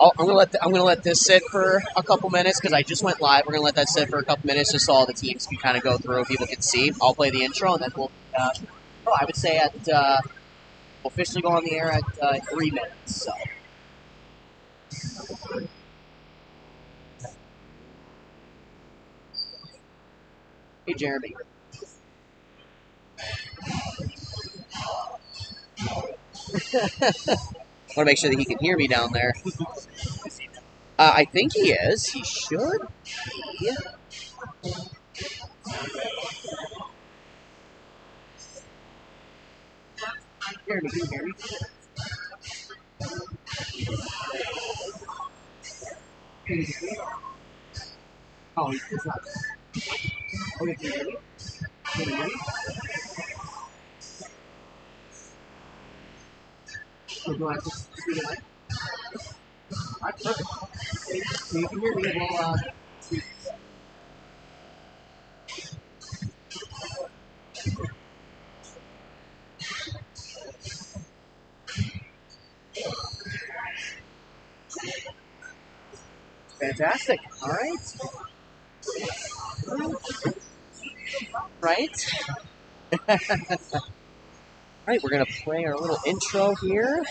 I'm gonna let this sit for a couple minutes because I just went live. We're gonna let that sit for a couple minutes just so all the teams can kind of go through, people can see. I'll play the intro and then we'll. I would say we'll officially go on the air at 3 minutes. So. Hey, Jeremy. I want to make sure that he can hear me down there. I think he is. He should be. Jeremy, can you hear me? Can you hear me? Oh, it's not. Okay, can you hear me? Can you hear me? So do I just speak it like? Alright, perfect. So you can hear me. We'll speak. Fantastic. All right. Right. All right, we're gonna play our little intro here.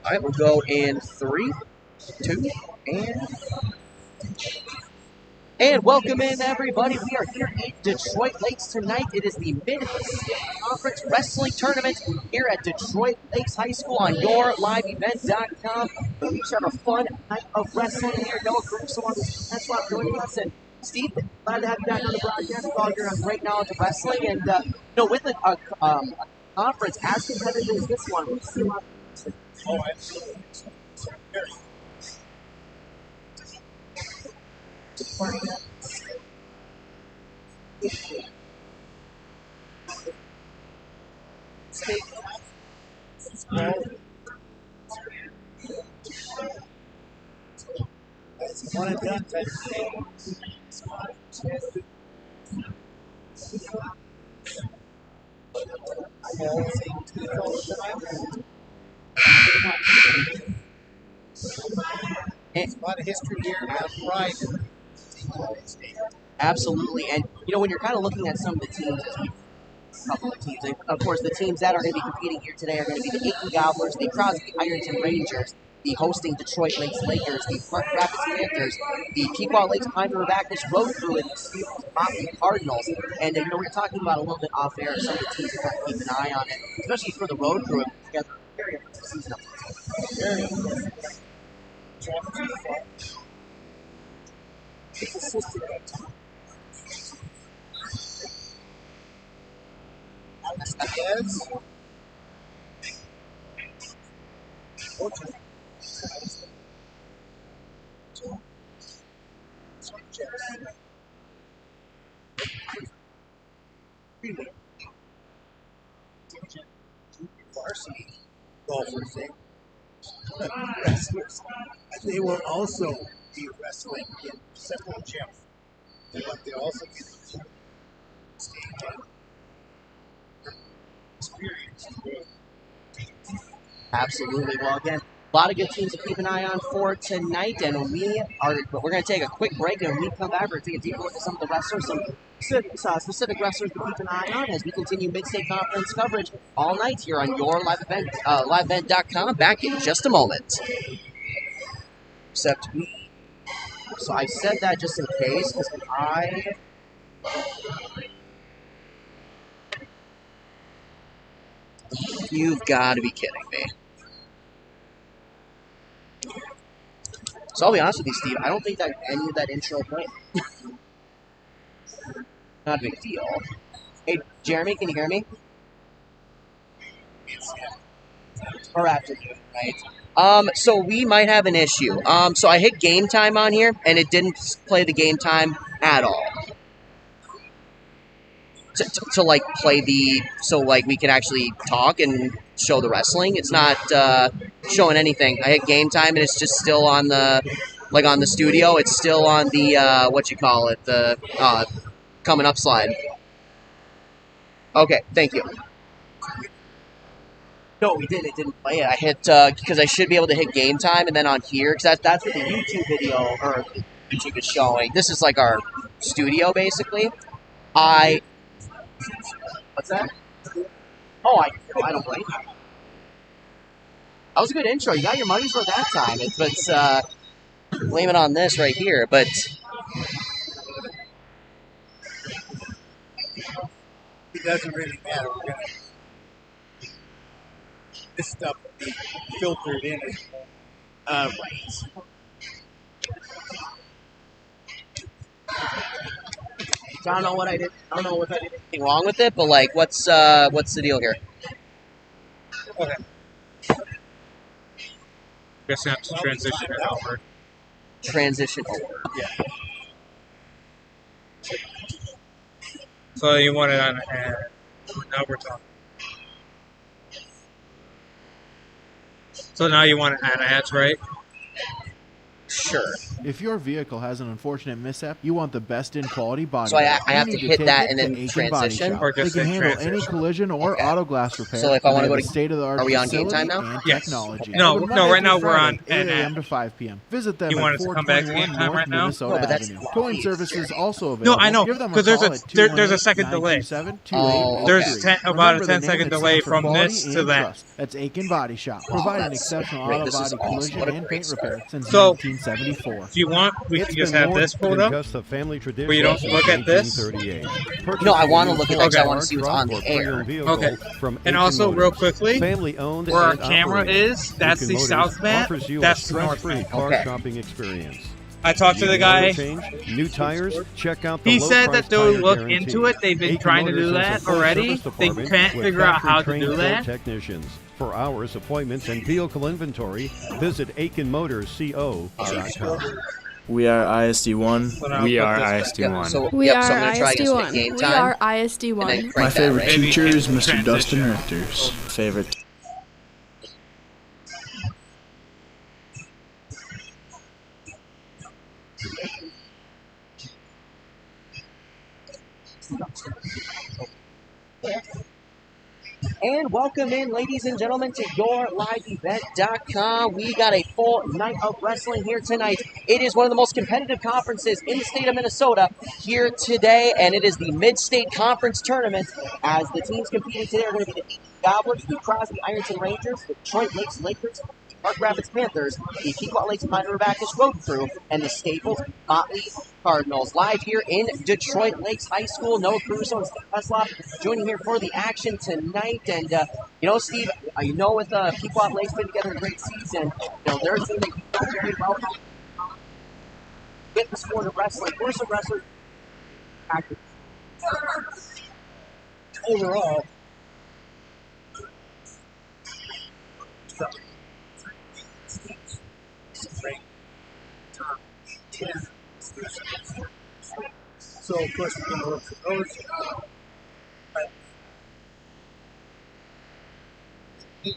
All right, we'll go in 3, 2, and welcome in, everybody. We are here in Detroit Lakes tonight. It is the Mid-State Conference Wrestling Tournament here at Detroit Lakes High School on YourLiveEvent.com. We have a fun night of wrestling here. Noah Caruso on the Tesla joining us, and Steve, glad to have you back on the broadcast. We're all here on Great Knowledge of Wrestling, and with a conference as competitive as this one, we've seen a lot. Oh, absolutely. One and done type of thing. It's a lot of history here, a lot of pride. Absolutely, and when you're kind of looking at some of the teams, a couple of teams, of course, the teams that are going to be competing here today are going to be the Aiken Gobblers, the Crosby Ironton Rangers, the hosting Detroit Lakes Lakers, the Park Rapids Panthers, the Pequot Lakes Pine River Baptist Road Crew, and the Steelers Motley Cardinals. And we were talking about a little bit off air some of the teams to kind of keep an eye on it, especially for the Road Crew together. Very important season. It's a sister. Yes. Varsity golfers, wrestlers. They will also be wrestling in several gyms, but they also get stage. Absolutely. Well, again, a lot of good teams to keep an eye on for tonight, and we're going to take a quick break, and when we come back, we're going to take a deeper look at some of the wrestlers, some specific wrestlers to keep an eye on as we continue Mid-State Conference coverage all night here on your live event, liveevent.com. Back in just a moment. Except, so I said that just in case, because you've got to be kidding me. So I'll be honest with you, Steve. I don't think that any of that intro played. Not a big deal. Hey, Jeremy, can you hear me? Or afternoon, right? So we might have an issue. So I hit game time on here, and it didn't play the game time at all. To like play so like we can actually talk and show the wrestling. It's not showing anything. I hit game time, and it's just still on the on the studio. It's still on the the coming up slide. Okay, thank you. No, we didn't. It didn't play it. I hit because I should be able to hit game time, and then on here because that's what the YouTube video or YouTube is showing. This is like our studio basically. What's that? Oh, I don't blame you. That was a good intro. You got your money's worth that time. It's blame it on this right here, but it doesn't really matter. This stuff will be filtered in as right. I don't know what I did. I don't know if I did anything wrong with it, but like, what's the deal here? Okay. Guess I have to transition it over. Transition over. Yeah. So you want it on now we're talking. So now you want it on ads, right? Sure. If your vehicle has an unfortunate mishap, you want the best in quality body. So I have to hit that and then transition? Or they can handle any collision or auto glass repair. So if I want to go to state-of-the-art, are we on game time now? Yes. Technology. No, right now we're on 8 a.m. to 5 p.m. Visit them you want at us to come back to game time right now? Minnesota No, but that's Avenue. Towing services also available. No, I know, because there's a second delay. There's about a 10-second delay from this to that. That's Aiken Body Shop, providing exceptional auto body collision and paint repair since So, 1974. If you want, we can just have this pulled up. Just a family tradition Where you don't look at this? No, I want to look at that because I want to see what's on the air. Okay. And also, real quickly, family-owned where our and camera operated, is, that's the Aiken south Motors mat, offers you that's a the north stress-free mat. car Okay. shopping experience. I talked to the guy. Change, new tires, check out the He said low-price that they'll tire look guarantee. into it. They've been Aiken trying to Motors do has a that full already. service They department can't with figure out how to factory-trained do Ford that. technicians. For hours, appointments, and vehicle inventory, visit AikenMotorsCO.com. We are ISD1. We are ISD1. So, We so are I'm going to try against ISD1. game We time. are and then ISD1. crank My that, favorite right? teacher is Mr. Transition. Dustin Richters. Favorite. And welcome in, ladies and gentlemen, to YourLiveEvent.com. We got a full night of wrestling here tonight. It is one of the most competitive conferences in the state of Minnesota here today, and it is the Mid-State Conference Tournament. As the teams competing today are going to be the Aiken Gobblers, the Crosby Ironton Rangers, the Detroit Lakes Lakers, Park Rapids Panthers, the Pequot Lakes Minor Bacchus Road Crew, and the Staples Motley Cardinals. Live here in Detroit Lakes High School. Noah Caruso and Steve Heslop joining here for the action tonight. And, Steve, with Pequot Lakes put together a great season. They're a team that you know very well. Get the sport of wrestling. Where's the wrestler active? Overall, So, of course, we're going to look for those. You're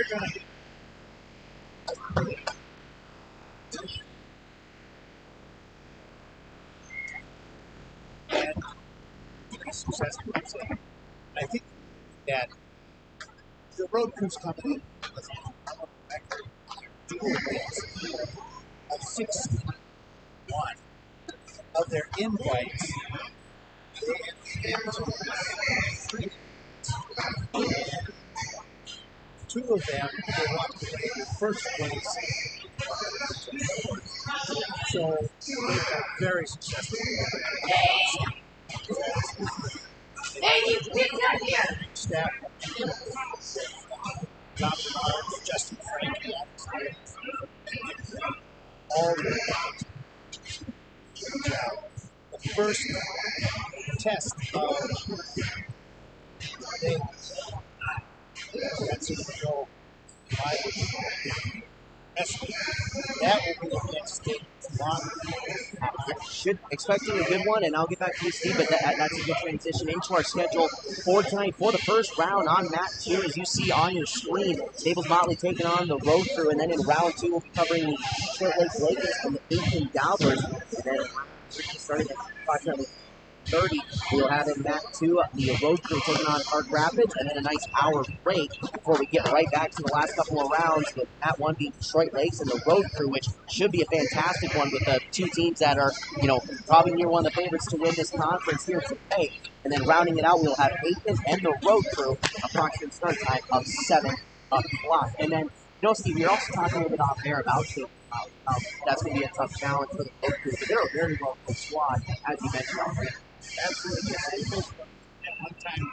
going to pretty successful. So I think that the road crew's coming in with a record dual wins of 61 of their invites. Two of them will walk away with first place. So they've got very successful. Staff. Dr. Mark, Justin Frank, all the first test of that's going to go live. That will be against State tomorrow. Should expecting a good one, and I'll get back to you, Steve, but that's a good transition into our schedule for tonight for the first round on Mat 2, as you see on your screen. Staples Motley taking on the Road Crew, and then in round 2 we'll be covering the Detroit Lakes Lakers and the Aiken Dowlers, and then round 3 starting at approximately 30, we'll have in Mat 2 the Road Crew taking on Park Rapids, and then a nice hour break before we get right back to the last couple of rounds, with Mat 1 being Detroit Lakes and the Road Crew, which should be a fantastic one with the two teams that are, probably near one of the favorites to win this conference here today. And then rounding it out, we'll have Aiken and the Road Crew, approximate start time of 7 o'clock. And then, Steve, you're also talking a little bit off air about State. That's going to be a tough challenge for the Road Crew, but they're a very well-coached squad, as you mentioned already. Absolutely. At one time,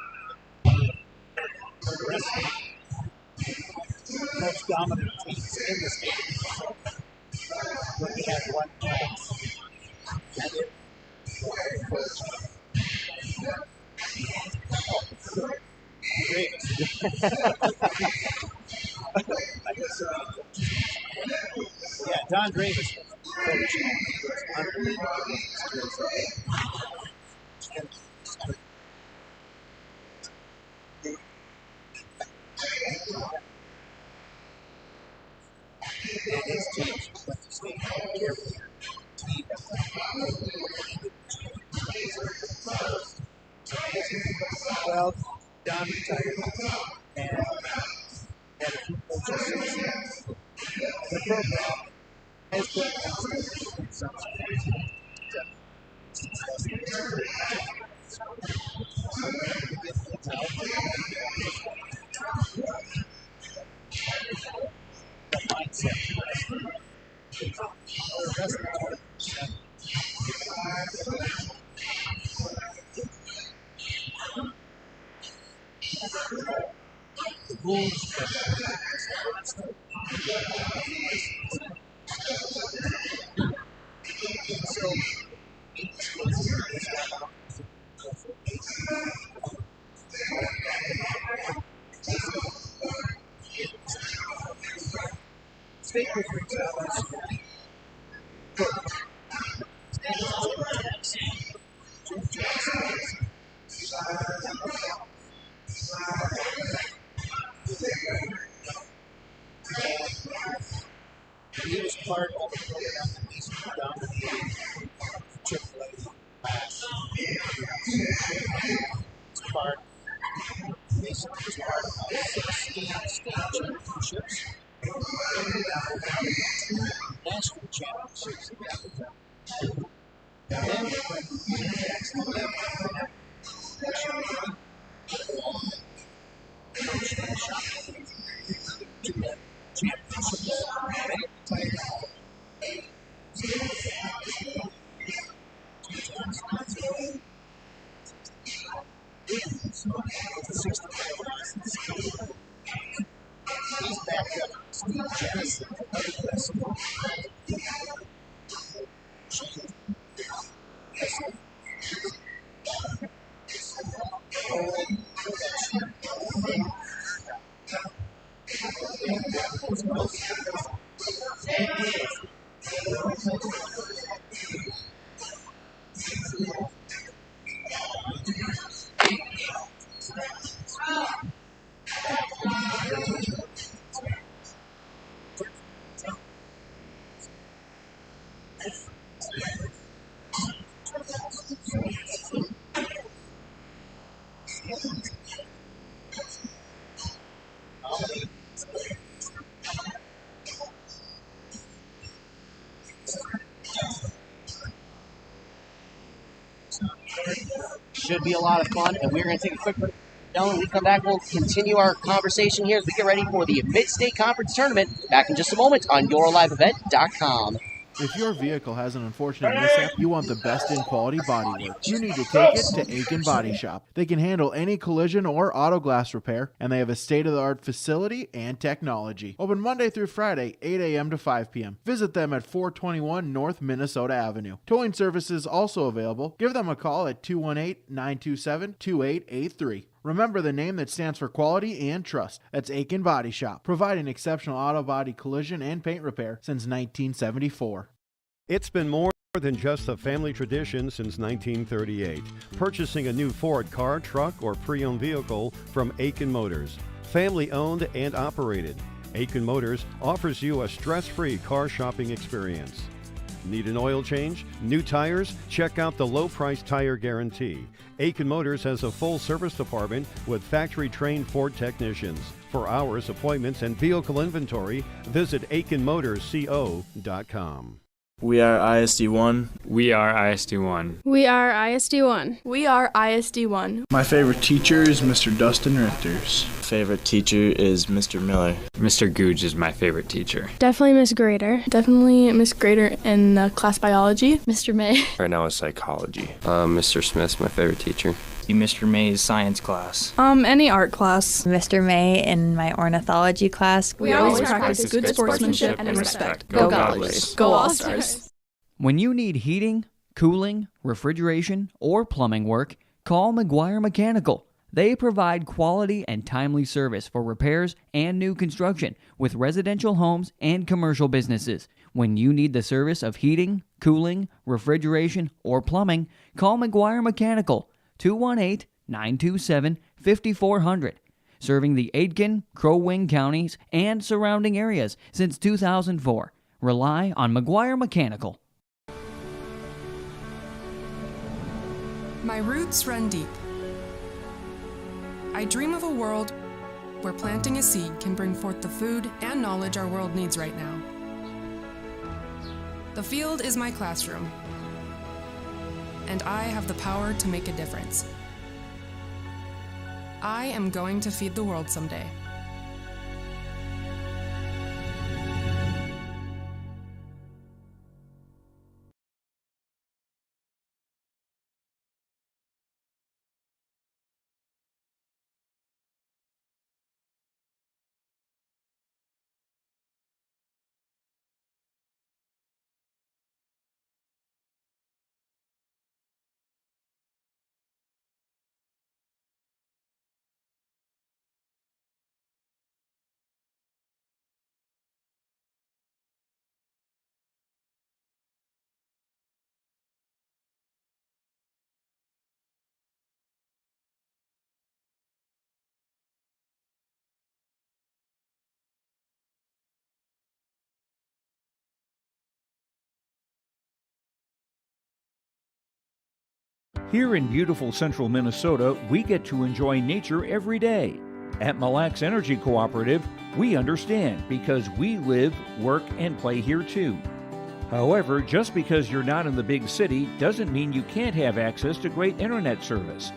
the rest of the most dominant teams in the state. When we had one chance. And it yeah, Don Gravis was unbelievable. And his team went to state every team. Well, Don retired and had a few coaches. The program has been some the mindset. The rules state reference he was part of the program that basically dominated AAA class. Basically was part of 16 state championships and national championships. And then he's backed up Steve Jennison, another best. Should be a lot of fun, and we're going to take a quick break. When we come back, we'll continue our conversation here as we get ready for the Mid-State Conference Tournament. Back in just a moment on YourLiveEvent.com. If your vehicle has an unfortunate mishap, you want the best in quality bodywork. You need to take it to Aiken Body Shop. They can handle any collision or auto glass repair, and they have a state-of-the-art facility and technology. Open Monday through Friday, 8 a.m. to 5 p.m. Visit them at 421 North Minnesota Avenue. Towing services also available. Give them a call at 218-927-2883. Remember the name that stands for quality and trust. That's Aiken Body Shop, providing exceptional auto body collision and paint repair since 1974. It's been more than just a family tradition since 1938. Purchasing a new Ford car, truck, or pre-owned vehicle from Aiken Motors. Family owned and operated. Aiken Motors offers you a stress-free car shopping experience. Need an oil change? New tires? Check out the low price tire guarantee. Aiken Motors has a full service department with factory-trained Ford technicians. For hours, appointments, and vehicle inventory, visit aikenmotorsco.com. We are ISD1. We are ISD1. We are ISD1. We are ISD1. My favorite teacher is Mr. Dustin Richters. Favorite teacher is Mr. Miller. Mr. Googe is my favorite teacher. Definitely Miss Grader. Definitely Miss Grader in class biology. Mr. May. Right now is psychology. Mr. Smith's my favorite teacher. Mr. May's science class. Any art class. Mr. May in my ornithology class. We always practice good sportsmanship and respect. Go Gobblers. Go All-Stars. When you need heating, cooling, refrigeration, or plumbing work, call McGuire Mechanical. They provide quality and timely service for repairs and new construction with residential homes and commercial businesses. When you need the service of heating, cooling, refrigeration, or plumbing, call McGuire Mechanical, 218-927-5400. Serving the Aitkin, Crow Wing counties and surrounding areas since 2004. Rely on McGuire Mechanical. My roots run deep. I dream of a world where planting a seed can bring forth the food and knowledge our world needs right now. The field is my classroom, and I have the power to make a difference. I am going to feed the world someday. Here in beautiful central Minnesota, we get to enjoy nature every day. At Mille Lacs Energy Cooperative, we understand because we live, work, and play here too. However, just because you're not in the big city doesn't mean you can't have access to great internet service.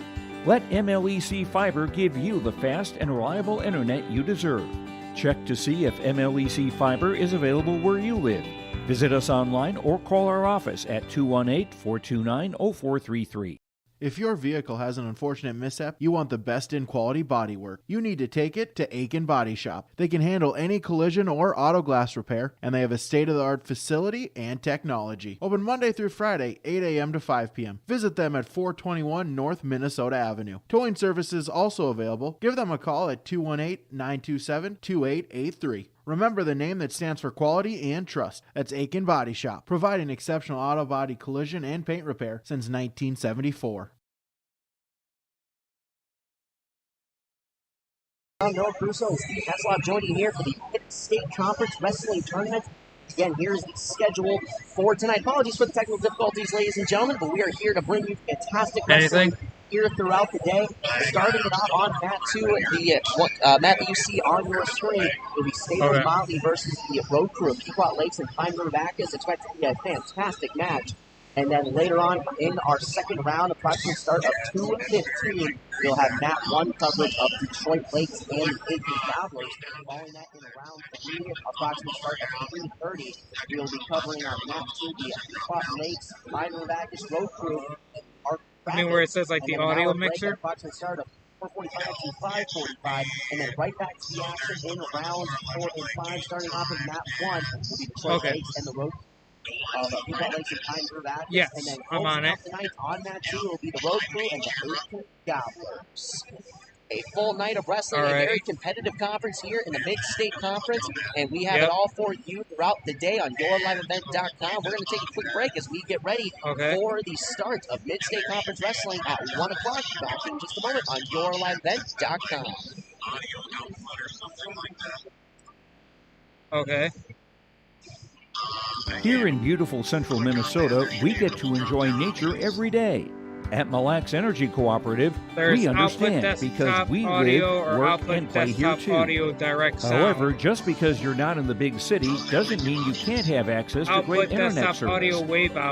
Let MLEC Fiber give you the fast and reliable internet you deserve. Check to see if MLEC Fiber is available where you live. Visit us online or call our office at 218-429-0433. If your vehicle has an unfortunate mishap, you want the best in quality bodywork. You need to take it to Aiken Body Shop. They can handle any collision or auto glass repair, and they have a state-of-the-art facility and technology. Open Monday through Friday, 8 a.m. to 5 p.m. Visit them at 421 North Minnesota Avenue. Towing services also available. Give them a call at 218-927-2883. Remember the name that stands for quality and trust. That's Aiken Body Shop, providing exceptional auto body collision and paint repair since 1974. I'm Noah Crusoe and Steve Heslop joining you here for the Mid-State Conference Wrestling Tournament. Again, here's the schedule for tonight. Apologies for the technical difficulties, ladies and gentlemen, but we are here to bring you fantastic wrestling here throughout the day. Starting it off on mat 2, the mat that you see on your screen will be Staples Motley versus the Road Crew of Pequot Lakes and Pine River Bacchus. Expected to be a fantastic match. And then later on in our second round, approximate start of 2:15, we'll have mat 1 coverage of Detroit Lakes and the Aiken Gobblers. Following that in round 3, approximate start of 3:30, we'll be covering on mat 2 the Pequot Lakes, Pine River Bacchus Road Crew. I mean, where it says like the audio mixer? Approximate start of 4:45 to 5:45, and then right back to the action in rounds 4 and 5, starting off in mat 1 will be Detroit Lakes and the Road Pequot Lakes and Pine River Bacchus. Yes, and then I'm on it. Tonight on mat 2 will be the Road Crew and the Aiken Gobblers. A full night of wrestling, a very competitive conference here in the Mid-State Conference, and we have it all for you throughout the day on YourLiveEvent.com. We're going to take a quick break as we get ready for the start of Mid-State Conference Wrestling at 1 o'clock. Back in just a moment on YourLiveEvent.com. Okay. Here in beautiful central Minnesota, we get to enjoy nature every day. At Mille Lacs Energy Cooperative, we understand because we live, work, and play here too. However, just because you're not in the big city doesn't mean you can't have access to great internet service.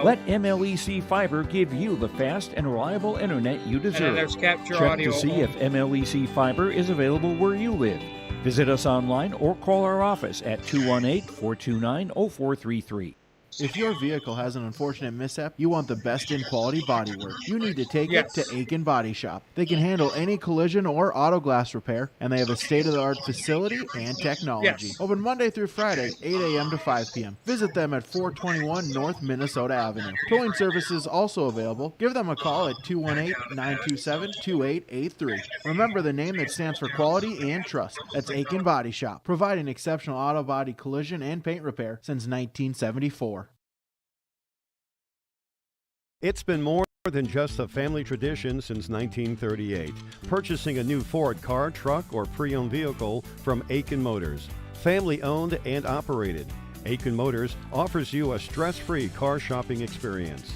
Let MLEC Fiber give you the fast and reliable internet you deserve. Check to see if MLEC Fiber is available where you live. Visit us online or call our office at 218-429-0433. If your vehicle has an unfortunate mishap, you want the best in quality bodywork. You need to take it to Aiken Body Shop. They can handle any collision or auto glass repair, and they have a state-of-the-art facility and technology. Open Monday through Friday, 8 a.m. to 5 p.m. Visit them at 421 North Minnesota Avenue. Towing services also available. Give them a call at 218-927-2883. Remember the name that stands for quality and trust. That's Aiken Body Shop, providing exceptional auto body collision and paint repair since 1974. It's been more than just a family tradition since 1938. Purchasing a new Ford car, truck, or pre-owned vehicle from Aiken Motors. Family owned and operated. Aiken Motors offers you a stress-free car shopping experience.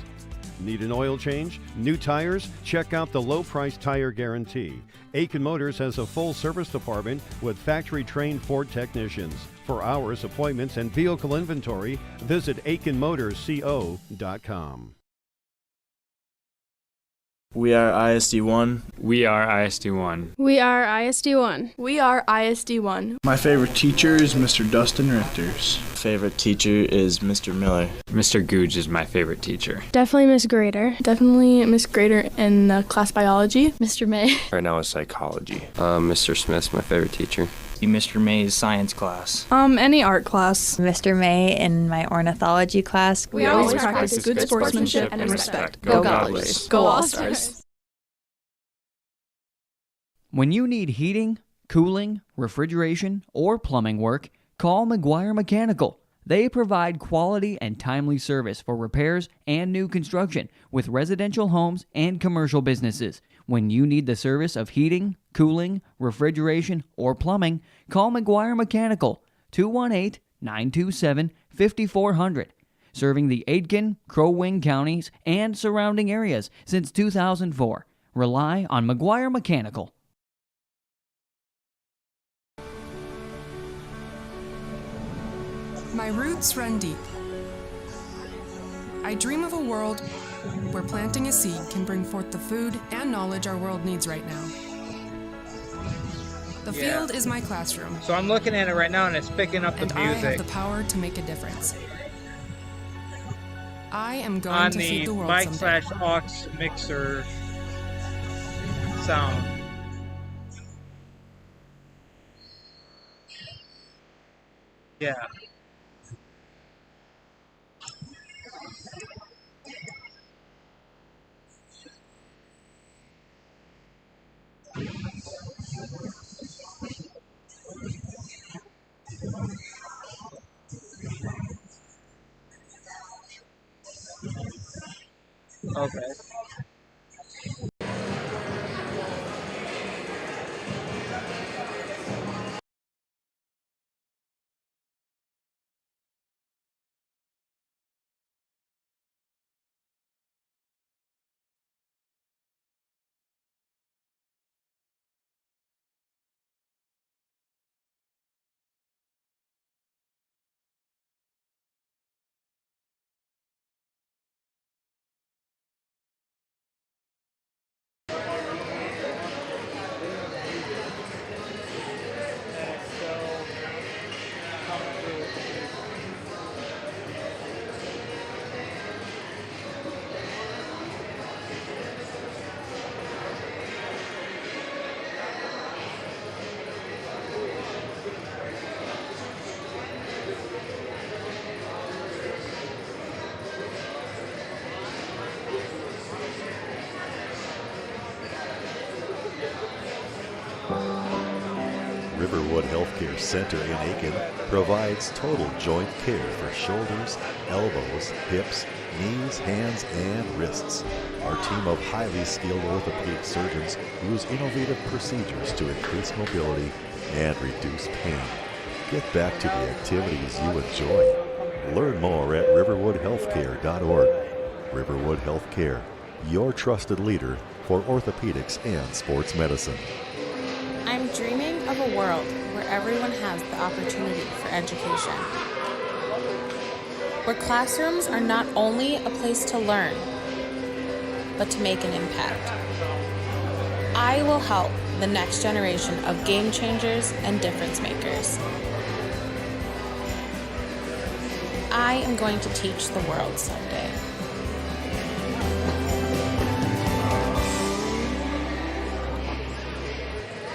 Need an oil change? New tires? Check out the low price tire guarantee. Aiken Motors has a full service department with factory-trained Ford technicians. For hours, appointments, and vehicle inventory, visit AikenMotorsCO.com. We are ISD1. We are ISD1. We are ISD1. We are ISD1. My favorite teacher is Mr. Dustin Richters. Favorite teacher is Mr. Miller. Mr. Googe is my favorite teacher. Definitely Miss Grader. Definitely Miss Grader in class biology. Mr. May. Right now is psychology. Mr. Smith's my favorite teacher. Mr. May's science class. Any art class. Mr. May in my ornithology class. We always practice good sportsmanship and respect. Go Gobblers. Go All-Stars. When you need heating, cooling, refrigeration, or plumbing work, call McGuire Mechanical. They provide quality and timely service for repairs and new construction with residential homes and commercial businesses. When you need the service of heating, cooling, refrigeration, or plumbing, call McGuire Mechanical, 218-927-5400. Serving the Aitkin, Crow Wing counties, and surrounding areas since 2004. Rely on McGuire Mechanical. My roots run deep. I dream of a world where planting a seed can bring forth the food and knowledge our world needs right now. The field is my classroom. So I'm looking at it right now and it's picking up the music. And I have the power to make a difference. I am going on to feed the world mic someday. / aux mixer sound. Yeah. Okay. Riverwood Healthcare Center in Aiken provides total joint care for shoulders, elbows, hips, knees, hands, and wrists. Our team of highly skilled orthopedic surgeons use innovative procedures to increase mobility and reduce pain. Get back to the activities you enjoy. Learn more at riverwoodhealthcare.org. Riverwood Healthcare, your trusted leader for orthopedics and sports medicine. I'm dreaming of a world where everyone has the opportunity for education. Where classrooms are not only a place to learn, but to make an impact. I will help the next generation of game changers and difference makers. I am going to teach the world someday.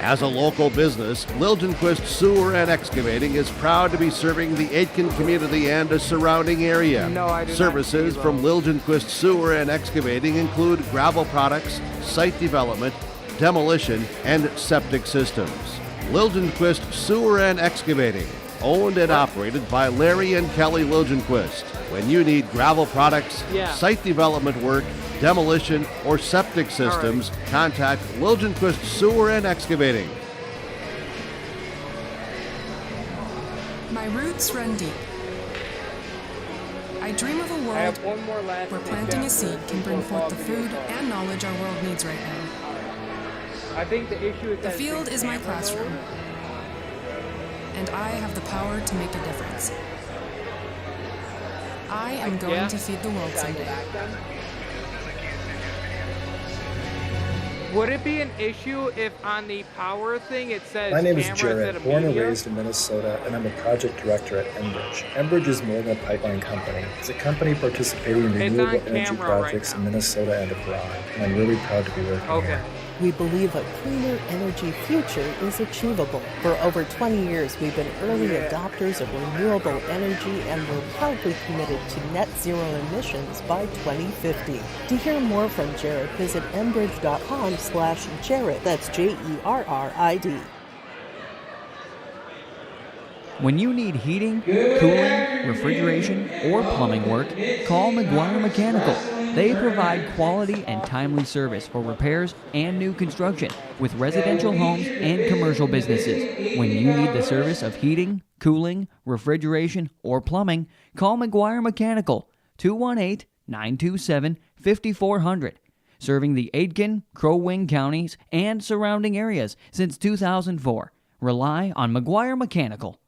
As a local business, Liljenquist Sewer and Excavating is proud to be serving the Aitkin community and the surrounding area. Services from Liljenquist Sewer and Excavating include gravel products, site development, demolition, and septic systems. Liljenquist Sewer and Excavating, owned and operated by Larry and Kelly Liljenquist. When you need gravel products, site development work, demolition, or septic systems, contact Liljenquist Sewer and Excavating. My roots run deep. I dream of a world where planting a seed can bring forth the food and knowledge our world needs right now. I think the issue is The field is my classroom, and I have the power to make a difference. I am going to feed the world someday. Would it be an issue if on the power thing it says My name is camera instead Jared, of born and meteor? raised in Minnesota, and I'm a project director at Enbridge. Enbridge is more than a pipeline company. It's a company participating in renewable energy projects in Minnesota and abroad, and I'm really proud to be working here. We believe a cleaner energy future is achievable. For over 20 years, we've been early adopters of renewable energy, and we're proudly committed to net zero emissions by 2050. To hear more from Jared, visit enbridge.com/Jared. That's JERRID. When you need heating, cooling, refrigeration, or plumbing work, call McGuire Mechanical. They provide quality and timely service for repairs and new construction with residential homes and commercial businesses. When you need the service of heating, cooling, refrigeration, or plumbing, call McGuire Mechanical, 218-927-5400. Serving the Aitkin, Crow Wing counties, and surrounding areas since 2004. Rely on McGuire Mechanical.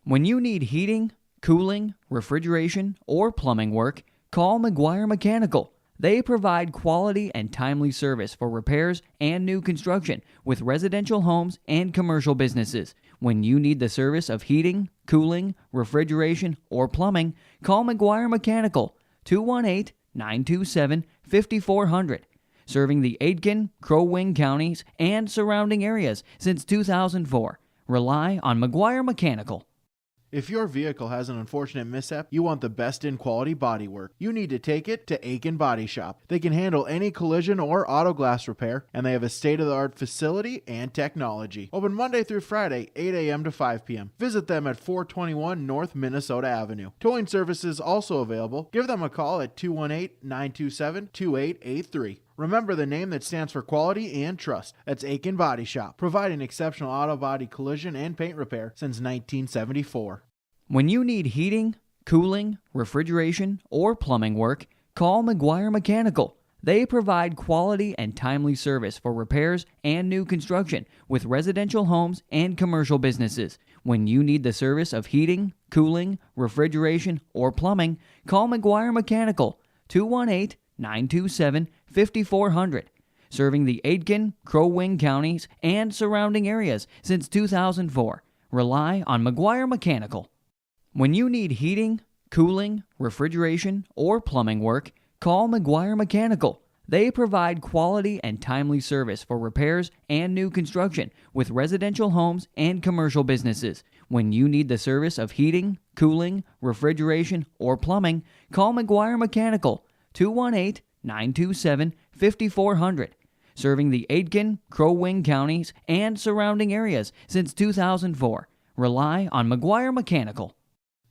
When you need heating, cooling, refrigeration, or plumbing work, call McGuire Mechanical. They provide quality and timely service for repairs and new construction with residential homes and commercial businesses. When you need the service of heating, cooling, refrigeration, or plumbing, call McGuire Mechanical, 218-927-5400. Serving the Aitkin, Crow Wing counties, and surrounding areas since 2004. Rely on McGuire Mechanical. If your vehicle has an unfortunate mishap, you want the best in quality bodywork. You need to take it to Aiken Body Shop. They can handle any collision or auto glass repair, and they have a state-of-the-art facility and technology. Open Monday through Friday, 8 a.m. to 5 p.m. Visit them at 421 North Minnesota Avenue. Towing services also available. Give them a call at 218-927-2883. Remember the name that stands for quality and trust. That's Aiken Body Shop, providing exceptional auto body collision and paint repair since 1974. When you need heating, cooling, refrigeration, or plumbing work, call McGuire Mechanical. They provide quality and timely service for repairs and new construction with residential homes and commercial businesses. When you need the service of heating, cooling, refrigeration, or plumbing, call McGuire Mechanical, 218-927-5400. Serving the Aitkin, Crow Wing counties, and surrounding areas since 2004. Rely on McGuire Mechanical. When you need heating, cooling, refrigeration, or plumbing work, call McGuire Mechanical. They provide quality and timely service for repairs and new construction with residential homes and commercial businesses. When you need the service of heating, cooling, refrigeration, or plumbing, call McGuire Mechanical, 218-927-5400. serving the Aitkin, Crow Wing counties, and surrounding areas since 2004. Rely on McGuire Mechanical.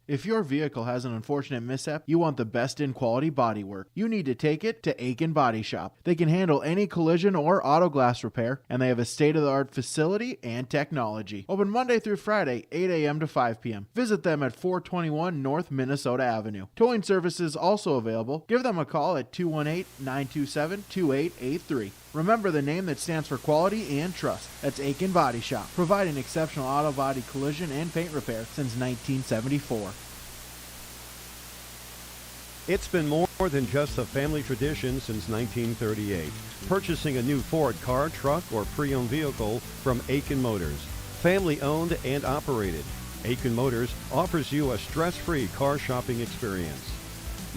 If your vehicle has an unfortunate mishap, you want the best in quality bodywork. You need to take it to Aiken Body Shop. They can handle any collision or auto glass repair, and they have a state-of-the-art facility and technology. Open Monday through Friday, 8 a.m. to 5 p.m. Visit them at 421 North Minnesota Avenue. Towing services also available. Give them a call at 218-927-2883. Remember the name that stands for quality and trust. That's Aiken Body Shop, providing exceptional auto body collision and paint repair since 1974. It's been more than just a family tradition since 1938. Purchasing a new Ford car, truck, or pre-owned vehicle from Aiken Motors. Family owned and operated. Aiken Motors offers you a stress-free car shopping experience.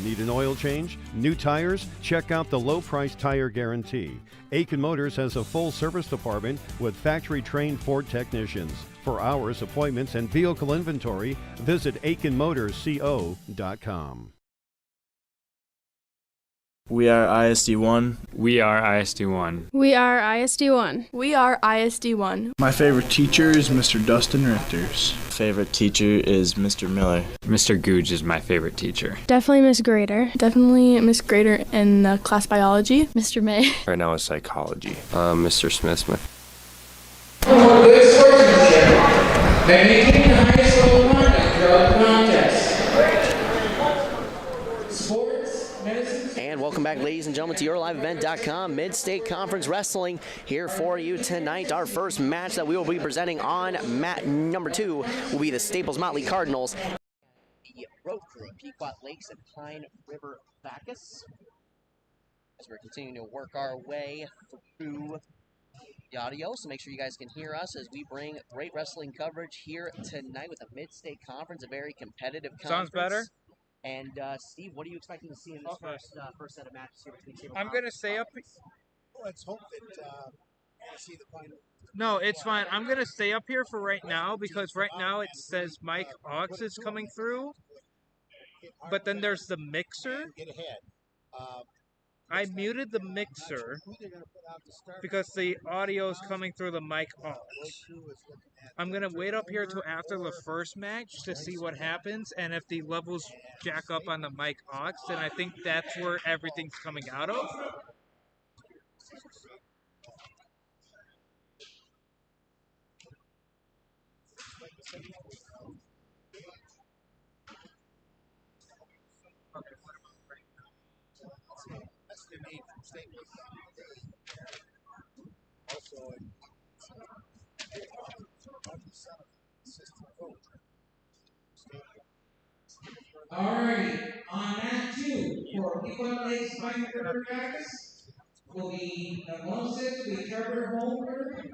Need an oil change? New tires? Check out the low price tire guarantee. Aiken Motors has a full service department with factory-trained Ford technicians. For hours, appointments, and vehicle inventory, visit AikenMotorsCO.com. We are ISD1. We are ISD1. We are ISD1. We are ISD1. My favorite teacher is Mr. Dustin Richters. Favorite teacher is Mr. Miller. Mr. Googe is my favorite teacher. Definitely Miss Grader. Definitely Miss Grader in class biology. Mr. May. Right now is psychology. Mr. Smith. Good sportsmanship. Making the highest level conduct throughout the contest. Sports, medicine. And welcome back, ladies and gentlemen, to YourLiveEvent.com. Mid-State Conference Wrestling here for you tonight. Our first match that we will be presenting on mat number 2 will be the Staples Motley Cardinals. The road crew of Pequot Lakes and Pine River Bacchus. As we're continuing to work our way through the audio, so make sure you guys can hear us as we bring great wrestling coverage here tonight with the Mid-State Conference, a very competitive conference. Sounds better. And Steve, what are you expecting to see in this first set of matches here between Staples? I'm gonna stay up. Let's hope that we see the final. No, it's fine. I'm gonna stay up here for right now because right now it says Mike Ox is coming through, but then there's the mixer. Get ahead. I muted the mixer because the audio is coming through the mic Ox. I'm going to wait up here till after the first match to see what happens, and if the levels jack up on the mic Ox, then I think that's where everything's coming out of. Alrighty, on mat 2 for Pequot Lakes Pine River Bacchus will be the 106 with Trevor Holmberg,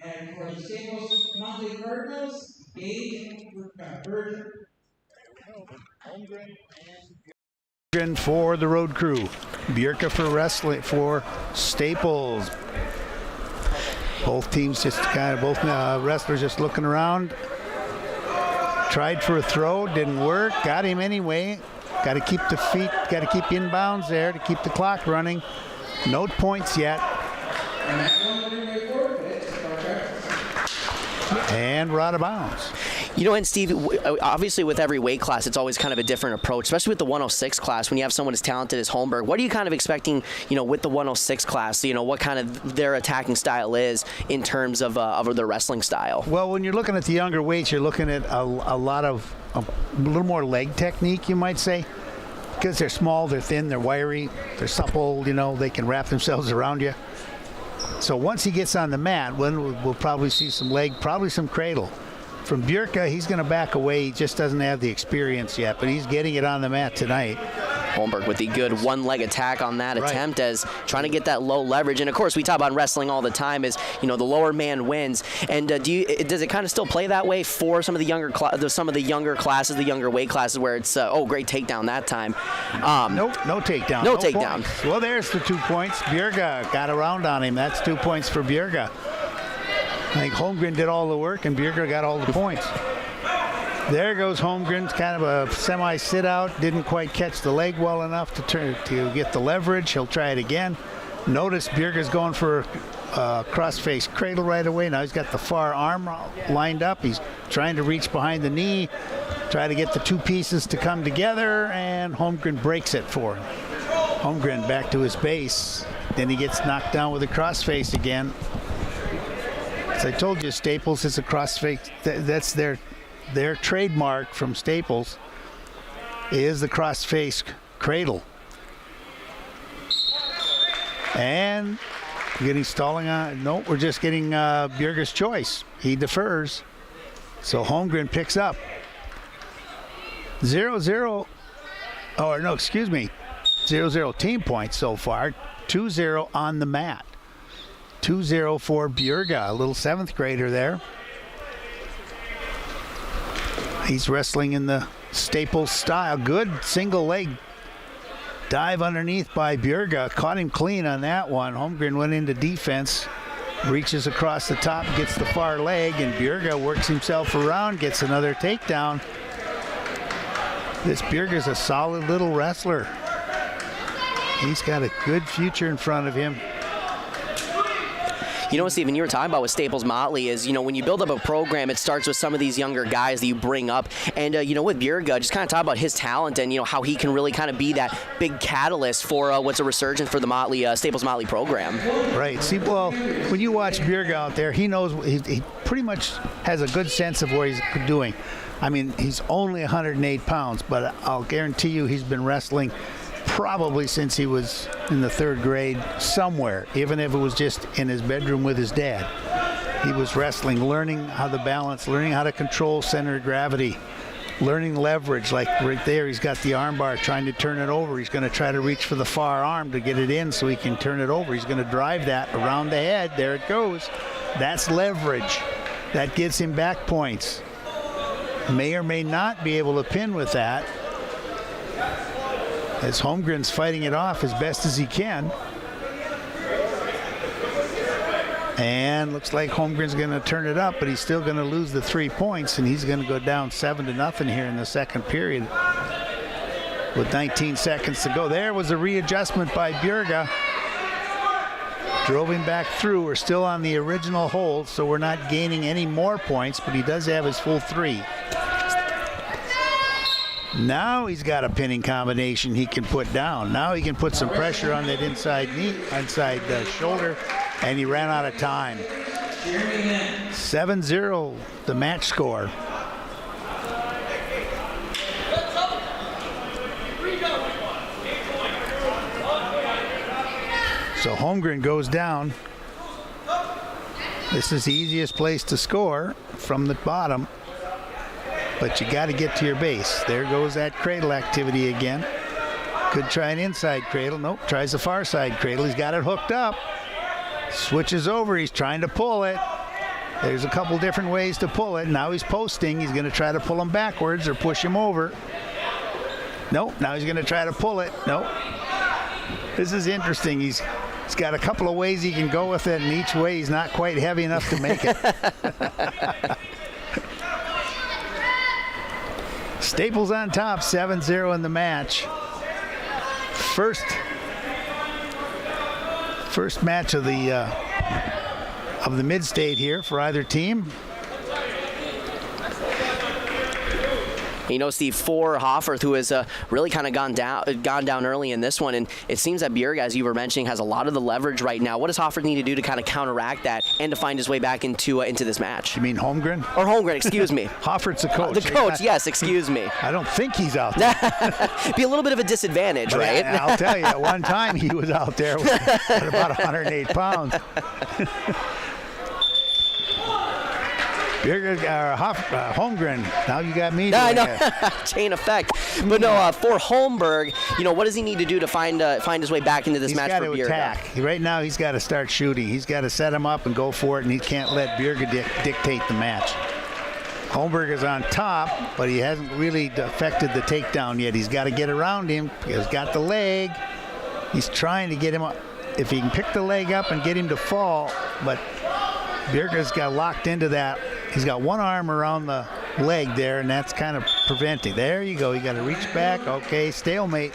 and for the Staples Motley Cardinals, Gage Virgin. Holmgren for the road crew. Bjorka for wrestling for Staples. Both teams just both wrestlers just looking around. Tried for a throw, didn't work. Got him anyway. Got to keep the feet, got to keep inbounds there to keep the clock running. No points yet. And we're out of bounds. You know, and Steve, obviously with every weight class, it's always kind of a different approach, especially with the 106 class. When you have someone as talented as Holmberg, what are you kind of expecting, you know, with the 106 class, you know, what kind of their attacking style is in terms of their wrestling style? Well, when you're looking at the younger weights, you're looking at a little more leg technique, you might say. Because they're small, they're thin, they're wiry, they're supple, you know, they can wrap themselves around you. So once he gets on the mat, we'll probably see some leg, probably some cradle. From Bjorka, he's going to back away. He just doesn't have the experience yet, but he's getting it on the mat tonight. Holmberg with the good one-leg attack on that attempt, as trying to get that low leverage. And of course, we talk about wrestling all the time is, you know, the lower man wins. And does it kind of still play that way for some of the younger classes, the younger weight classes, where it's great takedown that time? No takedown. No takedown. Points. Well, there's the 2 points. Bjorka got around on him. That's 2 points for Bjorka. I think Holmgren did all the work, and Bjorka got all the points. There goes Holmgren, kind of a semi-sit-out. Didn't quite catch the leg well enough to get the leverage. He'll try it again. Notice Bjerga's going for cross-face cradle right away. Now he's got the far arm lined up. He's trying to reach behind the knee, try to get the two pieces to come together, and Holmgren breaks it for him. Holmgren back to his base. Then he gets knocked down with a cross-face again. As I told you, Staples is a cross-face. That's their trademark from Staples, is the cross-face cradle. And we're getting stalling on. No, we're just getting Bjerga's choice. He defers. So Holmgren picks up. 0-0. Oh, no, excuse me. 0-0 team points so far. 2-0 on the mat. 2-0 for Bjerga, a little 7th grader there. He's wrestling in the Staples style. Good single leg dive underneath by Bjerga. Caught him clean on that one. Holmgren went into defense, reaches across the top, gets the far leg, and Bjerga works himself around, gets another takedown. This Bjerga's a solid little wrestler. He's got a good future in front of him. You know what, Stephen, you were talking about with Staples Motley is, when you build up a program, it starts with some of these younger guys that you bring up. And, with Bjerga, just kind of talk about his talent and, how he can really kind of be that big catalyst for what's a resurgence for the Motley Staples Motley program. Right. See, well, when you watch Bjerga out there, he knows he pretty much has a good sense of what he's doing. I mean, he's only 108 pounds, but I'll guarantee you he's been wrestling probably since he was in the 3rd grade somewhere, even if it was just in his bedroom with his dad. He was wrestling, learning how to balance, learning how to control center of gravity, learning leverage. Like right there, he's got the arm bar trying to turn it over. He's going to try to reach for the far arm to get it in so he can turn it over. He's going to drive that around the head. There it goes. That's leverage. That gets him back points. May or may not be able to pin with that, as Holmgren's fighting it off as best as he can. And looks like Holmgren's going to turn it up, but he's still going to lose the 3 points, and he's going to go down 7-0 here in the 2nd period with 19 seconds to go. There was a readjustment by Bjerga. Drove him back through. We're still on the original hold, so we're not gaining any more points, but he does have his full 3. Now he's got a pinning combination he can put down. Now he can put some pressure on that inside knee, inside the shoulder, and he ran out of time. 7-0, the match score. So Holmgren goes down. This is the easiest place to score from the bottom, but you got to get to your base. There goes that cradle activity again. Could try an inside cradle. Nope, tries the far side cradle. He's got it hooked up. Switches over. He's trying to pull it. There's a couple different ways to pull it. Now he's posting. He's going to try to pull him backwards or push him over. Nope, now he's going to try to pull it. Nope. This is interesting. He's got a couple of ways he can go with it, and each way he's not quite heavy enough to make it. Staples on top, 7-0 in the match. First match of the mid-state here for either team. Steve, for Hofferth, who has really kind of gone down early in this one, and it seems that Bjerga, as you were mentioning, has a lot of the leverage right now. What does Hofferth need to do to kind of counteract that and to find his way back into this match? You mean Holmgren? Or Holmgren, excuse me. Hofferth's the coach. The coach, yes, excuse me. I don't think he's out there. Be a little bit of a disadvantage, but right? I'll tell you, at one time he was out there at about 108 pounds. Holmgren, now you got me. I know, chain effect. But no, for Holmberg, what does he need to do to find his way back into this match for Bjerga? He's got to attack. Right now, he's got to start shooting. He's got to set him up and go for it, and he can't let Bjerga dictate the match. Holmberg is on top, but he hasn't really affected the takedown yet. He's got to get around him. He's got the leg. He's trying to get him up. If he can pick the leg up and get him to fall, but Bjerga's got locked into that. He's got one arm around the leg there, and that's kind of preventing. There you go. You got to reach back. Okay, stalemate.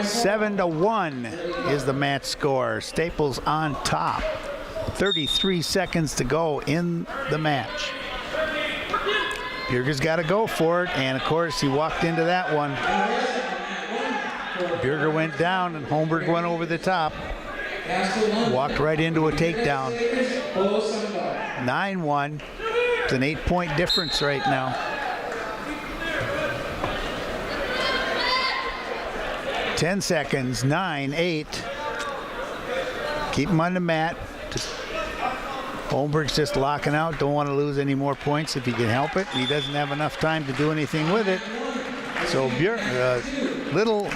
7-1 is the match score. Staples on top. 33 seconds to go in the match. Bjerger's got to go for it, and of course he walked into that one. Bjerger went down, and Holmberg went over the top. Walked right into a takedown. 9-1. It's an 8-point difference right now. 10 seconds. 9-8. Keep him on the mat. Holmberg's just locking out. Don't want to lose any more points if he can help it. He doesn't have enough time to do anything with it. So little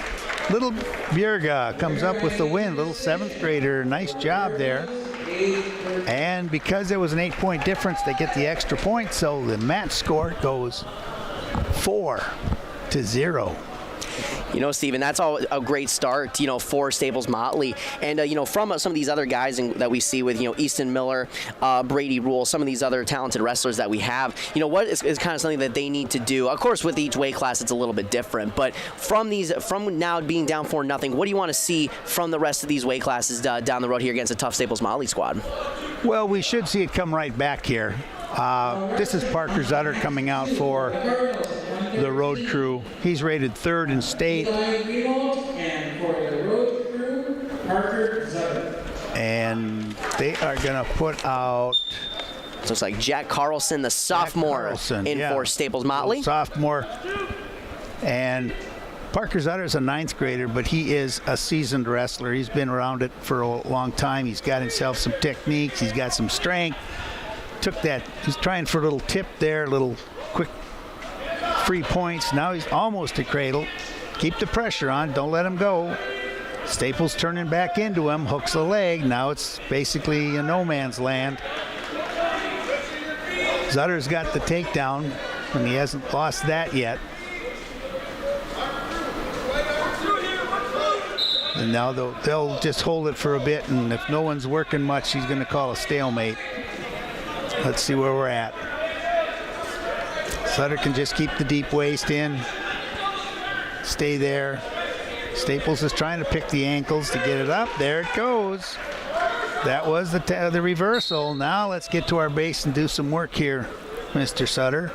Bjerger comes up with the win. Little 7th grader. Nice job there. And because there was an 8-point difference, they get the extra point. So the match score goes 4-0. You know, Steven, that's all a great start, you know, for Staples Motley. And, you know, from some of these other guys that we see with, you know, Easton Miller, Brady Rule, some of these other talented wrestlers that we have, you know, what is kind of something that they need to do? Of course, with each weight class, it's a little bit different. But from now being down 4-0, what do you want to see from the rest of these weight classes down the road here against a tough Staples Motley squad? Well, we should see it come right back here. This is Parker Zutter coming out for the road crew. He's rated 3rd in state. And they are going to put out... So it's like Jack Carlson, the sophomore, for Staples Motley. Sophomore. And Parker Zutter is a 9th grader, but he is a seasoned wrestler. He's been around it for a long time. He's got himself some techniques. He's got some strength. Took that. He's trying for a little tip there, a little quick free points. Now he's almost at cradle. Keep the pressure on. Don't let him go. Staples turning back into him. Hooks the leg. Now it's basically a no man's land. Zutter's got the takedown, and he hasn't lost that yet. And now they'll just hold it for a bit, and if no one's working much, he's going to call a stalemate. Let's see where we're at. Sutter can just keep the deep waist in. Stay there. Staples is trying to pick the ankles to get it up. There it goes. That was the reversal. Now let's get to our base and do some work here, Mr. Sutter.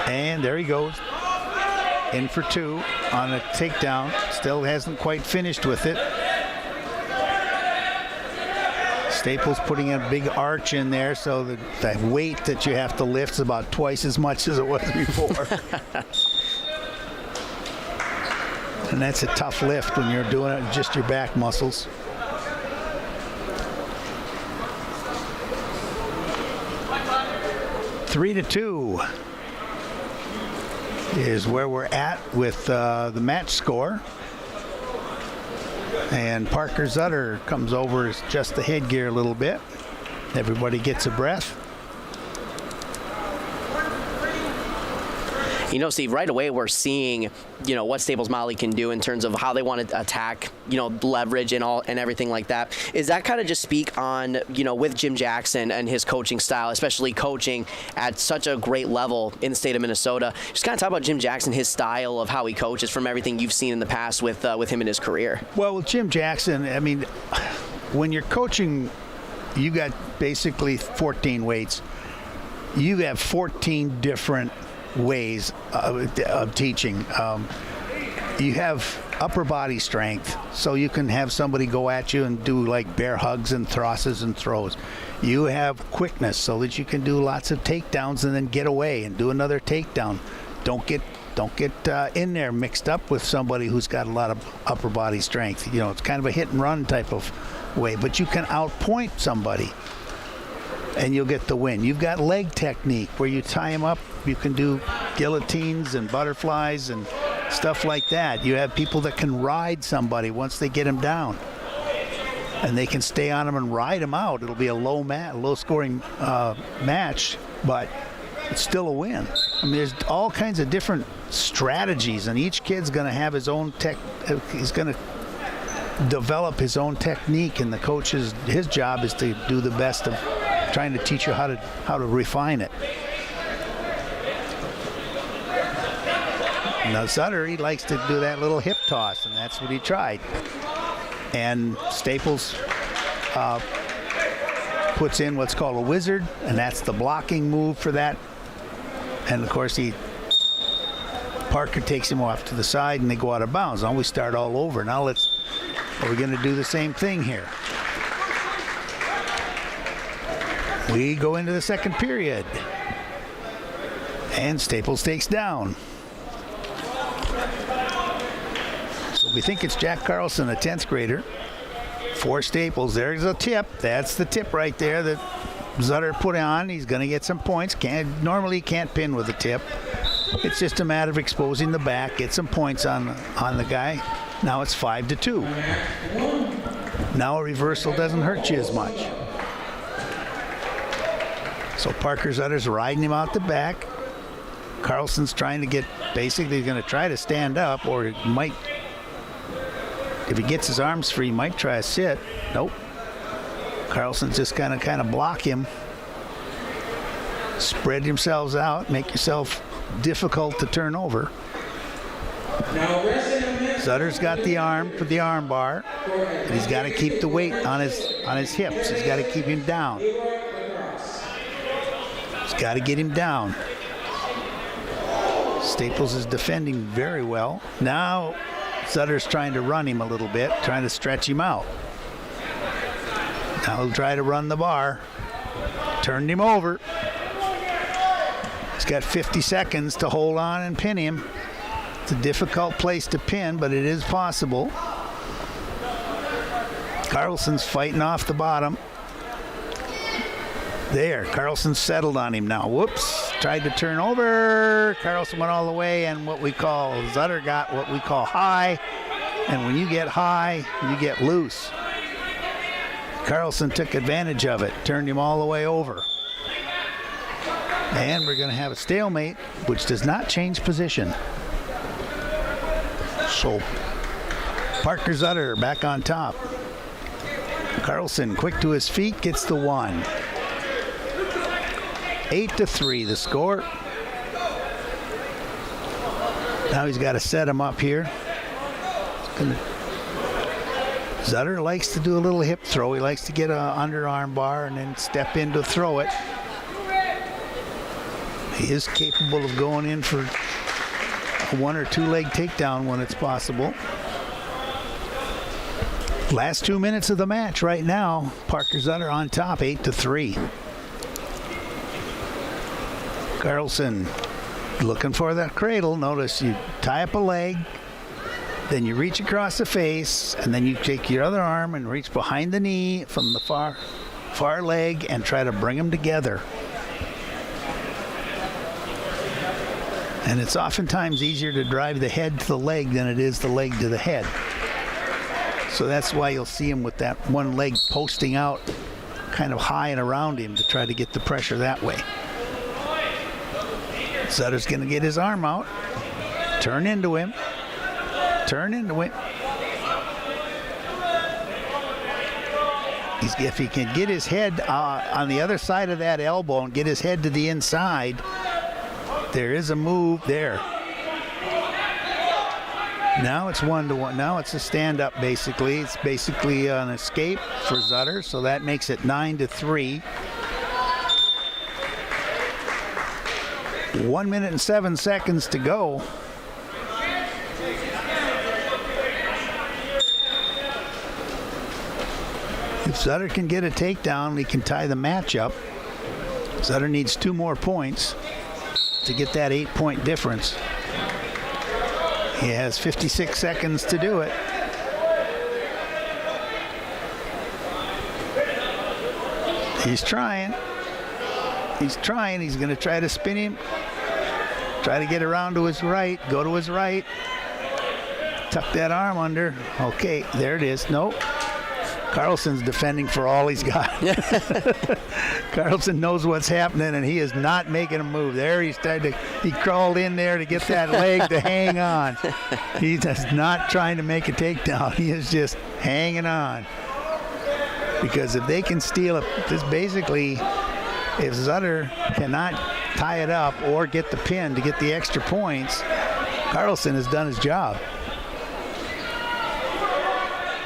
And there he goes. In for 2 on a takedown. Still hasn't quite finished with it. Staples putting a big arch in there, so the weight that you have to lift is about twice as much as it was before. And that's a tough lift when you're doing it just your back muscles. Three to 2 is where we're at with the match score. And Parker Zutter comes over, adjusts the headgear a little bit. Everybody gets a breath. You know, Steve, right away we're seeing, you know, what Staples Motley can do in terms of how they want to attack, you know, leverage and everything like that. Is that kind of just speak on, you know, with Jim Jackson and his coaching style, especially coaching at such a great level in the state of Minnesota? Just kind of talk about Jim Jackson, his style of how he coaches from everything you've seen in the past with him in his career. Well, with Jim Jackson, I mean, when you're coaching, you got basically 14 weights. You have 14 different ways of teaching. You have upper body strength, so you can have somebody go at you and do like bear hugs and thrusses and throws. You have quickness, so that you can do lots of takedowns and then get away and do another takedown. Don't get in there mixed up with somebody who's got a lot of upper body strength. You know, it's kind of a hit and run type of way, but you can outpoint somebody and you'll get the win. You've got leg technique where you tie them up. You can do guillotines and butterflies and stuff like that. You have people that can ride somebody once they get them down, and they can stay on them and ride them out. It'll be a low-scoring match, but it's still a win. I mean, there's all kinds of different strategies, and each kid's going to have his own he's going to develop his own technique, and the coach's his job is to do the best of trying to teach you how to refine it. Now Sutter, he likes to do that little hip toss, and that's what he tried. And Staples puts in what's called a wizard, and that's the blocking move for that. And of course, Parker takes him off to the side, and they go out of bounds. Now we start all over. Now we're going to do the same thing here. We go into the second period, and Staples takes down. So we think it's Jack Carlson, a 10th grader, for Staples. There's a tip. That's the tip right there that Zutter put on. He's going to get some points. Normally can't pin with a tip. It's just a matter of exposing the back, get some points on the guy. Now it's 5-2. Now a reversal doesn't hurt you as much. So Parker Zutter's riding him out the back. Carlson's trying to get, basically going to try to stand up, or he might, if he gets his arms free, he might try to sit. Nope. Carlson's just going to kind of block him. Spread yourselves out, make yourself difficult to turn over. Zutter's got the arm for the arm bar, but he's got to keep the weight on his hips. He's got to keep him down. He's got to get him down. Staples is defending very well. Now Zutter's trying to run him a little bit, trying to stretch him out. Now he'll try to run the bar. Turned him over. He's got 50 seconds to hold on and pin him. It's a difficult place to pin, but it is possible. Carlson's fighting off the bottom. There, Carlson settled on him now. Whoops, tried to turn over. Carlson went all the way, and Zutter got what we call high. And when you get high, you get loose. Carlson took advantage of it, turned him all the way over. And we're going to have a stalemate, which does not change position. So, Parker Zutter back on top. Carlson, quick to his feet, gets the one. 8-3 the score. Now he's got to set him up here. Zutter likes to do a little hip throw. He likes to get an underarm bar and then step in to throw it. He is capable of going in for a 1 or 2 leg takedown when it's possible. Last 2 minutes of the match right now. Parker Zutter on top, 8-3. Carlson looking for that cradle. Notice you tie up a leg, then you reach across the face, and then you take your other arm and reach behind the knee from the far leg and try to bring them together. And it's oftentimes easier to drive the head to the leg than it is the leg to the head. So that's why you'll see him with that one leg posting out kind of high and around him to try to get the pressure that way. Zutter's going to get his arm out, turn into him. If he can get his head on the other side of that elbow and get his head to the inside, there is a move there. Now it's 1-1. Now it's a stand-up, basically. It's basically an escape for Zutter, so that makes it 9-3. 1 minute and 7 seconds to go. If Zutter can get a takedown, he can tie the match up. Zutter needs 2 more points to get that 8-point difference. He has 56 seconds to do it. He's trying. He's going to try to spin him. Try to get around to his right. Go to his right. Tuck that arm under. Okay, there it is. Nope. Carlson's defending for all he's got. Carlson knows what's happening, and he is not making a move. There he crawled in there to get that leg to hang on. He's just not trying to make a takedown. He is just hanging on. Because if they can steal it, this basically, if Zutter cannot tie it up or get the pin to get the extra points, Carlson has done his job.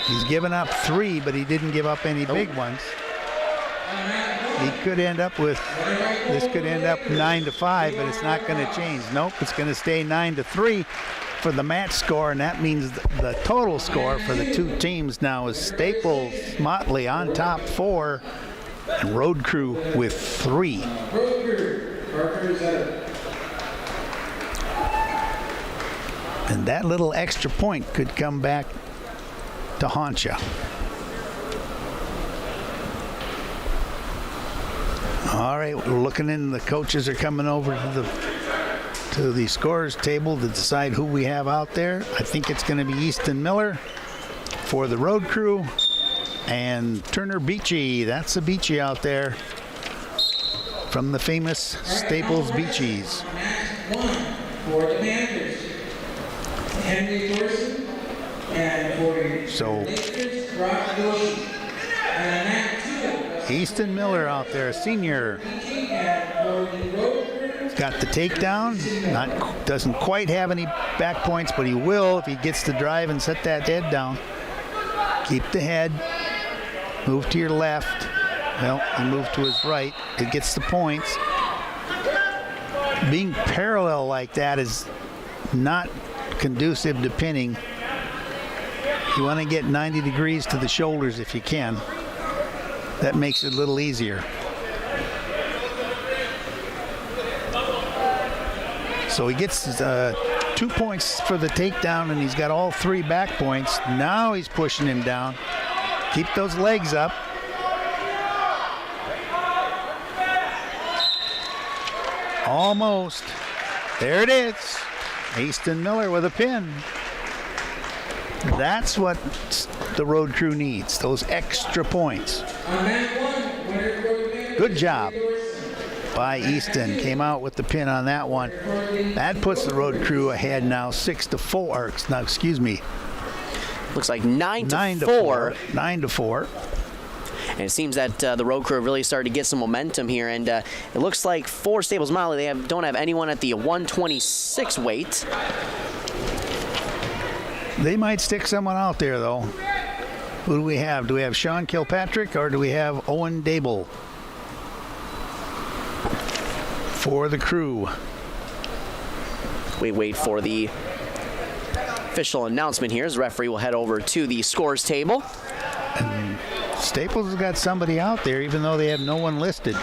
He's given up 3, but he didn't give up any big ones. He could end up with, this could end up 9-5, but it's not going to change. Nope, it's going to stay 9-3 for the match score, and that means the total score for the two teams now is Staples Motley on top 4 and Road Crew with 3. And that little extra point could come back to haunt you. All right, we're looking in. The coaches are coming over to the scorers table to decide who we have out there. I think it's going to be Easton Miller for the Road Crew and Turner Beachy. That's a Beachy out there from the famous Staples Beachies. For the Panthers, Henry Thorson, and for So Lakers, Rob Dorsey, and Matt Tewell. Easton Miller out there, senior. He's got the takedown. Doesn't quite have any back points, but he will if he gets to drive and set that head down. Keep the head. Move to your left. Well, he moved to his right. It gets the points. Being parallel like that is not conducive to pinning. You want to get 90 degrees to the shoulders if you can. That makes it a little easier. So he gets 2 points for the takedown, and he's got all 3 back points. Now he's pushing him down. Keep those legs up. Almost. There it is. Easton Miller with a pin. That's what the Road Crew needs, those extra points. Good job by Easton. Came out with the pin on that one. That puts the Road Crew ahead now 6-4. No, excuse me. Looks like 9-4. 9-4. And it seems that the Road Crew really started to get some momentum here, and it looks like for Staples Motley, they don't have anyone at the 126 weight. They might stick someone out there, though. Who do we have? Do we have Sean Kilpatrick or do we have Owen Dable for the Crew? We wait for the official announcement here as the referee will head over to the scores table. And Staples has got somebody out there, even though they have no one listed.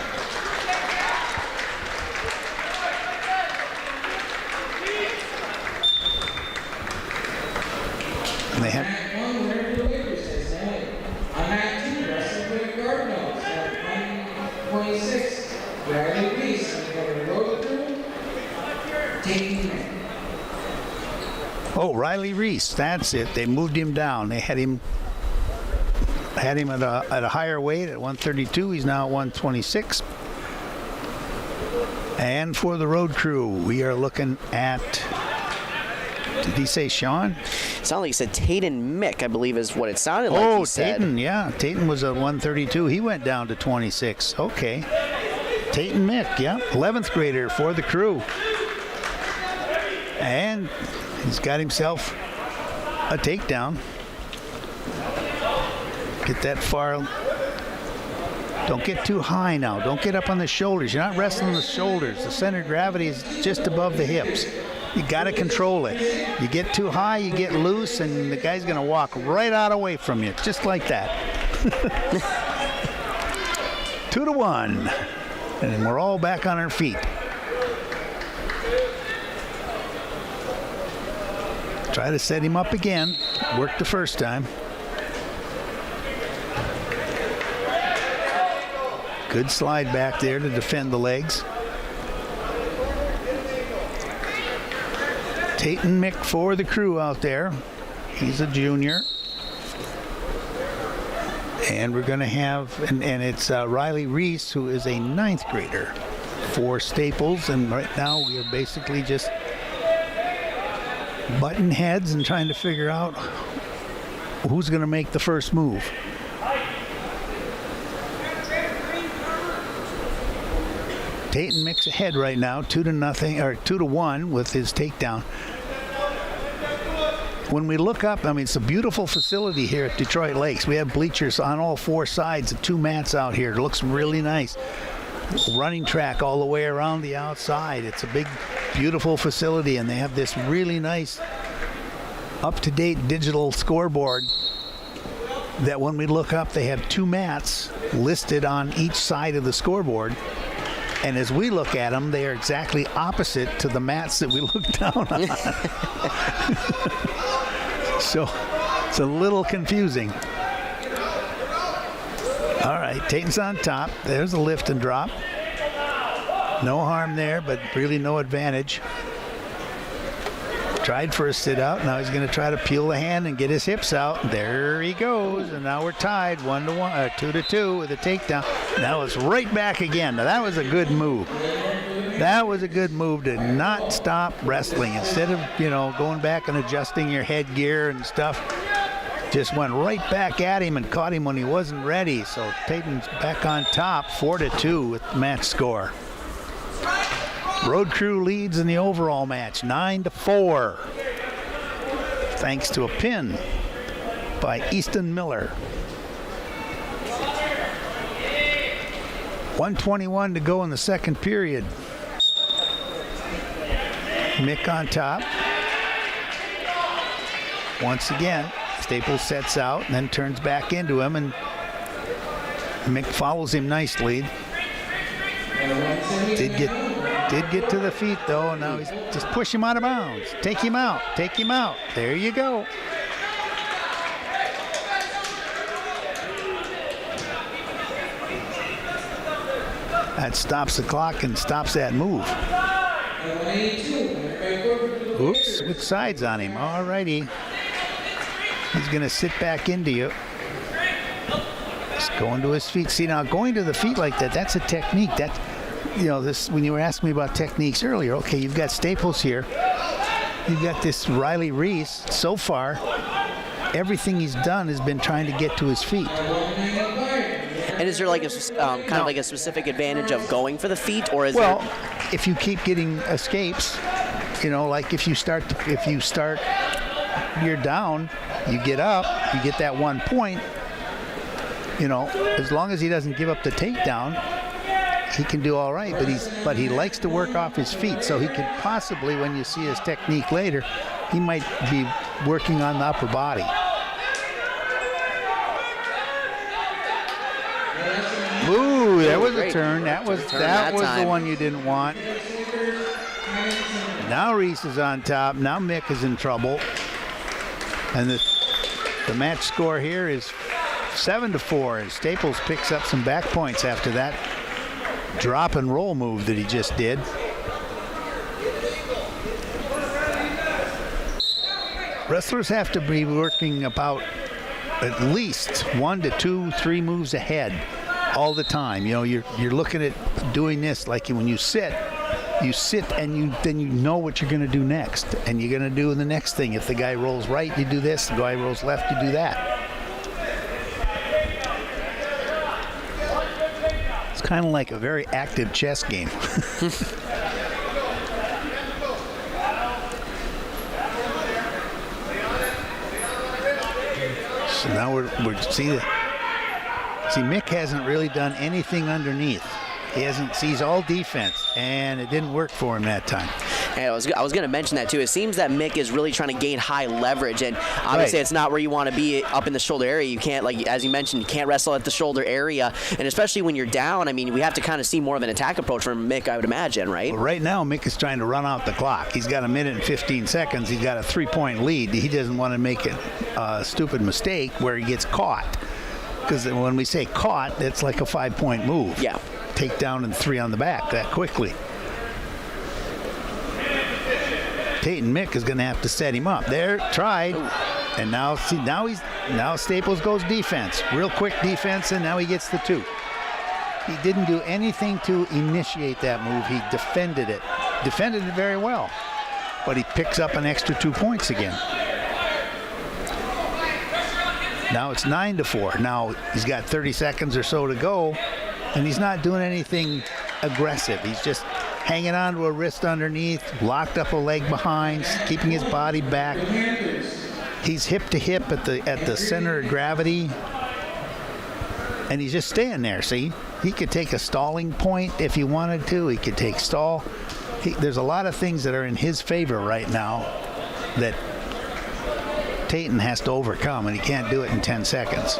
And they have. Oh, Riley Reese, that's it. They moved him down. They had him at a higher weight at 132. He's now at 126. And for the Road Crew, we are looking at, did he say Sean? It sounded like he said Tayden Mick, I believe is what it sounded like he said. Tayden, yeah. Tayden was at 132. He went down to 26. Okay. Tayden Mick, yeah. 11th grader for the Crew. And he's got himself a takedown. Get that far. Don't get too high now. Don't get up on the shoulders. You're not wrestling the shoulders. The center of gravity is just above the hips. You got to control it. You get too high, you get loose, and the guy's going to walk right out away from you, just like that. 2-1. And we're all back on our feet. Try to set him up again. Worked the first time. Good slide back there to defend the legs. Tayden Mick for the Crew out there. He's a junior. And we're going to have, and it's Riley Reese, who is a 9th grader for Staples. And right now we are basically just butting heads and trying to figure out who's going to make the first move. Tayden Mick's ahead right now, 2-0 or 2-1 with his takedown. when we look up, I mean, it's a beautiful facility here at Detroit Lakes. We have bleachers on all 4 sides and 2 mats out here. It looks really nice. Running track all the way around the outside. It's a big, beautiful facility, and they have this really nice, up-to-date digital scoreboard that when we look up, they have 2 mats listed on each side of the scoreboard. And as we look at them, they are exactly opposite to the mats that we look down on. So it's a little confusing. All right, Tatum's on top. There's a lift and drop. No harm there, but really no advantage. Tried for a sit out. Now he's going to try to peel the hand and get his hips out. There he goes. And now we're tied 1-1, 2-2 with a takedown. Now it's right back again. Now that was a good move. That was a good move to not stop wrestling. Instead of, going back and adjusting your headgear and stuff, just went right back at him and caught him when he wasn't ready. So Tatum's back on top, 4-2 with the match score. Road Crew leads in the overall match, 9-4. Thanks to a pin by Easton Miller. 1:21 to go in the second period. Mick on top. Once again, Staples sets out and then turns back into him, and Mick follows him nicely. Did get to the feet though, and now he's just push him out of bounds. Take him out. There you go. That stops the clock and stops that move. Oops, switch sides on him. All righty. He's going to sit back into you. Just going to his feet. See, now going to the feet like that, that's a technique. That, this, when you were asking me about techniques earlier, okay, you've got Staples here. You've got this Riley Reese. So far, everything he's done has been trying to get to his feet. And is there like a kind of like a specific advantage of going for the feet, or is if you keep getting escapes, like if you start, you're down, you get up, you get that 1 point. As long as he doesn't give up the takedown, he can do all right. But he likes to work off his feet, so he could possibly, when you see his technique later, he might be working on the upper body. Ooh, that was a turn. That was the one you didn't want. Now Reese is on top. Now Mick is in trouble. And the match score here is 7-4. And Staples picks up some back points after that drop and roll move that he just did. Wrestlers have to be working about at least 1 to 2, 3 moves ahead all the time. You're looking at doing this like when you sit and then you know what you're going to do next, and you're going to do the next thing. If the guy rolls right, you do this. The guy rolls left, you do that. It's kind of like a very active chess game. So now we're see, Mick hasn't really done anything underneath. He's all defense, and it didn't work for him that time. And I was going to mention that too. It seems that Mick is really trying to gain high leverage, and obviously it's not where you want to be up in the shoulder area. You can't, like as you mentioned, you can't wrestle at the shoulder area, and especially when you're down. I mean, we have to kind of see more of an attack approach from Mick, I would imagine, right? Well, right now, Mick is trying to run out the clock. He's got 1 minute and 15 seconds. He's got a 3-point lead. He doesn't want to make a stupid mistake where he gets caught, because when we say caught, it's like a 5-point move. Yeah. Take down and 3 on the back that quickly. Tatum Mick is going to have to set him up. There, tried, and now Staples goes defense, real quick defense, and now he gets the 2. He didn't do anything to initiate that move. He defended it very well, but he picks up an extra 2 points again. Now it's 9-4. Now he's got 30 seconds or so to go, and he's not doing anything aggressive. He's just hanging on to a wrist underneath, locked up a leg behind, keeping his body back. he's hip to hip at the center of gravity, and he's just staying there. See, he could take a stalling point if he wanted to. He could take stall. There's a lot of things that are in his favor right now that Tayton has to overcome, and he can't do it in 10 seconds.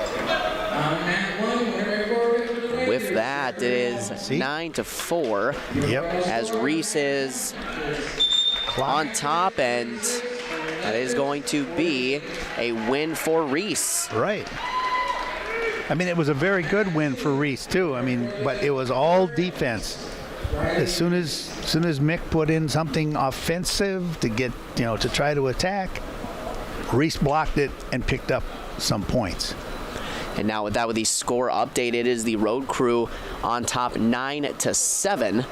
With that, it is 9-4. Yep. As Reese is on top, and that is going to be a win for Reese. Right. I mean, it was a very good win for Reese too. I mean, but it was all defense. As soon as Mick put in something offensive to get, to try to attack, Reese blocked it and picked up some points. And now with the score update, it is the road crew on top 9-7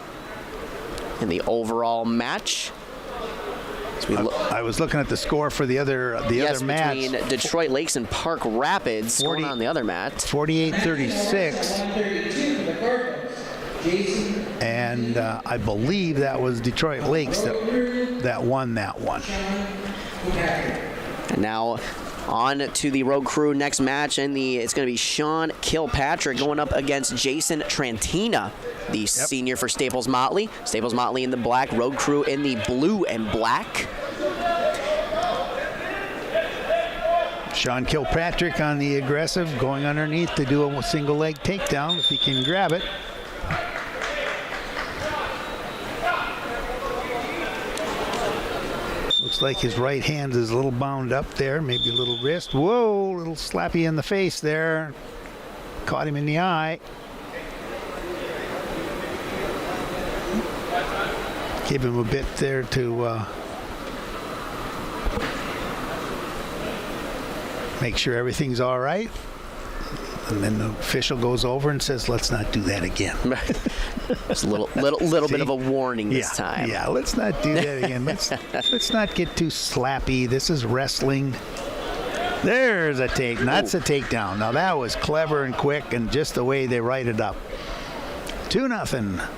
in the overall match. I was looking at the score for the other match. Between Detroit Lakes and Park Rapids going on the other match. 48-36. And I believe that was Detroit Lakes that won that one. And now on to the road crew next match, and it's going to be Sean Kilpatrick going up against Jason Trantina, the senior for Staples Motley. Staples Motley in the black, road crew in the blue and black. Sean Kilpatrick on the aggressive, going underneath to do a single leg takedown if he can grab it. Looks like his right hand is a little bound up there, maybe a little wrist. Whoa, a little slappy in the face there. Caught him in the eye. Give him a bit there to make sure everything's all right. And then the official goes over and says, let's not do that again. Just a little bit of a warning this time. Yeah, let's not do that again. Let's not get too slappy. This is wrestling. There's a take. That's a takedown. Now that was clever and quick and just the way they write it up. 2-0.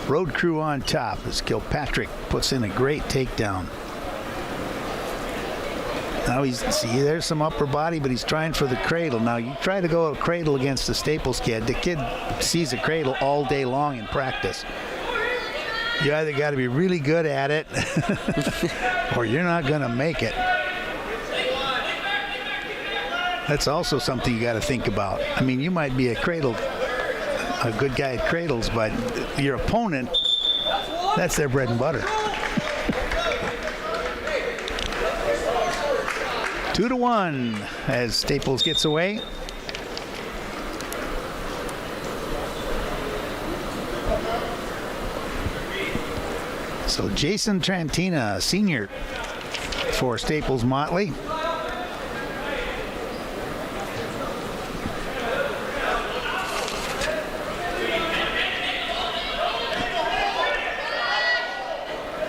Road crew on top as Kilpatrick puts in a great takedown. Now there's some upper body, but he's trying for the cradle. Now you try to go a cradle against the Staples kid. The kid sees a cradle all day long in practice. You either got to be really good at it or you're not going to make it. That's also something you got to think about. I mean, you might be a good guy at cradles, but your opponent, that's their bread and butter. 2-1 as Staples gets away. So Jason Trantina, senior for Staples Motley.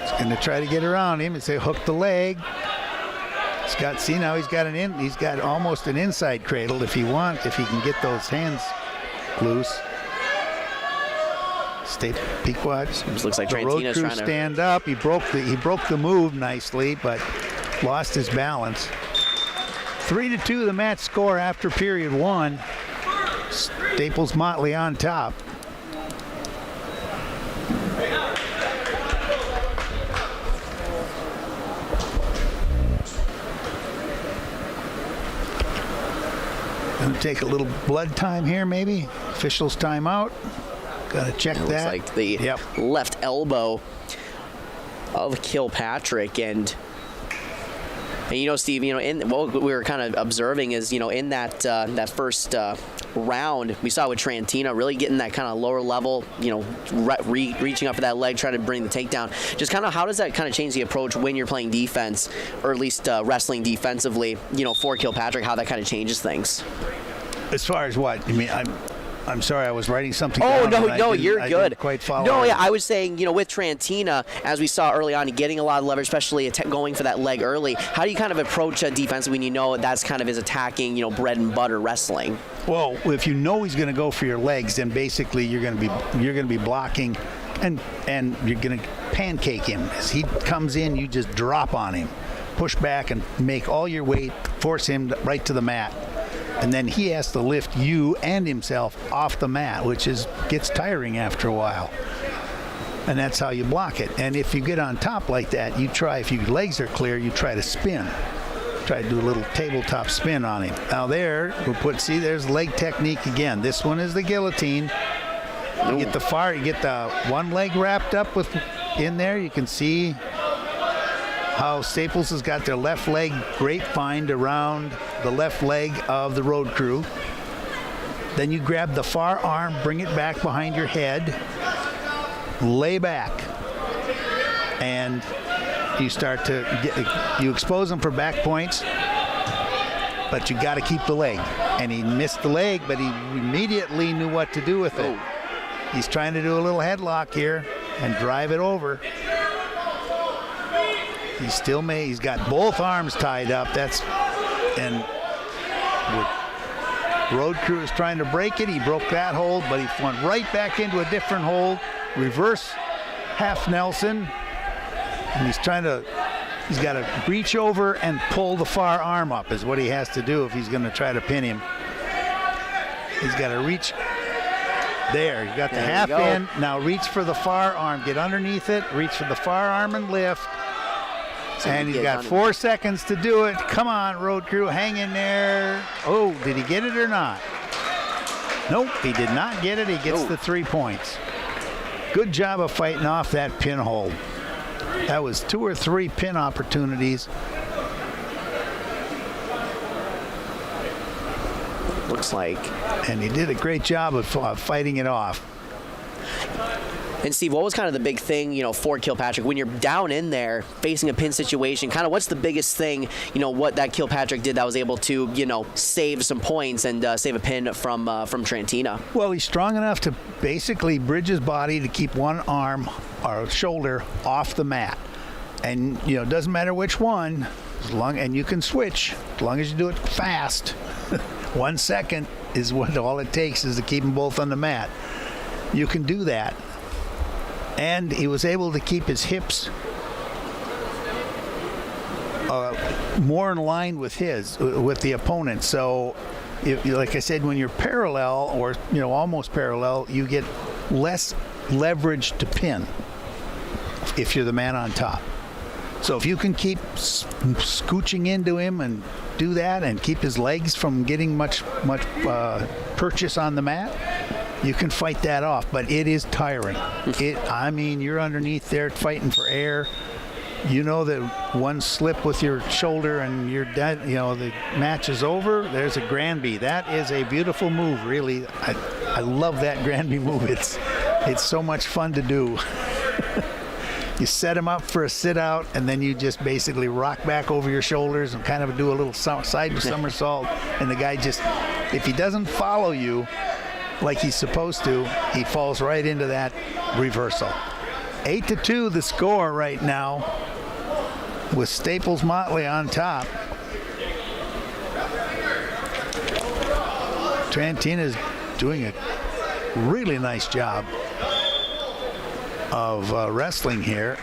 He's going to try to get around him and say hook the leg. He's got almost an inside cradle if he can get those hands loose. Pequot. Looks like the road Trantina's crew trying to stand up. He broke the move nicely, but lost his balance. 3-2 the match score after period 1. Staples Motley on top. Gonna take a little blood time here, maybe. Officials timeout. Gotta check that. Looks like the left elbow of Kilpatrick, and Steve, what we were kind of observing is, in that first round, we saw with Trantina really getting that kind of lower level, reaching up for that leg, trying to bring the takedown. Just kind of how does that kind of change the approach when you're playing defense, or at least wrestling defensively, for Kilpatrick, how that kind of changes things? As far as what? I mean, I'm sorry, I was writing something down. No, you're I good. Didn't quite follow. No, yeah, I was saying, with Trantina, as we saw early on, getting a lot of leverage, especially going for that leg early. How do you kind of approach defense when that's kind of his attacking, bread and butter wrestling? Well, if you know he's going to go for your legs, then basically you're going to be blocking, and you're going to pancake him. As he comes in, you just drop on him. push back and make all your weight, force him right to the mat. And then he has to lift you and himself off the mat, which gets tiring after a while. And that's how you block it. And if you get on top like that, if your legs are clear, you try to spin. Try to do a little tabletop spin on him. Now there's leg technique again. This one is the guillotine. You get the one leg wrapped up in there. You can see how Staples has got their left leg grapevined around the left leg of the road crew. Then you grab the far arm, bring it back behind your head, lay back, and you start to you expose them for back points, but you got to keep the leg. And he missed the leg, but he immediately knew what to do with it. He's trying to do a little headlock here and drive it over. He's got both arms tied up. And road crew is trying to break it. He broke that hold, but he went right back into a different hold. Reverse half Nelson. And he's got to reach over and pull the far arm up is what he has to do if he's going to try to pin him. He's got to reach. There, you got the half in. Now reach for the far arm. Get underneath it. Reach for the far arm and lift. And he's got 4 seconds to do it. Come on, road crew, hang in there. Oh, did he get it or not? Nope, he did not get it. He gets the 3 points. Good job of fighting off that pin hold. That was 2 or 3 pin opportunities. Looks like. And he did a great job of fighting it off. And Steve, what was kind of the big thing, for Kilpatrick when you're down in there facing a pin situation? Kind of what's the biggest thing, what that Kilpatrick did that was able to, save some points and save a pin from Trantina? Well, he's strong enough to basically bridge his body to keep one arm or shoulder off the mat, and it doesn't matter which one, and you can switch as long as you do it fast. 1 second is what all it takes is to keep them both on the mat. You can do that. And he was able to keep his hips more in line with the opponent. So, like I said, when you're parallel or almost parallel, you get less leverage to pin if you're the man on top. So if you can keep scooching into him and do that and keep his legs from getting much purchase on the mat, you can fight that off, but it is tiring. You're underneath there fighting for air. That one slip with your shoulder and you're dead. The match is over. There's a Granby. That is a beautiful move, really. I love that Granby move. It's so much fun to do. You set him up for a sit out, and then you just basically rock back over your shoulders and kind of do a little side somersault. And the guy if he doesn't follow you like he's supposed to, he falls right into that reversal. 8-2 the score right now, with Staples Motley on top. Trantina is doing a really nice job of wrestling here.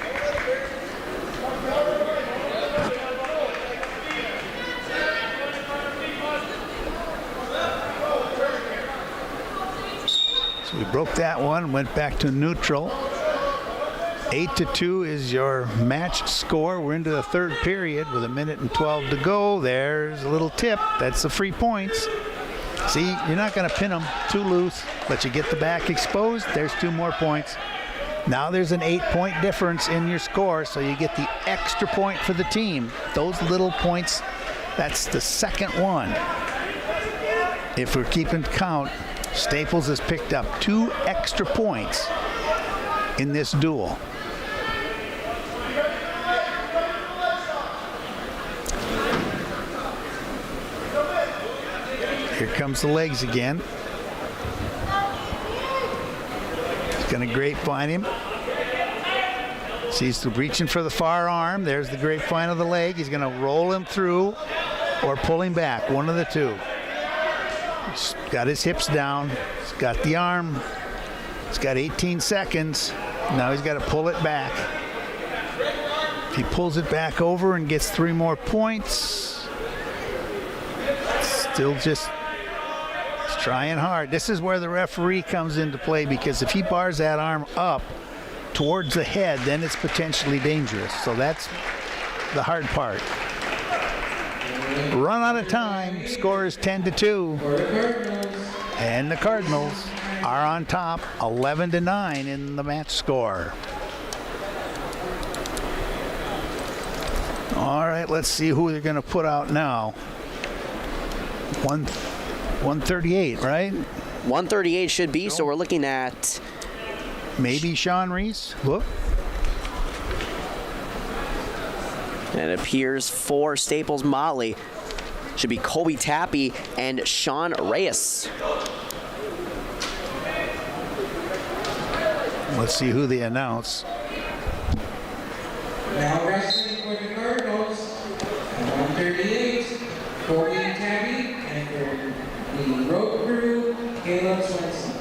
So we broke that one, went back to neutral. 8-2 is your match score. We're into the third period with 1:12 to go. There's a little tip. That's the free points. See, you're not going to pin them too loose, but you get the back exposed. There's 2 more points. Now there's an 8-point difference in your score, so you get the extra point for the team. Those little points, that's the second one. If we're keeping count, Staples has picked up 2 extra points in this duel. Here comes the legs again. Going to grapevine him. He's reaching for the far arm. There's the grapevine of the leg. He's going to roll him through or pull him back. One of the two. He's got his hips down. He's got the arm. He's got 18 seconds. Now he's got to pull it back. He pulls it back over and gets 3 more points. Still just trying hard. This is where the referee comes into play, because if he bars that arm up towards the head, then it's potentially dangerous. So that's the hard part. Run out of time. Score is 10-2. And the Cardinals are on top, 11-9 in the match score. All right, let's see who they're going to put out now. 138, right? 138 should be, so we're looking at... Maybe Sean Reese. Whoop. And it appears for Staples Motley should be Colby Tappy and Sean Reyes. Let's see who they announce. Now wrestling for the Cardinals, at 138, Colby Tappy, and for the Road Crew, Caleb Swenson.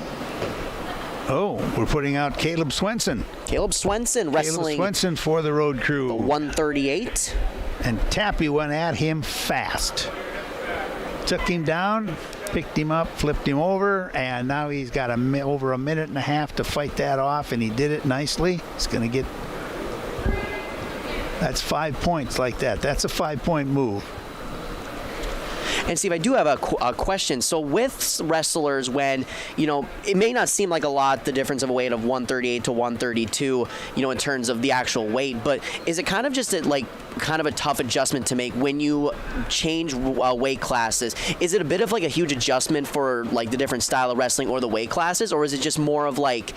Oh, we're putting out Caleb Swenson. Caleb Swenson wrestling. Caleb Swenson for the Road Crew. The 138. And Tappy went at him fast. Took him down, picked him up, flipped him over, and now he's got over a minute and a half to fight that off, and he did it nicely. He's going to get... That's 5 points like that. That's a 5-point move. And Steve, I do have a question. So with wrestlers, when, you know, it may not seem like a lot, the difference of a weight of 138 to 132, you know, in terms of the actual weight, but is it kind of just kind of a tough adjustment to make when you change weight classes? Is it a bit of like a huge adjustment for like the different style of wrestling or the weight classes, or is it just more of like,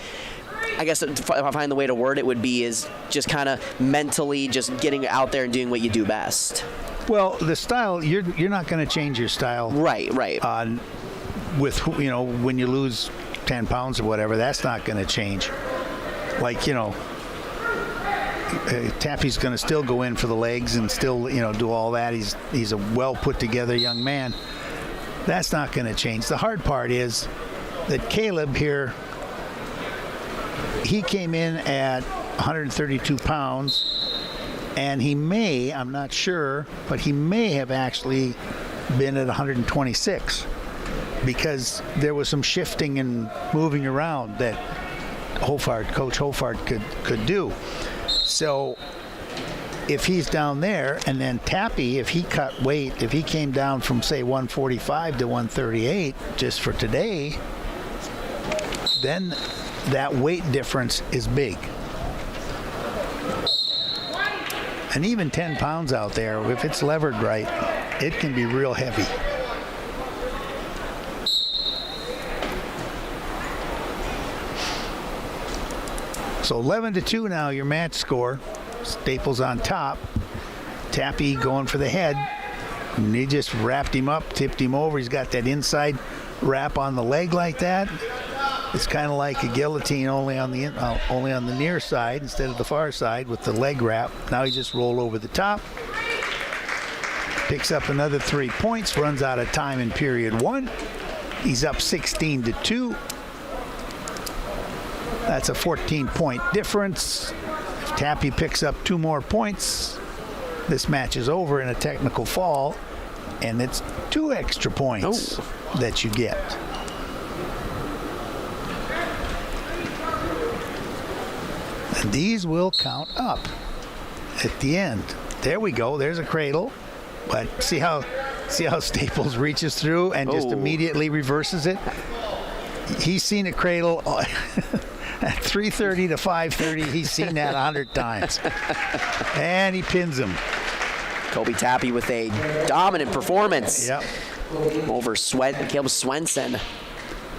I guess if I find the way to word it would be is just kind of mentally just getting out there and doing what you do best? Well, the style, you're not going to change your style. Right. With, you know, when you lose 10 pounds or whatever, that's not going to change. Like, you know, Tappy's going to still go in for the legs and still, you know, do all that. He's a well put together young man. That's not going to change. The hard part is that Caleb here, he came in at 132 pounds. And he may, I'm not sure, but he may have actually been at 126 because there was some shifting and moving around that Coach Hofart could do. So if he's down there, and then Tappy, if he cut weight, if he came down from, say, 145 to 138 just for today, then that weight difference is big. And even 10 pounds out there, if it's levered right, it can be real heavy. So 11-2 now, your match score. Staples on top. Tappy going for the head. And he just wrapped him up, tipped him over. He's got that inside wrap on the leg like that. It's kind of like a guillotine, only on the near side instead of the far side with the leg wrap. Now he just rolled over the top. Picks up another 3 points, runs out of time in period 1. He's up 16-2. That's a 14-point difference. If Tappy picks up 2 more points, this match is over in a technical fall, and it's 2 extra points that you get. And these will count up at the end. There we go. There's a cradle. But see how Staples reaches through and just immediately reverses it? He's seen a cradle at 3:30 to 5:30. He's seen that 100 times. And he pins him. Colby Tappy with a dominant performance. Yep. Over Caleb Swenson.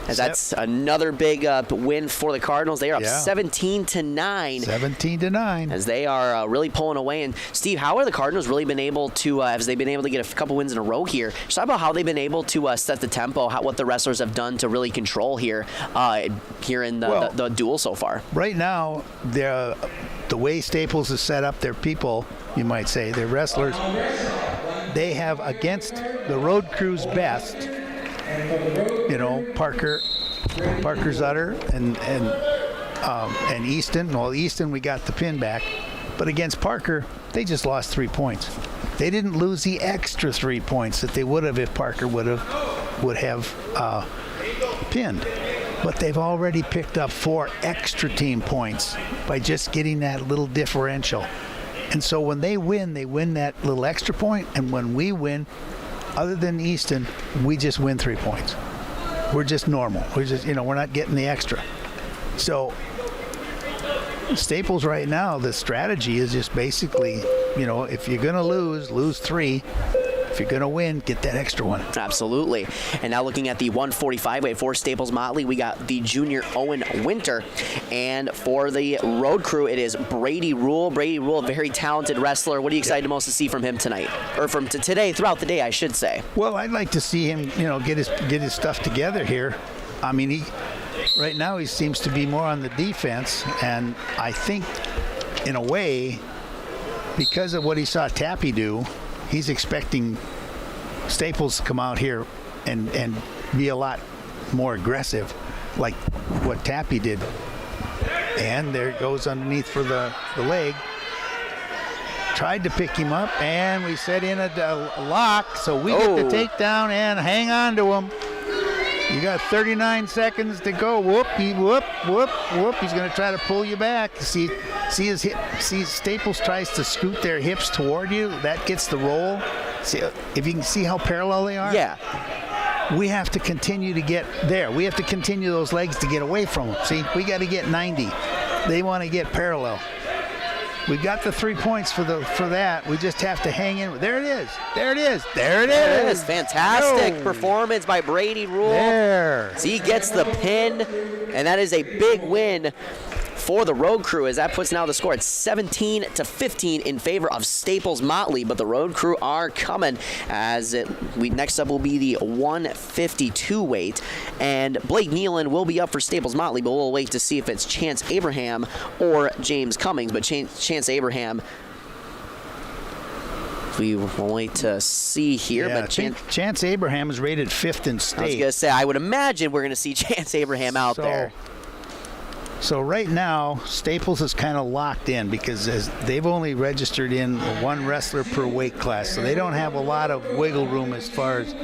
As that's another big win for the Cardinals. They are up 17-9. 17-9. As they are really pulling away. And Steve, how are the Cardinals really been able to, as they've been able to get a couple wins in a row here? Just talk about how they've been able to set the tempo, what the wrestlers have done to really control here in the duel so far. Right now, the way Staples is set up, their people, you might say, their wrestlers, they have against the Road Crew's best, you know, Parker Zutter and Easton. Well, Easton, we got the pin back. But against Parker, they just lost 3 points. They didn't lose the extra 3 points that they would have if Parker would have pinned. But they've already picked up 4 extra team points by just getting that little differential. And so when they win that little extra point. And when we win, other than Easton, we just win 3 points. We're just normal. We're just, we're not getting the extra. So Staples right now, the strategy is just basically, if you're going to lose 3. If you're going to win, get that extra one. Absolutely. And now looking at the 145 weight for Staples Motley, we got the junior Owen Winter. And for the road crew, it is Brady Rule. Brady Rule, a very talented wrestler. What are you excited most to see from him tonight? Or from today, throughout the day, I should say. Well, I'd like to see him, get his stuff together here. I mean, right now he seems to be more on the defense. And I think, in a way, because of what he saw Tappy do, he's expecting Staples to come out here and be a lot more aggressive, like what Tappy did. And there it goes underneath for the leg. Tried to pick him up, and we set in a lock, so we get the takedown and hang on to him. You got 39 seconds to go. Whoop. He's going to try to pull you back. See his hip. See, Staples tries to scoot their hips toward you. That gets the roll. See, if you can see how parallel they are? Yeah. We have to continue to get there. We have to continue those legs to get away from them. See, we got to get 90. They want to get parallel. We got the 3 points for that. We just have to hang in. There it is. Fantastic performance by Brady Rule. There. So he gets the pin, and that is a big win for the road crew, as that puts now the score at 17-15 in favor of Staples Motley. But the road crew are coming, as next up will be the 152 weight, and Blake Nealon will be up for Staples Motley, but we'll wait to see if it's Chance Abraham or James Cummings. But Chance Abraham, we will wait to see here. Yeah, but Chance Abraham is rated 5th in state. I was going to say, I would imagine we're going to see Chance Abraham out there. So right now, Staples is kind of locked in because they've only registered in 1 wrestler per weight class. So they don't have a lot of wiggle room as far as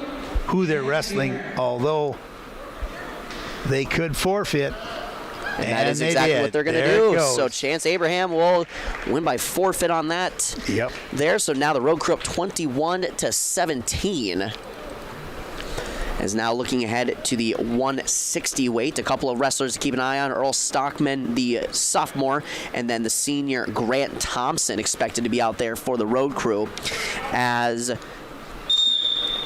who they're wrestling, although they could forfeit. And that is exactly what they're going to do. So Chance Abraham will win by forfeit on that. Yep. There. So now the road crew up 21-17. Is now looking ahead to the 160 weight. A couple of wrestlers to keep an eye on. Earl Stockman, the sophomore, and then the senior Grant Thompson expected to be out there for the road crew. As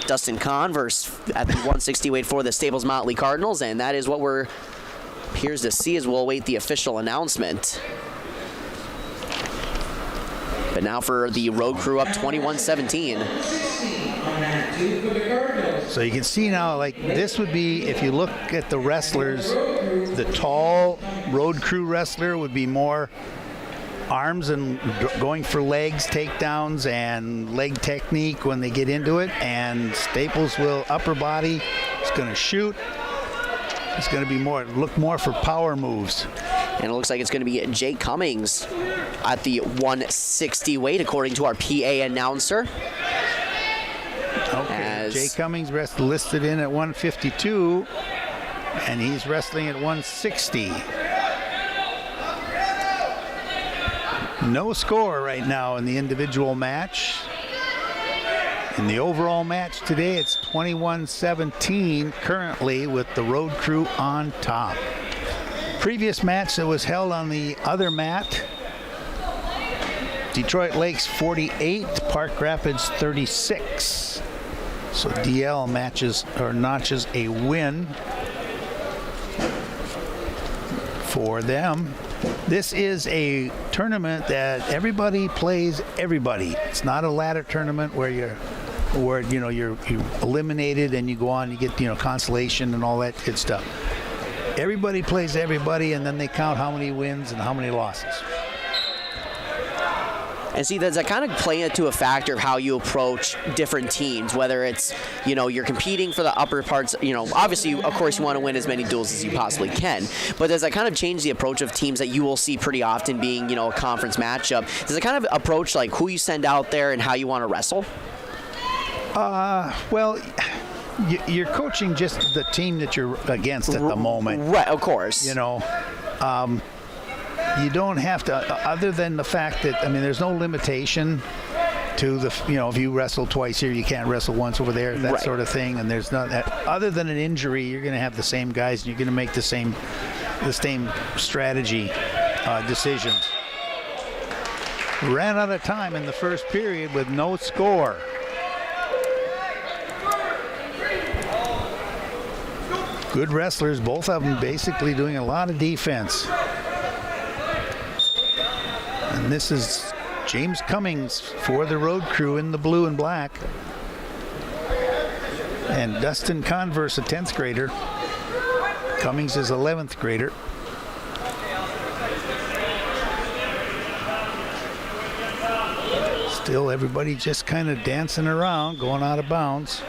Dustin Converse at the 160 weight for the Staples Motley Cardinals, and that is what we're appears to see as we'll await the official announcement. But now for the road crew up 21-17. So you can see now, like, this would be, if you look at the wrestlers, the tall road crew wrestler would be more arms and going for legs, takedowns, and leg technique when they get into it. And Staples will upper body. It's going to shoot. It's going to be look more for power moves. And it looks like it's going to be Jay Cummings at the 160 weight, according to our PA announcer. Okay, Jay Cummings listed in at 152, and he's wrestling at 160. No score right now in the individual match. In the overall match today, it's 21-17 currently with the road crew on top. Previous match that was held on the other mat, Detroit Lakes 48, Park Rapids 36. So DL notches a win for them. This is a tournament that everybody plays everybody. It's not a ladder tournament where you're eliminated and you go on, you get consolation and all that good stuff. Everybody plays everybody, and then they count how many wins and how many losses. And see, does that kind of play into a factor of how you approach different teams, whether it's, you're competing for the upper parts, obviously, of course, you want to win as many duels as you possibly can, but does that kind of change the approach of teams that you will see pretty often being, a conference matchup? Does it kind of approach like who you send out there and how you want to wrestle? Well, you're coaching just the team that you're against at the moment. Right, of course. You don't have to, other than the fact that, there's no limitation to the, if you wrestle twice here, you can't wrestle once over there, that sort of thing. And there's not, other than an injury, you're going to have the same guys and you're going to make the same strategy decisions. Ran out of time in the first period with no score. Good wrestlers, both of them basically doing a lot of defense. And this is James Cummings for the road crew in the blue and black. And Dustin Converse, a 10th grader. Cummings is 11th grader. Still everybody just kind of dancing around, going out of bounds.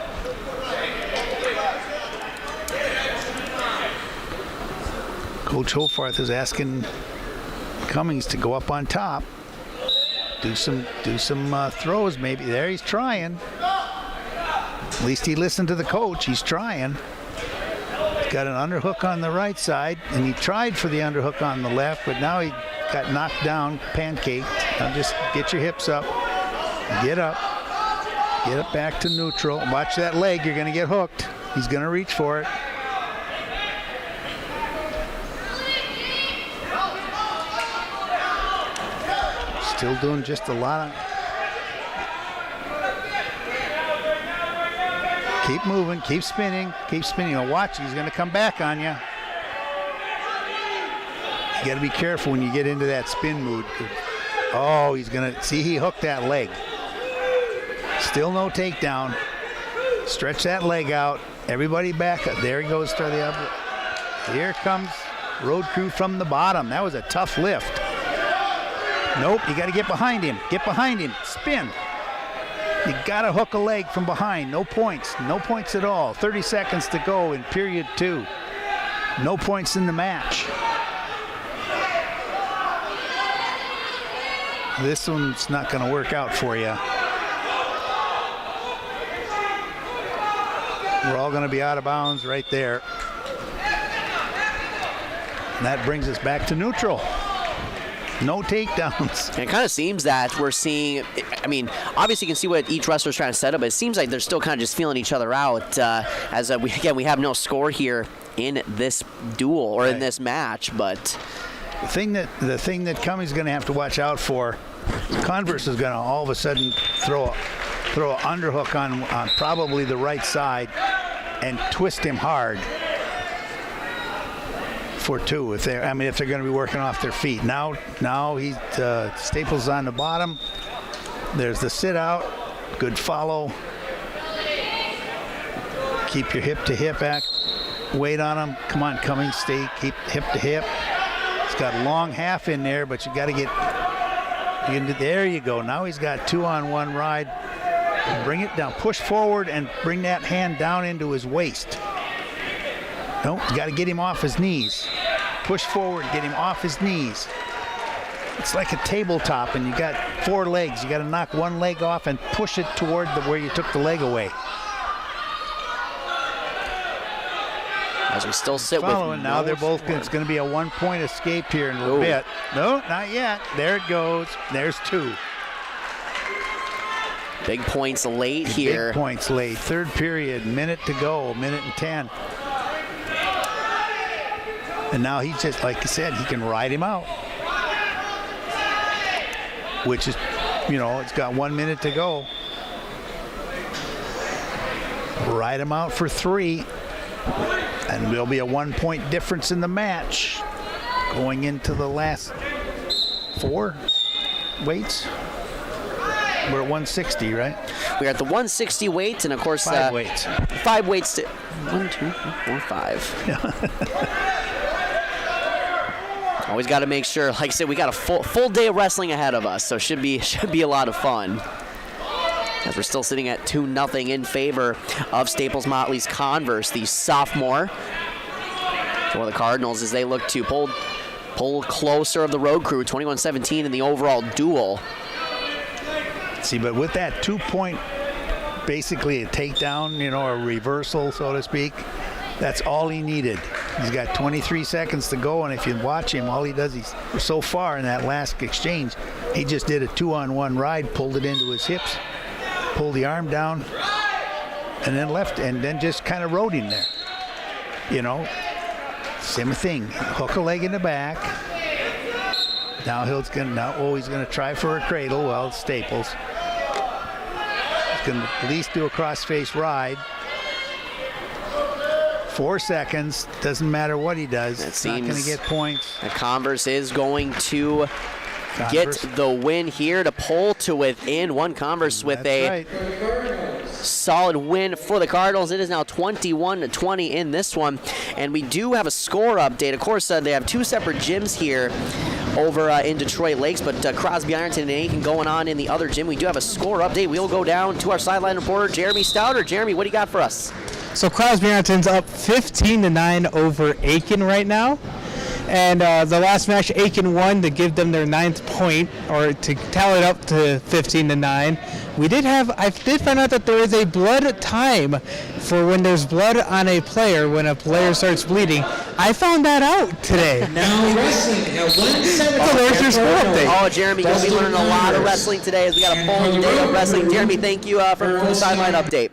Coach Hofarth is asking Cummings to go up on top, do some throws maybe. There, he's trying. At least he listened to the coach. He's trying. He's got an underhook on the right side, and he tried for the underhook on the left, but now he got knocked down, pancaked. Now just get your hips up, get up back to neutral. Watch that leg. You're going to get hooked. He's going to reach for it. Still doing just a lot of... Keep moving, keep spinning. Oh, watch, he's going to come back on you. You got to be careful when you get into that spin mood. Oh, he's going to... See, he hooked that leg. Still no takedown. Stretch that leg out. Everybody back up. There he goes to the other. Here comes road crew from the bottom. That was a tough lift. Nope, you got to get behind him. Get behind him. Spin. You got to hook a leg from behind. No points. No points at all. 30 seconds to go in period 2. No points in the match. This one's not going to work out for you. We're all going to be out of bounds right there. And that brings us back to neutral. No takedowns. And it kind of seems that we're seeing, obviously you can see what each wrestler's trying to set up, but it seems like they're still kind of just feeling each other out we have no score here in this duel or in this match, but... The thing that Cummings is going to have to watch out for, Converse is going to all of a sudden throw an underhook on probably the right side and twist him hard. For 2, if they're going to be working off their feet. Now he's Staples on the bottom. There's the sit out. Good follow. Keep your hip to hip weight on him. Come on, Cummings, keep hip to hip. He's got a long half in there, but you got to get there. You go. Now he's got 2-on-1 ride. Bring it down. Push forward and bring that hand down into his waist. No, you got to get him off his knees. Push forward, get him off his knees. It's like a tabletop, and you got 4 legs. You got to knock one leg off and push it toward where you took the leg away. As we still sit following with now, they're both. It's going to be a 1-point escape here in a little bit. No, not yet. There it goes. There's 2. Big points late here. Big points late. Third period, minute to go, minute and 10. And now he just, like I said, he can ride him out. Which is, it's got 1 minute to go. Ride him out for 3. And there'll be a 1-point difference in the match going into the last 4 weights. We're at 160, right? We're at the 160 weight, and of course... 5 weights. 5 weights to... 1, 2, 3, 4, 5. Always got to make sure, like I said, we got a full day of wrestling ahead of us, so should be a lot of fun. As we're still sitting at 2-0 in favor of Staples Motley's Converse, the sophomore for the Cardinals, as they look to pull closer of the road crew, 21-17 in the overall duel. See, but with that 2-point, basically a takedown, a reversal, so to speak, that's all he needed. He's got 23 seconds to go, and if you watch him, all he does, so far in that last exchange, he just did a 2-on-1 ride, pulled it into his hips, pulled the arm down, and then left, and then just kind of rode him there. Same thing. Hook a leg in the back. Now he's gonna try for a cradle. Well, it's Staples. He's gonna at least do a cross-face ride. 4 seconds. Doesn't matter what he does. It's not going to get points. The Converse is going to get the win here to pull to within one. Converse with solid win for the Cardinals. It is now 21-20 in this one. And we do have a score update. Of course, they have two separate gyms here over in Detroit Lakes, but Crosby, Ironton, and Aiken going on in the other gym. We do have a score update. We'll go down to our sideline reporter, Jeremy Stouter. Jeremy, what do you got for us? So Crosby Ironton's up 15-9 over Aiken right now. And the last match, Aiken won to give them their 9th point, or to tally it up to 15-9. I did find out that there is a blood time for when there's blood on a player, when a player starts bleeding. I found that out today. Now wrestling at 117. There's your score update. Oh, Jeremy, you'll be learning a lot of wrestling today as we got a full day of wrestling. Jeremy, thank you for the sideline update.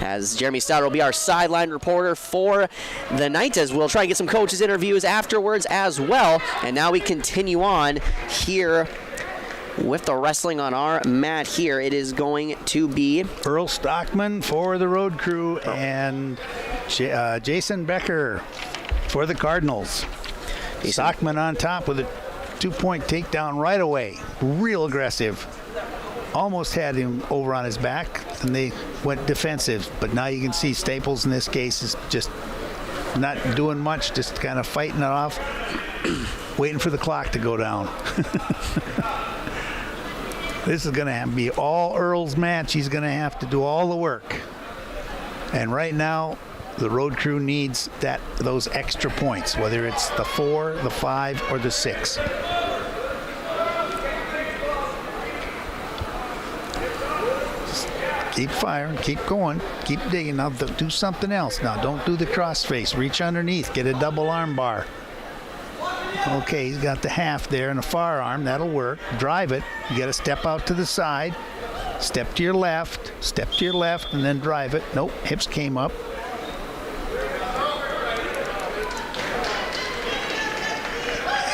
As Jeremy Stouter will be our sideline reporter for the night, as we'll try to get some coaches' interviews afterwards as well. And now we continue on here with the wrestling on our mat here. It is going to be Earl Stockman for the road crew and Jason Becker for the Cardinals. Stockman on top with a 2-point takedown right away. Real aggressive. Almost had him over on his back, and they went defensive. But now you can see Staples in this case is just not doing much, just kind of fighting it off, waiting for the clock to go down. This is going to be all Earl's match. He's going to have to do all the work. And right now, the road crew needs those extra points, whether it's the 4, the 5, or the 6. Keep firing, keep going, keep digging. Now do something else. Now don't do the crossface. Reach underneath, get a double arm bar. Okay, he's got the half there and a far arm. That'll work. Drive it. You got to step out to the side. Step to your left, and then drive it. Nope, hips came up.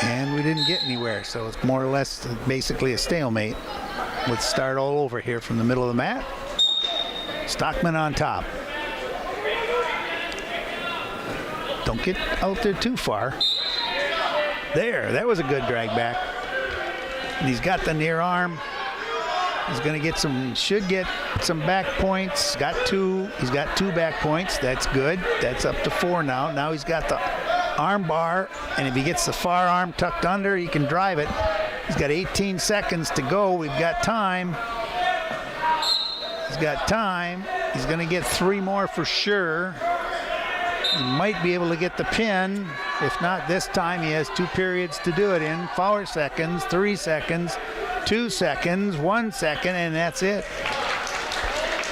And we didn't get anywhere, so it's more or less basically a stalemate. Let's start all over here from the middle of the mat. Stockman on top. Don't get out there too far. There, that was a good drag back. And he's got the near arm. He's going to should get some back points. He's got 2 back points. That's good. That's up to 4 now. Now he's got the arm bar, and if he gets the far arm tucked under, he can drive it. He's got 18 seconds to go. We've got time. He's got time. He's going to get 3 more for sure. He might be able to get the pin. If not this time, he has 2 periods to do it in. 4 seconds, 3 seconds, 2 seconds, 1 second, and that's it.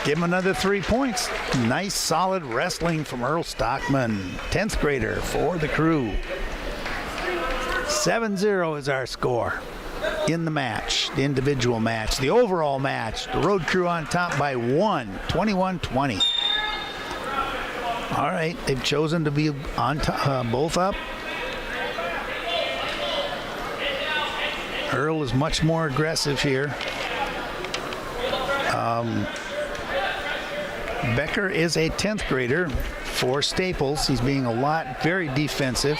Give him another 3 points. Nice, solid wrestling from Earl Stockman, 10th grader for the crew. 7-0 is our score in the match, the individual match. The overall match, the road crew on top by 1, 21-20. All right, they've chosen to be on top, both up. Earl is much more aggressive here. Becker is a 10th grader for Staples. He's being very defensive.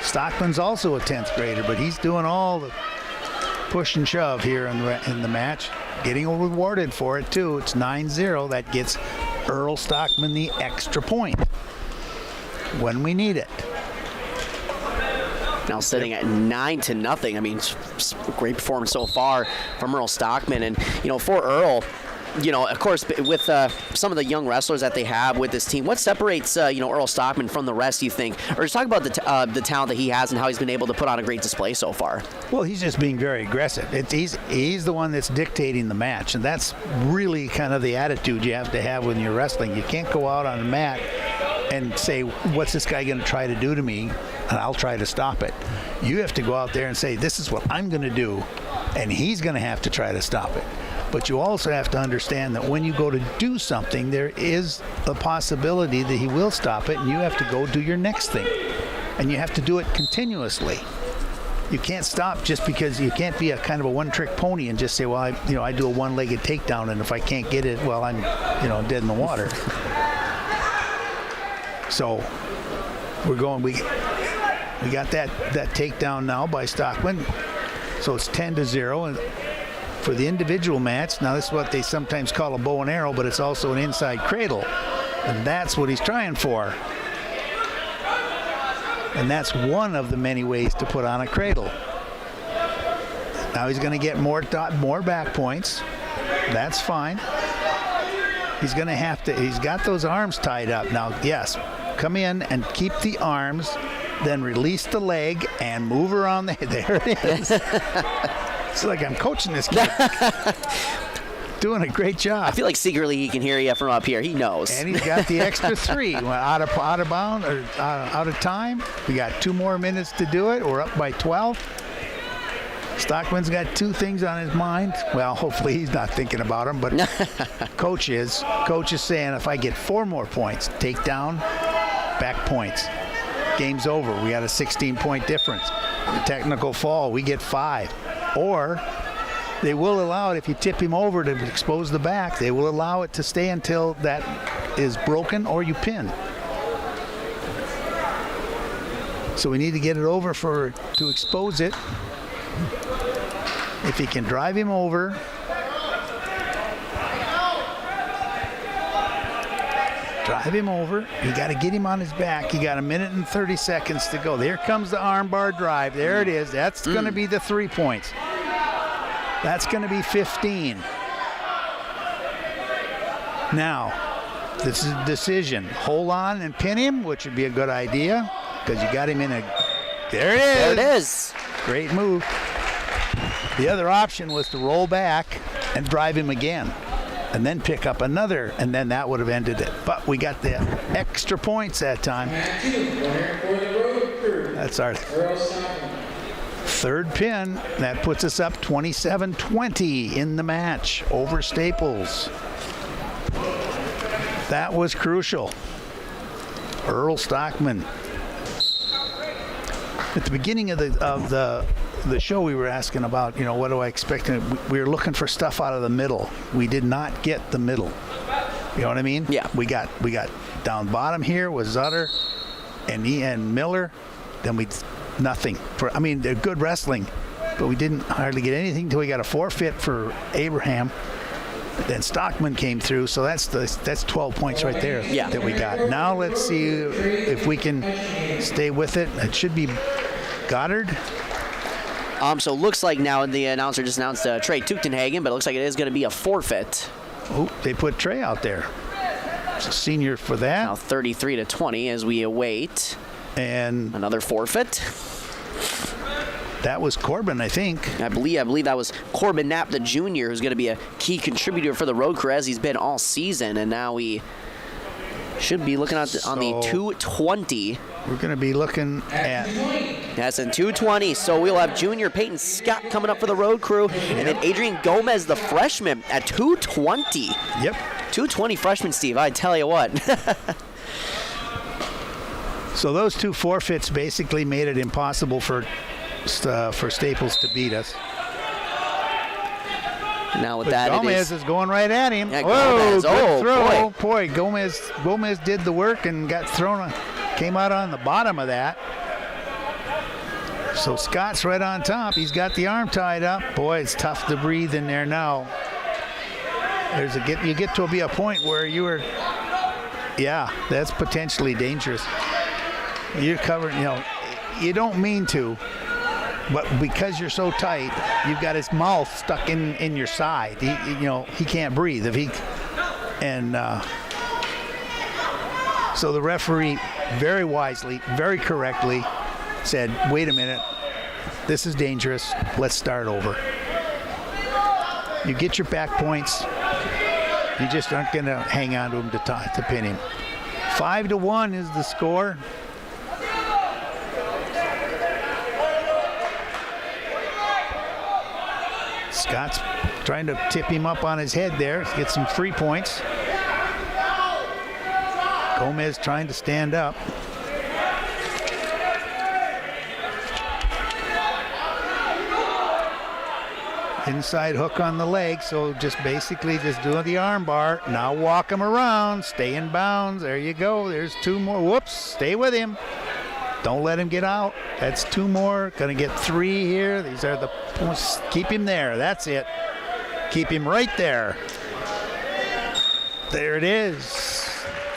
Stockman's also a 10th grader, but he's doing all the push and shove here in the match. Getting rewarded for it, too. It's 9-0. That gets Earl Stockman the extra point when we need it. now sitting at 9-0. I mean, it's a great performance so far from Earl Stockman. And, for Earl, of course, with some of the young wrestlers that they have with this team, what separates, Earl Stockman from the rest, you think? Or just talk about the talent that he has and how he's been able to put on a great display so far. Well, he's just being very aggressive. He's the one that's dictating the match, and that's really kind of the attitude you have to have when you're wrestling. You can't go out on the mat and say, what's this guy going to try to do to me, and I'll try to stop it. You have to go out there and say, this is what I'm going to do, and he's going to have to try to stop it. But you also have to understand that when you go to do something, there is the possibility that he will stop it, and you have to go do your next thing. And you have to do it continuously. You can't stop just because you can't be a kind of a one-trick pony and just say, well, I do a one-legged takedown, and if I can't get it, well, I'm, dead in the water. So we got that takedown now by Stockman. So it's 10-0. And for the individual match, now this is what they sometimes call a bow and arrow, but it's also an inside cradle. And that's what he's trying for. And that's one of the many ways to put on a cradle. Now he's going to get more back points. That's fine. He's going to have to, he's got those arms tied up. Now, yes, come in and keep the arms, then release the leg and move around. There it is. It's like I'm coaching this kid. Doing a great job. I feel like secretly he can hear you from up here. He knows. And he's got the extra 3. Out of bound or out of time. We got 2 more minutes to do it. We're up by 12. Stockman's got 2 things on his mind. Well, hopefully he's not thinking about them, but Coach is. Coach is saying if I get 4 more points, take down, back points. Game's over. We got a 16-point difference. The technical fall, we get 5. Or they will allow it, if you tip him over to expose the back, they will allow it to stay until that is broken or you pin. So we need to get it over to expose it. If he can drive him over, you got to get him on his back. You got 1 minute and 30 seconds to go. There comes the armbar drive. There it is. That's going to be the 3 points. That's going to be 15. Now, this is a decision. Hold on and pin him, which would be a good idea because you got him in a... There it is. There it is. Great move. The other option was to roll back and drive him again and then pick up another, and then that would have ended it. But we got the extra points that time. That's our third pin. That puts us up 27-20 in the match over Staples. That was crucial. Earl Stockman. At the beginning of the show, we were asking about, what do I expect? We were looking for stuff out of the middle. We did not get the middle. You know what I mean? Yeah. We got down bottom here with Zutter and Miller. Then nothing. They're good wrestling, but we didn't hardly get anything until we got a forfeit for Abraham. Then Stockman came through, so that's 12 points right there that we got. Now let's see if we can stay with it. It should be Goddard. So it looks like now the announcer just announced Trey Tuchtenhagen, but it looks like it is going to be a forfeit. Oh, they put Trey out there. It's a senior for that. Now 33-20 as we await. And another forfeit. That was Corbin, I think. I believe that was Corbin Knapp, the junior, who's going to be a key contributor for the road crew as he's been all season. And now we should be looking at on the 220. We're going to be looking at... That's in 220. So we'll have junior Peyton Scott coming up for the road crew. And then Adrian Gomez, the freshman, at 220. Yep. 220 freshman, Steve. I tell you what. So those 2 forfeits basically made it impossible for Staples to beat us. Now with that, Gomez is going right at him. Yeah, Whoa, good throw. Boy, Gomez did the work and got thrown. Came out on the bottom of that. So Scott's right on top. He's got the arm tied up. Boy, it's tough to breathe in there now. You get to be a point where you were, that's potentially dangerous. You're covering, you don't mean to, but because you're so tight, you've got his mouth stuck in your side. He can't breathe so the referee very wisely, very correctly said, wait a minute, this is dangerous, let's start over. You get your back points, you just aren't going to hang on to him to pin him. 5-1 is the score. Scott's trying to tip him up on his head there, get some free points. Gomez trying to stand up. Inside hook on the leg, so just basically just doing the arm bar. Now walk him around, stay in bounds. There you go. There's 2 more. Whoops, stay with him. Don't let him get out. That's 2 more. Gonna get 3 here. These are the points. Keep him there. That's it. Keep him right there. There it is.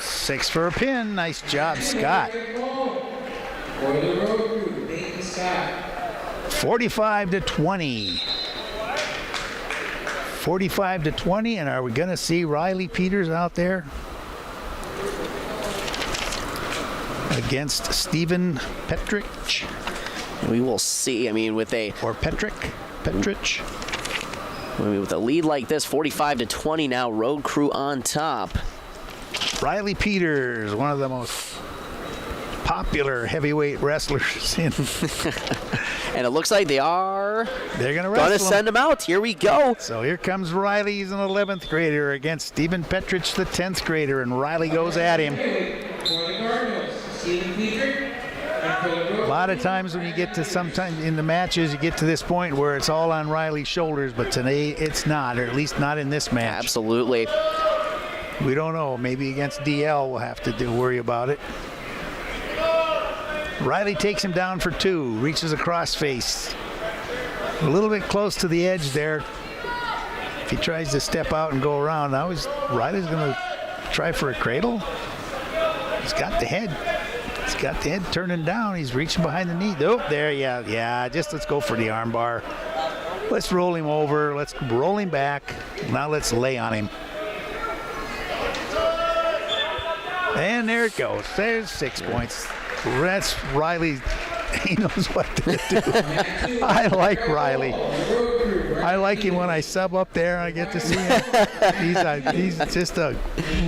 6 for a pin. Nice job, Scott. 45-20. 45-20, and are we going to see Riley Peters out there against Stephen Petrich? We will see. I mean, with a Petrich. I mean, with a lead like this, 45-20 now, Road Crew on top. Riley Peters, one of the most popular heavyweight wrestlers in. And it looks like they're going to send him out. Here we go. So here comes Riley. He's an 11th grader against Stephen Petrich, the 10th grader, and Riley goes at him. A lot of times when you get to sometimes in the matches, you get to this point where it's all on Riley's shoulders, but today it's not, or at least not in this match. Absolutely. We don't know. Maybe against DL we'll have to worry about it. Riley takes him down for 2, reaches across face. A little bit close to the edge there. If he tries to step out and go around, now Riley's going to try for a cradle. He's got the head. He's got the head turning down. He's reaching behind the knee. Oh, there, yeah. Just let's go for the arm bar. Let's roll him over. Let's roll him back. Now let's lay on him. And there it goes. There's 6 points. That's Riley. He knows what to do. I like Riley. I like him when I sub up there. I get to see him. He's just a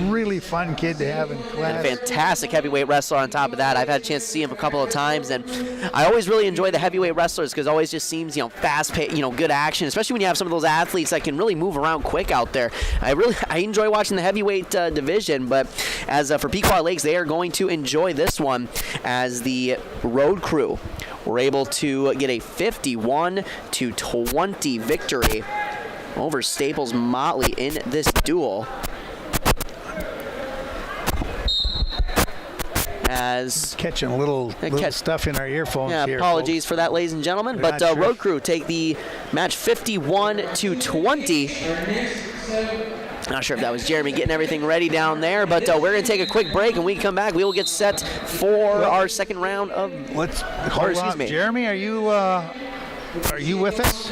really fun kid to have in class. And a fantastic heavyweight wrestler on top of that. I've had a chance to see him a couple of times, and I always really enjoy the heavyweight wrestlers because it always just seems, fast-paced, good action, especially when you have some of those athletes that can really move around quick out there. I enjoy watching the heavyweight division, but as for Pequot Lakes, they are going to enjoy this one as the Road Crew were able to get a 51-20 victory over Staples Motley in this duel. As catching a little stuff in our earphones here. Apologies for that, ladies and gentlemen. But sure. Road Crew take the match 51-20. Not sure if that was Jeremy getting everything ready down there, but we're going to take a quick break, and when we come back, we will get set for our second round of... Hold on. Jeremy, are you with us?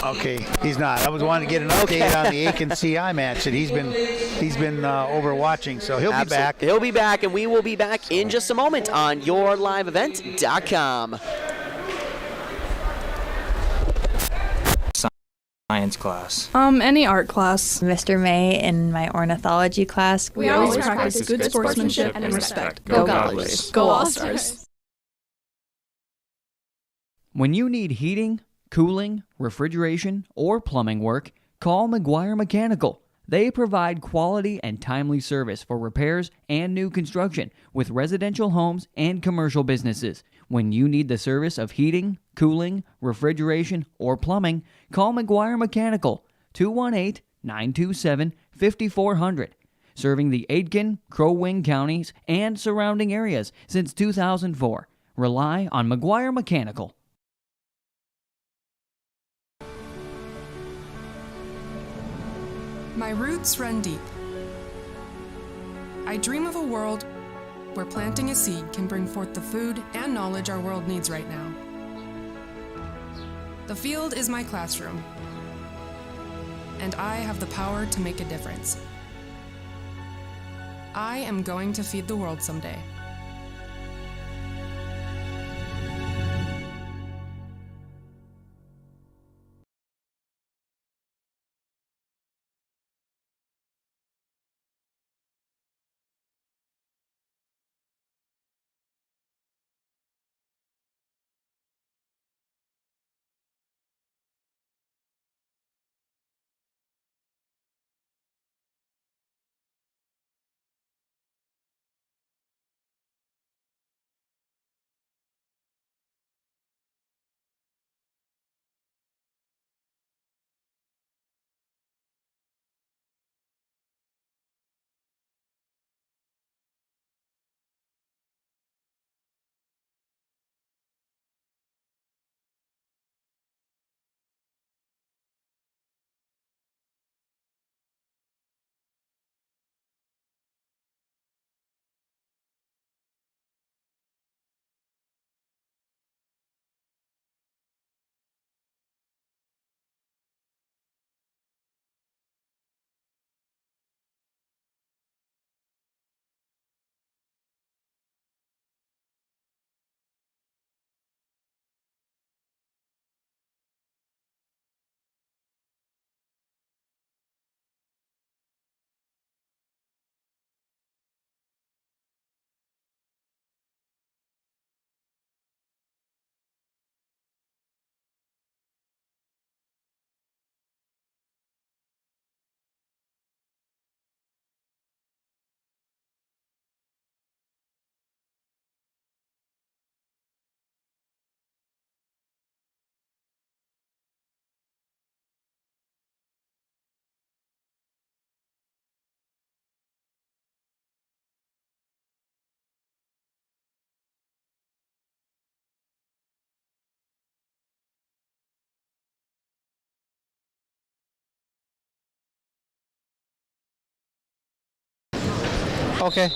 Okay, he's not. I was wanting to get an update on the Aiken CI match that he's been overwatching, so he'll be back. He'll be back, and we will be back in just a moment on YourLiveEvent.com. Science class. Any art class. Mr. May, in my ornithology class. We always practice good sportsmanship and respect. Go Gobblers. Go All-Stars. When you need heating, cooling, refrigeration, or plumbing work, call McGuire Mechanical. They provide quality and timely service for repairs and new construction with residential homes and commercial businesses. When you need the service of heating, cooling, refrigeration, or plumbing, call McGuire Mechanical, 218-927-5400. Serving the Aitkin, Crow Wing counties, and surrounding areas since 2004. Rely on McGuire Mechanical. My roots run deep. I dream of a world where planting a seed can bring forth the food and knowledge our world needs right now. The field is my classroom, and I have the power to make a difference. I am going to feed the world someday. Okay.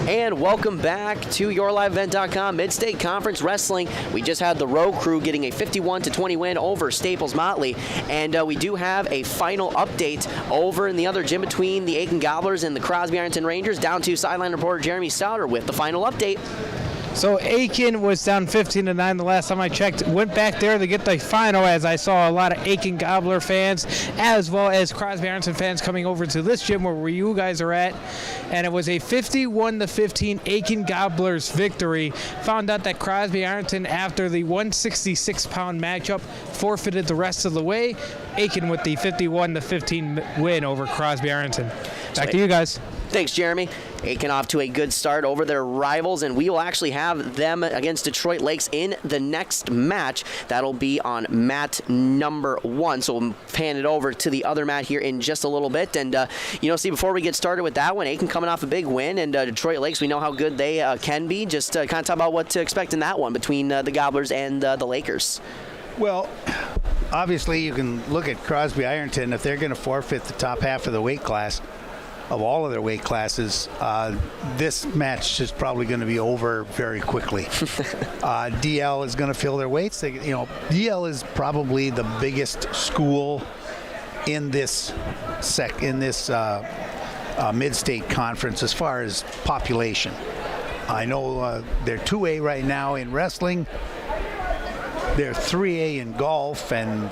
And welcome back to YourLiveEvent.com Mid-State Conference Wrestling. We just had the Road Crew getting a 51-20 win over Staples Motley, and we do have a final update over in the other gym between the Aiken Gobblers and the Crosby Ironton Rangers. Down to sideline reporter Jeremy Stouter with the final update. So Aiken was down 15-9 the last time I checked. Went back there to get the final, as I saw a lot of Aiken Gobbler fans as well as Crosby Ironton fans coming over to this gym where you guys are at. And it was a 51-15 Aiken Gobblers victory. Found out that Crosby Ironton, after the 166-pound matchup, forfeited the rest of the way. Aiken with the 51-15 win over Crosby Ironton. Back to you guys. Thanks, Jeremy. Aiken off to a good start over their rivals, and we will actually have them against Detroit Lakes in the next match. That'll be on mat number 1. So we'll hand it over to the other mat here in just a little bit. And, before we get started with that one, Aiken coming off a big win, and Detroit Lakes, we know how good they can be. Just kind of talk about what to expect in that one between the Gobblers and the Lakers. Well, obviously you can look at Crosby Ironton. If they're going to forfeit the top half of the weight class, of all of their weight classes, this match is probably going to be over very quickly. DL is going to fill their weights. DL is probably the biggest school in this mid-state conference as far as population. I know they're 2A right now in wrestling. They're 3A in golf, and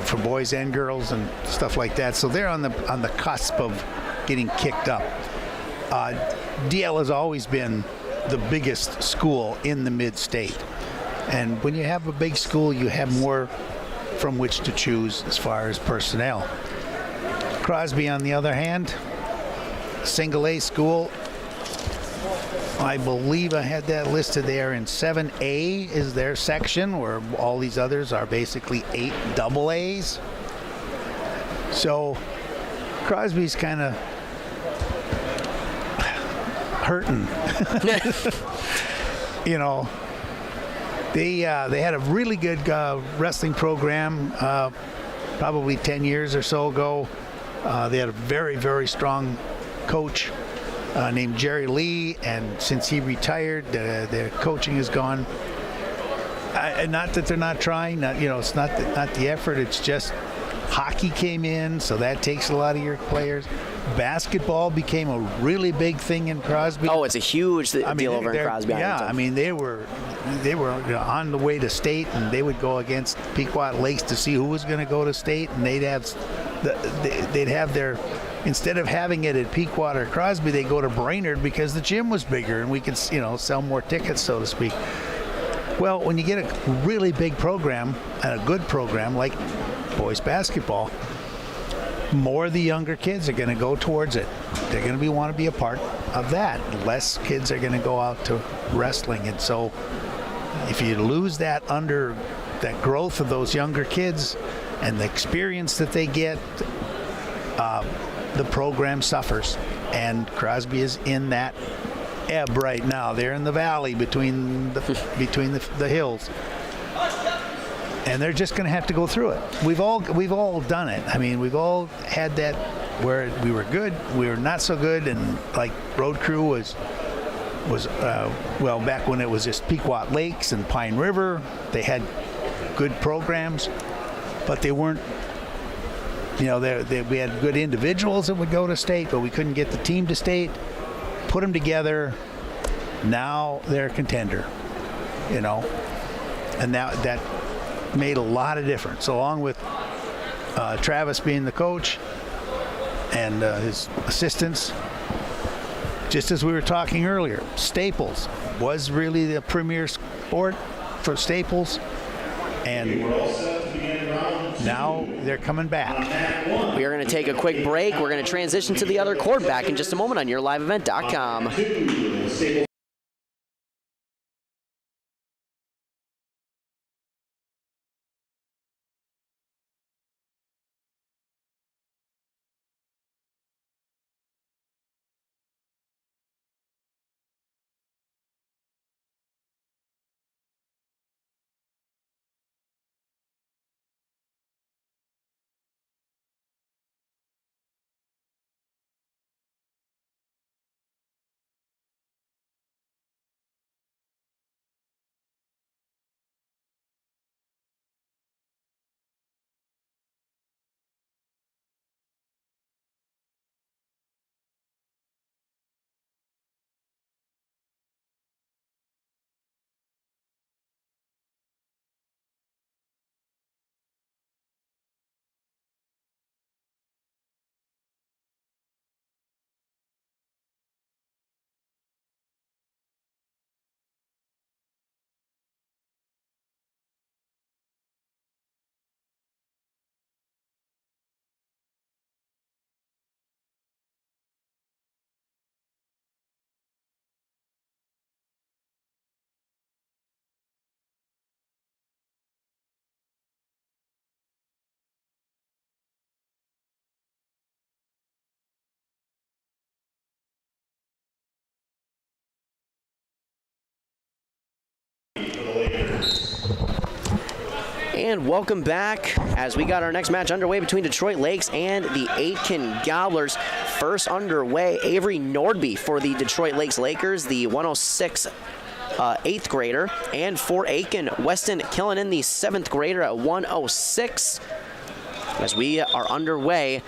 for boys and girls and stuff like that. So they're on the cusp of getting kicked up. DL has always been the biggest school in the mid-state. And when you have a big school, you have more from which to choose as far as personnel. Crosby, on the other hand, single A school. I believe I had that listed there in 7A is their section, where all these others are basically 8 double A's. So Crosby's kind of hurting. They had a really good wrestling program probably 10 years or so ago. They had a very, very strong coach. named Jerry Lee, and since he retired, their coaching is gone. Not that they're not trying, it's not the effort. It's just hockey came in, so that takes a lot of your players. Basketball became a really big thing in Crosby. Oh, it's a huge deal over in Crosby. Yeah, I mean they were on the way to state, and they would go against Pequot Lakes to see who was going to go to state, and they'd have their, instead of having it at Pequot or Crosby, they go to Brainerd because the gym was bigger and we could sell more tickets, so to speak. Well, when you get a really big program and a good program like boys basketball, more of the younger kids are going to go towards it. They're going to want to be a part of that. Less kids are going to go out to wrestling. And so if you lose that growth of those younger kids and the experience that they get, the program suffers. And Crosby is in that ebb right now. They're in the valley between the hills. And they're just going to have to go through it. We've all done it. I mean, we've all had that where we were good, we were not so good, and like Road Crew was back when it was just Pequot Lakes and Pine River. They had good programs, but they weren't. We had good individuals that would go to state, but we couldn't get the team to state. Put them together. Now they're a contender. And now that made a lot of difference, along with Travis being the coach and his assistants. Just as we were talking earlier, Staples was really the premier sport for Staples, and now they're coming back. We are going to take a quick break. We're going to transition to the other court back in just a moment on YourLiveEvent.com. And welcome back as we got our next match underway between Detroit Lakes and the Aitkin Gobblers. First underway, Avery Nordby for the Detroit Lakes Lakers, the 106 8th grader, and for Aitkin, Weston Killinan, the 7th grader at 106. As we are underway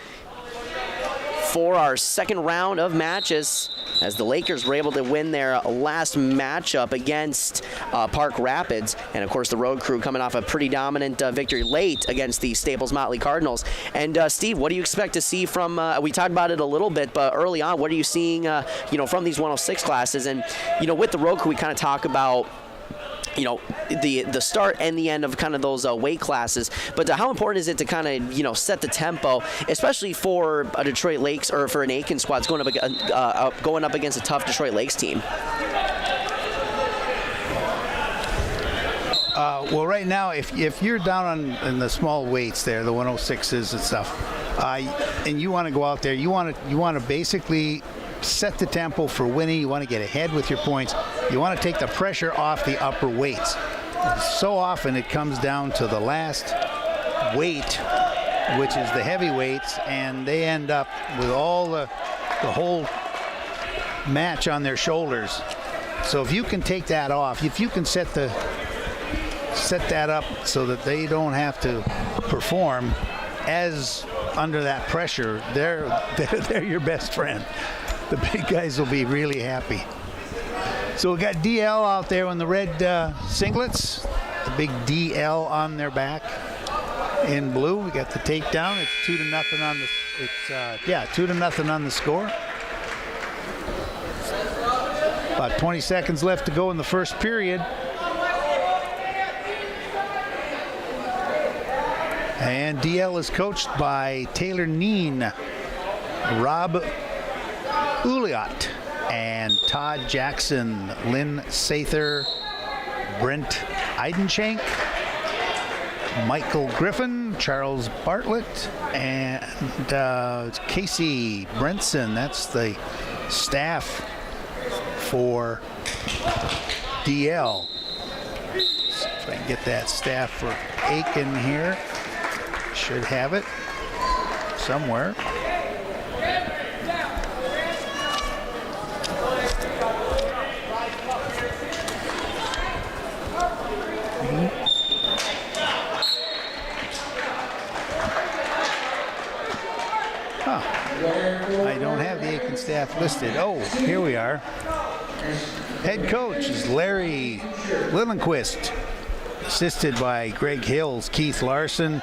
for our second round of matches, as the Lakers were able to win their last matchup against Park Rapids. And, of course, the Road Crew coming off a pretty dominant victory late against the Staples Motley Cardinals. And, Steve, what do you expect to see from, we talked about it a little bit, but early on, what are you seeing, from these 106 classes? And, with the Road Crew, we kind of talk about, the start and the end of kind of those weight classes, but how important is it to kind of set the tempo, especially for a Detroit Lakes or for an Aitkin squad going up against a tough Detroit Lakes team? Well, right now, if you're down on the small weights there, the 106s and stuff, and you want to go out there, you want to basically set the tempo for winning. You want to get ahead with your points. You want to take the pressure off the upper weights. So often it comes down to the last weight, which is the heavyweights, and they end up with all the whole match on their shoulders. So if you can take that off, if you can set that up so that they don't have to perform as under that pressure, they're your best friend. The big guys will be really happy. So we got DL out there in the red singlets, the big DL on their back in blue. We got the takedown. It's 2-0 on the. It's 2-0 on the score. About 20 seconds left to go in the first period. And DL is coached by Taylor Neen, Rob Uliot, and Todd Jackson, Lynn Sather, Brent Eidenschenk, Michael Griffin, Charles Bartlett, and Casey Brentson. That's the staff for DL. See if I can get that staff for Aiken here. Should have it somewhere. I don't have the Aiken staff listed. Oh, here we are. Head coach is Larry Lillenquist, assisted by Greg Hills, Keith Larson,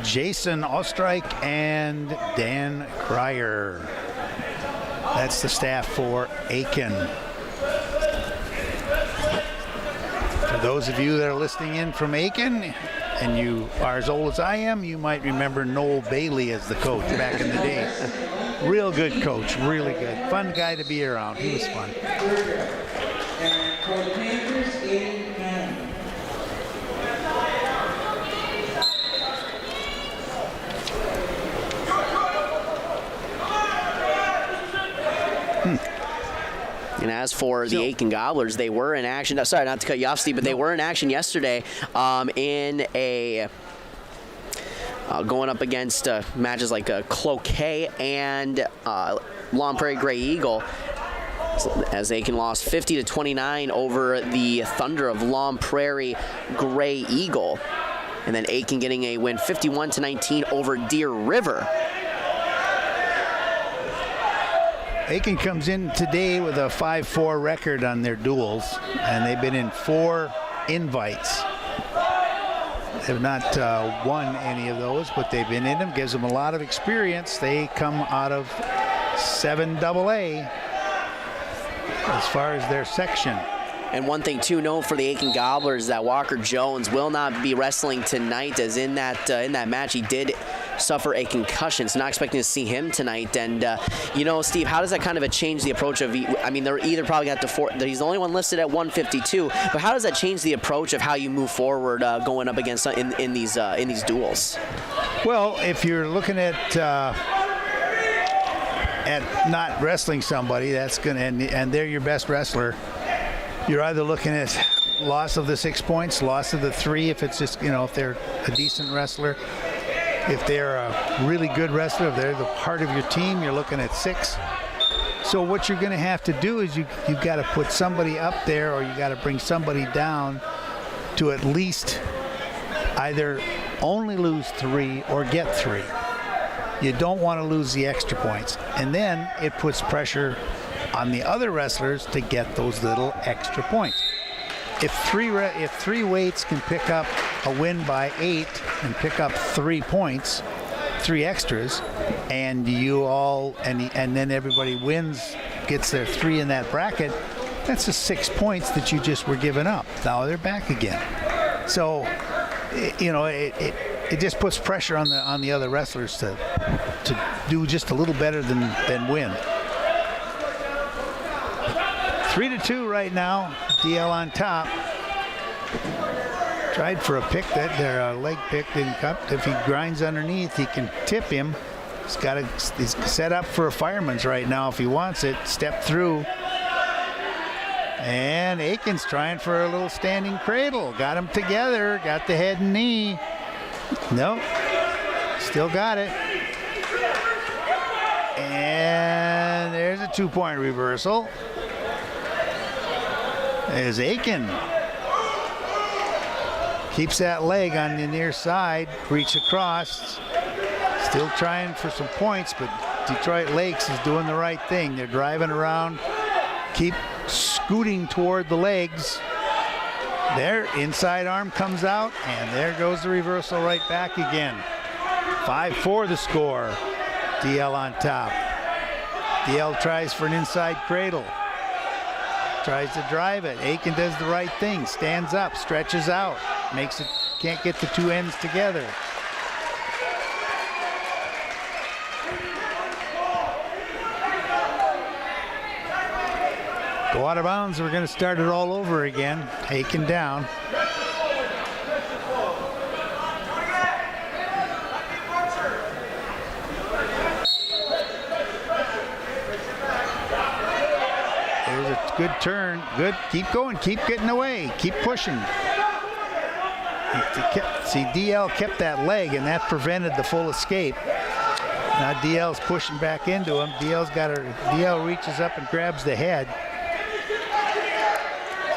Jason Ostreich, and Dan Cryer. That's the staff for Aiken. For those of you that are listening in from Aiken, and you are as old as I am, you might remember Noel Bailey as the coach back in the day. Real good coach, really good. Fun guy to be around. He was fun. And as for the Aiken Gobblers, they were in action. Sorry, not to cut you off, Steve, but they were in action yesterday in a going up against matches like Cloquet and Long Prairie Grey Eagle, as Aiken lost 50-29 over the Thunder of Long Prairie Grey Eagle, and then Aiken getting a win 51-19 over Deer River. Aiken comes in today with a 5-4 record on their duels, and they've been in 4 invites. They have not won any of those, but they've been in them. Gives them a lot of experience. They come out of 7AA as far as their section. And one thing to know for the Aiken Gobblers, that Walker Jones will not be wrestling tonight, as in that match he did suffer a concussion, so not expecting to see him tonight. And Steve, how does that kind of change the approach of? I mean, they're either probably got he's the only one listed at 152, but how does that change the approach of how you move forward going up against in these duels? Well, if you're looking at not wrestling somebody, that's gonna and they're your best wrestler. You're either looking at loss of the 6 points, loss of the 3 if it's just, if they're a decent wrestler. If they're a really good wrestler, if they're the heart of your team, you're looking at 6. So what you're going to have to do is you've got to put somebody up there, or you got to bring somebody down to at least either only lose 3 or get 3. You don't want to lose the extra points. And then it puts pressure on the other wrestlers to get those little extra points. If three weights can pick up a win by 8 and pick up 3 points, 3 extras, and and then everybody wins, gets their 3 in that bracket, that's just 6 points that you just were giving up. Now they're back again. So, it just puts pressure on the other wrestlers to do just a little better than win. 3-2 right now. DL on top. Tried for a pick, their leg pick didn't come. If he grinds underneath, he can tip him. He's set up for a fireman's right now if he wants it. Step through. And Aiken's trying for a little standing cradle. Got him together. Got the head and knee. Nope. Still got it. And there's a 2-point reversal is Aiken. Keeps that leg on the near side, reach across. Still trying for some points, but Detroit Lakes is doing the right thing. They're driving around, keep scooting toward the legs. Their inside arm comes out, and there goes the reversal right back again. 5-4 the score. DL on top. DL tries for an inside cradle. Tries to drive it. Aiken does the right thing. Stands up, stretches out. Makes it, can't get the two ends together. Go out of bounds. We're going to start it all over again. Aiken down. There's a good turn. Good. Keep going. Keep getting away. Keep pushing. See, DL kept that leg, and that prevented the full escape. Now DL's pushing back into him. DL reaches up and grabs the head.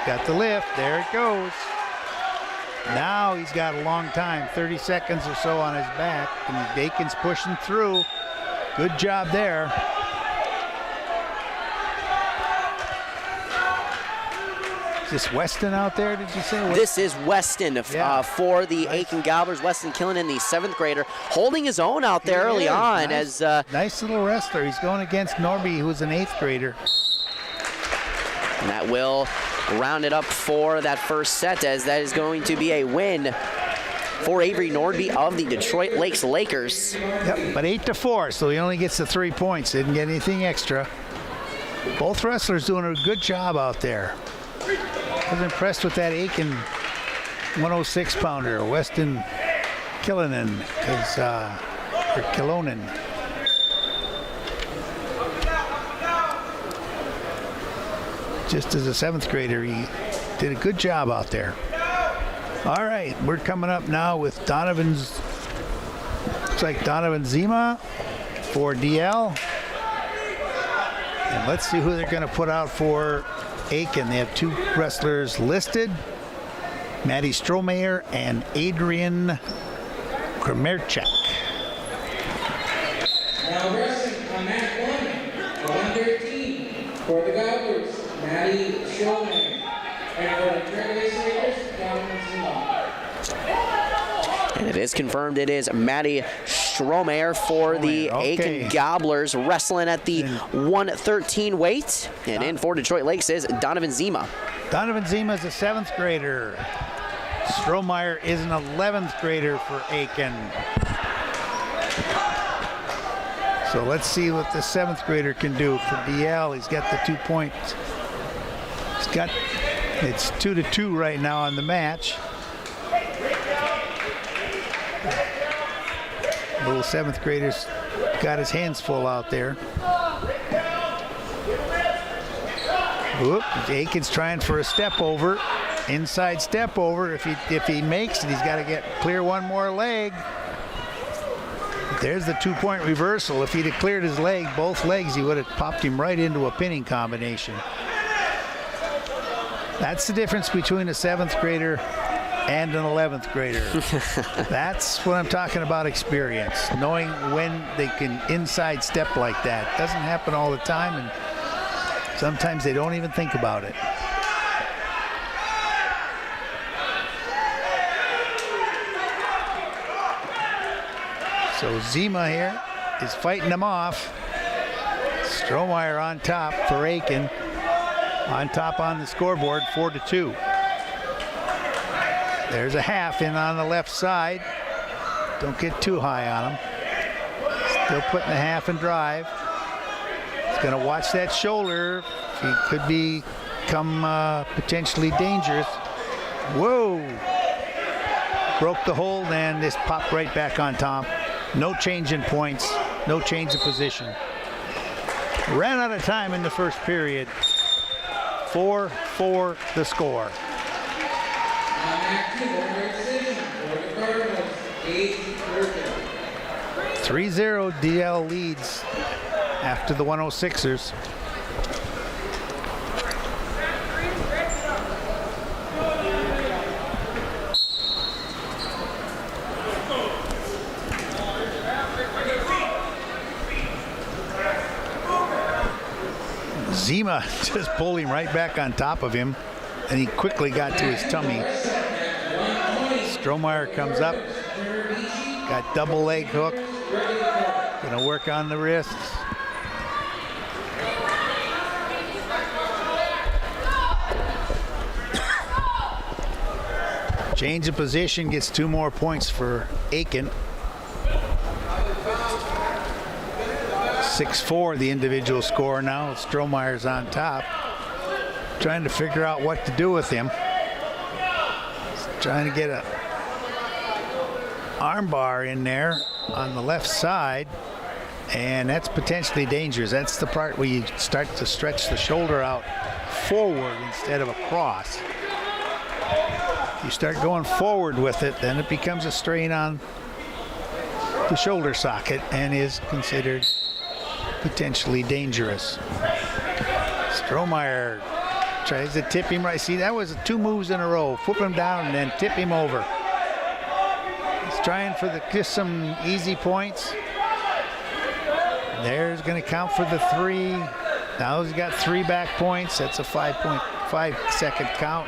Got the lift. There it goes. Now he's got a long time, 30 seconds or so on his back, and Aiken's pushing through. Good job there. Is this Weston out there, did you say? This is Weston for the Aiken Gobblers. Weston Killinan, the 7th grader, holding his own out there early on. Nice, as nice little wrestler. He's going against Norby, who's an 8th grader. And that will round it up for that first set, as that is going to be a win for Avery Nordby of the Detroit Lakes Lakers. Yep, but 8-4, so he only gets the 3 points. Didn't get anything extra. Both wrestlers doing a good job out there. I was impressed with that Aiken 106-pounder, Weston Killinan, or Killonen. Just as a 7th grader, he did a good job out there. All right, we're coming up now with looks like Donovan Zima for DL. And let's see who they're going to put out for Aiken. They have 2 wrestlers listed, Maddie Strohmeyer and Adrian Kremerchuk. Now wrestling on mat 113 for the Gobblers, Maddie Strohmeyer, and for the Detroit Lakers, Donovan Zima. And it is confirmed it is Maddie Strohmeyer for the Aiken Gobblers, wrestling at the 113 weight. And in for Detroit Lakes is Donovan Zima. Donovan Zima is a 7th grader. Strohmeyer is an 11th grader for Aiken. So let's see what the 7th grader can do for DL. He's got the 2 points. It's 2-2 right now on the match. Little 7th grader's got his hands full out there. Whoop, Aiken's trying for a step over, inside step over. If he makes it, he's got to clear one more leg. There's the 2-point reversal. If he'd have cleared his leg, both legs, he would have popped him right into a pinning combination. That's the difference between a 7th grader and an 11th grader. That's what I'm talking about, experience. Knowing when they can inside step like that. Doesn't happen all the time, and sometimes they don't even think about it. So Zima here is fighting them off. Strohmeyer on top for Aiken. On top on the scoreboard, 4-2. There's a half in on the left side. Don't get too high on him. Still putting the half in drive. He's going to watch that shoulder. He could become potentially dangerous. Whoa! Broke the hold and this popped right back on top. No change in points. No change of position. Ran out of time in the first period. 4-4 the score. 3-0 DL leads after the 106ers. Zima just pulled him right back on top of him, and he quickly got to his tummy. Strohmeyer comes up, got double leg hook, gonna work on the wrists. Change of position, gets 2 more points for Aiken. 6-4 the individual score now. Strohmeyer's on top. Trying to figure out what to do with him. Trying to get a arm bar in there on the left side, and that's potentially dangerous. That's the part where you start to stretch the shoulder out forward instead of across. If you start going forward with it, then it becomes a strain on the shoulder socket and is considered potentially dangerous. Strohmeyer tries to tip him right. See, that was 2 moves in a row. Flip him down and then tip him over. He's trying for just some easy points. There's going to count for the 3. Now he's got 3 back points. That's a 5.5 second count.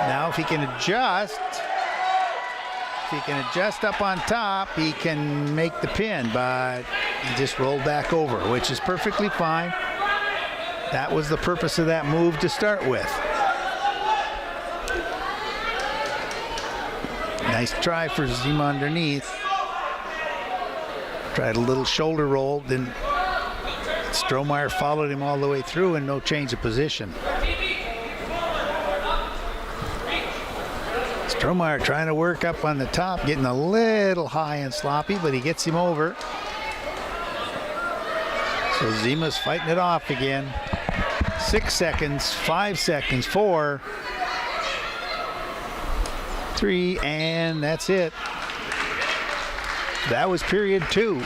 Now if he can adjust, up on top, he can make the pin, but he just rolled back over, which is perfectly fine. That was the purpose of that move to start with. Nice try for Zima underneath. Tried a little shoulder roll, then Strohmeyer followed him all the way through and no change of position. Strohmeyer trying to work up on the top, getting a little high and sloppy, but he gets him over. So Zima's fighting it off again. 6 seconds, 5 seconds, 4, 3, and that's it. That was period 2.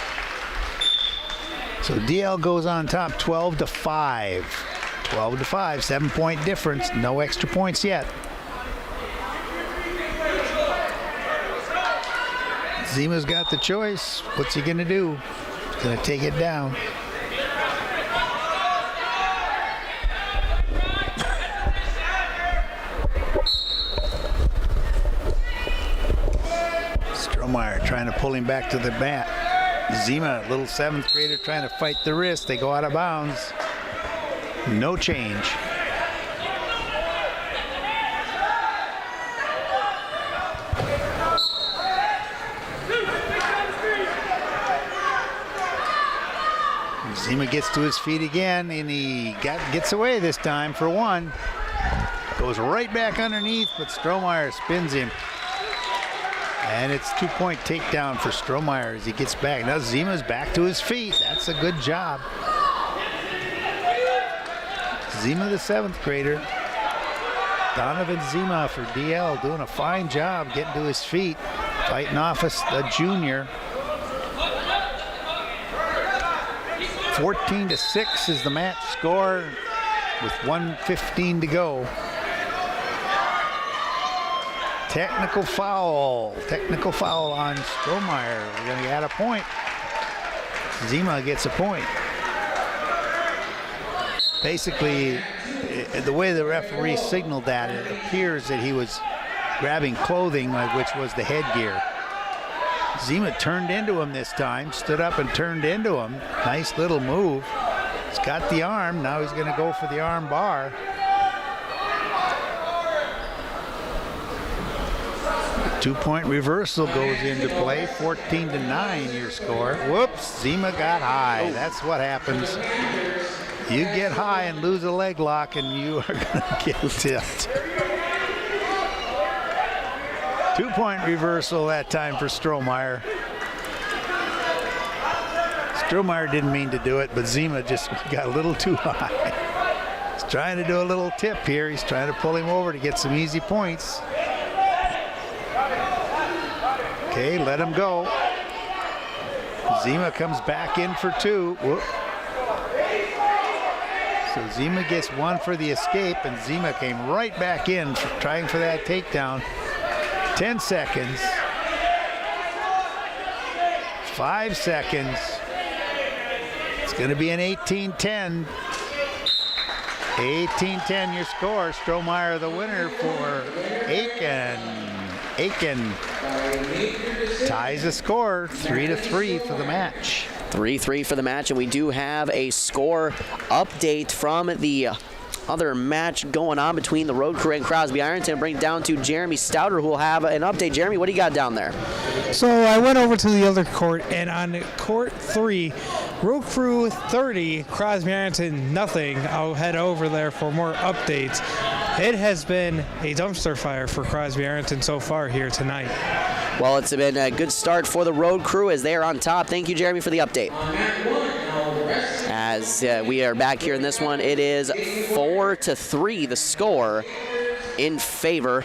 So DL goes on top 12-5. 12-5, 7-point difference, no extra points yet. Zima's got the choice. What's he gonna do? He's gonna take it down. Strohmeyer trying to pull him back to the mat. Zima, little 7th grader, trying to fight the wrist. They go out of bounds. No change. Zima gets to his feet again, and he gets away this time for 1. Goes right back underneath, but Strohmeyer spins him. And it's 2-point takedown for Strohmeyer as he gets back. Now Zima's back to his feet. That's a good job. Zima, the 7th grader. Donovan Zima for DL doing a fine job getting to his feet. Fighting off a junior. 14-6 is the match score with 1:15 to go. Technical foul on Strohmeyer. We're going to add a point. Zima gets a point. Basically, the way the referee signaled that, it appears that he was grabbing clothing, which was the headgear. Zima turned into him this time, stood up and turned into him. Nice little move. He's got the arm. Now he's going to go for the arm bar. The 2-point reversal goes into play. 14-9 your score. Whoops, Zima got high. That's what happens. You get high and lose a leg lock and you are going to get tipped. 2-point reversal that time for Strohmeyer. Strohmeyer didn't mean to do it, but Zima just got a little too high. He's trying to do a little tip here. He's trying to pull him over to get some easy points. Okay, let him go. Zima comes back in for 2. Whoop. So Zima gets 1 for the escape, and Zima came right back in trying for that takedown. 10 seconds. 5 seconds. It's going to be an 18-10. 18-10 your score. Strohmeyer the winner for Aiken. Aiken ties the score 3-3 for the match. 3-3 for the match, and we do have a score update from the other match going on between the Road Crew and Crosby Ironton. Bring it down to Jeremy Stouter, who will have an update. Jeremy, what do you got down there? So I went over to the other court, and on court 3, Road Crew 30, Crosby Ironton nothing. I'll head over there for more updates. It has been a dumpster fire for Crosby Ironton so far here tonight. Well, it's been a good start for the Road Crew as they are on top. Thank you, Jeremy, for the update. As we are back here in this one, it is 4-3 the score in favor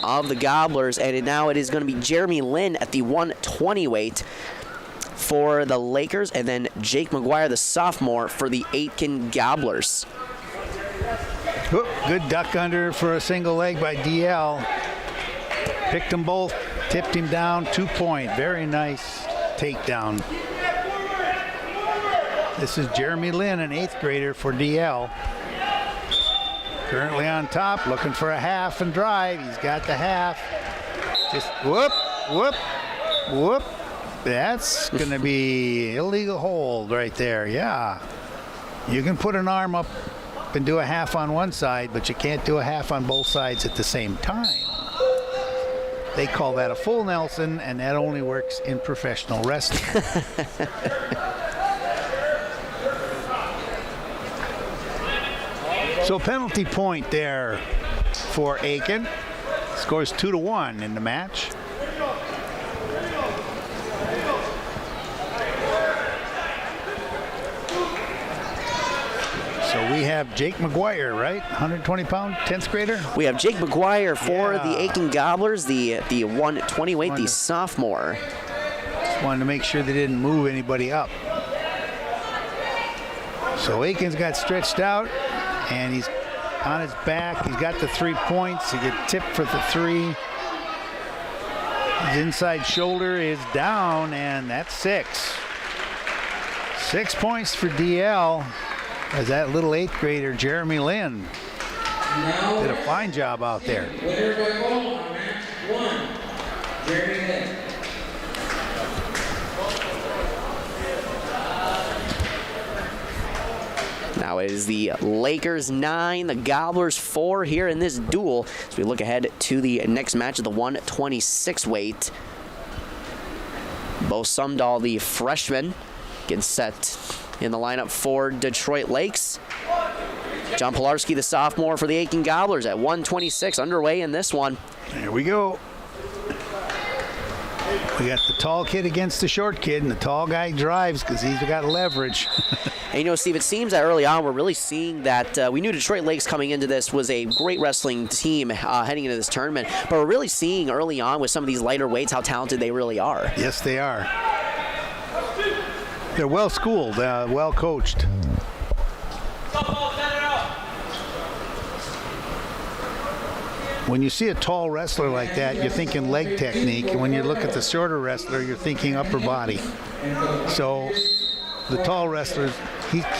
of the Gobblers, and now it is going to be Jeremy Lin at the 120 weight for the Lakers, and then Jake McGuire, the sophomore, for the Aitkin Gobblers. Good duck under for a single leg by DL. Picked them both, tipped him down, 2-point. Very nice takedown. This is Jeremy Lin, an 8th grader for DL. Currently on top, looking for a half and drive. He's got the half. Just whoop, whoop, whoop. That's going to be illegal hold right there, yeah. You can put an arm up and do a half on one side, but you can't do a half on both sides at the same time. They call that a full Nelson, and that only works in professional wrestling. So penalty point there for Aiken. Scores 2-1 in the match. So we have Jake McGuire, right? 120-pound, 10th grader? We have Jake McGuire for the Aiken Gobblers, the 120 weight, the sophomore. Just wanted to make sure they didn't move anybody up. So Aiken's got stretched out, and he's on his back. He's got the 3 points. He gets tipped for the 3. His inside shoulder is down, and that's 6. 6 points for DL. As that little 8th grader, Jeremy Lin, did a fine job out there. Winner by goal on match 1, Jeremy Lin. Now it is the Lakers 9, the Gobblers 4 here in this duel. As we look ahead to the next match of the 126 weight. Bo Sumdahl, the freshman, gets set in the lineup for Detroit Lakes. John Pilarski, the sophomore, for the Aiken Gobblers at 126, underway in this one. There we go. We got the tall kid against the short kid, and the tall guy drives because he's got leverage. And you know, Steve, it seems that early on we're really seeing that we knew Detroit Lakes coming into this was a great wrestling team heading into this tournament, but we're really seeing early on with some of these lighter weights how talented they really are. Yes, they are. They're well schooled, well coached. When you see a tall wrestler like that, you're thinking leg technique, and when you look at the shorter wrestler, you're thinking upper body. So the tall wrestler,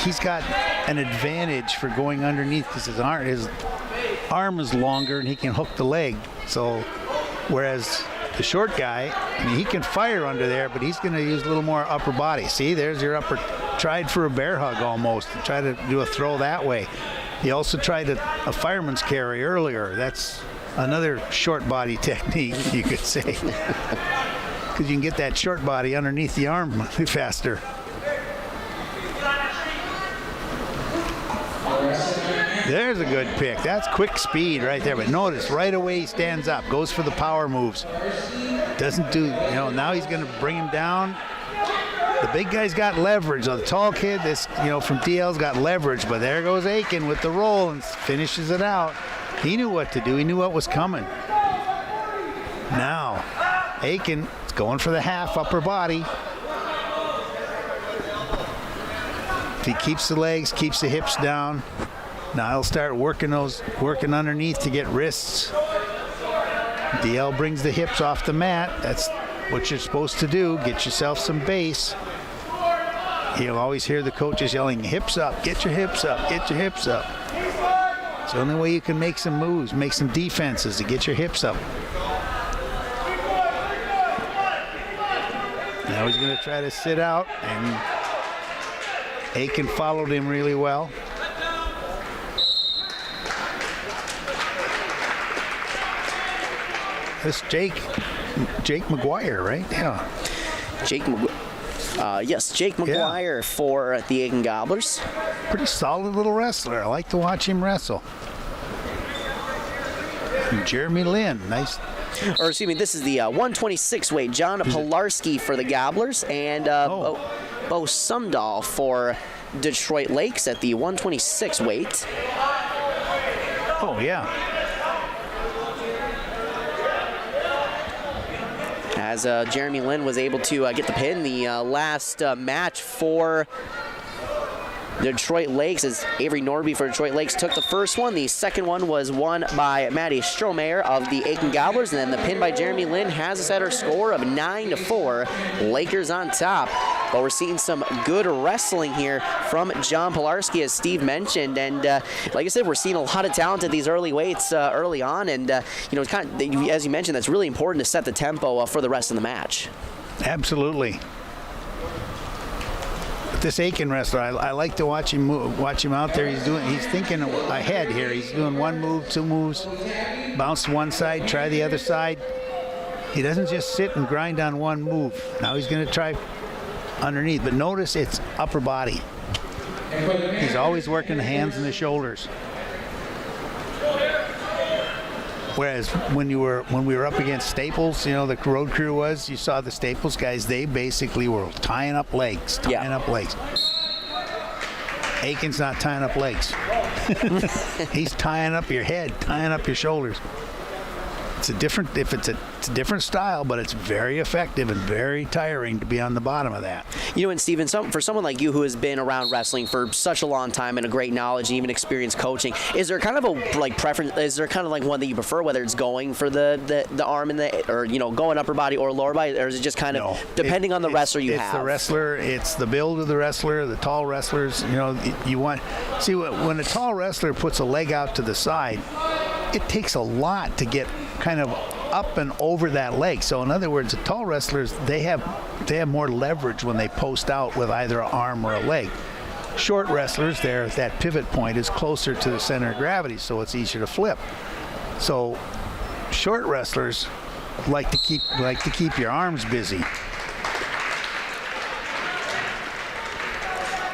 he's got an advantage for going underneath because his arm is longer and he can hook the leg. So whereas the short guy, I mean, he can fire under there, but he's going to use a little more upper body. See, there's your upper. Tried for a bear hug almost. Try to do a throw that way. He also tried a fireman's carry earlier. That's another short body technique, you could say. Because you can get that short body underneath the arm faster. There's a good pick. That's quick speed right there. But notice, right away he stands up, goes for the power moves. Doesn't do, now he's going to bring him down. The big guy's got leverage. The tall kid, from DL's got leverage, but there goes Aiken with the roll and finishes it out. He knew what to do. He knew what was coming. Now, Aiken is going for the half upper body. If he keeps the legs, keeps the hips down, now he'll start working underneath to get wrists. DL brings the hips off the mat. That's what you're supposed to do. Get yourself some base. You'll always hear the coaches yelling, hips up, get your hips up, get your hips up. It's the only way you can make some moves, make some defenses to get your hips up. Now he's going to try to sit out, and Aiken followed him really well. This Jake McGuire, right? Yeah. Jake McGuire for the Aiken Gobblers. Pretty solid little wrestler. I like to watch him wrestle. And Jeremy Lin, nice. Or excuse me, this is the 126 weight. John Pilarski for the Gobblers, and Bo Sumdahl for Detroit Lakes at the 126 weight. Oh, yeah. As Jeremy Lin was able to get the pin, the last match for Detroit Lakes, as Avery Norby for Detroit Lakes took the first one. The second one was won by Maddie Strohmeyer of the Aiken Gobblers, and then the pin by Jeremy Lin has us at our score of 9-4. Lakers on top. But we're seeing some good wrestling here from John Pilarski, as Steve mentioned, and like I said, we're seeing a lot of talent at these early weights early on, and it's kind of, as you mentioned, that's really important to set the tempo for the rest of the match. Absolutely. This Aiken wrestler, I like to watch him out there. He's thinking ahead here. He's doing one move, two moves, bounce to one side, try the other side. He doesn't just sit and grind on one move. Now he's going to try underneath, but notice it's upper body. He's always working the hands and the shoulders. Whereas when we were up against Staples, the road crew you saw the Staples guys, they basically were tying up legs. Aiken's not tying up legs. He's tying up your head, tying up your shoulders. It's a different style, but it's very effective and very tiring to be on the bottom of that. And Steven, for someone like you who has been around wrestling for such a long time and a great knowledge and even experienced coaching, is there kind of a preference? Is there kind of one that you prefer, whether it's going for the arm or going upper body or lower body, or is it just kind of depending on the wrestler you have? It's the wrestler. It's the build of the wrestler. The tall wrestlers. You want see when a tall wrestler puts a leg out to the side, it takes a lot to get kind of up and over that leg. So in other words, the tall wrestlers, they have more leverage when they post out with either an arm or a leg. Short wrestlers, that pivot point is closer to the center of gravity, so it's easier to flip. So short wrestlers like to keep your arms busy.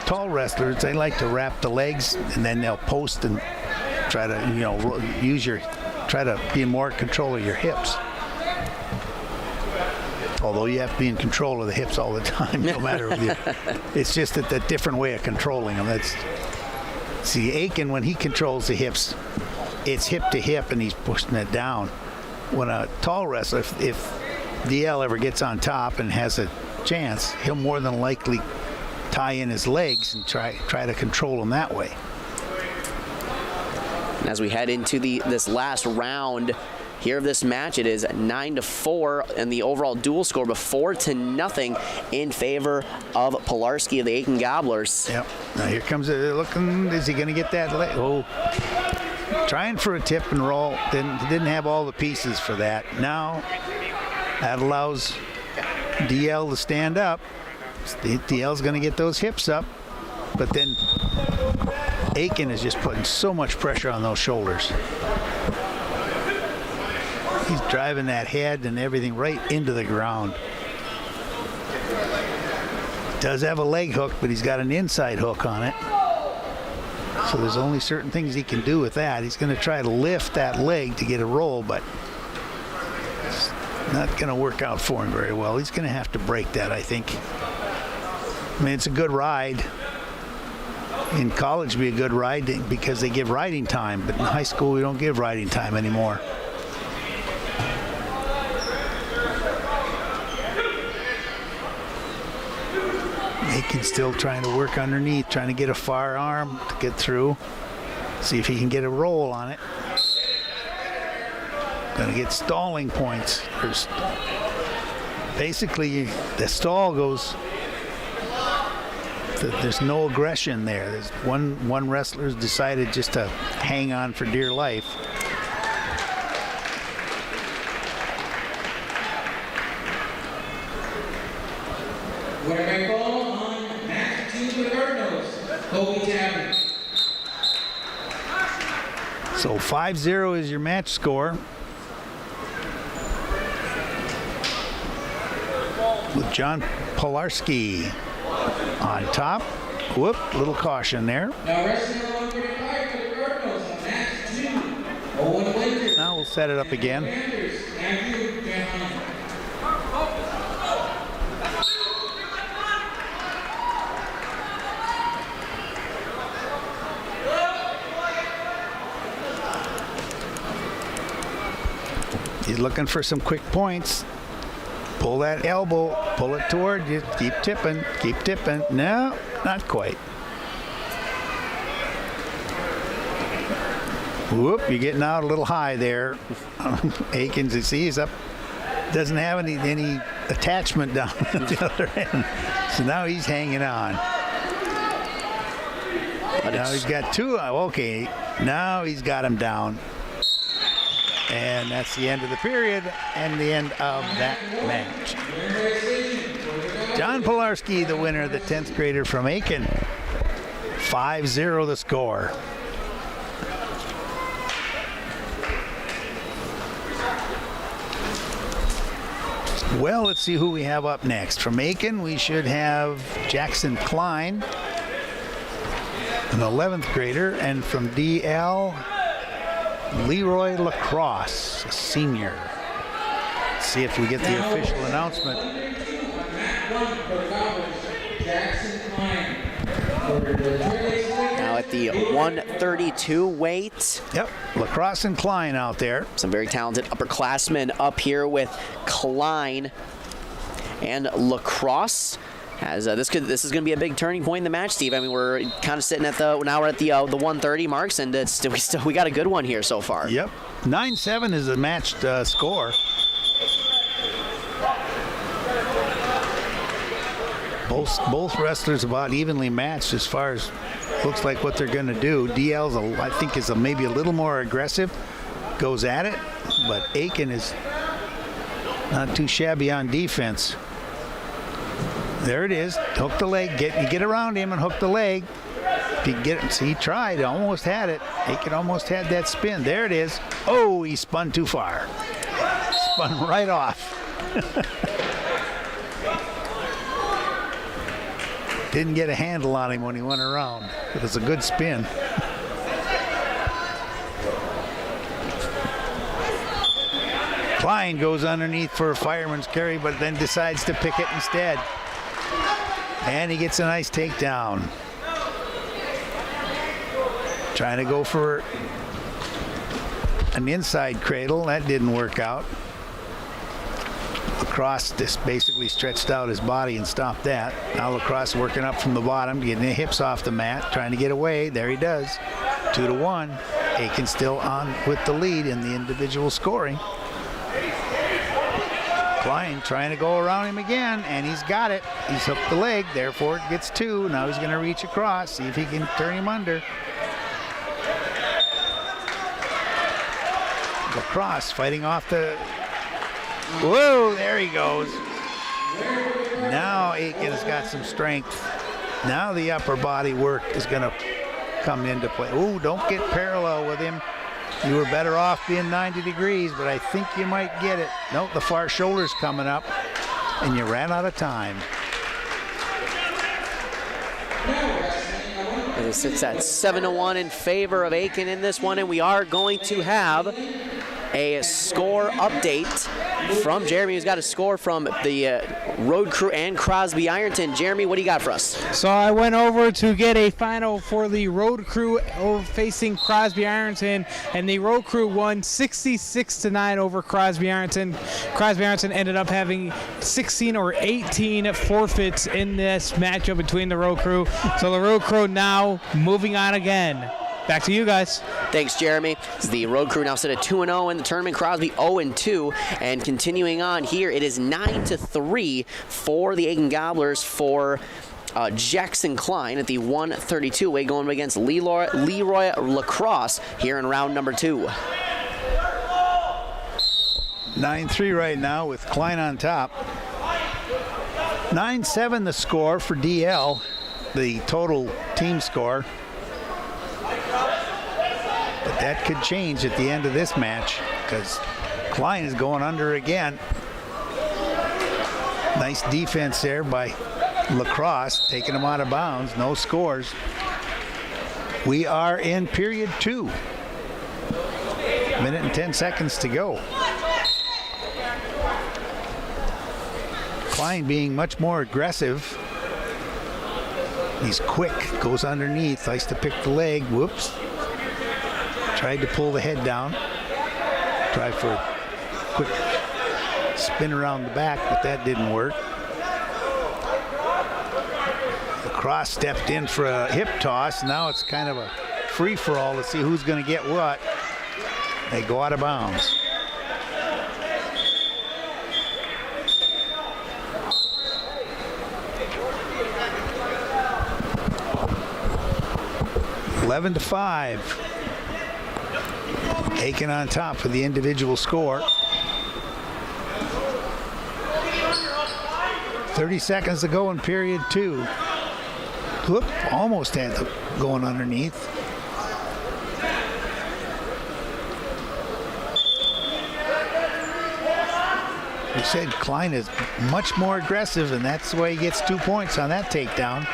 Tall wrestlers, they like to wrap the legs, and then they'll post and try to try to be in more control of your hips. Although you have to be in control of the hips all the time, no matter what. It's just a different way of controlling them. See, Aiken, when he controls the hips, it's hip to hip, and he's pushing it down. When a tall wrestler, if DL ever gets on top and has a chance, he'll more than likely tie in his legs and try to control them that way. As we head into this last round here of this match, it is 9-4 and the overall dual score, but 4-0 in favor of Pilarski of the Aiken Gobblers. Yep. Now here comes looking. Is he going to get that leg? Oh, trying for a tip and roll. Didn't have all the pieces for that. Now that allows DL to stand up. DL's going to get those hips up, but then Aiken is just putting so much pressure on those shoulders. He's driving that head and everything right into the ground. Does have a leg hook, but he's got an inside hook on it. So there's only certain things he can do with that. He's going to try to lift that leg to get a roll, but it's not going to work out for him very well. He's going to have to break that, I think. I mean, it's a good ride. In college, it'd be a good ride because they give riding time, but in high school, we don't give riding time anymore. Aiken's still trying to work underneath, trying to get a far arm to get through. See if he can get a roll on it. Going to get stalling points. Basically, the stall goes There's no aggression there. There's one wrestler's decided just to hang on for dear life. What am I call on match 2 for the Cardinals? Kobe Tabby. So 5-0 is your match score. With John Polarski on top. Whoop, little caution there. Now wrestling at 135 for the Cardinals on match 2. Owen Winters. Now we'll set it up again. Andrew Johnson. He's looking for some quick points. Pull that elbow, pull it toward you. Keep tipping, keep tipping. No, not quite. Whoop, you're getting out a little high there. Aikens, you see, he's up. Doesn't have any attachment down at the other end. So now he's hanging on. Now he's got two. Okay, now he's got him down. And that's the end of the period and the end of that match. John Polarski, the winner, the 10th grader from Aiken. 5-0 the score. Well, let's see who we have up next. From Aiken, we should have Jackson Klein, an 11th grader, and from DL, Leroy Lacrosse, a senior. Let's see if we get the official announcement. Now at the 132 weight. Yep, Lacrosse and Klein out there. Some very talented upperclassmen up here with Klein and Lacrosse. As this is going to be a big turning point in the match, Steve. I mean, we're kind of sitting at the 130 marks, and we got a good one here so far. Yep, 9-7 is a matched score. Both wrestlers about evenly matched as far as looks like what they're going to do. DL's I think is maybe a little more aggressive, goes at it, but Aiken is not too shabby on defense. There it is. Hook the leg. You get around him and hook the leg. If you get it, see, he tried. Almost had it. Aiken almost had that spin. There it is. Oh, he spun too far. Spun right off. Didn't get a handle on him when he went around. It was a good spin. Klein goes underneath for a fireman's carry, but then decides to pick it instead. And he gets a nice takedown. Trying to go for an inside cradle. That didn't work out. Lacrosse just basically stretched out his body and stopped that. Now Lacrosse working up from the bottom, getting the hips off the mat, trying to get away. There he does. 2-1. Aiken still on with the lead in the individual scoring. Klein trying to go around him again, and he's got it. He's hooked the leg, therefore it gets 2. Now he's going to reach across, see if he can turn him under. Lacrosse fighting off the... Whoa, there he goes. Now Aiken's got some strength. Now the upper body work is going to come into play. Oh, don't get parallel with him. You were better off being 90 degrees, but I think you might get it. Nope, the far shoulder's coming up, and you ran out of time. And it sits at 7-1 in favor of Aiken in this one, and we are going to have a score update from Jeremy, who's got a score from the Road Crew and Crosby Ironton. Jeremy, what do you got for us? So I went over to get a final for the Road Crew facing Crosby Ironton, and the Road Crew won 66-9 over Crosby Ironton. Crosby Ironton ended up having 16 or 18 forfeits in this matchup between the Road Crew. So the Road Crew now moving on again. Back to you guys. Thanks, Jeremy. The Road Crew now sit at 2-0 in the tournament. Crosby 0-2. And continuing on here, it is 9-3 for the Aiken Gobblers for Jackson Klein at the 132 weight going against Leroy Lacrosse here in round number 2. 9-3 right now with Klein on top. 9-7 the score for DL, the total team score. But that could change at the end of this match because Klein is going under again. Nice defense there by Lacrosse, taking him out of bounds. No scores. We are in period 2. Minute and 10 seconds to go. Klein being much more aggressive. He's quick, goes underneath, likes to pick the leg. Whoops. Tried to pull the head down. Try for a quick spin around the back, but that didn't work. Lacrosse stepped in for a hip toss. Now it's kind of a free-for-all to see who's going to get what. They go out of bounds. Eleven to 5. Aiken on top for the individual score. 30 seconds to go in period 2. Whoop, almost had the going underneath. We said Klein is much more aggressive, and that's the way he gets 2 points on that takedown.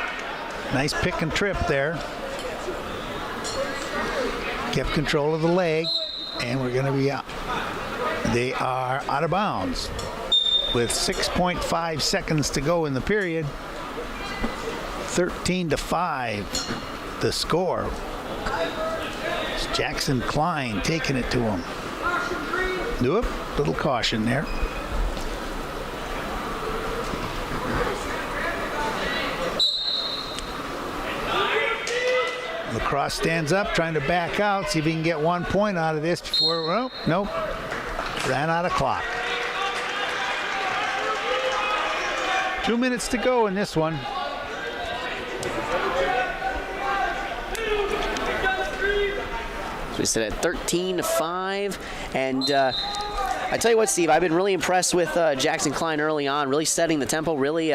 Nice pick and trip there. Kept control of the leg, and we're going to be out. They are out of bounds with 6.5 seconds to go in the period. 13 to 5, the score. It's Jackson Klein taking it to him. Whoop, little caution there. Lacrosse stands up, trying to back out, see if he can get 1 point out of this before, well, nope, ran out of clock. 2 minutes to go in this one. So we sit at 13 to 5, and I tell you what, Steve, I've been really impressed with Jackson Klein early on, really setting the tempo, really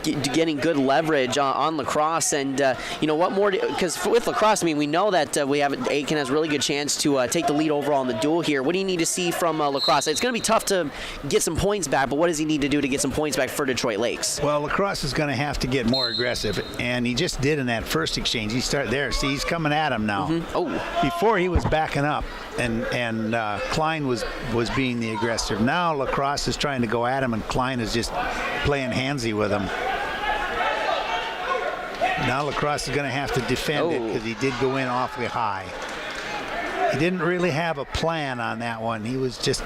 getting good leverage on Lacrosse. And, you know, what more, because with Lacrosse, I mean, we know that Aiken has a really good chance to take the lead overall in the duel here. What do you need to see from Lacrosse? It's going to be tough to get some points back, but what does he need to do to get some points back for Detroit Lakes? Well, Lacrosse is going to have to get more aggressive, and he just did in that first exchange. He started there. See, he's coming at him now. Mm-hmm. Oh. Before he was backing up, and Klein was being the aggressor. Now Lacrosse is trying to go at him, and Klein is just playing handsy with him. Now Lacrosse is going to have to defend it because he did go in awfully high. He didn't really have a plan on that one. He was just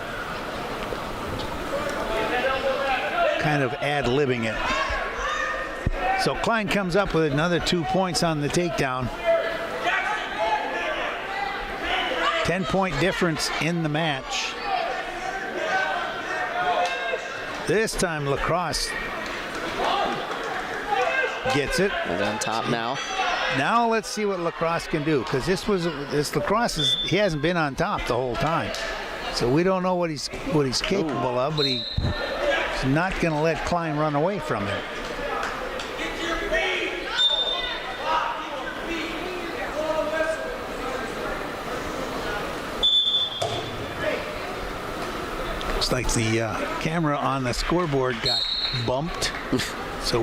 kind of ad-libbing it. So Klein comes up with another 2 points on the takedown. 10-point difference in the match. This time Lacrosse gets it. He's on top now. Now let's see what Lacrosse can do, because this Lacrosse he hasn't been on top the whole time, so we don't know what he's capable of. But he's not going to let Klein run away from it. Looks like the camera on the scoreboard got bumped, so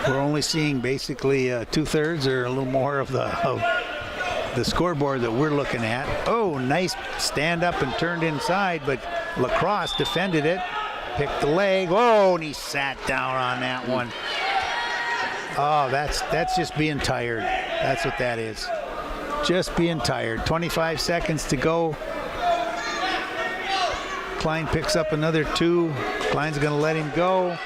we're only seeing basically 2/3 or a little more of the scoreboard that we're looking at. Oh, nice stand up and turned inside, but Lacrosse defended it, picked the leg. Oh, and he sat down on that one. Oh, that's just being tired. That's what that is. Just being tired. 25 seconds to go. Klein picks up another 2. Klein's going to let him go.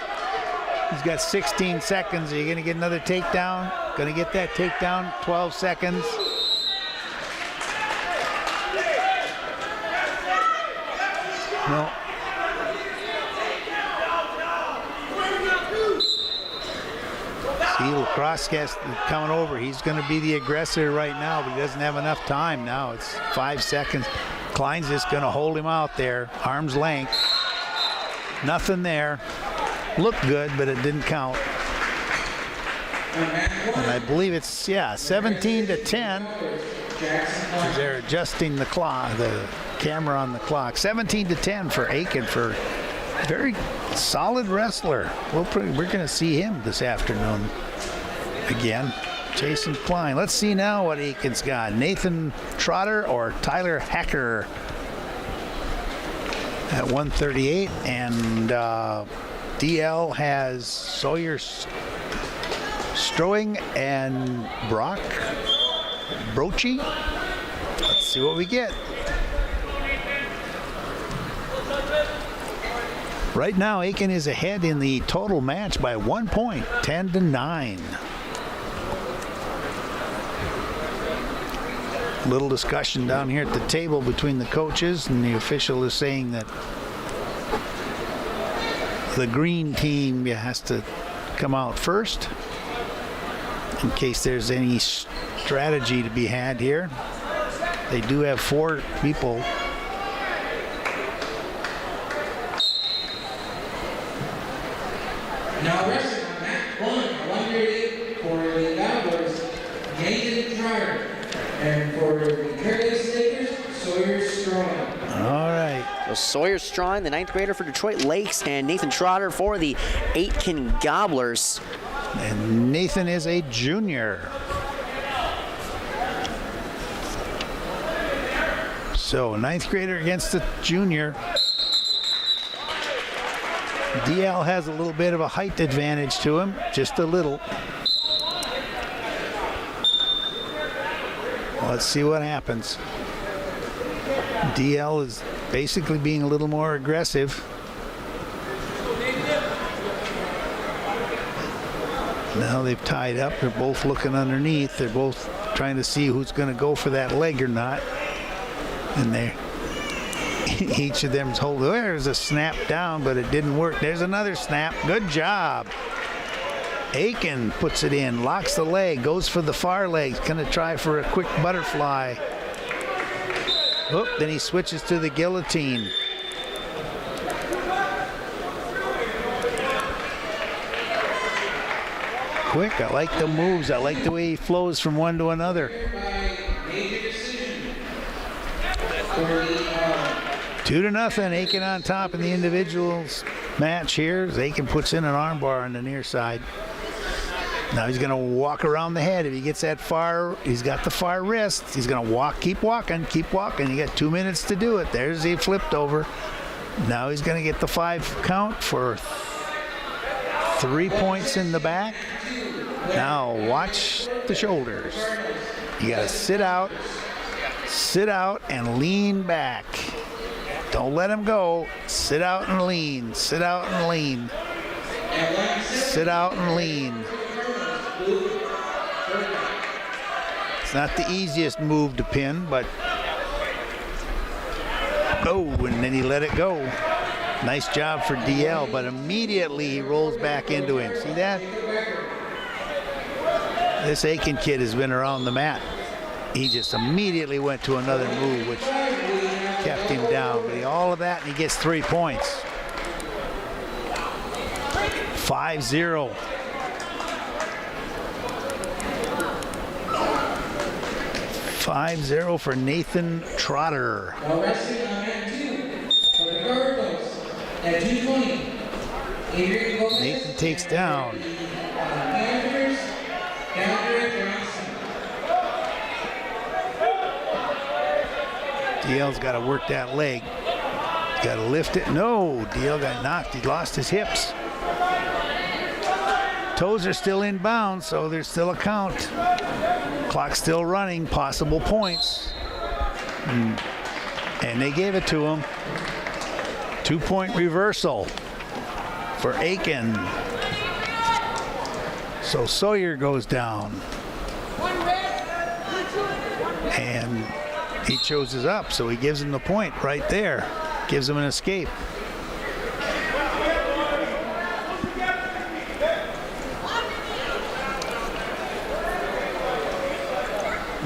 He's got 16 seconds. Are you going to get another takedown? Going to get that takedown. 12 seconds. No. Crosscast coming over. He's going to be the aggressor right now, but he doesn't have enough time now. It's 5 seconds. Klein's just going to hold him out there, arm's length. Nothing there. Looked good, but it didn't count. And I believe it's, 17 to 10. They're adjusting the clock, the camera on the clock. 17 to 10 for Aiken, for very solid wrestler. We're going to see him this afternoon again. Jason Klein. Let's see now what Aiken's got. Nathan Trotter or Tyler Hacker at 138, and DL has Sawyer Stroing and Brock Brochi. Let's see what we get. Right now, Aiken is ahead in the total match by 1 point, 10 to 9. Little discussion down here at the table between the coaches, and the official is saying that the green team has to come out first in case there's any strategy to be had here. They do have 4 people. Now wrestling on mat 138 for the Gobblers, Nathan Trotter, and for the Curtis Lakers, Sawyer Strong. All right. So Sawyer Strong, the 9th grader for Detroit Lakes, and Nathan Trotter for the Aitkin Gobblers. And Nathan is a junior. So 9th grader against the junior. DL has a little bit of a height advantage to him, just a little. Let's see what happens. DL is basically being a little more aggressive. Now they've tied up. They're both looking underneath. They're both trying to see who's going to go for that leg or not. And they're each of them's holding. There's a snap down, but it didn't work. There's another snap. Good job. Aiken puts it in, locks the leg, goes for the far leg. Going to try for a quick butterfly. Oh, then he switches to the guillotine. Quick. I like the moves. I like the way he flows from one to another. 2-0, Aiken on top in the individuals match here. As Aiken puts in an armbar on the near side. Now he's going to walk around the head. If he gets that far, he's got the far wrist. He's going to walk, keep walking. You got 2 minutes to do it. There's he flipped over. Now he's going to get the 5 count for 3 points in the back. Now watch the shoulders. You got to sit out, and lean back. Don't let him go. Sit out and lean. Sit out and lean. Sit out and lean. It's not the easiest move to pin, but and then he let it go. Nice job for DL, but immediately he rolls back into him. See that? This Aiken kid has been around the mat. He just immediately went to another move, which kept him down. But all of that, and he gets 3 points. 5-0. For Nathan Trotter. Now wrestling on mat 2 for the Cardinals at 220. Nathan takes down. DL's got to work that leg. He's got to lift it. No, DL got knocked. He lost his hips. Toes are still in bounds, so there's still a count. Clock's still running, possible points. And they gave it to him. 2-point reversal for Aiken. So Sawyer goes down. And he chooses up, so he gives him the point right there. Gives him an escape.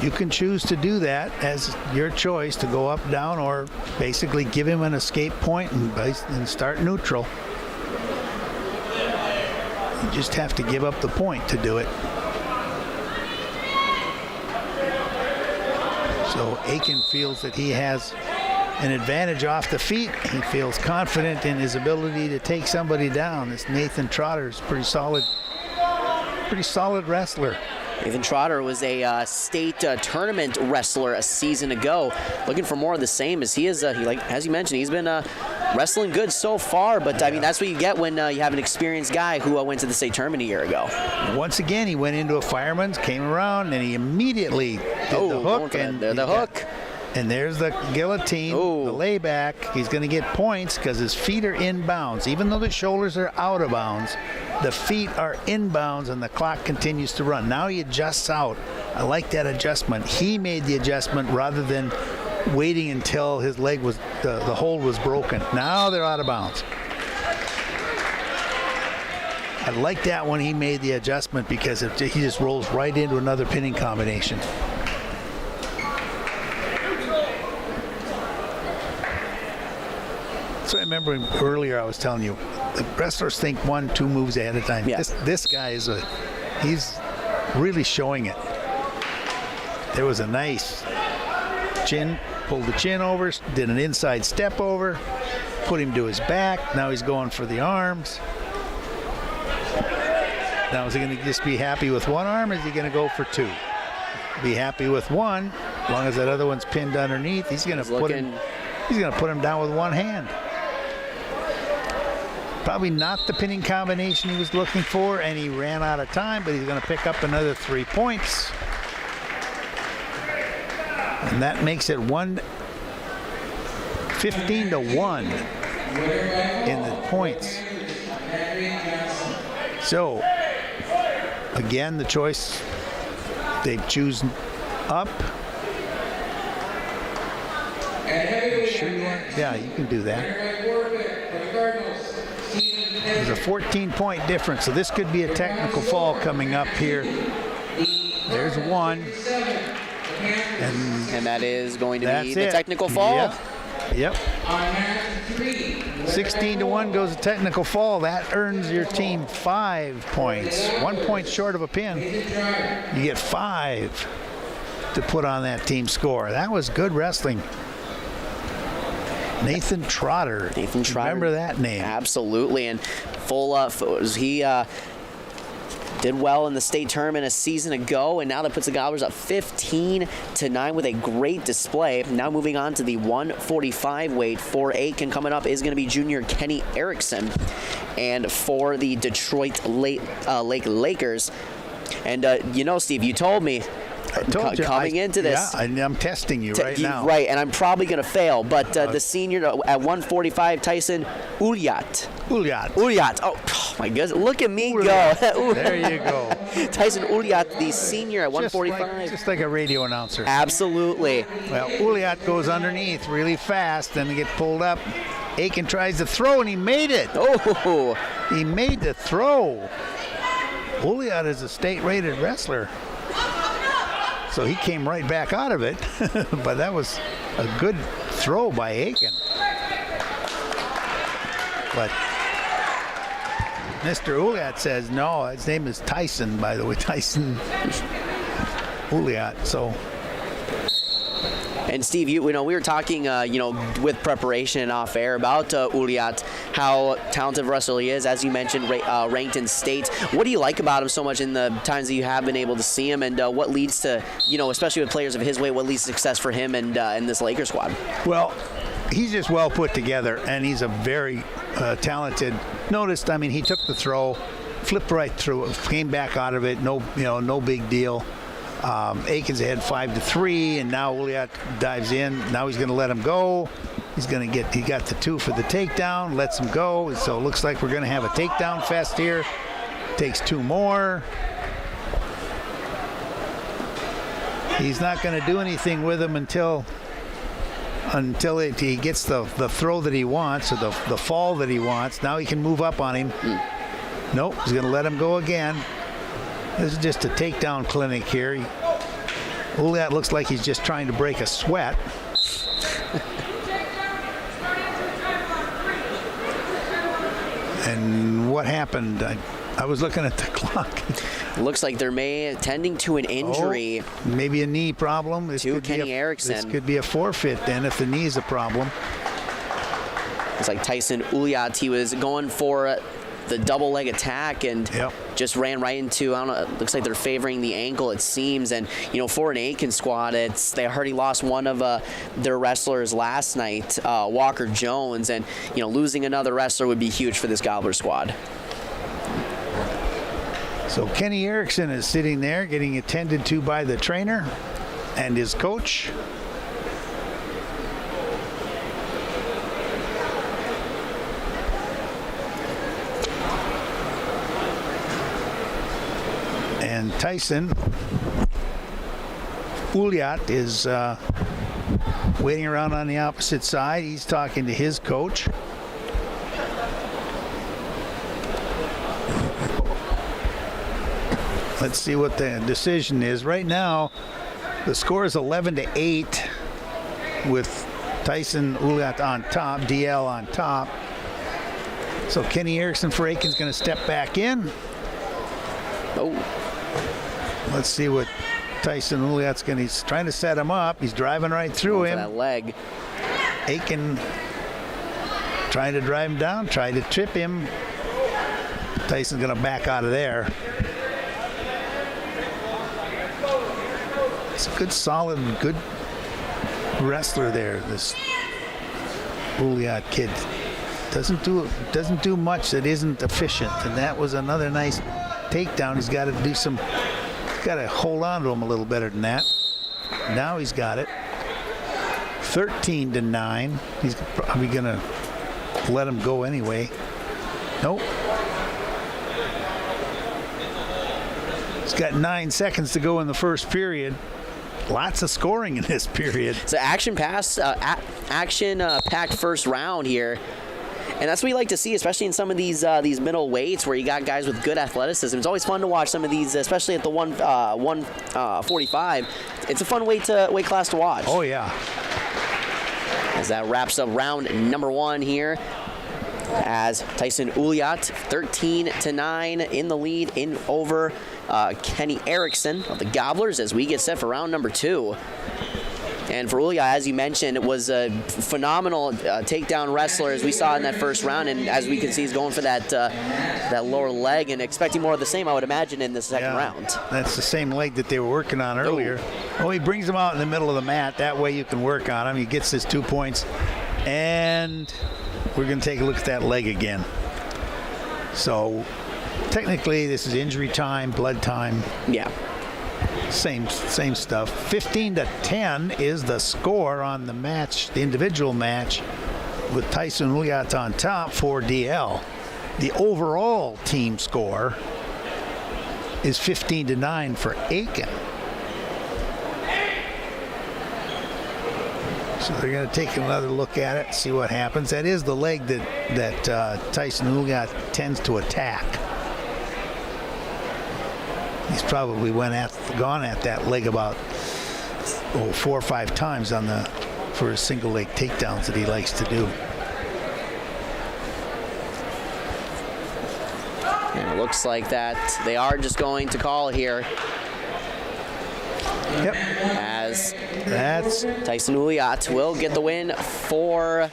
You can choose to do that as your choice, to go up, down, or basically give him an escape point and start neutral. You just have to give up the point to do it. So Aiken feels that he has an advantage off the feet. He feels confident in his ability to take somebody down. This Nathan Trotter is pretty solid wrestler. Nathan Trotter was a state tournament wrestler a season ago. Looking for more of the same, as he is, as you mentioned, he's been wrestling good so far. But I mean, that's what you get when you have an experienced guy who went to the state tournament a year ago. Once again, he went into a fireman's, came around, and he immediately did the hook. And there's the guillotine, the layback. He's going to get points because his feet are inbounds. Even though the shoulders are out of bounds, the feet are inbounds and the clock continues to run. Now he adjusts out. I like that adjustment. He made the adjustment rather than waiting until his leg was, the hold was broken. Now they're out of bounds. I like that when he made the adjustment because he just rolls right into another pinning combination. So I remember earlier I was telling you, the wrestlers think 1-2 moves ahead of time. Yeah. This guy he's really showing it. There was a nice chin, pulled the chin over, did an inside step over, put him to his back. Now he's going for the arms. Now is he going to just be happy with one arm, or is he going to go for two? Be happy with one, as long as that other one's pinned underneath. He's going to put him down with one hand. Probably not the pinning combination he was looking for, and he ran out of time, but he's going to pick up another 3 points. And that makes it 15-1 in the points. So, again, the choice, they choose up. Sure you want? Yeah, you can do that. There's a 14-point difference, so this could be a technical fall coming up here. There's one. And that is going to be the technical fall? Yep. 16-1 goes a technical fall. That earns your team 5 points. 1 point short of a pin. You get 5 to put on that team score. That was good wrestling. Nathan Trotter. Remember that name? Absolutely. And he did well in the state tournament a season ago, and now that puts the Gobblers up 15-9 with a great display. Now moving on to the 145 weight for Aiken. Coming up is going to be junior Kenny Erickson. And for the Detroit Lake Lakers. And Steve, you told me, I told you, coming into this. Yeah, I'm testing you right now. Right, and I'm probably going to fail. But the senior at 145, Tyson Ulyat. Oh, my goodness. Look at me go. There you go. Tyson Ulyat, the senior at 145. Just like a radio announcer. Absolutely. Well, Ulyat goes underneath really fast, then they get pulled up. Aiken tries to throw, and he made it. Oh. He made the throw. Ulyat is a state-rated wrestler. So he came right back out of it, but that was a good throw by Aiken. But Mr. Ulyat says no. His name is Tyson, by the way, Tyson Ulyat. So. And Steve, we were talking, with preparation and off air about Ulyat, how talented wrestler he is, as you mentioned, ranked in state. What do you like about him so much in the times that you have been able to see him, and what leads to, especially with players of his weight, what leads to success for him and in this Laker squad? Well, he's just well put together, and he's a very talented. Noticed, he took the throw, flipped right through it, came back out of it. No big deal. Aiken's ahead 5-3, and now Ulyat dives in. Now he's going to let him go. He got the 2 for the takedown, lets him go. So it looks like we're going to have a takedown fest here. Takes 2 more. He's not going to do anything with him until he gets the throw that he wants, or the fall that he wants. Now he can move up on him. Nope, he's going to let him go again. This is just a takedown clinic here. Ouliot looks like he's just trying to break a sweat. And what happened? I was looking at the clock. Looks like they're tending to an injury. Maybe a knee problem. To Kenny Erickson. This could be a forfeit then if the knee is a problem. It's like Tyson Ouliot. He was going for the double leg attack and just ran right into, I don't know, it looks like they're favoring the ankle, it seems. And, for an Aiken squad, they already lost one of their wrestlers last night, Walker Jones. And, losing another wrestler would be huge for this Gobbler squad. So Kenny Erickson is sitting there getting attended to by the trainer and his coach. And Tyson Ouliot is waiting around on the opposite side. He's talking to his coach. Let's see what the decision is. Right now, the score is 11-8 with Tyson Ouliot on top, DL on top. So Kenny Erickson for Aiken's going to step back in. Let's see what Tyson Ouliot's going to. He's trying to set him up. He's driving right through him. That leg. Aiken trying to drive him down, trying to trip him. Tyson's going to back out of there. It's a good, solid, good wrestler there. This Ouliot kid doesn't do much that isn't efficient, and that was another nice takedown. He's got to do some. Got to hold on to him a little better than that. Now he's got it. 13-9. He's probably going to let him go anyway. Nope. He's got 9 seconds to go in the first period. Lots of scoring in this period. It's an action-packed first round here. And that's what you like to see, especially in some of these middle weights where you got guys with good athleticism. It's always fun to watch some of these, especially at the 145. It's a fun weight class to watch. Oh, yeah. As that wraps up round number 1 here, as Tyson Ouliot, 13-9 in the lead over Kenny Erickson of the Gobblers as we get set for round number 2. And for Ouliot, as you mentioned, it was a phenomenal takedown wrestler as we saw in that first round. And as we can see, he's going for that lower leg and expecting more of the same, I would imagine, in the second round. That's the same leg that they were working on earlier. Oh, he brings him out in the middle of the mat. That way you can work on him. He gets his 2 points. And we're going to take a look at that leg again. So technically, this is injury time, blood time. Yeah. Same stuff. 15-10 is the score on the match, the individual match, with Tyson Ouliot on top for DL. The overall team score is 15-9 for Aiken. So they're going to take another look at it, see what happens. That is the leg that Tyson Ouliot tends to attack. He's probably gone at that leg about 4 or 5 times for his single leg takedowns that he likes to do. And it looks like that they are just going to call here. Yep. As Tyson Ouliot will get the win for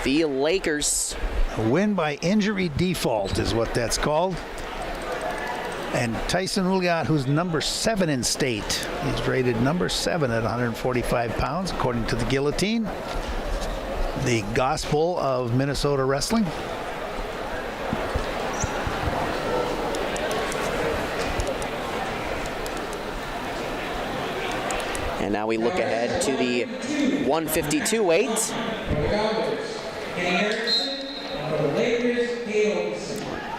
the Lakers. A win by injury default is what that's called. And Tyson Ouliot, who's number 7 in state. He's rated number 7 at 145 pounds, according to the Guillotine, the gospel of Minnesota wrestling. And now we look ahead to the 152 weight.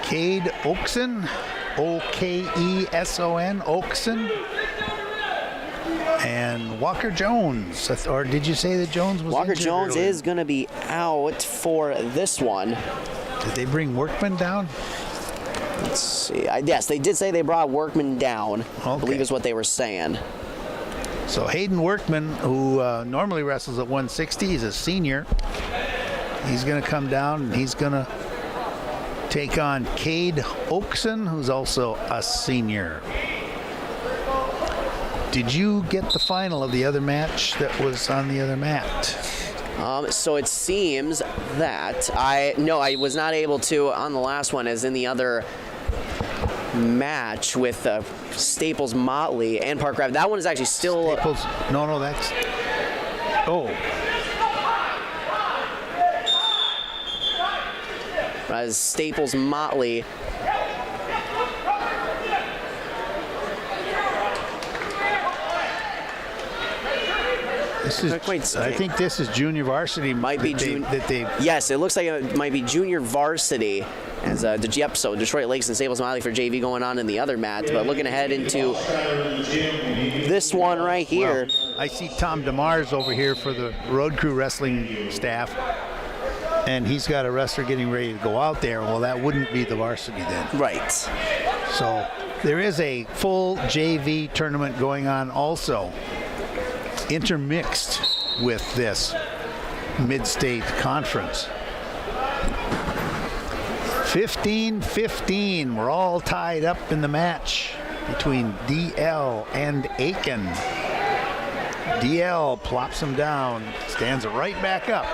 Cade Oakson. O-K-E-S-O-N, Oakson, and Walker Jones. Or did you say that Jones was Walker injured Jones earlier? is going to be out for this one. Did they bring Workman down? Let's see. Yes, they did say they brought Workman down. I believe is what they were saying. So Hayden Workman, who normally wrestles at 160, he's a senior. He's going to come down and he's going to take on Cade Oakson, who's also a senior. Did you get the final of the other match that was on the other mat? So it seems that I was not able to on the last one, as in the other match with Staples Motley and Park Rapids. That one is actually still Staples. No, that's as Staples Motley. This is, I think this is junior varsity. Yes, it looks like it might be junior varsity. As so Detroit Lakes and Staples Motley for JV going on in the other mats. But looking ahead into this one right here. Well, I see Tom DeMars over here for the Road Crew Wrestling staff. And he's got a wrestler getting ready to go out there. Well, that wouldn't be the varsity then. Right. So there is a full JV tournament going on also, intermixed with this mid-state conference. 15-15. We're all tied up in the match between DL and Aiken. DL plops him down, stands right back up.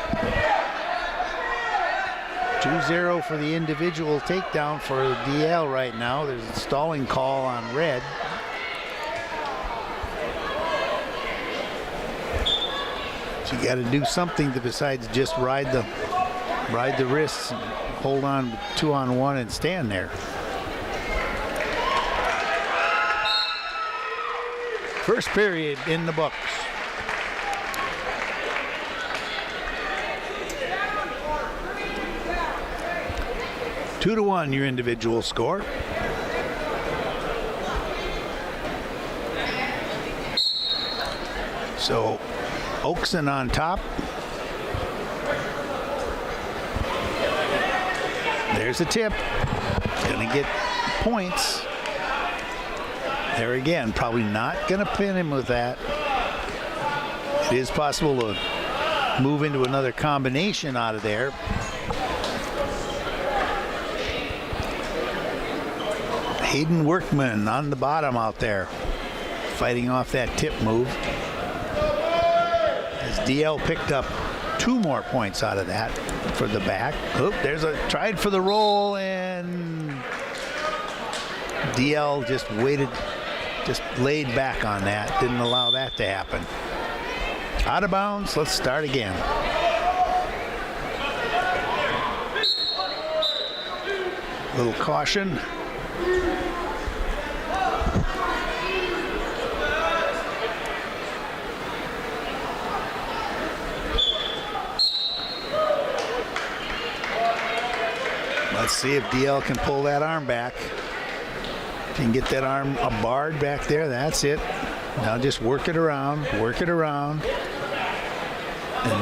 2-0 for the individual takedown for DL right now. There's a stalling call on red. So you got to do something besides just ride the wrists and hold on 2-on-1 and stand there. First period in the books. Two to 1 your individual score. So Oakson on top. There's a tip. Gonna get points. There again, probably not gonna pin him with that. It is possible to move into another combination out of there. Hayden Workman on the bottom out there, fighting off that tip move. As DL picked up 2 more points out of that for the back. Oop, there's a tried for the roll, and DL just waited, just laid back on that, didn't allow that to happen. Out of bounds, let's start again. Little caution. Let's see if DL can pull that arm back. If you can get that arm barred back there, that's it. Now just work it around, and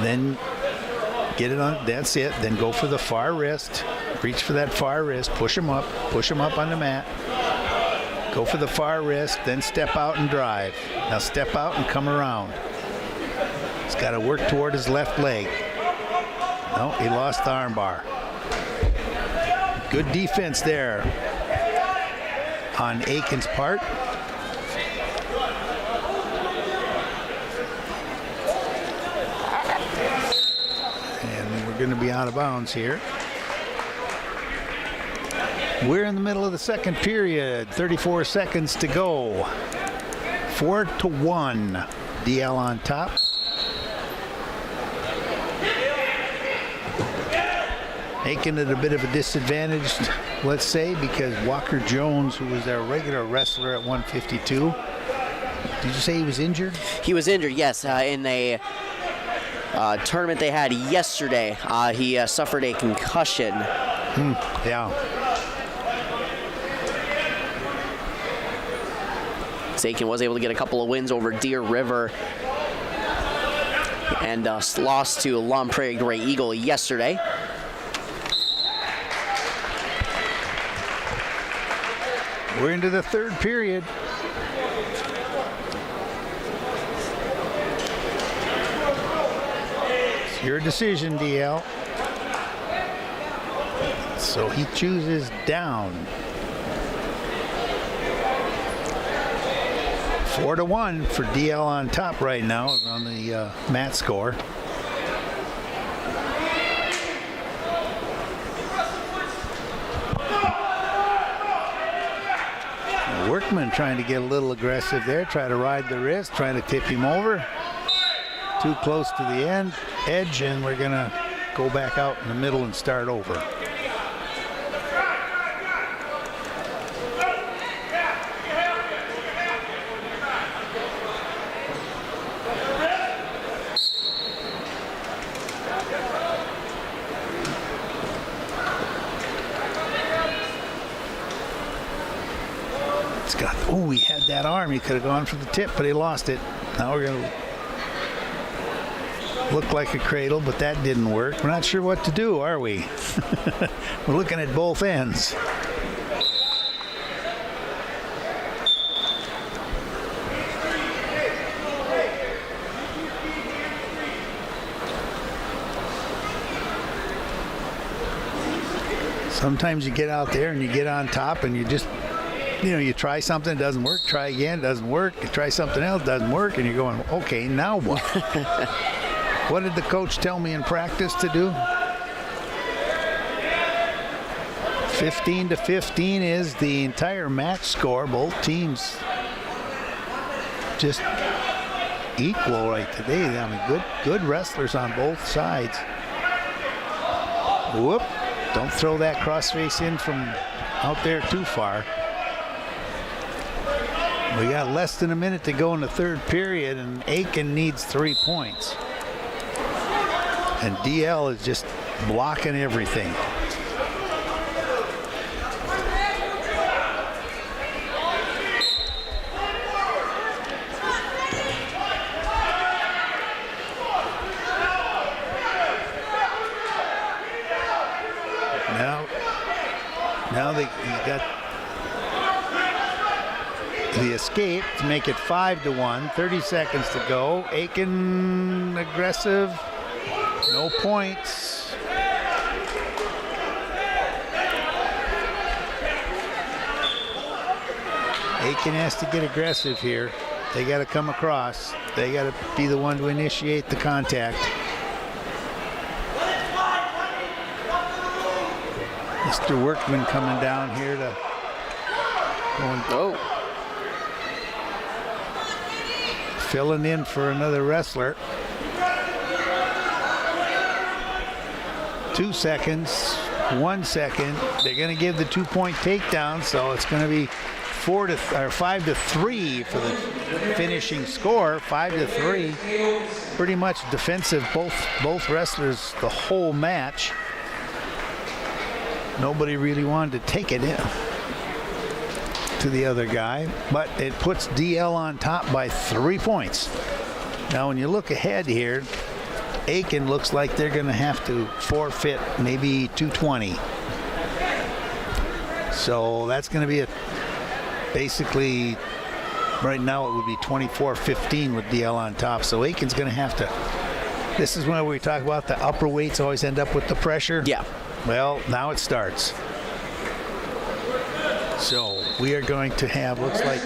then get it on, that's it. Then go for the far wrist, reach for that far wrist, push him up on the mat. Go for the far wrist, then step out and drive. Now step out and come around. He's got to work toward his left leg. No, he lost the arm bar. Good defense there on Aiken's part. And we're going to be out of bounds here. We're in the middle of the second period. 34 seconds to go. 4-1. DL on top. Aiken at a bit of a disadvantage, let's say, because Walker Jones, who was their regular wrestler at 152, did you say he was injured? He was injured, yes, in a tournament they had yesterday. He suffered a concussion. Yeah. Aiken was able to get a couple of wins over Deer River and lost to Long Prairie Gray Eagle yesterday. We're into the third period. It's your decision, DL. So he chooses down. 4-1 for DL on top right now on the mat score. Workman trying to get a little aggressive there, try to ride the wrist, trying to tip him over. Too close to the edge, and we're gonna go back out in the middle and start over. Oh, he had that arm. He could have gone for the tip, but he lost it. Now we're going to look like a cradle, but that didn't work. We're not sure what to do, are we? We're looking at both ends. Sometimes you get out there and you get on top and you just, you try something, it doesn't work, try again, it doesn't work, you try something else, it doesn't work, and you're going, okay, now what? What did the coach tell me in practice to do? 15-15 is the entire match score. Both teams just equal right today. I mean, good wrestlers on both sides. Whoop. Don't throw that crossface in from out there too far. We got less than a minute to go in the third period, and Aiken needs 3 points. And DL is just blocking everything. Now he's got the escape to make it 5-1. 30 seconds to go. Aiken aggressive. No points. Aiken has to get aggressive here. They got to come across. They got to be the one to initiate the contact. Mr. Workman coming down here to filling in for another wrestler. 2 seconds, 1 second. They're going to give the 2-point takedown, so it's going to be 5-3 for the finishing score. 5-3. Pretty much defensive, both wrestlers the whole match. Nobody really wanted to take it in to the other guy, but it puts DL on top by 3 points. Now, when you look ahead here, Aiken looks like they're going to have to forfeit maybe 220. So that's going to be basically right now it would be 24-15 with DL on top. So Aiken's going to have to. This is when we talk about the upper weights always end up with the pressure. Yeah. Well, now it starts. So we are going to have, looks like.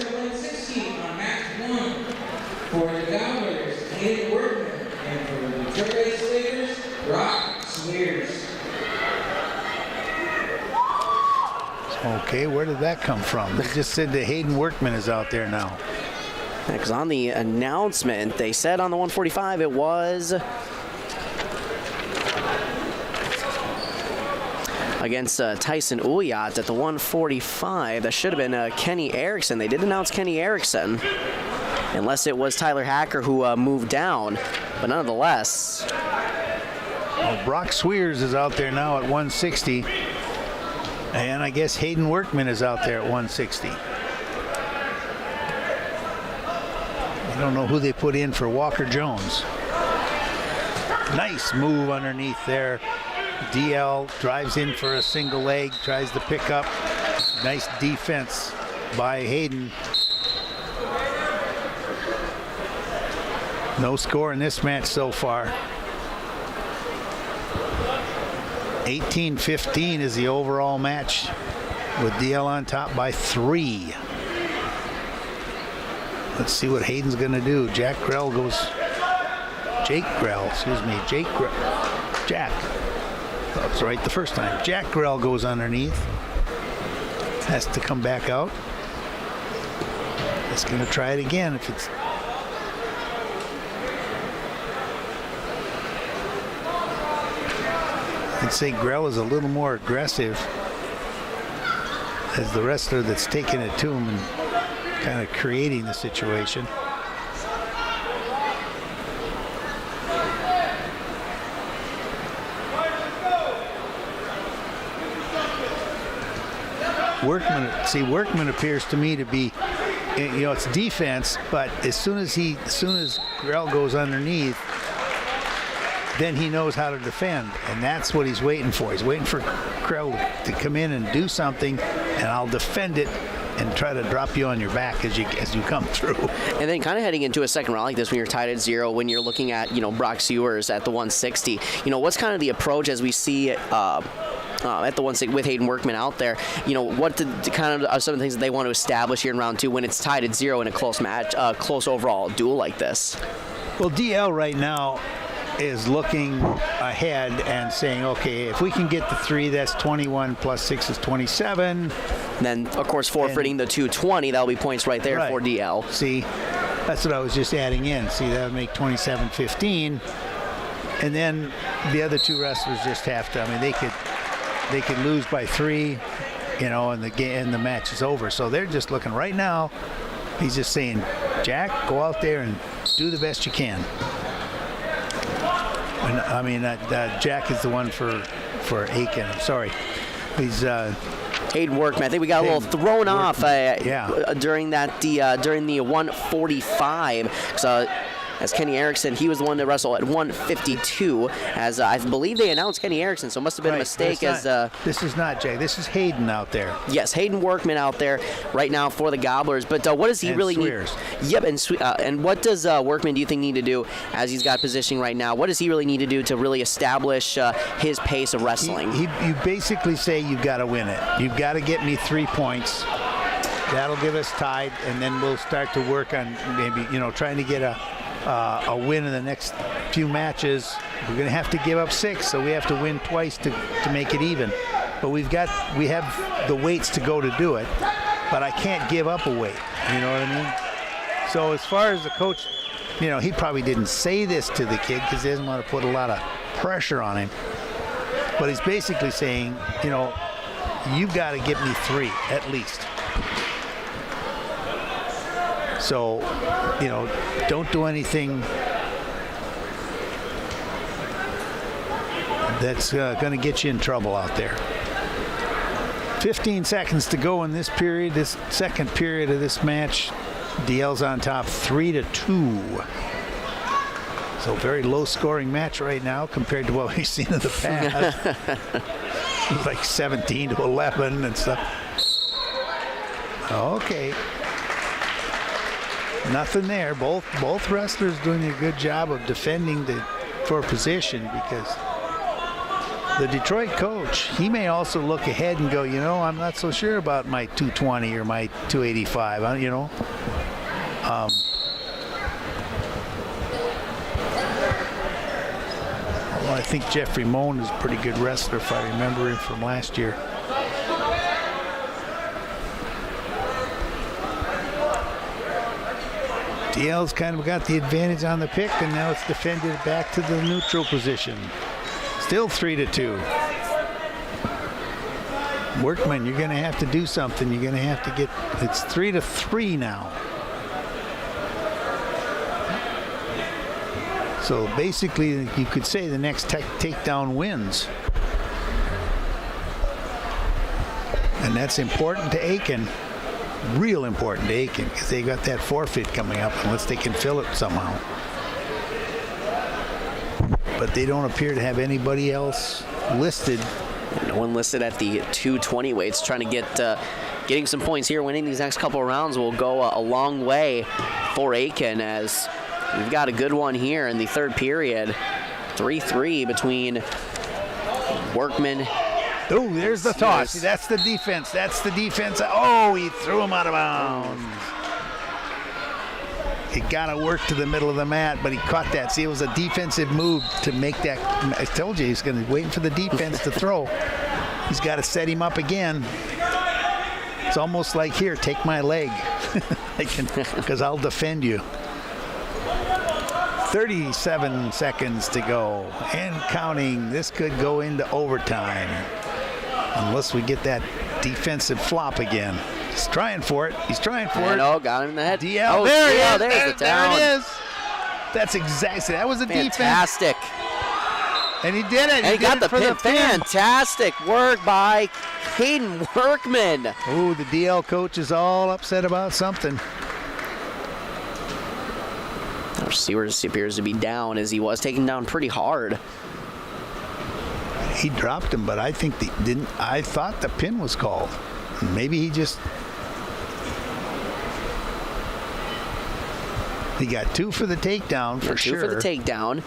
For the Gobblers, Hayden Workman, and for the Detroit Slayers, Brock Swears. Okay, where did that come from? They just said that Hayden Workman is out there now. Because on the announcement, they said on the 145 it was against Tyson Uyat at the 145. That should have been Kenny Erickson. They did announce Kenny Erickson, unless it was Tyler Hacker who moved down. But nonetheless. Well, Brock Swears is out there now at 160. And I guess Hayden Workman is out there at 160. I don't know who they put in for Walker Jones. Nice move underneath there. DL drives in for a single leg, tries to pick up. Nice defense by Hayden. No score in this match so far. 18-15 is the overall match, with DL on top by 3. Let's see what Hayden's going to do. Jake Grell. Jack. That was right the first time. Jack Grell goes underneath. Has to come back out. It's going to try it again if it's... I'd say Grell is a little more aggressive as the wrestler that's taking it to him and kind of creating the situation. Workman appears to me to be, it's defense, but as soon as Grell goes underneath, then he knows how to defend, and that's what he's waiting for. He's waiting for Grell to come in and do something, and I'll defend it and try to drop you on your back as you come through. And then kind of heading into a second round like this when you're tied at 0, when you're looking at, Brock Sewers at the 160, what's kind of the approach as we see at the 160 with Hayden Workman out there? What kind of are some of the things that they want to establish here in round 2 when it's tied at 0 in a close match, close overall duel like this? Well, DL right now is looking ahead and saying, okay, if we can get the 3, that's 21 plus 6 is 27. Then, of course, forfeiting the 220, that'll be points right there for DL. See, that's what I was just adding in. See, that would make 27-15. And then the other 2 wrestlers just have to, they could lose by 3, and the match is over. So they're just looking right now. He's just saying, Jack, go out there and do the best you can. And, Jack is the one for Aiken. I'm sorry. He's Hayden Workman. I think we got a little thrown off during the 145. So as Kenny Erickson, he was the one to wrestle at 152. As I believe they announced Kenny Erickson, so it must have been a mistake. This is not Jay. This is Hayden out there. Yes, Hayden Workman out there right now for the Gobblers. But what does he really need? Yep, and what does Workman, do you think, need to do as he's got positioning right now? What does he really need to do to really establish his pace of wrestling? You basically say you've got to win it. You've got to get me 3 points. That'll give us tied, and then we'll start to work on maybe trying to get a win in the next few matches. We're going to have to give up 6, so we have to win twice to make it even. But we have the weights to go to do it, but I can't give up a weight. You know what I mean? So as far as the coach, he probably didn't say this to the kid because he doesn't want to put a lot of pressure on him. But he's basically saying, you've got to get me 3 at least. So, don't do anything that's going to get you in trouble out there. 15 seconds to go in this period, this second period of this match. DL's on top 3-2. So very low scoring match right now compared to what we've seen in the past. Like 17-11 and stuff. Okay. Nothing there. Both wrestlers doing a good job of defending for position, because the Detroit coach, he may also look ahead and go, I'm not so sure about my 220 or my 285, Well, I think Jeffrey Moan is a pretty good wrestler if I remember him from last year. DL's kind of got the advantage on the pick, and now it's defended back to the neutral position. Still 3-2. Workman, you're going to have to do something. You're going to have to get, it's 3-3 now. So basically, you could say the next takedown wins. And that's important to Aiken. Real important to Aiken, because they got that forfeit coming up unless they can fill it somehow. But they don't appear to have anybody else listed. No one listed at the 220 weights, trying to get getting some points here, winning these next couple of rounds will go a long way for Aiken, as we've got a good one here in the third period. 3-3 between Workman. Oh, there's the toss. See, that's the defense. That's the defense. Oh, he threw him out of bounds. He got to work to the middle of the mat, but he caught that. See, it was a defensive move to make that. I told you he's going to wait for the defense to throw. He's got to set him up again. It's almost like, here, take my leg, because I'll defend you. 37 seconds to go and counting. This could go into overtime unless we get that defensive flop again. He's trying for it. He's trying for it. Oh, got him in the head. DL. Oh, there DL, it is. there's the down. There it is. That's exactly. That was a fantastic. Defense. And he did it. And he got the pin. Fantastic work by Hayden Workman. Oh, the DL coach is all upset about something. Our receiver appears to be down, as he was taken down pretty hard. He dropped him, but I think I thought the pin was called. Maybe he just. He got 2 for the takedown for sure. 2 for the takedown.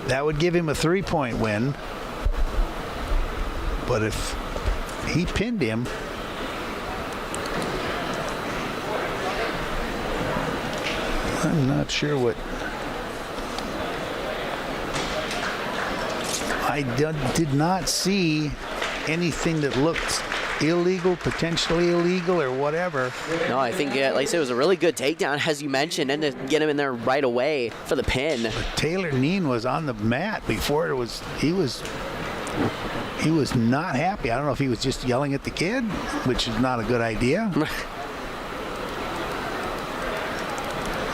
That would give him a 3-point win. But if he pinned him, I'm not sure what. I did not see anything that looked illegal, potentially illegal, or whatever. No, I think, like I said, it was a really good takedown, as you mentioned, and to get him in there right away for the pin. But Taylor Neen was on the mat before it was. He was not happy. I don't know if he was just yelling at the kid, which is not a good idea.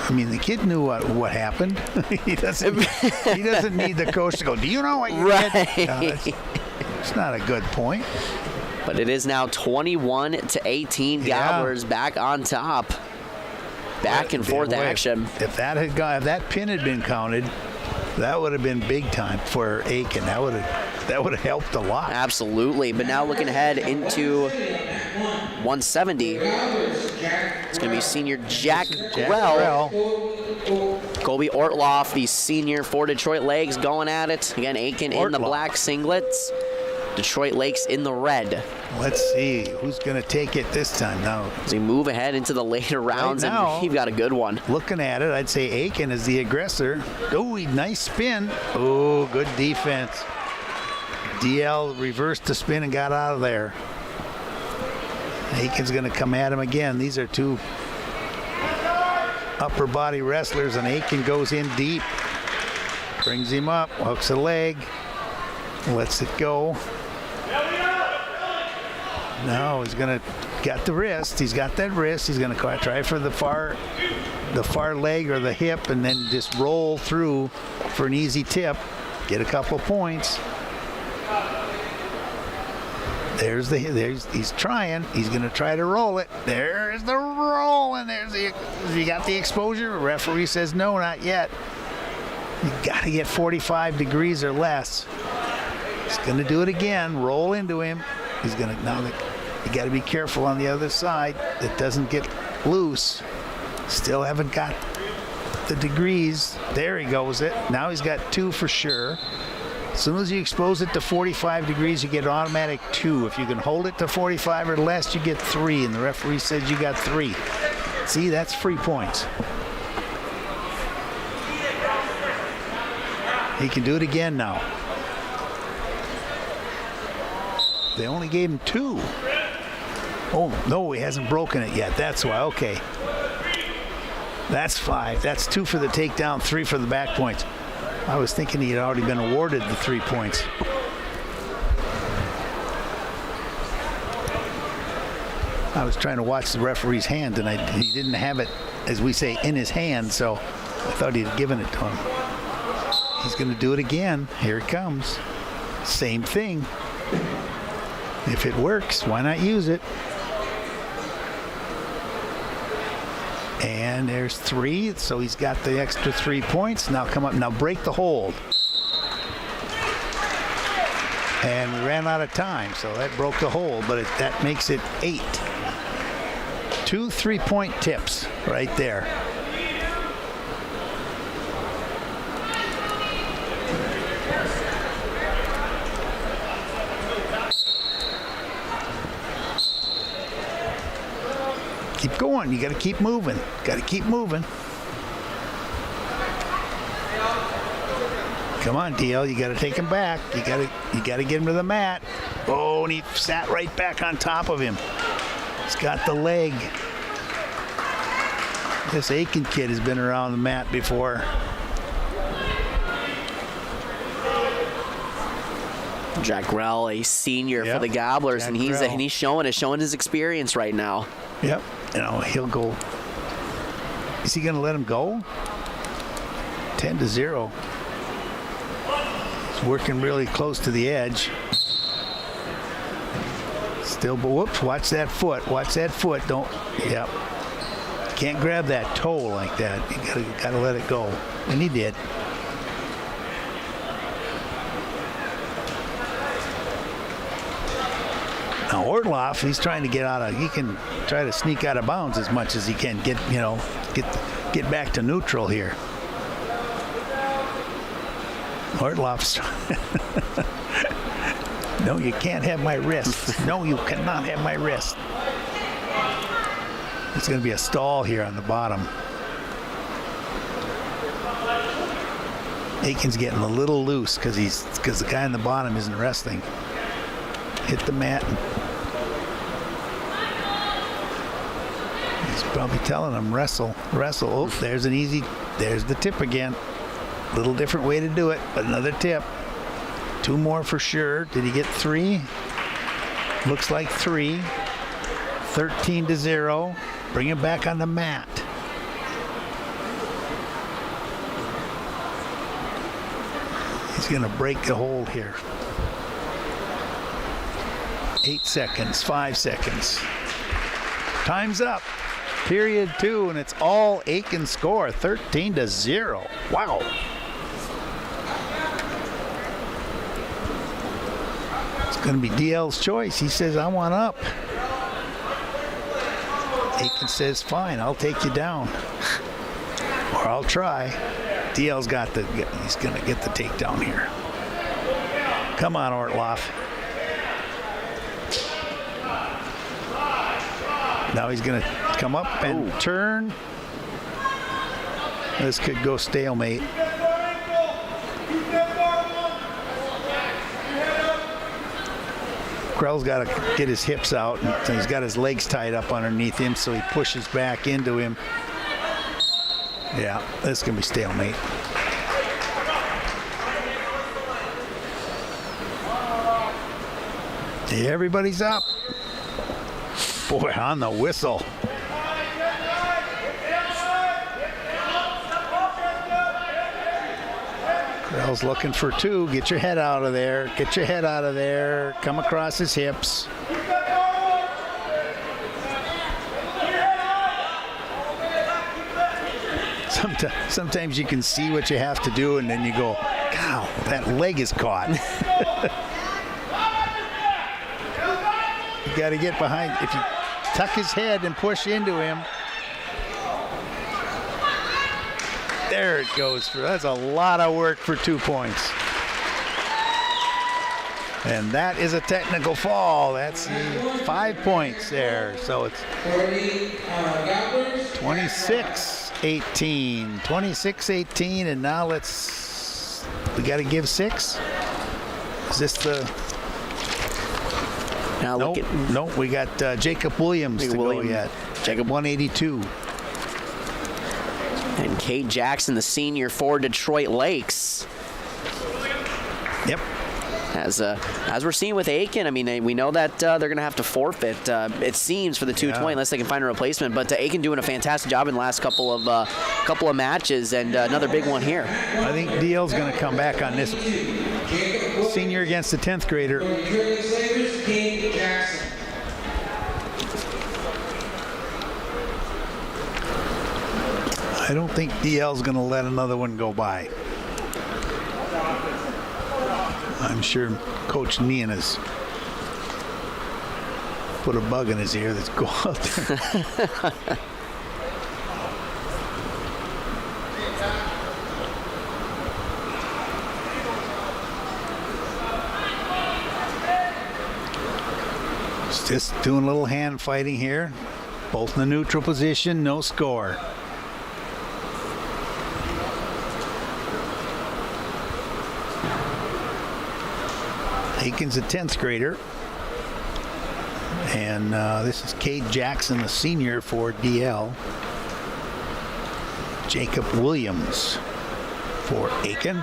I mean, the kid knew what happened. He doesn't need the coach to go, do you know what you did? It's not a good point. But it is now 21-18. Gobblers back on top. Back and forth action. If that pin had been counted, that would have been big time for Aiken. That would have helped a lot. Absolutely. But now looking ahead into 170. It's going to be senior Jack Grell. Colby Ortloff, the senior for Detroit Lakes, going at it. Again, Aiken in the black singlets. Detroit Lakes in the red. Let's see who's going to take it this time now. As we move ahead into the later rounds, right now, and you've got a good one. Looking at it, I'd say Aiken is the aggressor. Oh, nice spin. Oh, good defense. DL reversed the spin and got out of there. Aiken's going to come at him again. These are two upper body wrestlers, and Aiken goes in deep. Brings him up, hooks a leg, lets it go. Now he's going to got the wrist. He's got that wrist. He's going to try for the far leg or the hip, and then just roll through for an easy tip. Get a couple points. He's trying. He's going to try to roll it. There's the roll, and he got the exposure. The referee says no, not yet. You got to get 45 degrees or less. He's going to do it again. Roll into him. He's going to you got to be careful on the other side. It doesn't get loose. Still haven't got the degrees. There he goes. Now he's got 2 for sure. As soon as you expose it to 45 degrees, you get an automatic 2. If you can hold it to 45 or less, you get 3, and the referee says you got 3. See, that's free points. He can do it again now. They only gave him 2. Oh, no, he hasn't broken it yet. That's why. Okay. That's 5. That's 2 for the takedown, 3 for the back points. I was thinking he had already been awarded the 3 points. I was trying to watch the referee's hand, and he didn't have it, as we say, in his hand, so I thought he'd given it to him. He's going to do it again. Here it comes. Same thing. If it works, why not use it? And there's 3, so he's got the extra 3 points. Now come up, now break the hold. And we ran out of time, so that broke the hold, but that makes it 8. 2 3-point tips right there. Keep going. You got to keep moving. Got to keep moving. Come on, DL. You got to take him back. You got to get him to the mat. Oh, and he sat right back on top of him. He's got the leg. This Aiken kid has been around the mat before. Jack Grell, a senior for the Gobblers, and he's showing his experience right now. Yep. You know, he'll go. Is he going to let him go? 10-0. He's working really close to the edge. Still, but whoops, watch that foot. Watch that foot. Don't, yep. Can't grab that toe like that. You gotta let it go. And he did. Now Ortloff, he's trying to get out of, he can try to sneak out of bounds as much as he can. Get back to neutral here. Ortloff's no, you can't have my wrist. No, you cannot have my wrist. It's going to be a stall here on the bottom. Aiken's getting a little loose because the guy on the bottom isn't resting. Hit the mat. He's probably telling him wrestle. Oh, there's the tip again. Little different way to do it, but another tip. 2 more for sure. Did he get 3? Looks like 3. 13-0. Bring him back on the mat. He's going to break the hold here. 8 seconds, 5 seconds. Time's up. Period 2, and it's all Aiken score, 13-0. Wow. Going to be DL's choice. He says, I want up. Aiken says, fine, I'll take you down. Or I'll try. DL's he's going to get the takedown here. Come on, Ortloff. Now he's going to come up and turn. This could go stalemate. Grell's got to get his hips out, and he's got his legs tied up underneath him, so he pushes back into him. Yeah, this is going to be stalemate. Everybody's up. Boy, on the whistle. Grell's looking for 2. Get your head out of there. Get your head out of there. Come across his hips. Sometimes you can see what you have to do, and then you go, "Wow, that leg is caught." You got to get behind. If you tuck his head and push into him. There it goes. That's a lot of work for 2 points. And that is a technical fall. That's 5 points there. So it's 26-18. 26-18, and now we got to give 6. Is this the... Now Nope, we got Jacob Williams to go yet. Jacob 182. And Cade Jackson, the senior for Detroit Lakes. Yep. As we're seeing with Aiken, I mean, we know that they're going to have to forfeit, it seems, for the 220 unless they can find a replacement. But Aiken doing a fantastic job in the last couple of matches, and another big one here. I think DL's going to come back on this senior against the 10th grader. I don't think DL's going to let another one go by. I'm sure Coach Nian is put a bug in his ear. Let's go out there. Just doing a little hand fighting here. Both in the neutral position, no score. Aiken's a 10th grader. And this is Cade Jackson, the senior for DL. Jacob Williams for Aiken.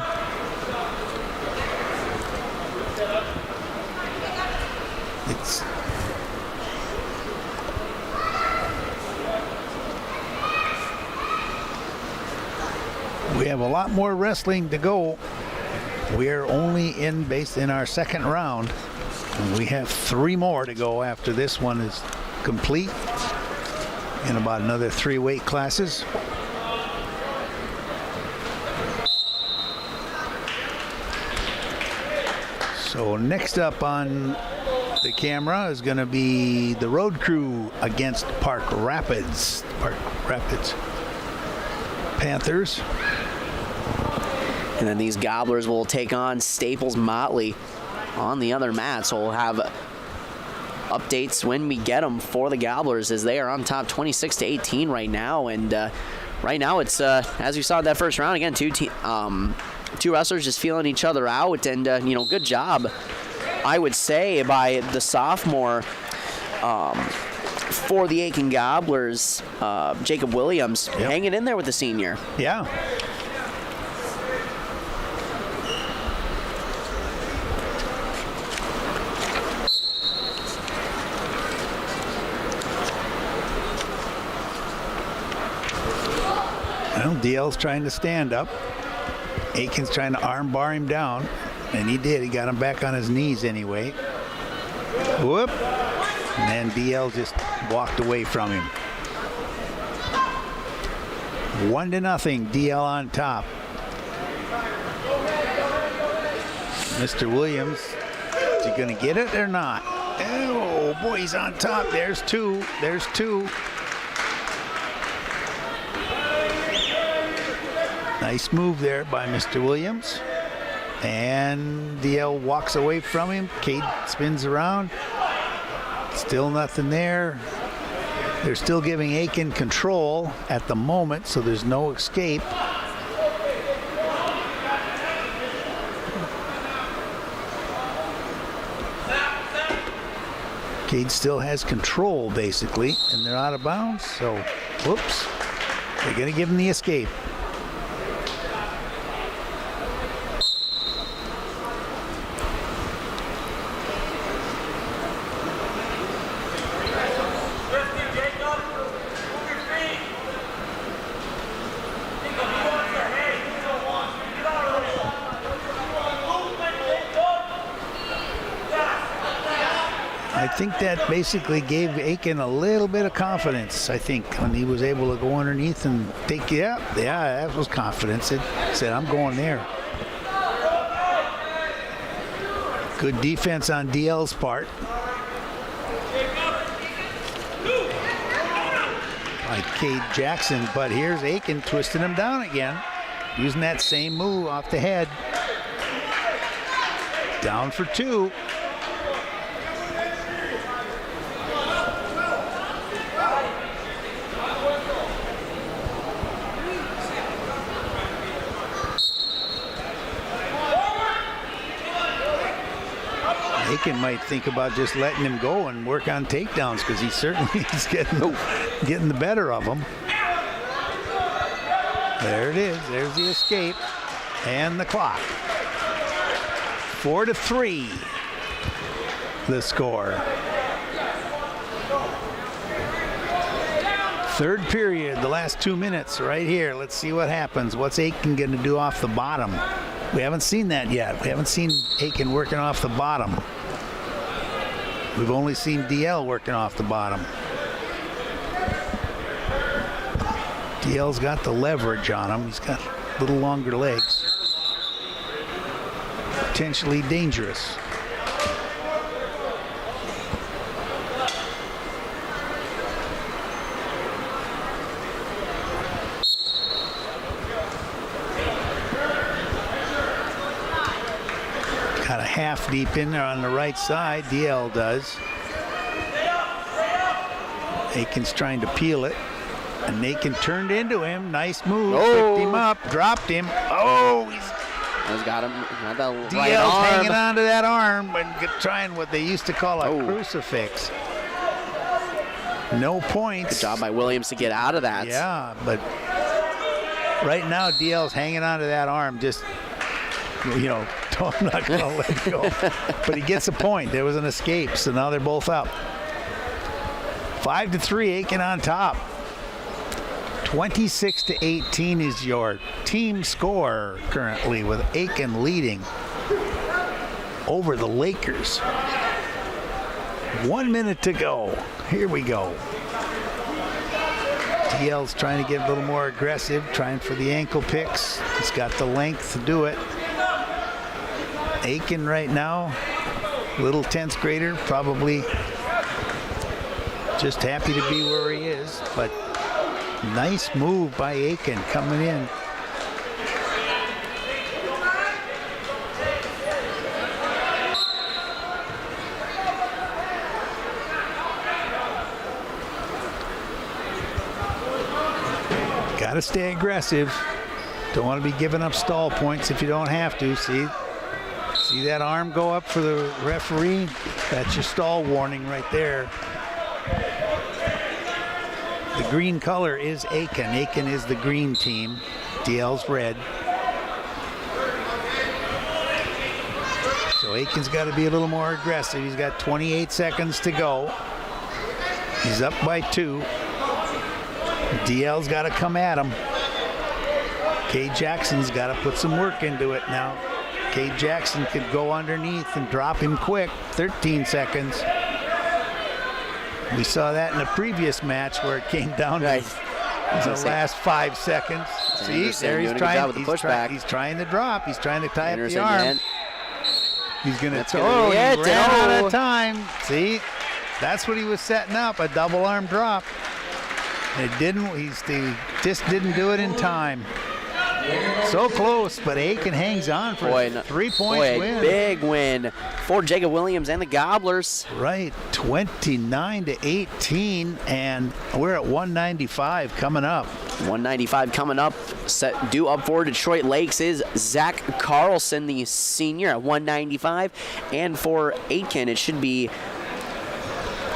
We have a lot more wrestling to go. We're only based in our second round. And we have 3 more to go after this one is complete. In about another 3 weight classes. So next up on the camera is going to be the Road Crew against Park Rapids. Park Rapids Panthers. And then these Gobblers will take on Staples Motley on the other mat. So we'll have updates when we get them for the Gobblers, as they are on top 26-18 right now. And right now it's, as you saw in that first round, again, two wrestlers just feeling each other out. And, good job, I would say, by the sophomore for the Aiken Gobblers, Jacob Williams, hanging in there with the senior. Yeah. Well, DL's trying to stand up. Aiken's trying to arm bar him down, and he did. He got him back on his knees anyway. Whoop. And then DL just walked away from him. 1-0, DL on top. Mr. Williams, is he going to get it or not? Oh, boy, he's on top. There's 2. There's 2. Nice move there by Mr. Williams. And DL walks away from him. Cade spins around. Still nothing there. They're still giving Aiken control at the moment, so there's no escape. Cade still has control, basically, and they're out of bounds, so whoops. They're going to give him the escape. I think that basically gave Aiken a little bit of confidence, I think, when he was able to go underneath and take, yeah, that was confidence. It said, I'm going there. Good defense on DL's part. By Cade Jackson, but here's Aiken twisting him down again, using that same move off the head. Down for 2. Aiken might think about just letting him go and work on takedowns, because he certainly is getting the better of him. There it is. There's the escape and the clock. 4-3, the score. Third period, the last 2 minutes right here. Let's see what happens. What's Aiken going to do off the bottom? We haven't seen that yet. We haven't seen Aiken working off the bottom. We've only seen DL working off the bottom. DL's got the leverage on him. He's got a little longer legs. Potentially dangerous. Got a half deep in there on the right side. DL does. Aiken's trying to peel it. And Aiken turned into him. Nice move. Picked him up. Dropped him. Oh, he's got him. Got that DL's right arm. hanging onto that arm and trying what they used to call a crucifix. No points. Good job by Williams to get out of that. Yeah, but right now DL's hanging onto that arm. Just, I'm not going to let go. But he gets a point. There was an escape, so now they're both up. 5-3, Aiken on top. 26-18 is your team score currently, with Aiken leading over the Lakers. 1 minute to go. Here we go. DL's trying to get a little more aggressive, trying for the ankle picks. He's got the length to do it. Aiken right now, little 10th grader, probably just happy to be where he is, but nice move by Aiken coming in. Got to stay aggressive. Don't want to be giving up stall points if you don't have to. See that arm go up for the referee? That's your stall warning right there. The green color is Aiken. Aiken is the green team. DL's red. So Aiken's got to be a little more aggressive. He's got 28 seconds to go. He's up by 2. DL's got to come at him. Cade Jackson's got to put some work into it now. Cade Jackson could go underneath and drop him quick. 13 seconds. We saw that in the previous match where it came down to the last 5 seconds. See, there he's trying. He's trying to drop. He's trying to tie up the arm. He's going to. Oh, he ran out of time. See, that's what he was setting up, a double arm drop. It didn't. He just didn't do it in time. So close, but Aiken hangs on for a 3-point win. Big win for Jacob Williams and the Gobblers. Right, 29-18, and we're at 195 coming up. 195 coming up. Due up for Detroit Lakes is Zach Carlson, the senior, at 195. And for Aiken, it should be...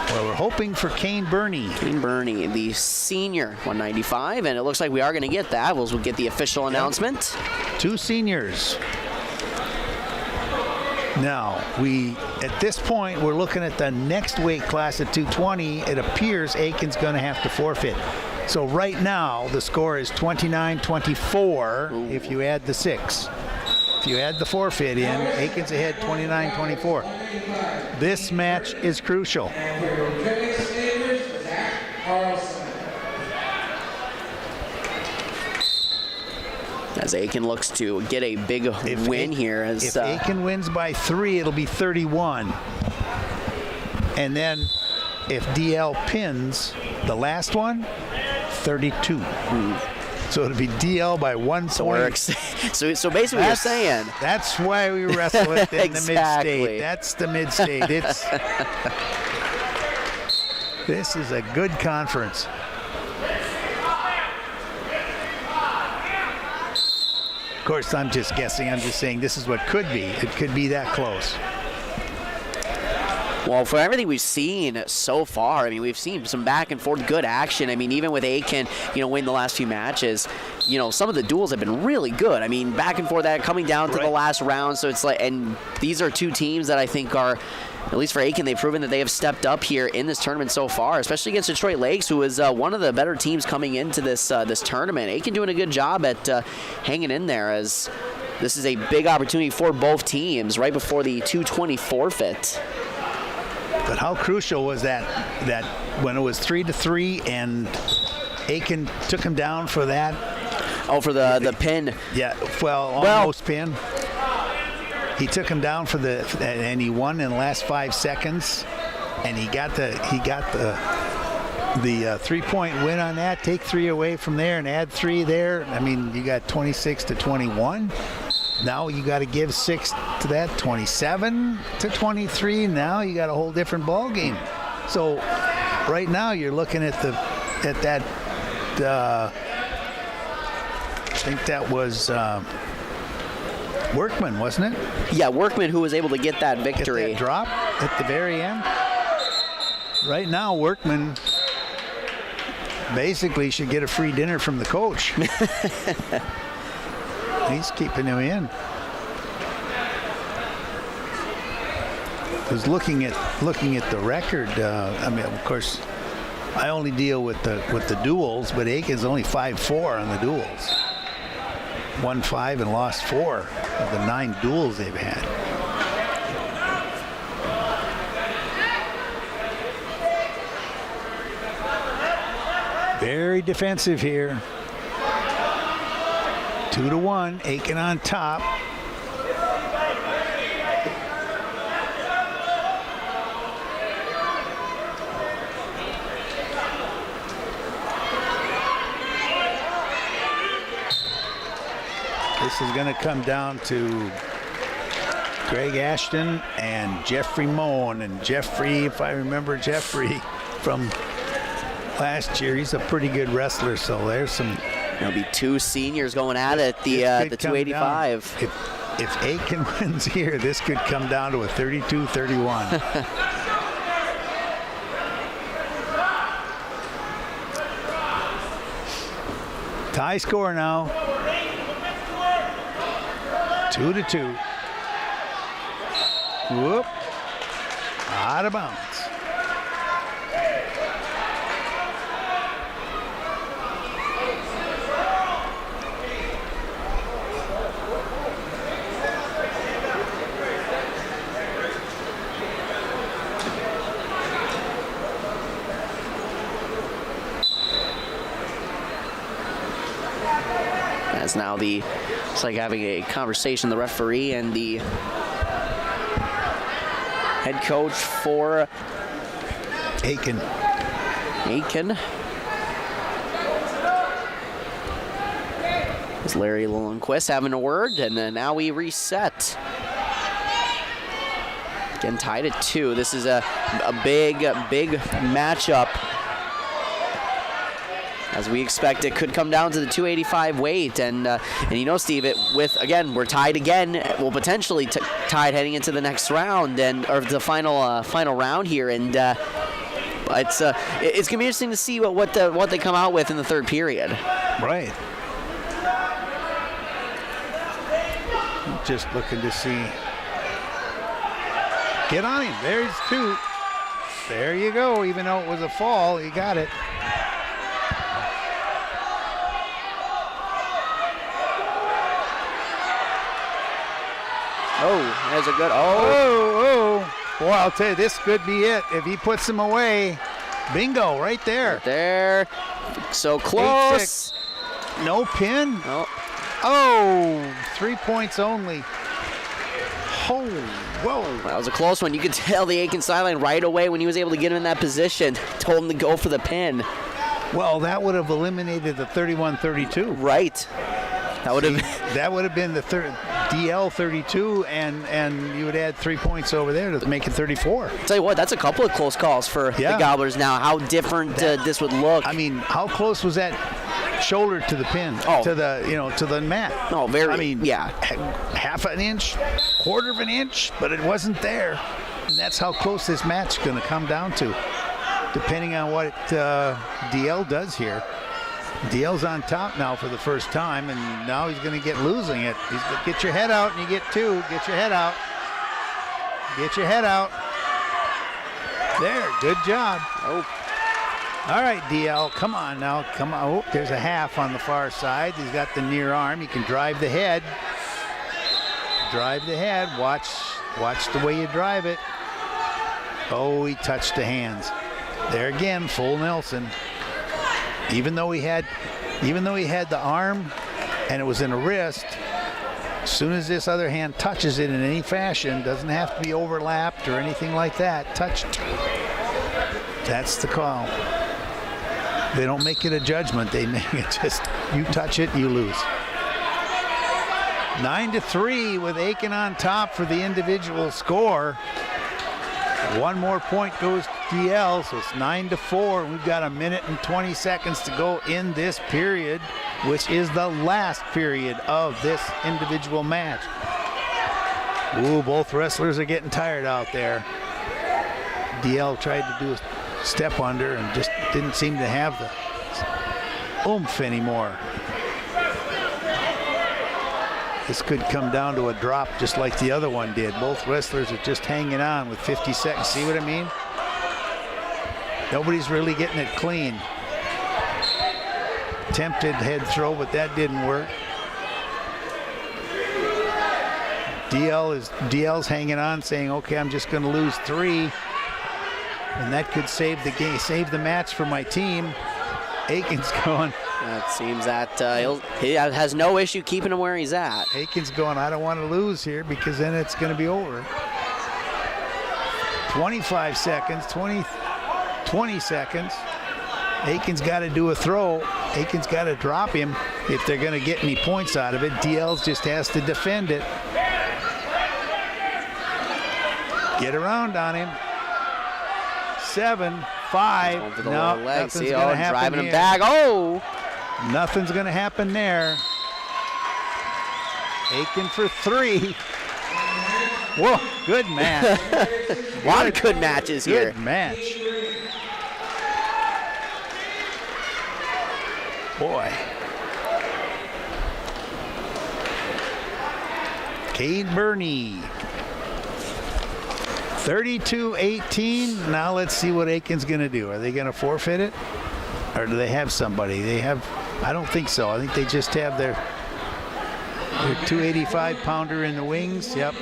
Well, we're hoping for Kane Burney. Kane Burney, the senior, 195, and it looks like we are going to get that. We'll get the official announcement. 2 seniors. Now, at this point, we're looking at the next weight class at 220. It appears Aiken's going to have to forfeit. So right now, the score is 29-24 if you add the 6. If you add the forfeit in, Aiken's ahead 29-24. This match is crucial. As Aiken looks to get a big win here. If Aiken wins by 3, it'll be 31. And then if DL pins the last one, 32. So it'll be DL by 1 point. So basically you're saying. That's why we wrestle it in the mid-state. That's the mid-state. This is a good conference. Of course, I'm just guessing. I'm just saying this is what could be. It could be that close. Well, for everything we've seen so far, I mean, we've seen some back and forth good action. I mean, even with Aiken, winning the last few matches, some of the duels have been really good. I mean, back and forth, that coming down to the last round. So it's like, and these are 2 teams that I think are, at least for Aiken, they've proven that they have stepped up here in this tournament so far, especially against Detroit Lakes, who is one of the better teams coming into this tournament. Aiken doing a good job at hanging in there, as this is a big opportunity for both teams right before the 220 forfeit. But how crucial was that when it was 3-3 and Aiken took him down for that? Oh, for the pin. Yeah, almost pin. He took him down and he won in the last 5 seconds, and he got the 3-point win on that. Take 3 away from there and add 3 there. I mean, you got 26-21. Now you got to give 6 to that, 27-23. Now you got a whole different ball game. So right now you're looking at that. I think that was Workman, wasn't it? Yeah, Workman, who was able to get that victory. Get that drop at the very end. Right now, Workman basically should get a free dinner from the coach. He's keeping him in. Because looking at the record, I mean, of course, I only deal with the duels, but Aiken's only 5-4 on the duels. Won 5 and lost 4 of the 9 duels they've had. Very defensive here. 2-1, Aiken on top. This is going to come down to Greg Ashton and Jeffrey Moen. And Jeffrey, if I remember Jeffrey from last year, he's a pretty good wrestler. So there's some. There'll be 2 seniors going at it, the 285. If Aiken wins here, this could come down to a 32-31. Tie score now. 2-2. Whoop. Out of bounds. As now it's like having a conversation, the referee and the head coach for Aiken. It's Larry Lillenquist having a word, and then now we reset. Again, tied at 2. This is a big matchup. As we expect, it could come down to the 285 weight, and you know, Steve, we're tied again. We'll potentially tied heading into the next round or the final round here, and it's gonna be interesting to see what they come out with in the third period. Right. Just looking to see. Get on him. There's 2. There you go. Even though it was a fall, you got it. Oh, there's a good. Boy, I'll tell you, this could be it. If he puts him away, bingo, right there. Right there. So close. 8-6. No pin. Oh. 3 points only. Oh, whoa. That was a close one. You could tell the Aiken sideline right away when he was able to get him in that position. Told him to go for the pin. Well, that would have eliminated the 31-32. Right. That would have been the DL 32, and you would add 3 points over there to make it 34. I'll tell you what, that's a couple of close calls for the Gobblers now. How different this would look. I mean, how close was that shoulder to the pin? To the mat? Oh, very. I mean, half an inch, quarter of an inch, but it wasn't there. And that's how close this match is going to come down to, depending on what DL does here. DL's on top now for the first time, and now he's going to get losing it. He's going to get your head out, and you get 2. Get your head out. Get your head out. There, good job. Oh. All right, DL, come on now. Come on. Oh, there's a half on the far side. He's got the near arm. He can drive the head. Drive the head. Watch the way you drive it. Oh, he touched the hands. There again, full Nelson. Even though he had the arm and it was in a wrist, as soon as this other hand touches it in any fashion, doesn't have to be overlapped or anything like that, touched. That's the call. They don't make it a judgment. They make it just, you touch it, you lose. 9-3 with Aiken on top for the individual score. One more point goes to DL, so it's 9-4. We've got 1 minute and 20 seconds to go in this period, which is the last period of this individual match. Ooh, both wrestlers are getting tired out there. DL tried to do a step under and just didn't seem to have the oomph anymore. This could come down to a drop just like the other one did. Both wrestlers are just hanging on with 50 seconds. See what I mean? Nobody's really getting it clean. Attempted head throw, but that didn't work. DL's hanging on, saying, okay, I'm just going to lose 3. And that could save the game, save the match for my team. Aiken's going. It seems that he has no issue keeping him where he's at. Aiken's going, I don't want to lose here because then it's going to be over. 25 seconds, 20 seconds. Aiken's got to do a throw. Aiken's got to drop him if they're going to get any points out of it. DL's just has to defend it. Get around on him. 7, 5. No, nothing's going to happen driving here. him back. Oh! Nothing's going to happen there. Aiken for 3. Whoa, good match. A lot of good matches here. Good match. Boy. Cade Burney. 32-18. Now let's see what Aiken's going to do. Are they going to forfeit it? Or do they have somebody? I don't think so. I think they just have their 285-pounder in the wings. Yep.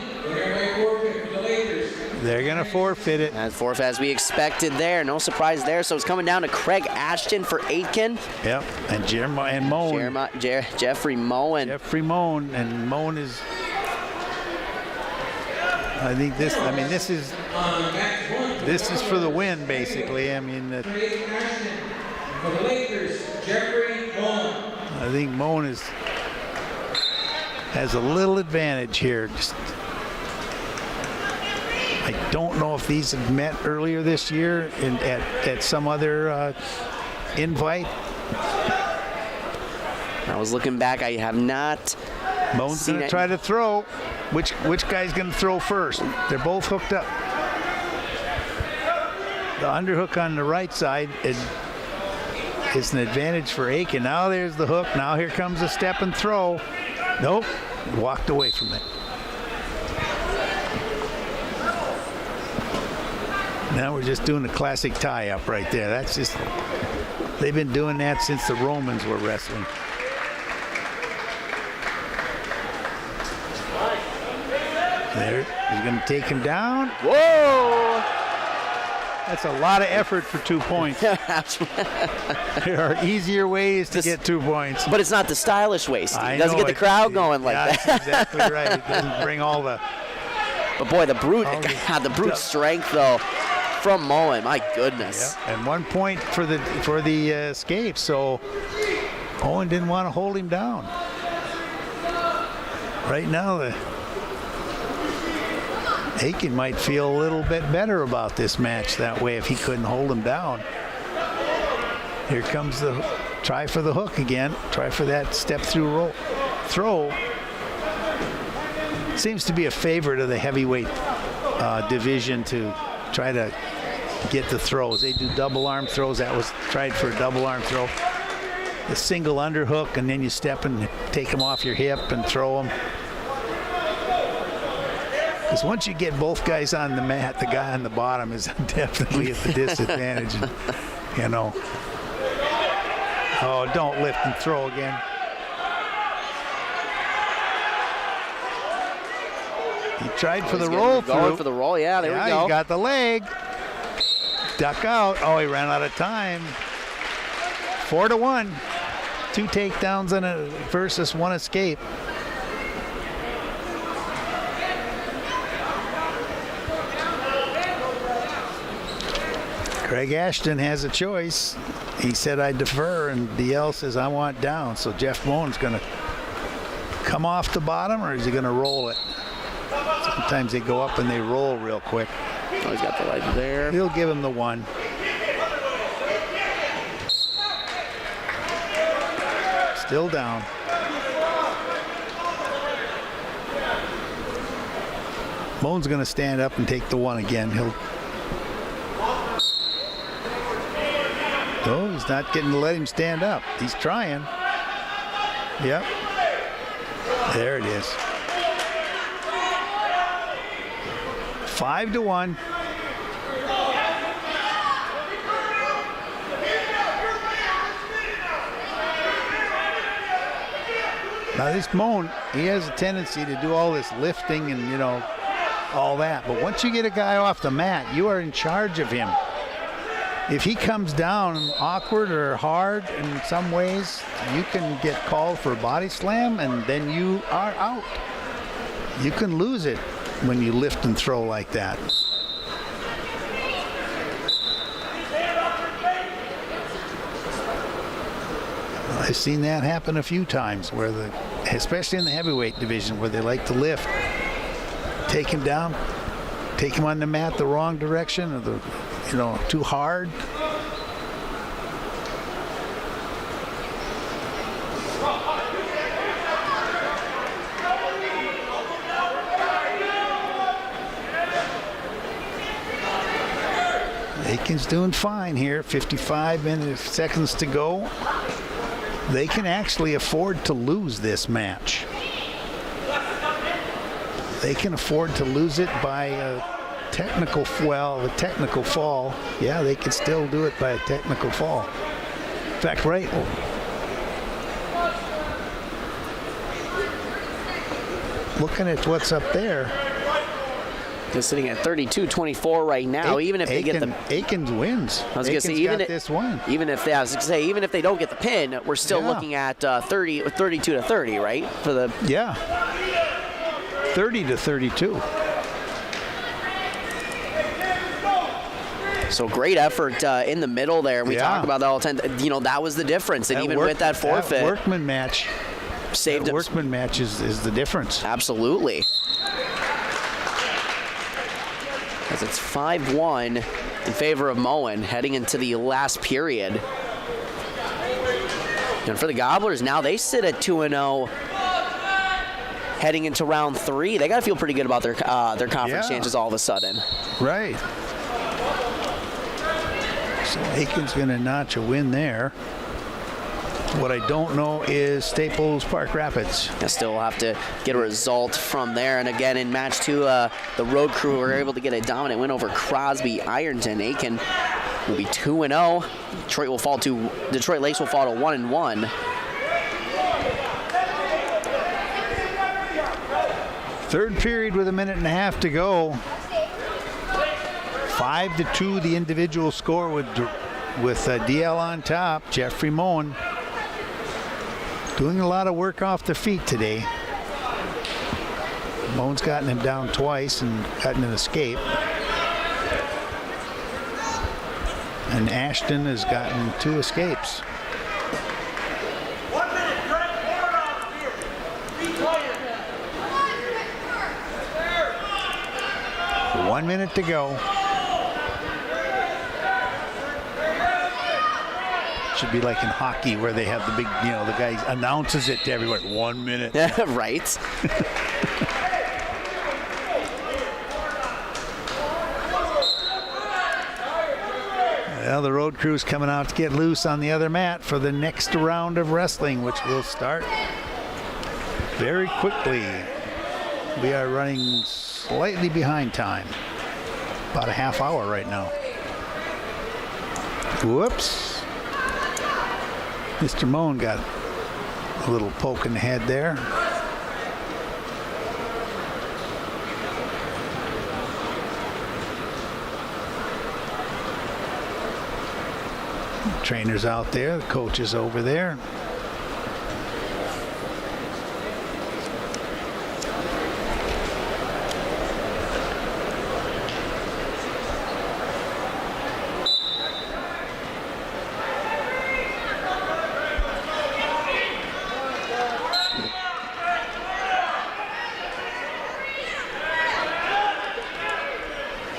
They're going to forfeit it. And forfeit as we expected there. No surprise there. So it's coming down to Craig Ashton for Aiken. Yep. And Moen. Jeffrey Moen. Jeffrey Moen. And Moen is... I think this is for the win, basically. I mean, I think Moen has a little advantage here. I don't know if these have met earlier this year at some other invite. I was looking back. I have not. Moen's going to try to throw. Which guy's going to throw first? They're both hooked up. The underhook on the right side is an advantage for Aiken. Now there's the hook. Now here comes a step and throw. Nope. Walked away from it. Now we're just doing the classic tie-up right there. That's just... They've been doing that since the Romans were wrestling. There, he's going to take him down. Whoa! That's a lot of effort for 2 points. There are easier ways to get 2 points. But it's not the stylish way, Steve. It doesn't get the crowd going like that. That's exactly right. It doesn't bring all the... But boy, the brute strength, though, from Moen. My goodness. Yep. And 1 point for the escape. So Moen didn't want to hold him down. Right now, Aiken might feel a little bit better about this match that way if he couldn't hold him down. Here comes the try for the hook again. Try for that step through throw. Seems to be a favorite of the heavyweight division to try to get the throws. They do double arm throws. That was tried for a double arm throw. The single underhook, and then you step and take them off your hip and throw them. Because once you get both guys on the mat, the guy on the bottom is definitely at the disadvantage. You know. Oh, don't lift and throw again. He tried for the roll through. Going for the roll, yeah, there we go. He got the leg. Duck out. Oh, he ran out of time. 4-1. 2 takedowns versus 1 escape. Craig Ashton has a choice. He said, I defer, and DL says, I want down. So Jeff Moen's going to come off the bottom, or is he going to roll it? Sometimes they go up and they roll real quick. Oh, he's got the leg there. He'll give him the 1. Still down. Moan's going to stand up and take the 1 again. Oh, he's not getting to let him stand up. He's trying. Yep. There it is. 5-1. Now this Moan, he has a tendency to do all this lifting and, you know, all that. But once you get a guy off the mat, you are in charge of him. If he comes down awkward or hard in some ways, you can get called for a body slam, and then you are out. You can lose it when you lift and throw like that. I've seen that happen a few times, where especially in the heavyweight division, where they like to lift, take him down, take him on the mat the wrong direction, or too hard. Aiken's doing fine here. 55 seconds to go. They can actually afford to lose this match. They can afford to lose it by a technical fall. Yeah, they can still do it by a technical fall. In fact, right. Looking at what's up there. They're sitting at 32-24 right now. Even if they get the Aikens wins. I was going to say even if they don't get the pin, we're still looking at 32-30, right? For the 30-32. So great effort in the middle there. We talk about that all the time. You know, that was the difference. And even with that forfeit, that workman match saved it. Workman match is the difference. Absolutely. As it's 5-1 in favor of Moen heading into the last period. And for the Gobblers, now they sit at 2-0 heading into round 3. They got to feel pretty good about their conference chances all of a sudden. Right. So Aiken's going to notch a win there. What I don't know is Staples Park Rapids. I still have to get a result from there. And again, in match 2, the road crew were able to get a dominant win over Crosby Ironton. Aiken will be 2-0. Detroit Lakes will fall to 1-1. Third period with a minute and a half to go. 5-2 the individual score with DL on top. Jeffrey Moen doing a lot of work off the feet today. Moen's gotten him down twice and gotten an escape. And Ashton has gotten 2 escapes. 1 minute to go. Should be like in hockey where they have the big, the guy announces it to everyone. 1 minute. Right. Well, the road crew's coming out to get loose on the other mat for the next round of wrestling, which will start very quickly. We are running slightly behind time. About a half hour right now. Whoops. Mr. Moen got a little poke in the head there. Trainers out there, the coach is over there.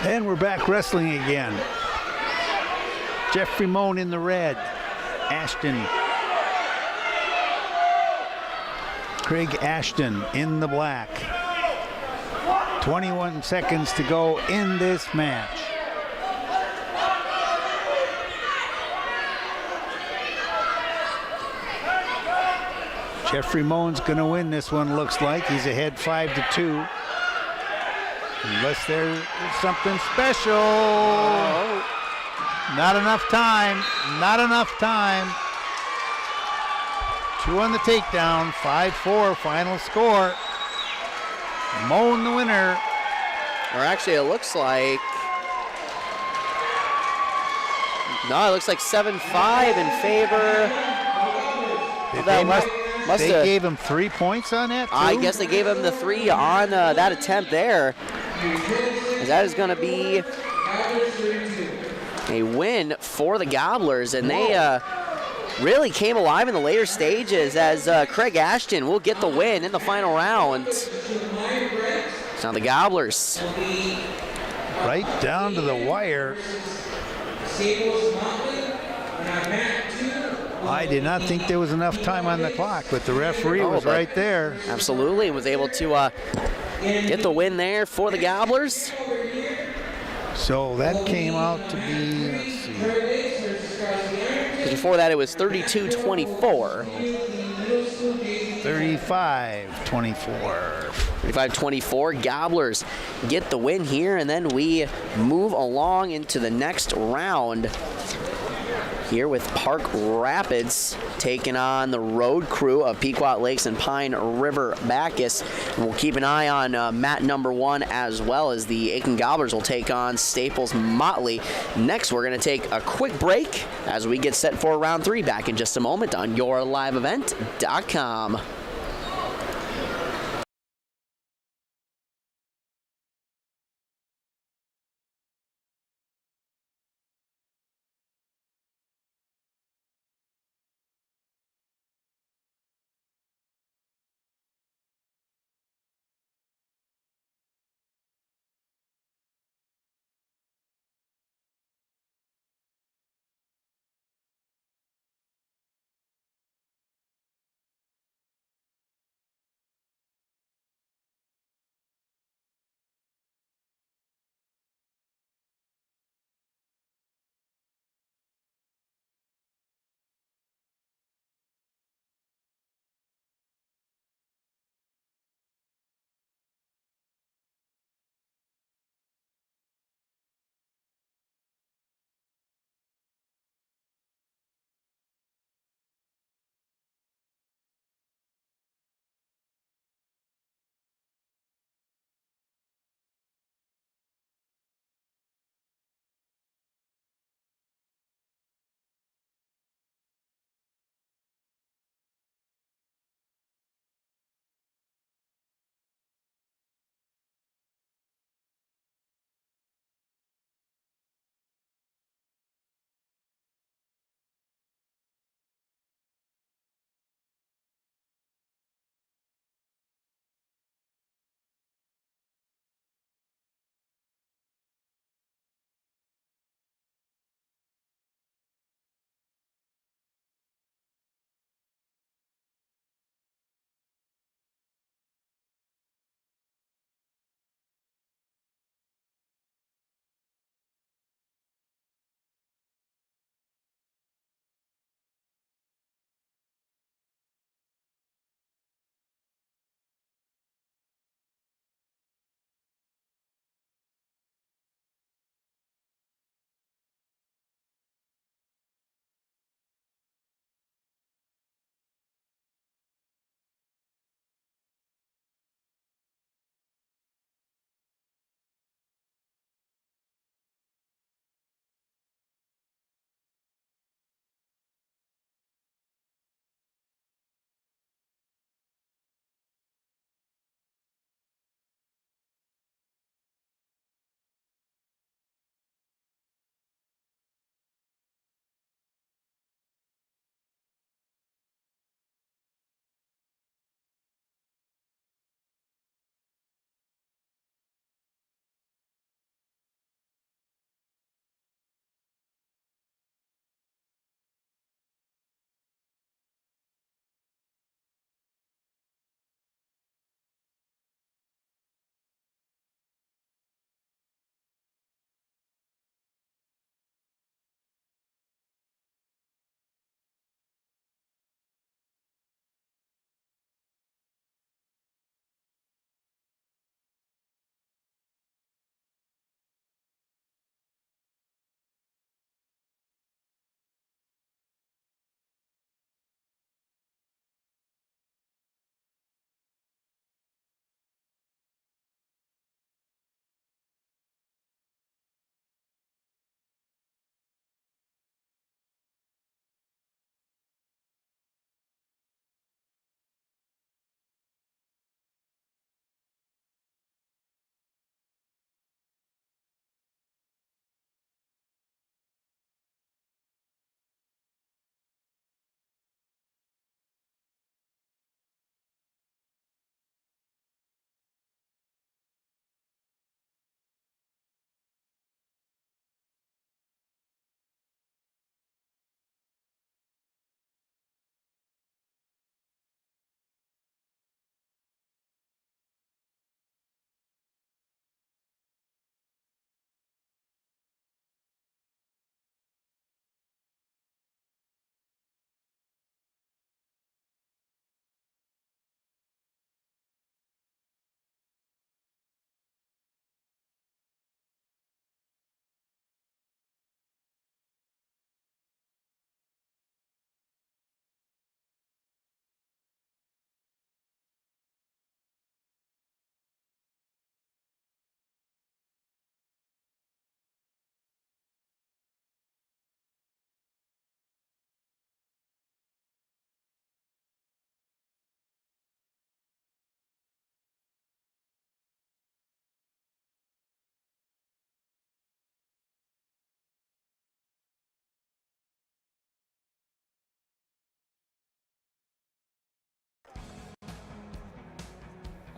And we're back wrestling again. Jeffrey Moan in the red. Ashton. Craig Ashton in the black. 21 seconds to go in this match. Jeffrey Moan's going to win this one, looks like. He's ahead 5-2. Unless there's something special. Not enough time. Not enough time. 2 on the takedown. 5-4 final score. Moan the winner. Or actually, it looks like... No, it looks like 7-5 in favor. They gave him 3 points on that, too? I guess they gave him the 3 on that attempt there. That is going to be a win for the Gobblers, and they really came alive in the later stages as Craig Ashton will get the win in the final round. So now the Gobblers. Right down to the wire. I did not think there was enough time on the clock, but the referee was right there. Absolutely, was able to get the win there for the Gobblers. So that came out to be, let's see. Because before that it was 32-24. 35-24. 35-24, Gobblers get the win here, and then we move along into the next round here with Park Rapids taking on the road crew of Pequot Lakes and Pine River Bacchus. And we'll keep an eye on mat number 1 as well, as the Aiken Gobblers will take on Staples Motley. Next, we're going to take a quick break as we get set for round 3. Back in just a moment on YourLiveEvent.com.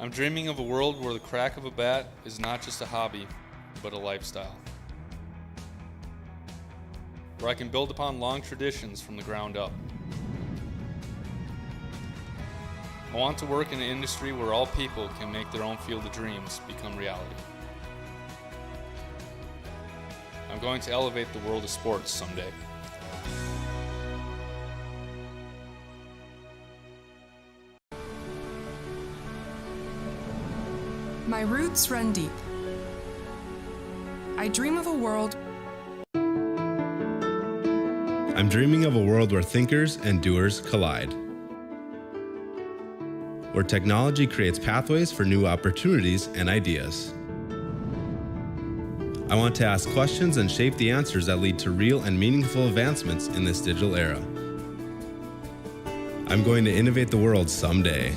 I'm dreaming of a world where the crack of a bat is not just a hobby, but a lifestyle. Where I can build upon long traditions from the ground up. I want to work in an industry where all people can make their own field of dreams become reality. I'm going to elevate the world of sports someday. My roots run deep. I dream of a world. I'm dreaming of a world where thinkers and doers collide. Where technology creates pathways for new opportunities and ideas. I want to ask questions and shape the answers that lead to real and meaningful advancements in this digital era. I'm going to innovate the world someday.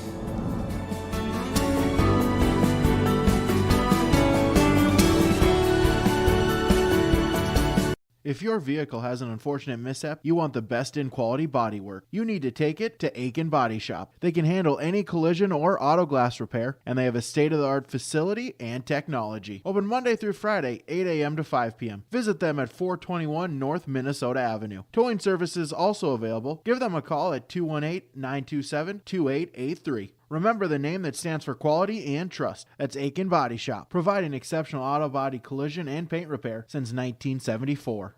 If your vehicle has an unfortunate mishap, you want the best in quality bodywork. You need to take it to Aiken Body Shop. They can handle any collision or auto glass repair, and they have a state-of-the-art facility and technology. Open Monday through Friday, 8 a.m. to 5 p.m. Visit them at 421 North Minnesota Avenue. Towing services also available. Give them a call at 218-927-2883. Remember the name that stands for quality and trust. That's Aiken Body Shop, providing exceptional auto body collision and paint repair since 1974.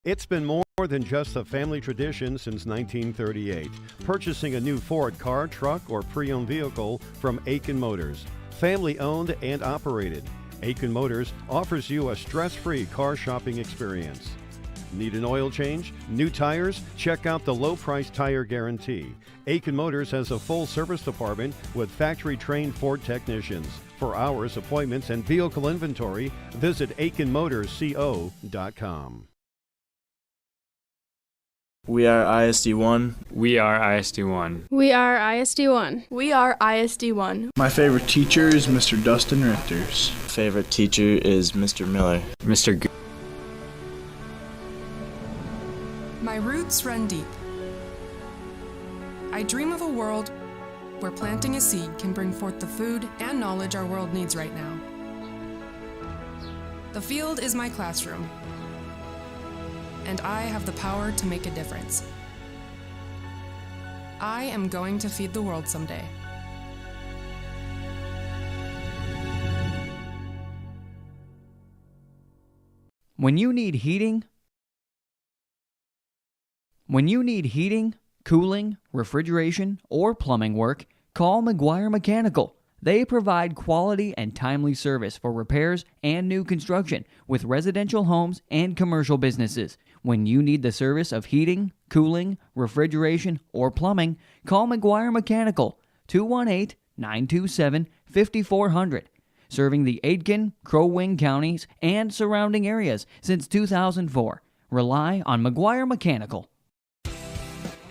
It's been more than just a family tradition since 1938. Purchasing a new Ford car, truck, or pre-owned vehicle from Aiken Motors. Family owned and operated. Aiken Motors offers you a stress-free car shopping experience. Need an oil change? New tires? Check out the low-price tire guarantee. Aiken Motors has a full service department with factory-trained Ford technicians. For hours, appointments, and vehicle inventory, visit aikenmotorsco.com. We are ISD1. We are ISD1. We are ISD1. We are ISD1. My favorite teacher is Mr. Dustin Richters. Favorite teacher is Mr. Miller. Mr. G. My roots run deep. I dream of a world where planting a seed can bring forth the food and knowledge our world needs right now. The field is my classroom, and I have the power to make a difference. I am going to feed the world someday. When you need heating, cooling, refrigeration, or plumbing work, call McGuire Mechanical. They provide quality and timely service for repairs and new construction with residential homes and commercial businesses. When you need the service of heating, cooling, refrigeration, or plumbing, call McGuire Mechanical, 218-927-5400. Serving the Aitkin, Crow Wing counties and surrounding areas since 2004. Rely on McGuire Mechanical.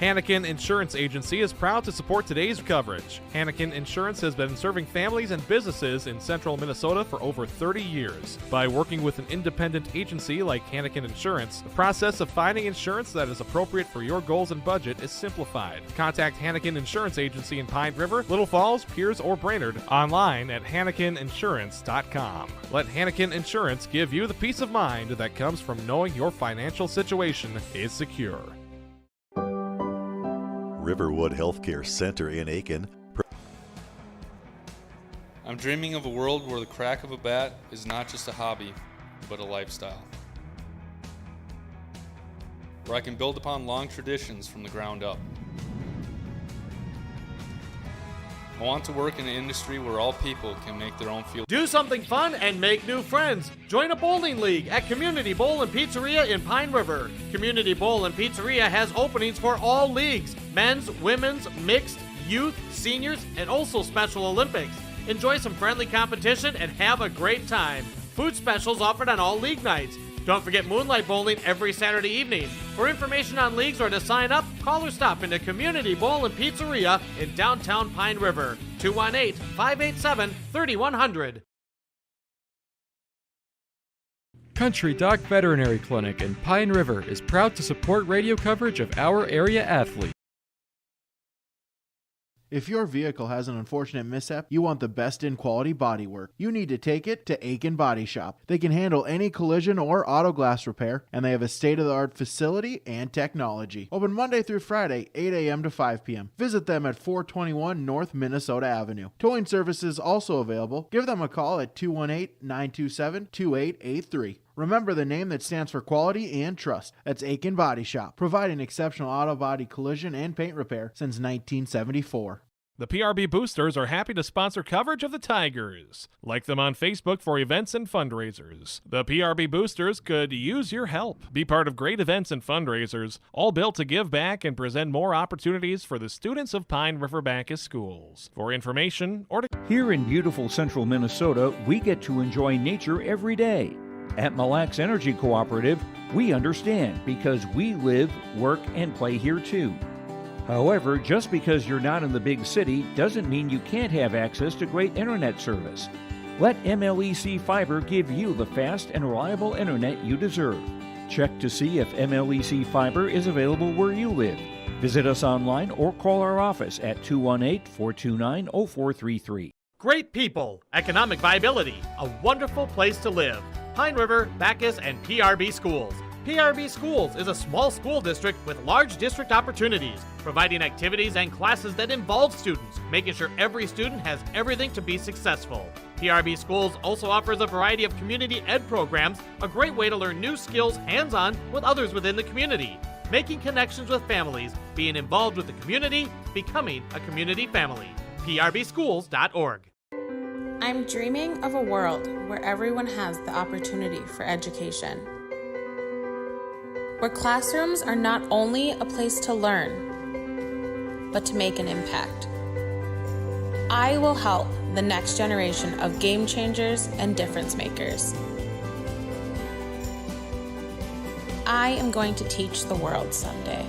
Hannikin Insurance Agency is proud to support today's coverage. Hannikin Insurance has been serving families and businesses in central Minnesota for over 30 years. By working with an independent agency like Hannikin Insurance, the process of finding insurance that is appropriate for your goals and budget is simplified. Contact Hannikin Insurance Agency in Pine River, Little Falls, Pierce, or Brainerd online at HannikinInsurance.com. Let Hannikin Insurance give you the peace of mind that comes from knowing your financial situation is secure. Riverwood Healthcare Center in Aiken. I'm dreaming of a world where the crack of a bat is not just a hobby, but a lifestyle. Where I can build upon long traditions from the ground up. I want to work in an industry where all people can make their own field. Do something fun and make new friends. Join a bowling league at Community Bowl and Pizzeria in Pine River. Community Bowl and Pizzeria has openings for all leagues: men's, women's, mixed, youth, seniors, and also Special Olympics. Enjoy some friendly competition and have a great time. Food specials offered on all league nights. Don't forget Moonlight Bowling every Saturday evening. For information on leagues or to sign up, call or stop into Community Bowl and Pizzeria in downtown Pine River. 218-587-3100. Country Doc Veterinary Clinic in Pine River is proud to support radio coverage of our area athletes. If your vehicle has an unfortunate mishap, you want the best in quality bodywork. You need to take it to Aiken Body Shop. They can handle any collision or auto glass repair, and they have a state-of-the-art facility and technology. Open Monday through Friday, 8 a.m. to 5 p.m. Visit them at 421 North Minnesota Avenue. Towing services also available. Give them a call at 218-927-2883. Remember the name that stands for quality and trust. That's Aiken Body Shop, providing exceptional auto body collision and paint repair since 1974. The PRB Boosters are happy to sponsor coverage of the Tigers. Like them on Facebook for events and fundraisers. The PRB Boosters could use your help. Be part of great events and fundraisers, all built to give back and present more opportunities for the students of Pine River Backus Schools. For information or to... Here in beautiful central Minnesota, we get to enjoy nature every day. At Mille Lacs Energy Cooperative, we understand because we live, work, and play here too. However, just because you're not in the big city doesn't mean you can't have access to great internet service. Let MLEC Fiber give you the fast and reliable internet you deserve. Check to see if MLEC Fiber is available where you live. Visit us online or call our office at 218-429-0433. Great people, economic viability, a wonderful place to live. Pine River, Backus, and PRB Schools. PRB Schools is a small school district with large district opportunities, providing activities and classes that involve students, making sure every student has everything to be successful. PRB Schools also offers a variety of community ed programs, a great way to learn new skills hands-on with others within the community, making connections with families, being involved with the community, becoming a community family. PRBschools.org. I'm dreaming of a world where everyone has the opportunity for education. Where classrooms are not only a place to learn, but to make an impact. I will help the next generation of game changers and difference makers. I am going to teach the world someday.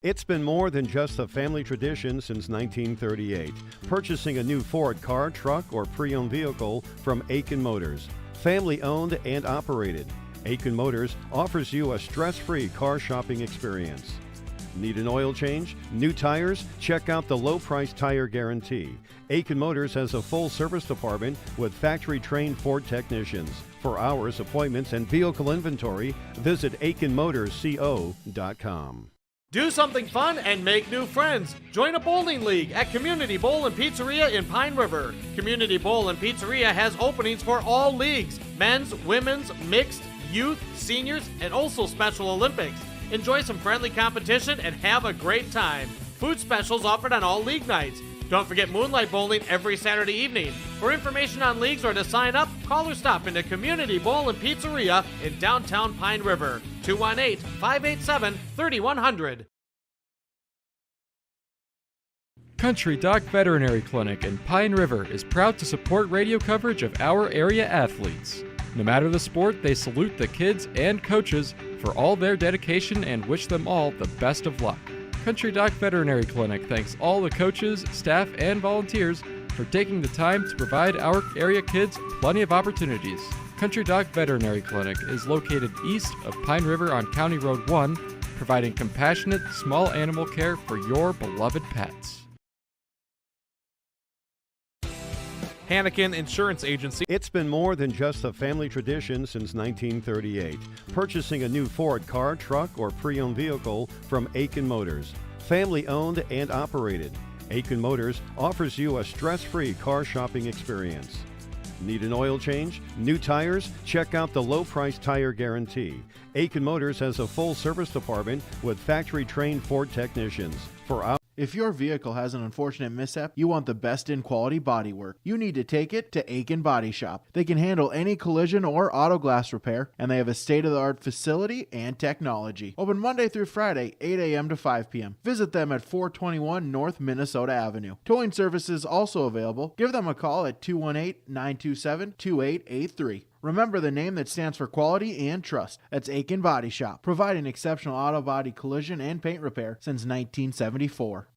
It's been more than just a family tradition since 1938. Purchasing a new Ford car, truck, or pre-owned vehicle from Aiken Motors. Family owned and operated. Aiken Motors offers you a stress-free car shopping experience. Need an oil change? New tires? Check out the low-price tire guarantee. Aiken Motors has a full service department with factory-trained Ford technicians. For hours, appointments, and vehicle inventory, visit aikenmotorsco.com. Do something fun and make new friends. Join a bowling league at Community Bowl and Pizzeria in Pine River. Community Bowl and Pizzeria has openings for all leagues: men's, women's, mixed, youth, seniors, and also Special Olympics. Enjoy some friendly competition and have a great time. Food specials offered on all league nights. Don't forget Moonlight Bowling every Saturday evening. For information on leagues or to sign up, call or stop into Community Bowl and Pizzeria in downtown Pine River. 218-587-3100. Country Doc Veterinary Clinic in Pine River is proud to support radio coverage of our area athletes. No matter the sport, they salute the kids and coaches for all their dedication and wish them all the best of luck. Country Doc Veterinary Clinic thanks all the coaches, staff, and volunteers for taking the time to provide our area kids plenty of opportunities. Country Doc Veterinary Clinic is located east of Pine River on County Road 1, providing compassionate small animal care for your beloved pets. Hanakin Insurance Agency. It's been more than just a family tradition since 1938. Purchasing a new Ford car, truck, or pre-owned vehicle from Aiken Motors. Family owned and operated. Aiken Motors offers you a stress-free car shopping experience. Need an oil change? New tires? Check out the low-price tire guarantee. Aiken Motors has a full service department with factory-trained Ford technicians. If your vehicle has an unfortunate mishap, you want the best in quality bodywork. You need to take it to Aiken Body Shop. They can handle any collision or auto glass repair, and they have a state-of-the-art facility and technology. Open Monday through Friday, 8 a.m. to 5 p.m. Visit them at 421 North Minnesota Avenue. Towing services also available. Give them a call at 218-927-2883. Remember the name that stands for quality and trust. That's Aiken Body Shop, providing exceptional auto body collision and paint repair since 1974.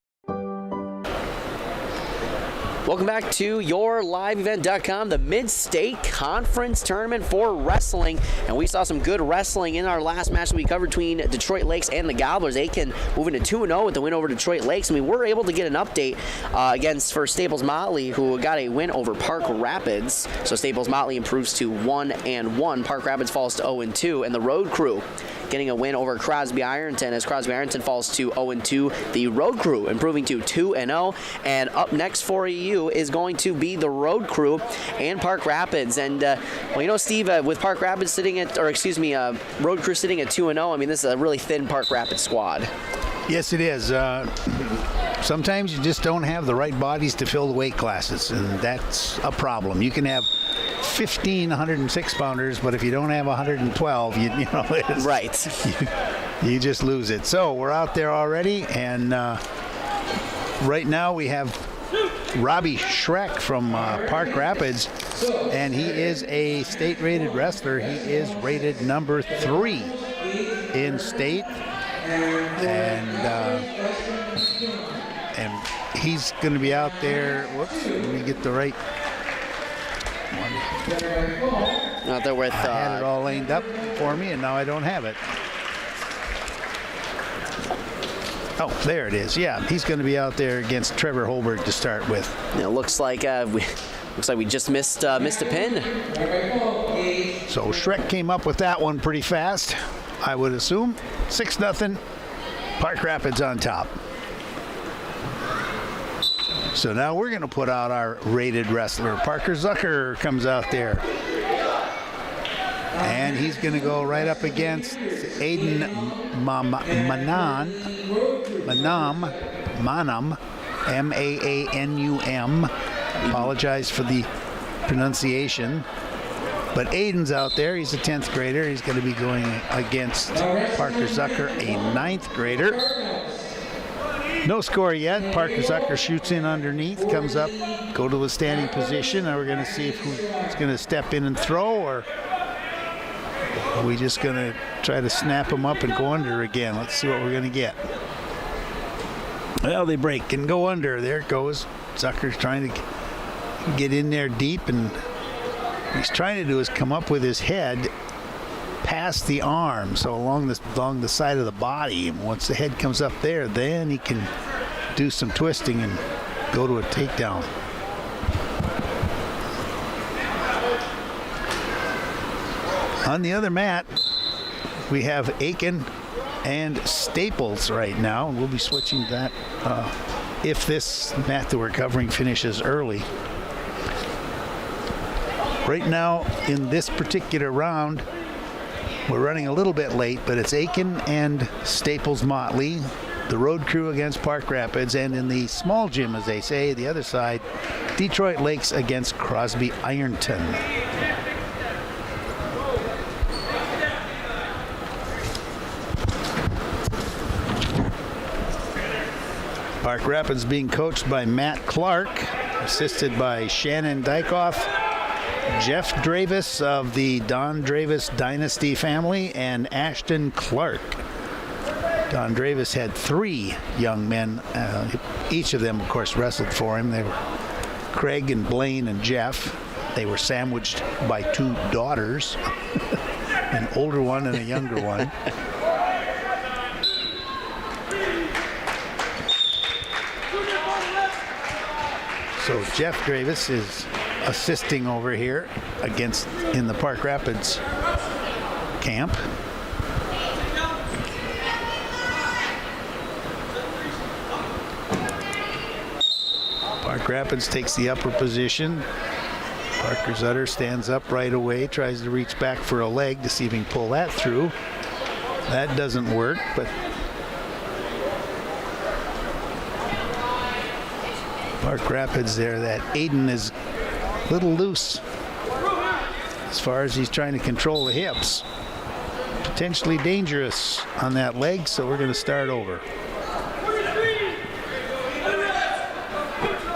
Welcome back to YourLiveEvent.com, the Mid-State Conference Tournament for wrestling. And we saw some good wrestling in our last match that we covered between Detroit Lakes and the Gobblers. Aiken moving to 2-0 with the win over Detroit Lakes. And we were able to get an update for Staples Motley, who got a win over Park Rapids. So Staples Motley improves to 1-1. Park Rapids falls to 0-2. And the Road Crew getting a win over Crosby Ironton as Crosby Ironton falls to 0-2. The Road Crew improving to 2-0. And up next for you is going to be the Road Crew and Park Rapids. And, Steve, with Park Rapids Road Crew sitting at 2-0, I mean, this is a really thin Park Rapids squad. Yes, it is. Sometimes you just don't have the right bodies to fill the weight classes, and that's a problem. You can have 15 106-pounders, but if you don't have 112, you just lose it. So we're out there already, and right now we have Robbie Schreck from Park Rapids, and he is a state-rated wrestler. He is rated number 3 in state, and he's going to be out there. Whoops, let me get the right one. Out there with. I had it all lined up for me, and now I don't have it. Oh, there it is. Yeah, he's going to be out there against Trevor Holberg to start with. It looks like we just missed a pin. So Shrek came up with that one pretty fast, I would assume. 6-0. Park Rapids on top. So now we're going to put out our rated wrestler. Parker Zucker comes out there. And he's going to go right up against Aiden Manam, M-A-A-N-U-M. Apologize for the pronunciation. But Aiden's out there. He's a 10th grader. He's going to be going against Parker Zucker, a 9th grader. No score yet. Parker Zucker shoots in underneath, comes up, go to a standing position. Now we're going to see if he's going to step in and throw, or are we just going to try to snap him up and go under again? Let's see what we're going to get. Well, they break and go under. There it goes. Zucker's trying to get in there deep, and what he's trying to do is come up with his head past the arm, so along the side of the body. And once the head comes up there, then he can do some twisting and go to a takedown. On the other mat, we have Aiken and Staples right now, and we'll be switching that if this mat that we're covering finishes early. Right now, in this particular round, we're running a little bit late, but it's Aiken and Staples Motley, the Road Crew against Park Rapids, and in the small gym, as they say, the other side, Detroit Lakes against Crosby Ironton. Park Rapids being coached by Matt Clark, assisted by Shannon Dykoff, Jeff Dravis of the Don Dravis Dynasty family, and Ashton Clark. Don Dravis had 3 young men. Each of them, of course, wrestled for him. They were Craig and Blaine and Jeff. They were sandwiched by 2 daughters, an older one and a younger one. So Jeff Dravis is assisting over here in the Park Rapids camp. Park Rapids takes the upper position. Parker Zutter stands up right away, tries to reach back for a leg to see if he can pull that through. That doesn't work, but Park Rapids there, that Aiden is a little loose as far as he's trying to control the hips. Potentially dangerous on that leg, so we're going to start over.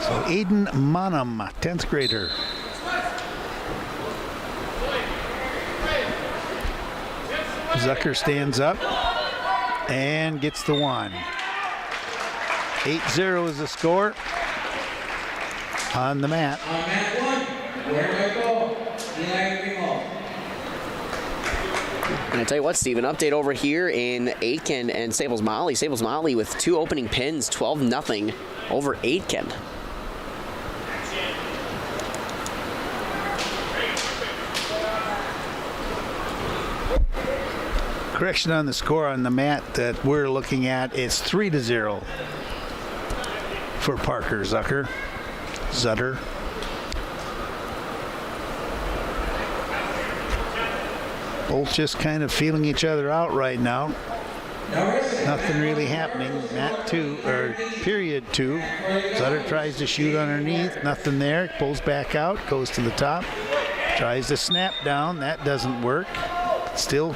So Aiden Manam, 10th grader. Zucker stands up and gets the one. 8-0 is the score. on the mat. On mat 1, where do I go? Eli Ringwald. And I tell you what, Steve, an update over here in Aitkin and Staples Motley. Staples Motley with 2 opening pins, 12-0 over Aitkin. Correction on the score on the mat that we're looking at. It's 3-0 for Parker Zutter. Both just kind of feeling each other out right now. Nothing really happening. Mat 2, or period 2. Zutter tries to shoot underneath. Nothing there. Pulls back out. Goes to the top. Tries to snap down. That doesn't work. Still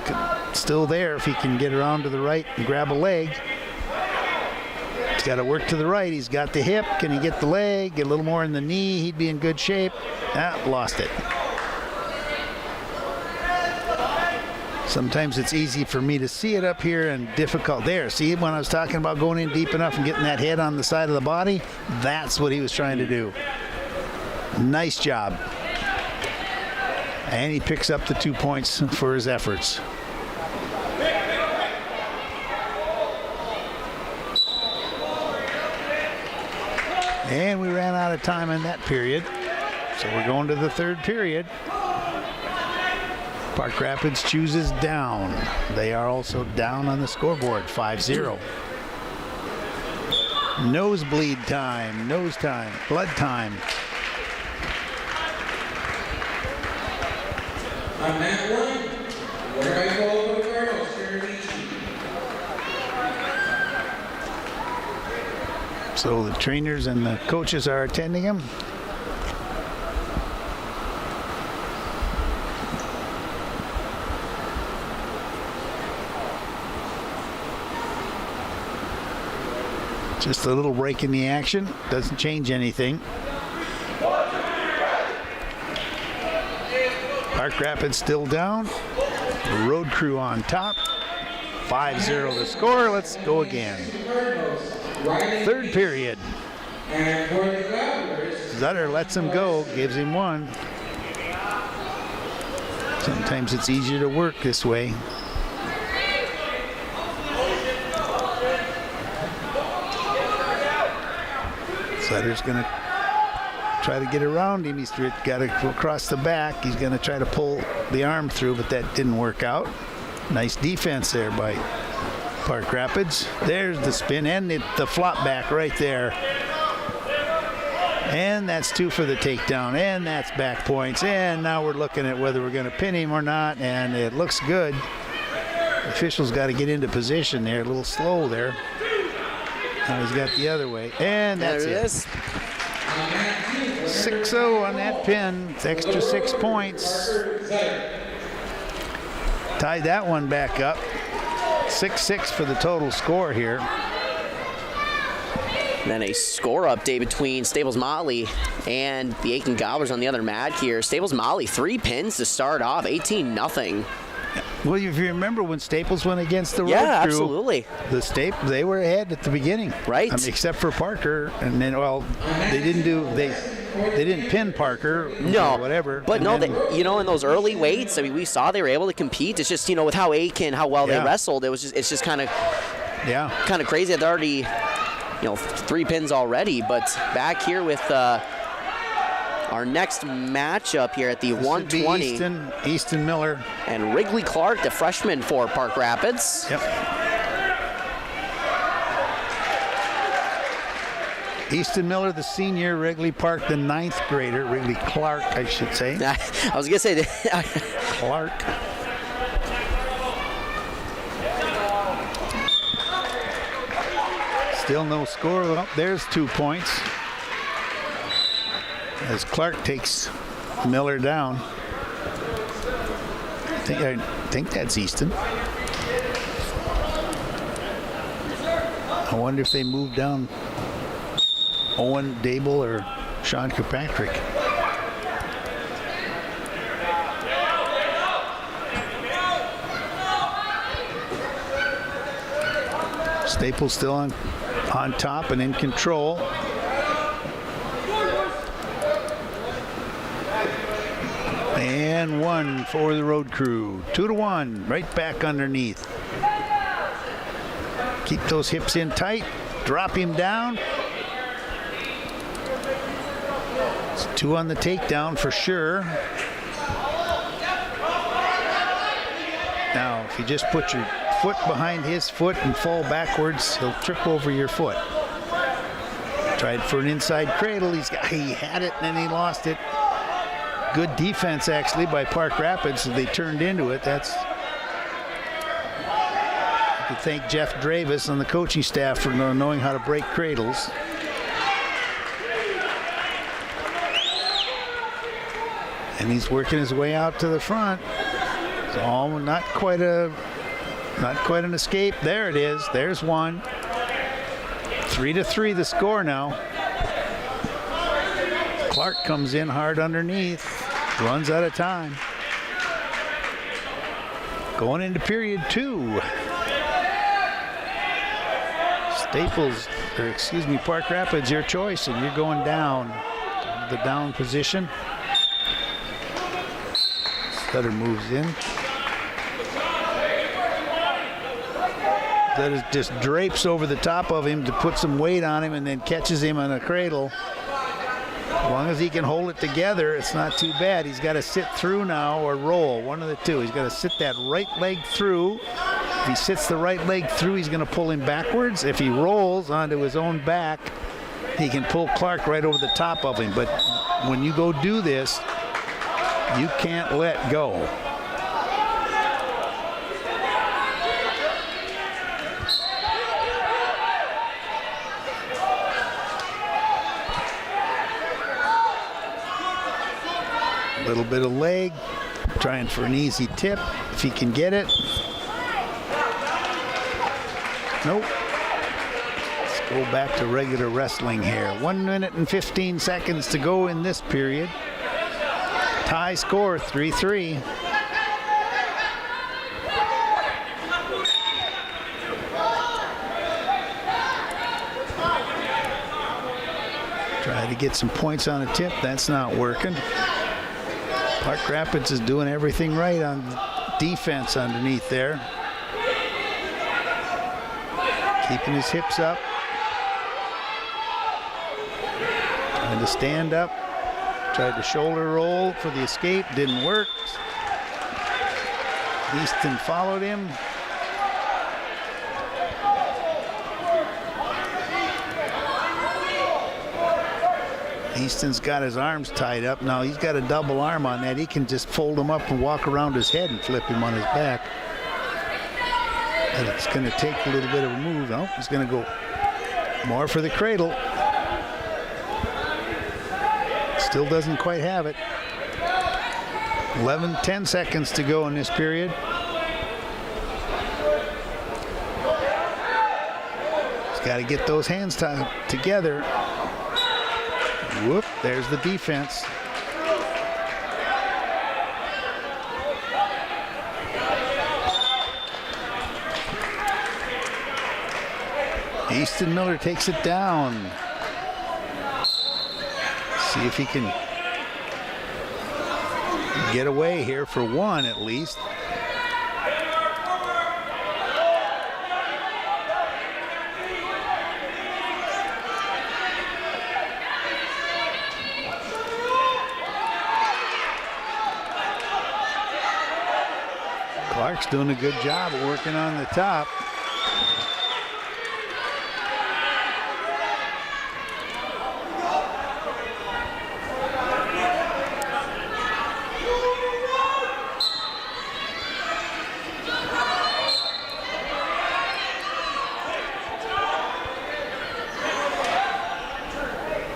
there if he can get around to the right and grab a leg. He's got to work to the right. He's got the hip. Can he get the leg? Get a little more in the knee. He'd be in good shape. Lost it. Sometimes it's easy for me to see it up here and difficult there. See, when I was talking about going in deep enough and getting that head on the side of the body, that's what he was trying to do. Nice job. And he picks up the 2 points for his efforts. And we ran out of time in that period. So we're going to the third period. Park Rapids chooses down. They are also down on the scoreboard, 5-0. Nosebleed time, nose time, blood time. On mat 1, where do I go for the Cardinals? So the trainers and the coaches are attending him. Just a little break in the action. Doesn't change anything. Park Rapids still down. The road crew on top. 5-0 the score. Let's go again. Third period. Zutter lets him go, gives him one. Sometimes it's easier to work this way. Zutter's going to try to get around him. He's got to go across the back. He's going to try to pull the arm through, but that didn't work out. Nice defense there by Park Rapids. There's the spin and the flop back right there. And that's 2 for the takedown. And that's back points. And now we're looking at whether we're going to pin him or not. And it looks good. The official's got to get into position there. A little slow there. Now he's got the other way. And that's there it is. 6-0 on that pin. It's extra 6 points. Tied that one back up. 6-6 for the total score here. Then a score update between Staples Motley and the Aitkin Gobblers on the other mat here. Staples Motley, 3 pins to start off, 18-0. Well, if you remember when Staples went against the road crew, absolutely. They were ahead at the beginning, right? Except for Parker, and then they didn't pin Parker, or whatever. But no, in those early weights, I mean, we saw they were able to compete. It's just with how Aitkin, how well they wrestled, it's just kind of crazy. They're already 3 pins already, but back here with our next matchup here at the 120. Easton Miller. And Wrigley Clark, the freshman for Park Rapids. Yep. Easton Miller, the senior. Wrigley Park, the 9th grader. Wrigley Clark, I should say. I was going to say that. Clark. Still no score. Well, there's 2 points. As Clark takes Miller down. I think that's Easton. I wonder if they moved down Owen Dable or Sean Kirkpatrick. Staples still on top and in control. And 1 for the road crew. 2-1, right back underneath. Keep those hips in tight. Drop him down. It's 2 on the takedown for sure. Now, if you just put your foot behind his foot and fall backwards, he'll trip over your foot. Tried for an inside cradle. He had it and then he lost it. Good defense actually by Park Rapids. They turned into it. That's. I could thank Jeff Dravis and the coaching staff for knowing how to break cradles. And he's working his way out to the front. So not quite an escape. There it is. There's 1. 3-3 the score now. Clark comes in hard underneath. Runs out of time. Going into period 2. Park Rapids, your choice, and you're going down. The down position. Sutter moves in. Sutter just drapes over the top of him to put some weight on him and then catches him on a cradle. As long as he can hold it together, it's not too bad. He's got to sit through now or roll, one of the two. He's got to sit that right leg through. If he sits the right leg through, he's going to pull him backwards. If he rolls onto his own back, he can pull Clark right over the top of him. But when you go do this, you can't let go. A little bit of leg, trying for an easy tip if he can get it. Nope. Let's go back to regular wrestling here. 1 minute and 15 seconds to go in this period. Tie score 3-3. Try to get some points on a tip. That's not working. Park Rapids is doing everything right on defense underneath there. Keeping his hips up. Trying to stand up. Tried to shoulder roll for the escape. Didn't work. Easton followed him. Easton's got his arms tied up. Now he's got a double arm on that. He can just fold him up and walk around his head and flip him on his back. And it's going to take a little bit of a move. Oh, he's going to go more for the cradle. Still doesn't quite have it. 10 seconds to go in this period. He's got to get those hands together. Whoop, there's the defense. Easton Miller takes it down. See if he can get away here for 1 at least. Clark's doing a good job of working on the top.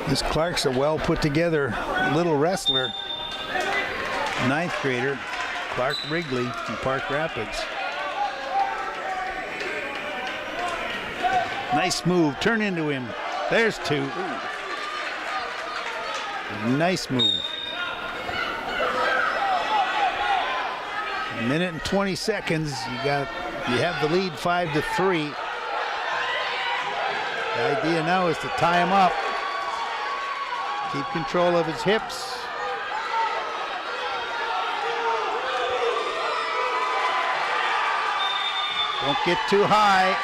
This Clark's a well put together little wrestler. 9th grader, Clark Wrigley from Park Rapids. Nice move, turn into him. There's 2. Nice move. 1 minute and 20 seconds. You have the lead 5-3. The idea now is to tie him up. Keep control of his hips. Don't get too high.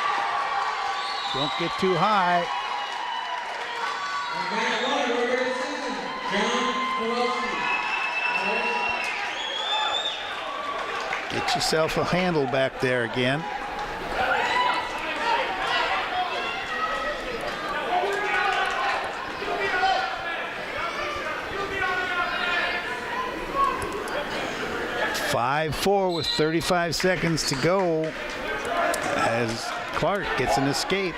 Don't get too high. Get yourself a handle back there again. (5-4) with 35 seconds to go as Clark gets an escape.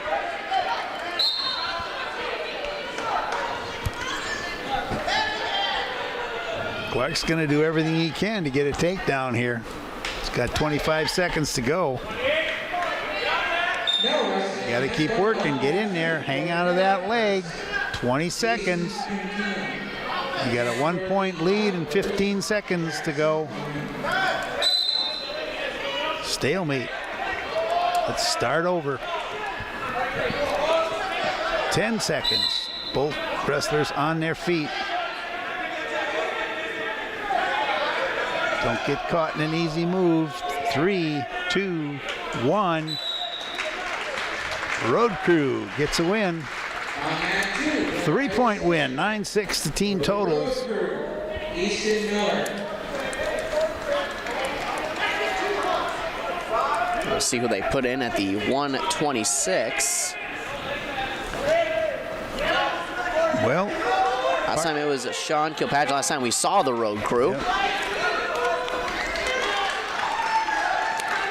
Clark's going to do everything he can to get a takedown here. He's got 25 seconds to go. You got to keep working. Get in there. Hang out of that leg. 20 seconds. You got a 1-point lead and 15 seconds to go. Stalemate. Let's start over. 10 seconds. Both wrestlers on their feet. Don't get caught in an easy move. 3, 2, 1. Road Crew gets a win. 3-point win. 9-6 the team totals. We'll see who they put in at the 126. Well, last time it was Sean Kilpatrick. Last time we saw the Road Crew. Yep.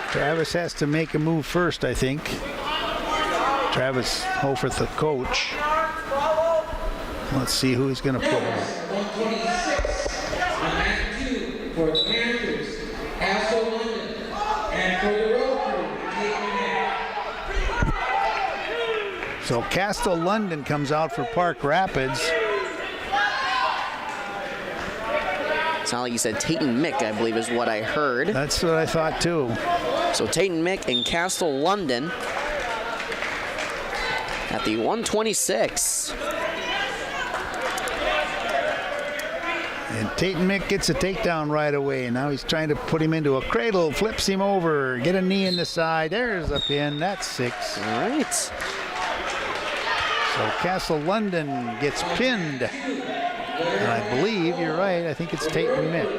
Travis has to make a move first, I think. Travis Hofer, the coach. Let's see who he's going to pull. 126 on mat 2 for the Panthers, Castle London, and for the Road Crew, So Castle London comes out for Park Rapids. It's not like you said Tayton Mick, I believe is what I heard. That's what I thought too. So Tayton Mick and Castle London at the 126. And Tayton Mick gets a takedown right away. Now he's trying to put him into a cradle, flips him over, get a knee in the side. There's a pin. That's 6. All right. So Castle London gets pinned. And I believe you're right. I think it's Tayton Mick.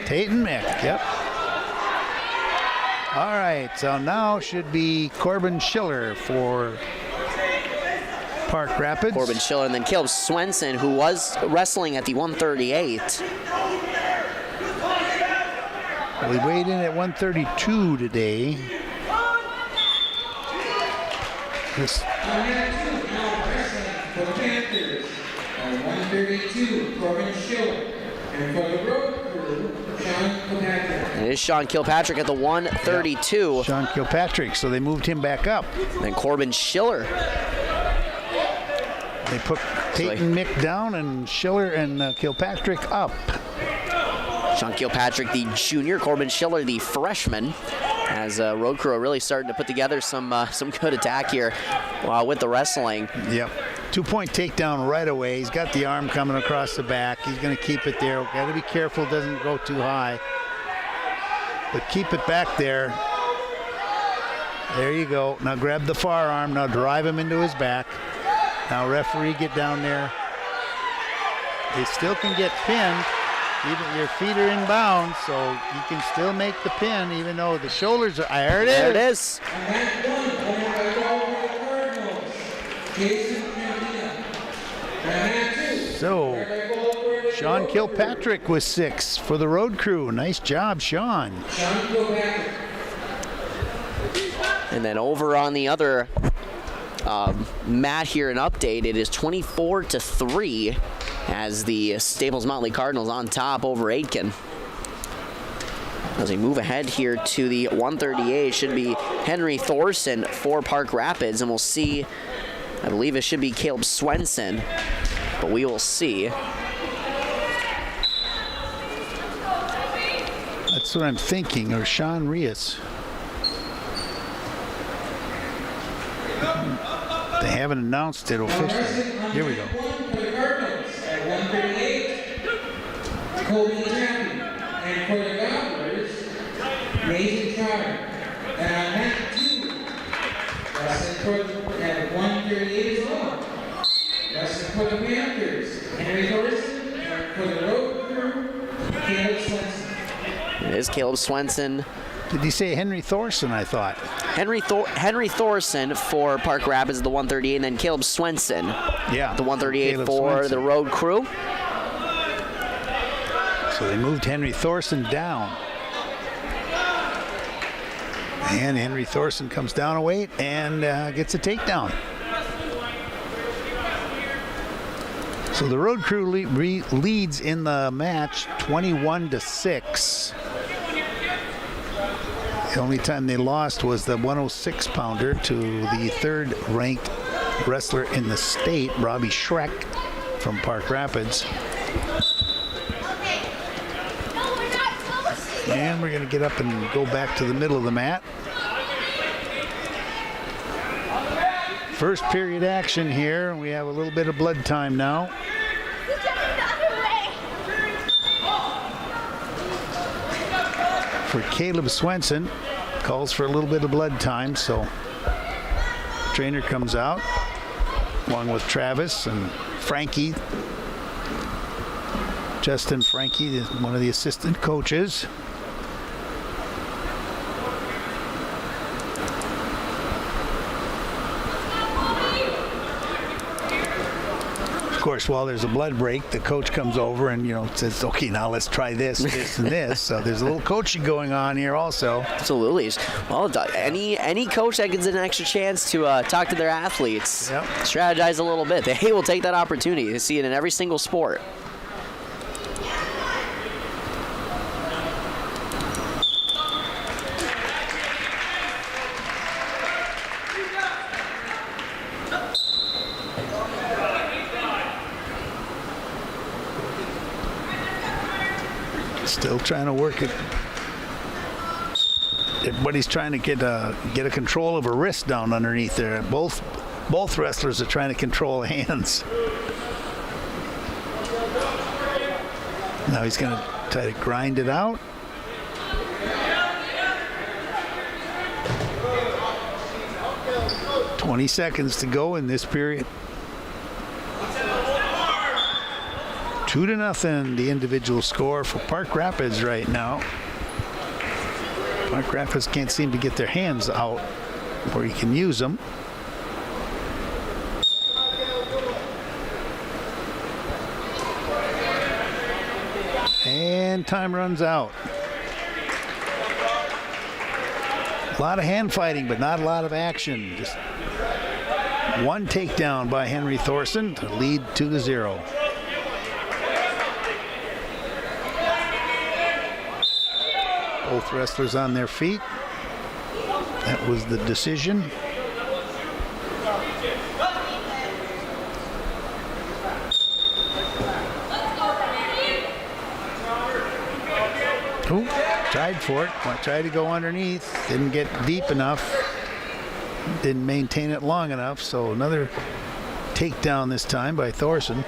Tayton Mick, yep. All right, so now should be Corbin Schiller for Park Rapids. Corbin Schiller and then Caleb Swenson, who was wrestling at the 138. Well, he weighed in at 132 today. This. for the Panthers, 132, Corbin Schiller, and for the Road Crew, Sean Kilpatrick. It is Sean Kilpatrick at the 132. Yeah. Sean Kilpatrick, so they moved him back up. And Corbin Schiller. They put Tayton Mick down and Schiller and Kilpatrick up. Sean Kilpatrick, the junior, Corbin Schiller, the freshman. As Road Crew are really starting to put together some good attack here with the wrestling. Yep. 2-point takedown right away. He's got the arm coming across the back. He's going to keep it there. Got to be careful it doesn't go too high. But keep it back there. There you go. Now grab the far arm. Now drive him into his back. Now referee, get down there. They still can get pinned. Even your feet are in bounds, so you can still make the pin, even though the shoulders are. There it is. There it is. So, Sean Kilpatrick was 6 for the Road Crew. Nice job, Sean. And then over on the other mat here, an update. It is 24-3 as the Staples Motley Cardinals on top over Aitkin. As we move ahead here to the 138, should be Henry Thorson for Park Rapids, and we'll see, I believe it should be Caleb Swenson, but we will see. That's what I'm thinking, or Sean Rios. They haven't announced it officially. Here we go. At 138, Colby Chapman, and for the Gobblers, Mason Trotter. And Wrestling for at 138 as well. Wrestling for the Panthers, Henry Thorson, and for the Road Crew, Caleb Swenson. It is Caleb Swenson. Did you say Henry Thorson, I thought? Henry Thorson for Park Rapids, the 138, and then Caleb Swenson, yeah, the 138 Caleb for Swenson. the Road Crew. So they moved Henry Thorson down. And Henry Thorson comes down a weight and gets a takedown. So the Road Crew leads in the match 21-6. The only time they lost was the 106-pounder to the third-ranked wrestler in the state, Robbie Schreck from Park Rapids. And we're going to get up and go back to the middle of the mat. First period action here. We have a little bit of blood time now. For Caleb Swenson, calls for a little bit of blood time, so trainer comes out along with Travis and Frankie. Justin Frankie, one of the assistant coaches. Of course, while there's a blood break, the coach comes over and, says, okay, now let's try this, this, and this. So there's a little coaching going on here also. Absolutely. Well, any coach that gets an extra chance to talk to their athletes, strategize a little bit, they will take that opportunity. They see it in every single sport. Still trying to work it. But he's trying to get a control of a wrist down underneath there. Both wrestlers are trying to control hands. Now he's going to try to grind it out. "20 seconds to go in this period. 2-0, the individual score for Park Rapids right now. Park Rapids can't seem to get their hands out where you can use them. And time runs out. A lot of hand fighting, but not a lot of action. Just one takedown by Henry Thorson to lead 2-0. Both wrestlers on their feet. That was the decision. Ooh, tried for it. Tried to go underneath. Didn't get deep enough. Didn't maintain it long enough. So another takedown this time by Thorson.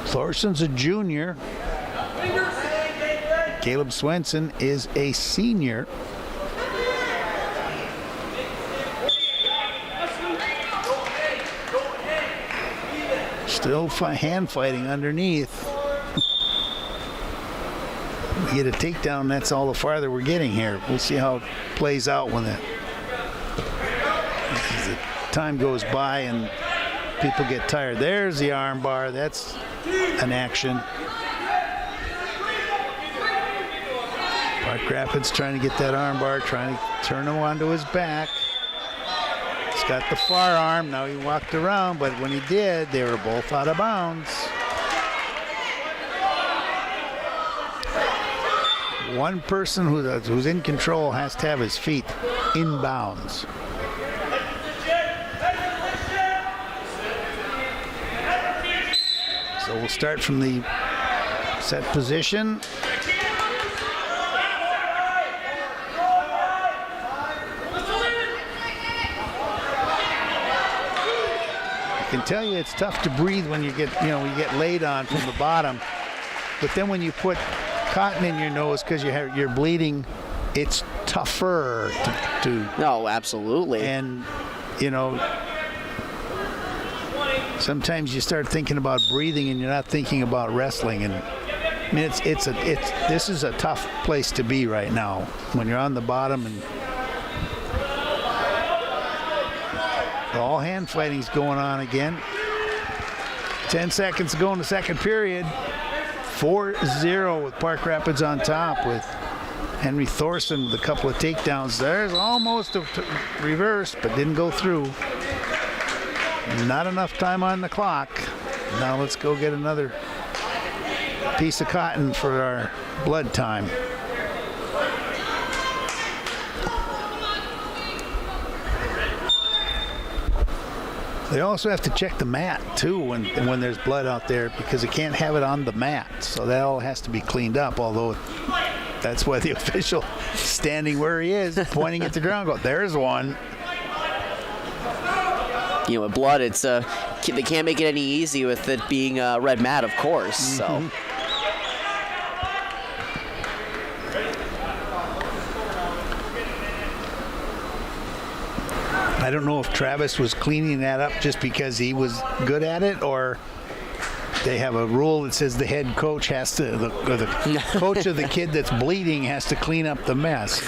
Thorson's a junior. Caleb Swenson is a senior. Still hand fighting underneath. We get a takedown, that's all the farther we're getting here. We'll see how it plays out when the time goes by and people get tired. There's the arm bar. That's an action. Park Rapids trying to get that arm bar, trying to turn him onto his back. He's got the far arm. Now he walked around, but when he did, they were both out of bounds. One person who's in control has to have his feet in bounds. So we'll start from the set position. I can tell you it's tough to breathe when you get laid on from the bottom, but then when you put cotton in your nose because you're bleeding, it's tougher to No, absolutely. And, sometimes you start thinking about breathing and you're not thinking about wrestling. And I mean, this is a tough place to be right now when you're on the bottom and all hand fighting's going on again. 10 seconds to go in the second period. 4-0 with Park Rapids on top with Henry Thorson with a couple of takedowns. There's almost a reverse, but didn't go through. Not enough time on the clock. Now let's go get another piece of cotton for our blood time. They also have to check the mat too when there's blood out there, because they can't have it on the mat. So that all has to be cleaned up, although that's why the official standing where he is, pointing at the ground, go, there's one. With blood, it's they can't make it any easy with it being a red mat, of course. So. I don't know if Travis was cleaning that up just because he was good at it, or they have a rule that says the head coach has to, or the coach of the kid that's bleeding has to clean up the mess.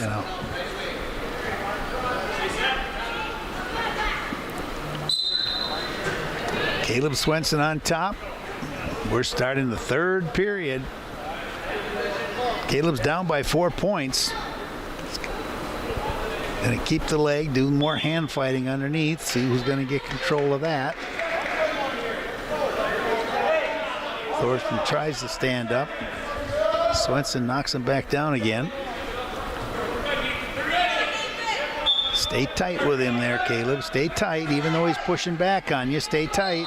Caleb Swenson on top. We're starting the third period. Caleb's down by 4 points. Going to keep the leg, do more hand fighting underneath, see who's going to get control of that. Thorson tries to stand up. Swenson knocks him back down again. Stay tight with him there, Caleb. Stay tight, even though he's pushing back on you. Stay tight.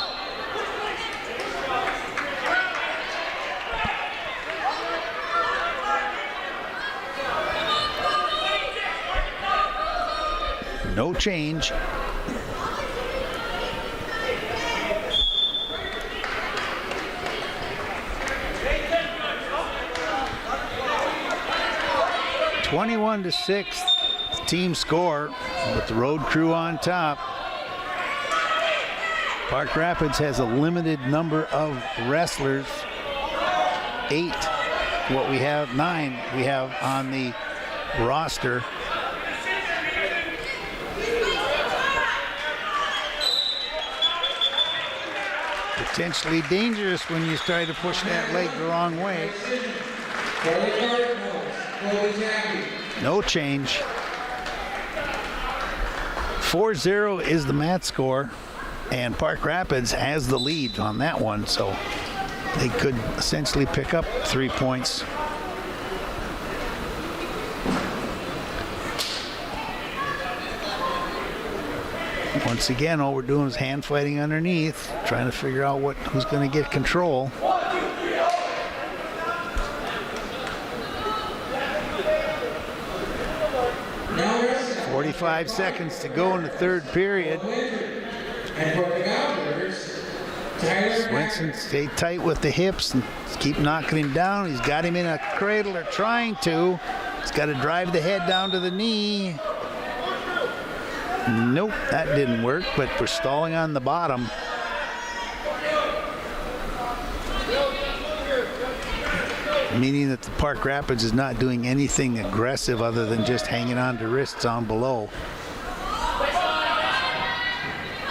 No change. (21-6) team score with the road crew on top. Park Rapids has a limited number of wrestlers. 8. What we have 9 we have on the roster. Potentially dangerous when you start to push that leg the wrong way. No change. 4-0 is the mat score, and Park Rapids has the lead on that one, so they could essentially pick up 3 points. Once again, all we're doing is hand fighting underneath, trying to figure out who's going to get control. Now 45 seconds to go in the third period. Swenson stay tight with the hips and keep knocking him down. He's got him in a cradle, or trying to. He's got to drive the head down to the knee. Nope, that didn't work, but we're stalling on the bottom. Meaning that the Park Rapids is not doing anything aggressive other than just hanging on to wrists on below.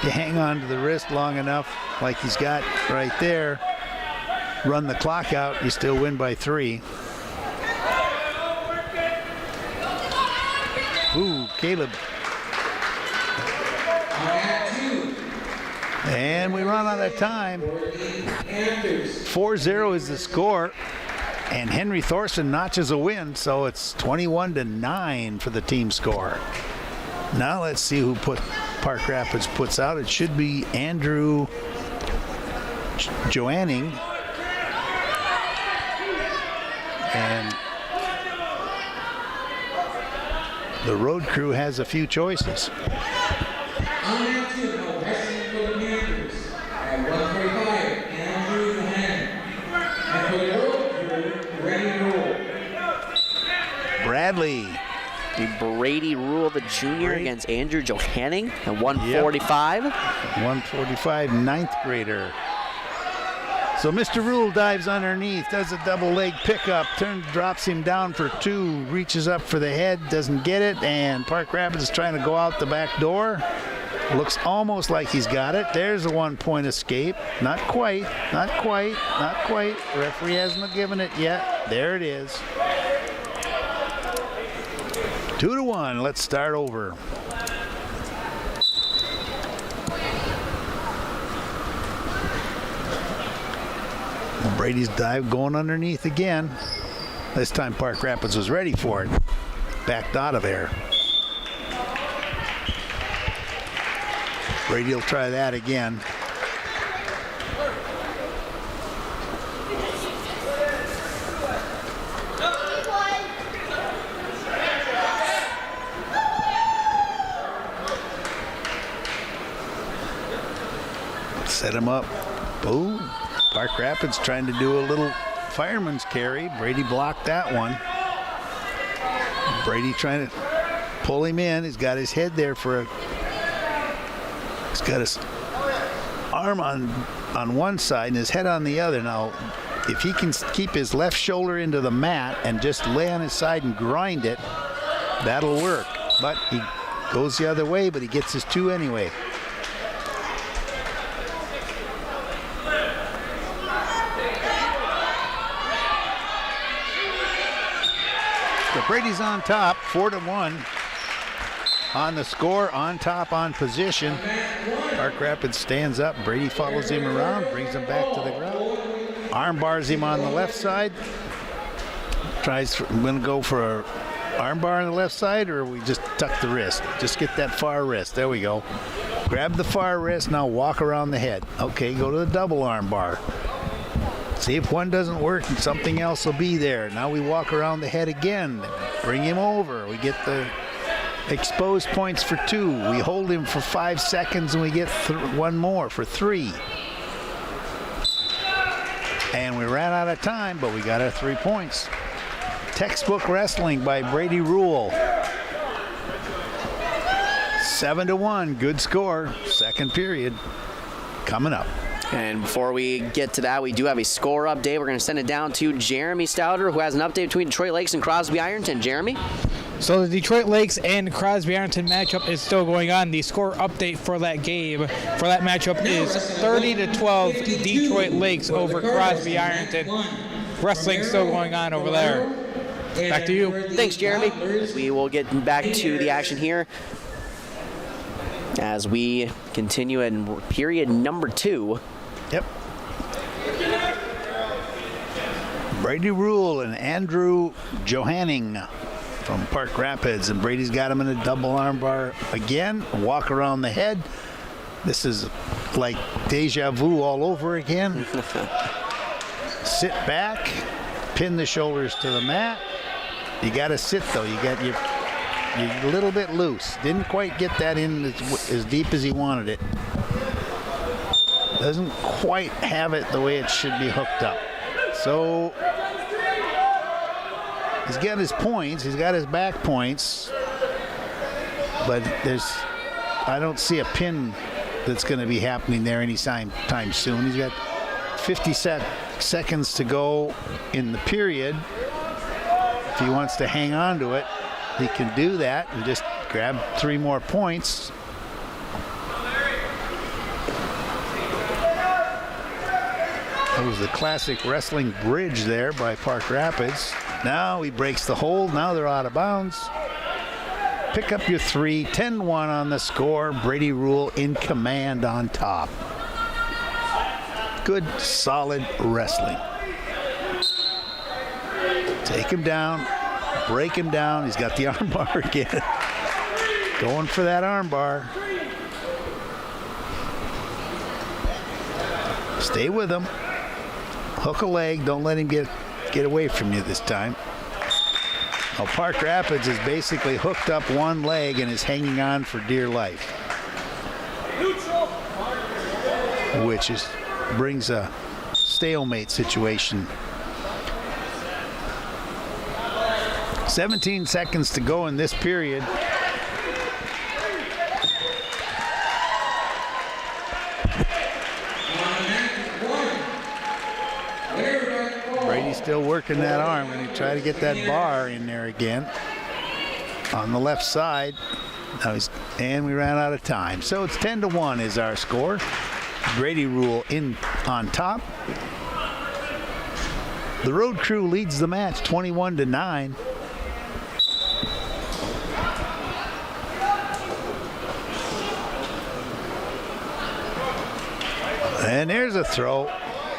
You hang on to the wrist long enough, like he's got right there, run the clock out, you still win by 3. Ooh, Caleb. And we run out of time. 4-0 is the score, and Henry Thorson notches a win, so it's 21-9 for the team score. Now let's see who Park Rapids puts out. It should be Andrew Joanning. And the road crew has a few choices. Bradley The Brady Rule, the junior, against Andrew Johanning at 145. 145, ninth grader. So Mr. Rule dives underneath, does a double leg pickup, drops him down for 2, reaches up for the head, doesn't get it, and Park Rapids is trying to go out the back door. Looks almost like he's got it. There's a 1-point escape. Not quite, not quite, not quite. Referee hasn't given it yet. There it is. 2-1. Let's start over. Brady's dive going underneath again. This time Park Rapids was ready for it. Backed out of there. Brady will try that again. Set him up. Boom. Park Rapids trying to do a little fireman's carry. Brady blocked that one. Brady trying to pull him in. He's got his head there for a... He's got his arm on one side and his head on the other. Now, if he can keep his left shoulder into the mat and just lay on his side and grind it, that'll work. But he goes the other way, but he gets his 2 anyway. So Brady's on top, 4-1. On the score, on top, on position. Park Rapids stands up. Brady follows him around, brings him back to the ground. Arm bars him on the left side. Tries, going to go for an arm bar on the left side, or we just tuck the wrist. Just get that far wrist. There we go. Grab the far wrist, now walk around the head. Okay, go to the double arm bar. See if one doesn't work and something else will be there. Now we walk around the head again. Bring him over. We get the exposed points for 2. We hold him for 5 seconds and we get 1 more for 3. And we ran out of time, but we got our 3 points. Textbook wrestling by Brady Rule. 7-1, good score. Second period coming up. And before we get to that, we do have a score update. We're going to send it down to Jeremy Stouter, who has an update between Detroit Lakes and Crosby Ironton. Jeremy? So the Detroit Lakes and Crosby Ironton matchup is still going on. The score update for that game, for that matchup, is 30-12 Detroit Lakes over Crosby Ironton. Wrestling still going on over there. Back to you. Thanks, Jeremy. We will get back to the action here as we continue in period number 2. Yep. Brady Rule and Andrew Johanning from Park Rapids, and Brady's got him in a double arm bar again. Walk around the head. This is like deja vu all over again. Sit back, pin the shoulders to the mat. You got to sit though. You're a little bit loose. Didn't quite get that in as deep as he wanted it. Doesn't quite have it the way it should be hooked up. So he's got his points. He's got his back points. But I don't see a pin that's going to be happening there anytime soon. He's got 50 seconds to go in the period. If he wants to hang on to it, he can do that and just grab 3 more points. That was the classic wrestling bridge there by Park Rapids. Now he breaks the hold. Now they're out of bounds. Pick up your 3. 10-1 on the score. Brady Rule in command on top. Good, solid wrestling. Take him down. Break him down. He's got the arm bar again. Going for that arm bar. Stay with him. Hook a leg. Don't let him get away from you this time. Well, Park Rapids has basically hooked up one leg and is hanging on for dear life. Which brings a stalemate situation. 17 seconds to go in this period. Brady's still working that arm. Going to try to get that bar in there again on the left side. And we ran out of time. So it's 10-1 is our score. Brady Rule in on top. The road crew leads the match 21-9. And there's a throw.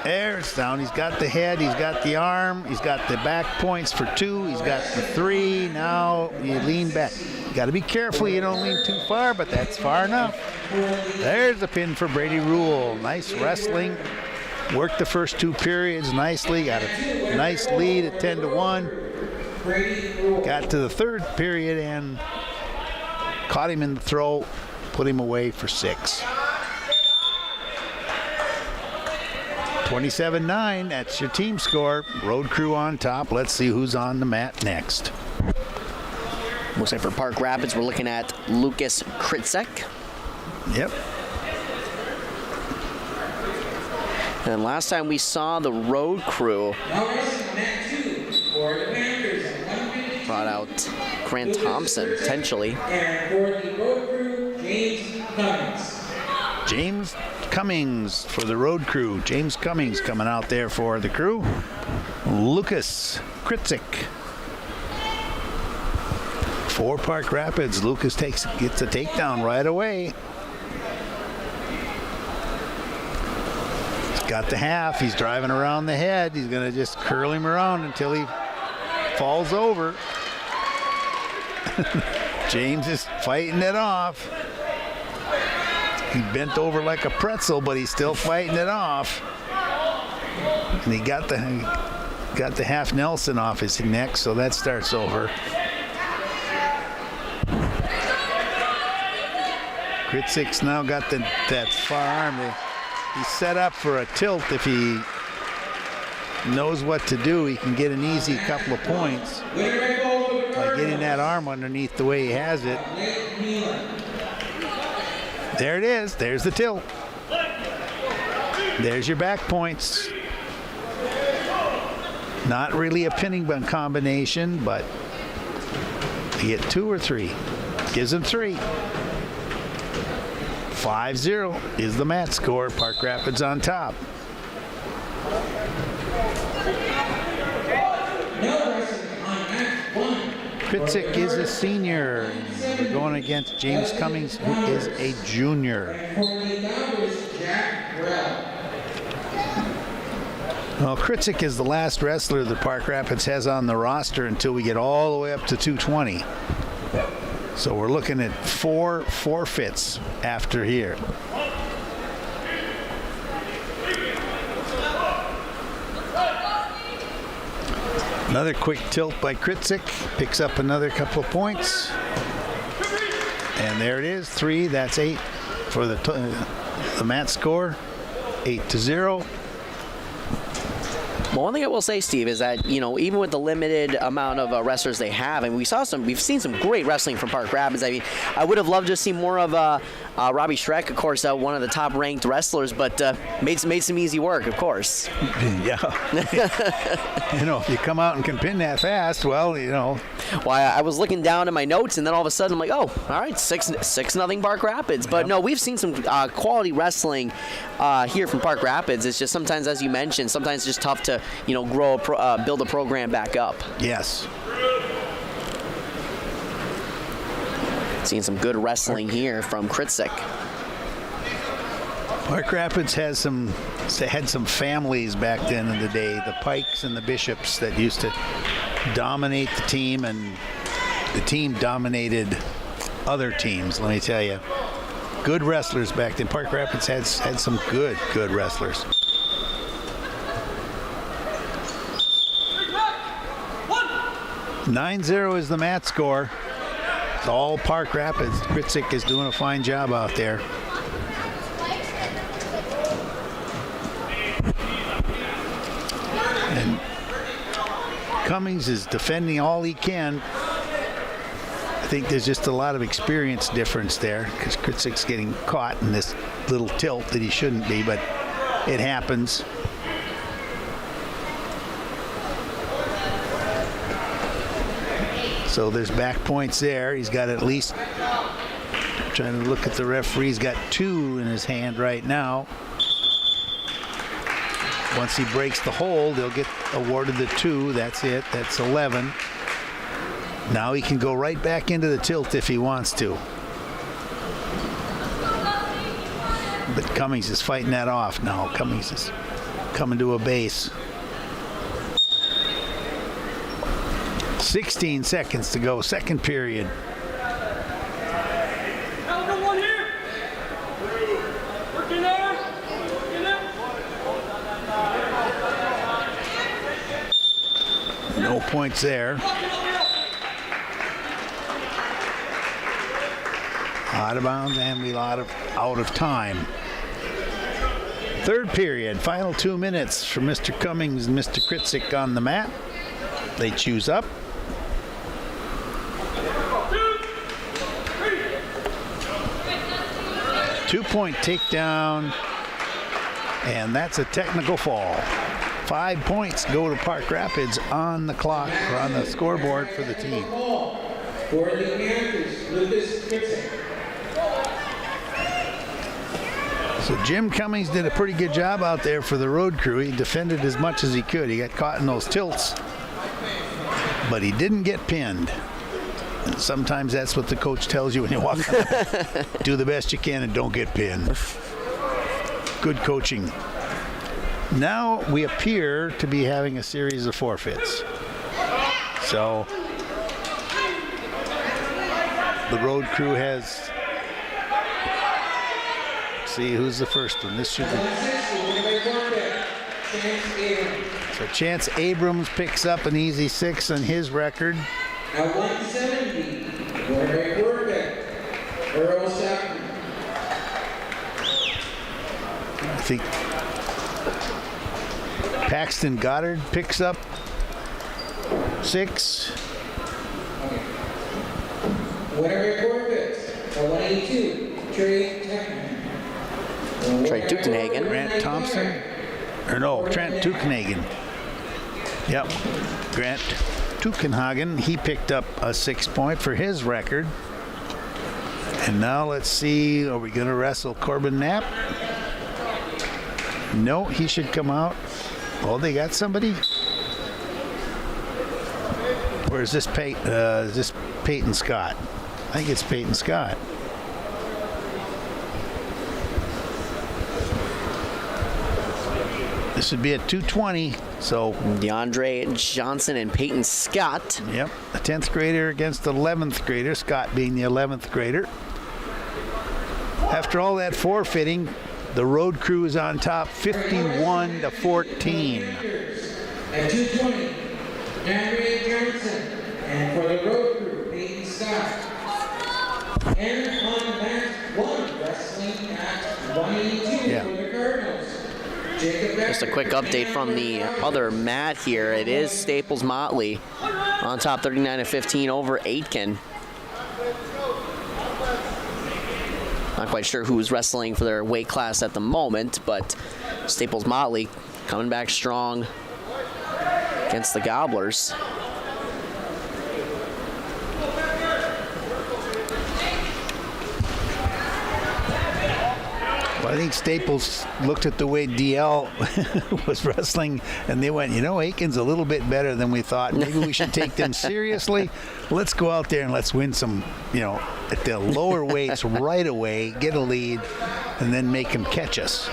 There's down. He's got the head. He's got the arm. He's got the back points for 2. He's got the 3. Now you lean back. You got to be careful you don't lean too far, but that's far enough. There's the pin for Brady Rule. Nice wrestling. Worked the first 2 periods nicely. Got a nice lead at 10-1. Got to the 3rd period and caught him in the throw. Put him away for 6. 27-9, that's your team score. Road crew on top. Let's see who's on the mat next. Looks like for Park Rapids, we're looking at Lucas Kritzek. Yep. And last time we saw the road crew brought out Grant Thompson, potentially. And for the road crew, James Cummings. James Cummings for the road crew. James Cummings coming out there for the crew. Lucas Kritzek. For Park Rapids, Lucas gets a takedown right away. He's got the half. He's driving around the head. He's going to just curl him around until he falls over. James is fighting it off. He bent over like a pretzel, but he's still fighting it off. And he got the half Nelson off his neck, so that starts over. Kritzek's now got that far arm. He's set up for a tilt. If he knows what to do, he can get an easy couple of points by getting that arm underneath the way he has it. There it is. There's the tilt. There's your back points. Not really a pinning combination, but you get 2 or 3. Gives him 3. 5-0 is the match score. Park Rapids on top. Kritzek is a senior. We're going against James Cummings, who is a junior. Well, Kritzek is the last wrestler that Park Rapids has on the roster until we get all the way up to 220. So we're looking at 4 forfeits after here. Another quick tilt by Kritzek. Picks up another couple of points. And there it is, 3. That's 8 for the mat score. 8-0. Well, one thing I will say, Steve, is that, you know, even with the limited amount of wrestlers they have, and we've seen some great wrestling from Park Rapids. I mean, I would have loved to see more of Robbie Schreck, of course, one of the top-ranked wrestlers, but made some easy work, of course. Yeah. You know, if you come out and can pin that fast, well, you know. Well, I was looking down at my notes, and then all of a sudden I'm like, oh, all right, 6-0 Park Rapids. But no, we've seen some quality wrestling here from Park Rapids. It's just sometimes, as you mentioned, sometimes it's just tough to, you know, build a program back up. Yes. Seeing some good wrestling here from Kritzek. Park Rapids had some families back then in the day, the Pikes and the Bishops, that used to dominate the team, and the team dominated other teams, let me tell you. Good wrestlers back then. Park Rapids had some good wrestlers. 9-0 is the mat score. It's all Park Rapids. Kritzek is doing a fine job out there. And Cummings is defending all he can. I think there's just a lot of experience difference there because Kritzik's getting caught in this little tilt that he shouldn't be, but it happens. So there's back points there. He's got at least, trying to look at the referee, he's got 2 in his hand right now. Once he breaks the hold, they'll get awarded the 2. That's it. That's 11. Now he can go right back into the tilt if he wants to. But Cummings is fighting that off now. Cummings is coming to a base. 16 seconds to go, second period. No points there. Out of bounds, and we out of time. Third period, final 2 minutes for Mr. Cummings and Mr. Kritzik on the mat. They choose up. Two-point takedown, and that's a technical fall. 5 points go to Park Rapids on the clock, or on the scoreboard for the team. For the Panthers, Lucas Kritzik. So Jim Cummings did a pretty good job out there for the road crew. He defended as much as he could. He got caught in those tilts, but he didn't get pinned. And sometimes that's what the coach tells you when you walk out. Do the best you can and don't get pinned. Good coaching. Now we appear to be having a series of forfeits. So the road crew has, see who's the first one. This should be. So Chance Abrams picks up an easy 6 on his record. At 170, Winnipeg quarterback, Earl Sackman. I think Paxton Goddard picks up 6. Winnipeg quarterbacks, at 182, Trey Tuckman. Trey Tukenhagen. Grant Thompson. Or no, Trent Tukenhagen. Yep. Grant Tukenhagen. He picked up a 6-point for his record. And now let's see, are we going to wrestle Corbin Knapp? No, he should come out. Oh, they got somebody? Or is this Peyton Scott? I think it's Peyton Scott. This would be at 220, so DeAndre Johnson and Peyton Scott. Yep, a 10th grader against the 11th grader, Scott being the 11th grader. After all that forfeiting, the road crew is on top, 51-14. At 220, DeAndre Johnson, and for the road crew, Peyton Scott. And on match 1, wrestling at 182 for the Cardinals. Just a quick update from the other mat here. It is Staples Motley on top 39-15 over Aitken. Not quite sure who's wrestling for their weight class at the moment, but Staples Motley coming back strong against the Gobblers. Well, I think Staples looked at the way DL was wrestling, and they went, you know, Aiken's a little bit better than we thought. Maybe we should take them seriously. Let's go out there and let's win some, you know, at the lower weights right away, get a lead, and then make them catch us.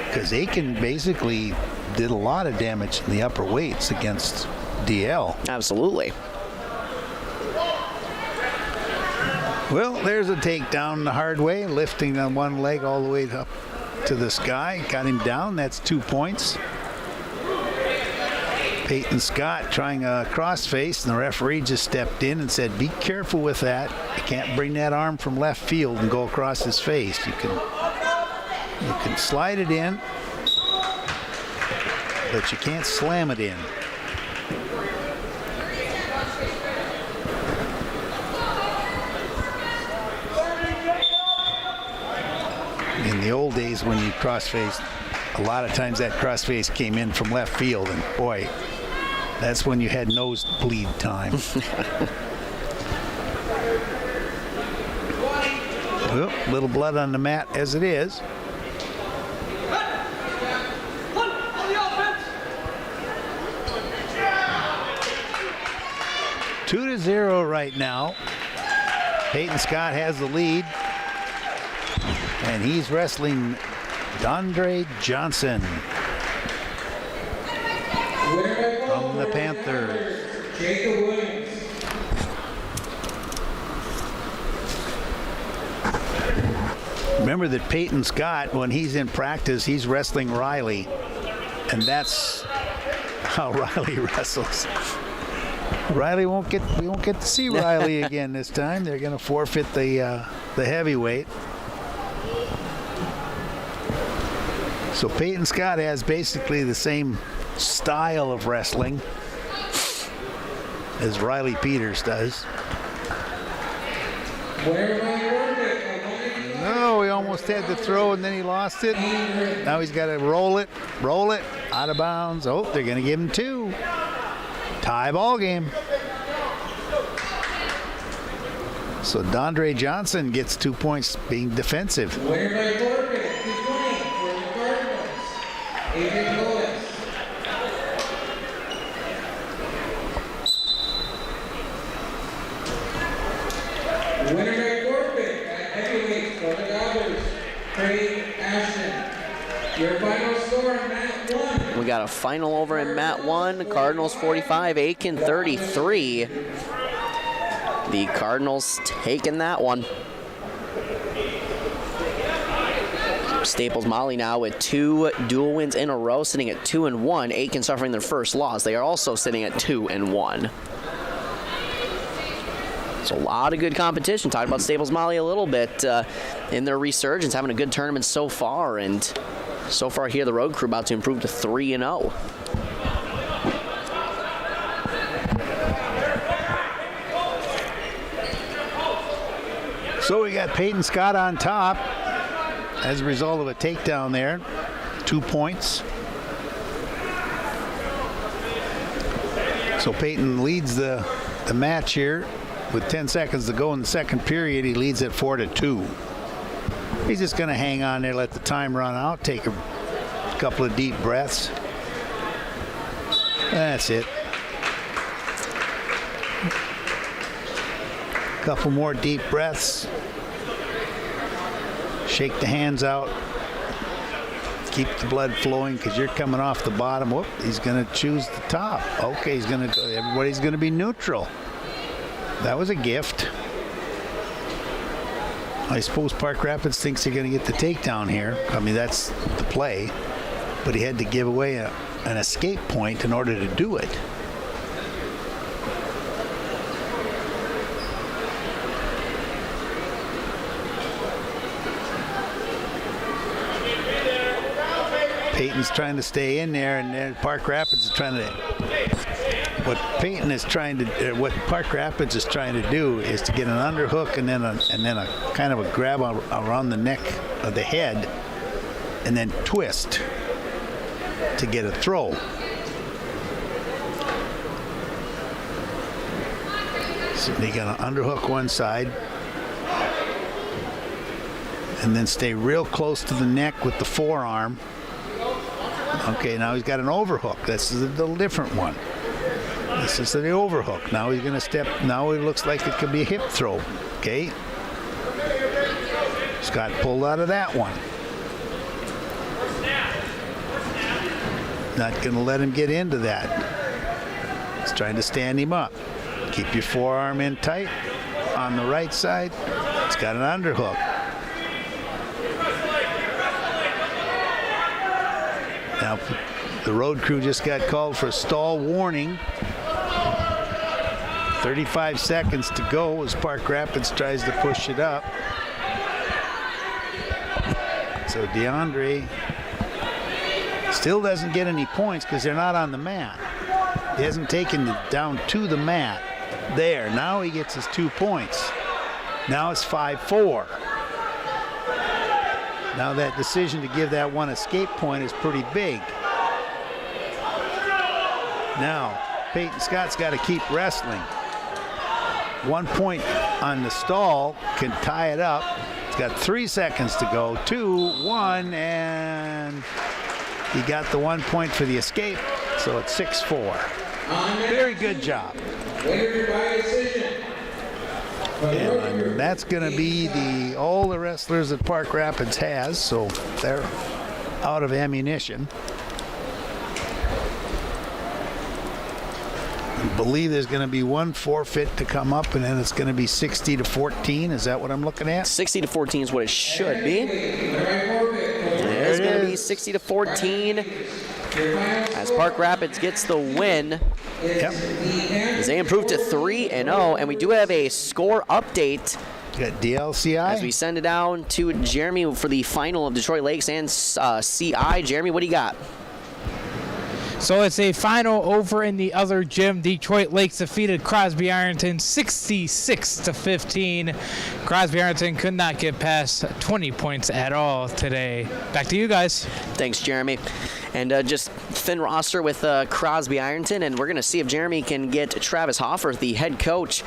Because Aiken basically did a lot of damage in the upper weights against DL. Absolutely. Well, there's a takedown the hard way, lifting on one leg all the way up to the sky. Got him down. That's 2 points. Peyton Scott trying a crossface, and the referee just stepped in and said, be careful with that. You can't bring that arm from left field and go across his face. You can slide it in. but you can't slam it in. In the old days when you cross-faced, a lot of times that cross-face came in from left field, and boy, that's when you had nosebleed time. Well, little blood on the mat as it is. Two to 0 right now. Peyton Scott has the lead. And he's wrestling Dondre Johnson from the Panthers. Jacob Williams. Remember that Peyton Scott, when he's in practice, he's wrestling Riley. And that's how Riley wrestles. We won't get to see Riley again this time. They're going to forfeit the heavyweight. So Peyton Scott has basically the same style of wrestling as Riley Peters does. No, he almost had the throw and then he lost it. Now he's got to roll it, out of bounds. Oh, they're going to give him 2. Tie ball game. So Dondre Johnson gets 2 points being defensive. Winner by forfeit, 2-20 for the Cardinals. Adrian Lewis. Winner by forfeit at heavyweight for the Gobblers, Craig Ashton. Your final score, Matt 1. We got a final over in Mat 1. Cardinals 45, Aiken 33. The Cardinals taking that one. Staples Motley now with 2 dual wins in a row, sitting at 2-1. Aiken suffering their first loss. They are also sitting at 2-1. So a lot of good competition. Talked about Staples Motley a little bit in their resurgence, having a good tournament so far, and so far here the road crew about to improve to 3-0. So we got Peyton Scott on top as a result of a takedown there. 2 points. So Peyton leads the match here with 10 seconds to go in the second period. He leads at 4-2. He's just going to hang on there, let the time run out, take a couple of deep breaths. That's it. Couple more deep breaths. Shake the hands out. Keep the blood flowing because you're coming off the bottom. Whoop, he's going to choose the top. Okay, he's going to. Everybody's going to be neutral. That was a gift. I suppose Park Rapids thinks they're going to get the takedown here. I mean, that's the play. But he had to give away an escape point in order to do it. Peyton's trying to stay in there, and then Park Rapids is trying to. What Park Rapids is trying to do is to get an underhook and then a kind of a grab around the neck of the head, and then twist to get a throw. So they got an underhook one side, and then stay real close to the neck with the forearm. Okay, now he's got an overhook. This is a little different one. This is the overhook. Now he's going to step. Now it looks like it could be a hip throw. Okay. Scott pulled out of that one. Not going to let him get into that. He's trying to stand him up. Keep your forearm in tight on the right side. It's got an underhook. Now, the road crew just got called for a stall warning. 35 seconds to go as Park Rapids tries to push it up. So DeAndre Still doesn't get any points because they're not on the mat. He hasn't taken it down to the mat. There, now he gets his 2 points. Now it's 5-4. Now that decision to give that one escape point is pretty big. Now, Peyton Scott's got to keep wrestling. 1 point on the stall can tie it up. He's got 3 seconds to go. 2, 1, and he got the 1 point for the escape, so it's 6-4. Very good job. And that's going to be all the wrestlers that Park Rapids has, so they're out of ammunition. I believe there's going to be one forfeit to come up, and then it's going to be 60-14. Is that what I'm looking at? 60-14 is what it should be. It's going to be 60-14 as Park Rapids gets the win. Yep. As they improve to 3-0, and we do have a score update. Got DLCI. As we send it down to Jeremy for the final of Detroit Lakes and CI. Jeremy, what do you got? So it's a final over in the other gym. Detroit Lakes defeated Crosby Ironton 66-15. Crosby Ironton could not get past 20 points at all today. Back to you guys. Thanks, Jeremy. And just thin roster with Crosby Ironton, and we're going to see if Jeremy can get Travis Hoffer, the head coach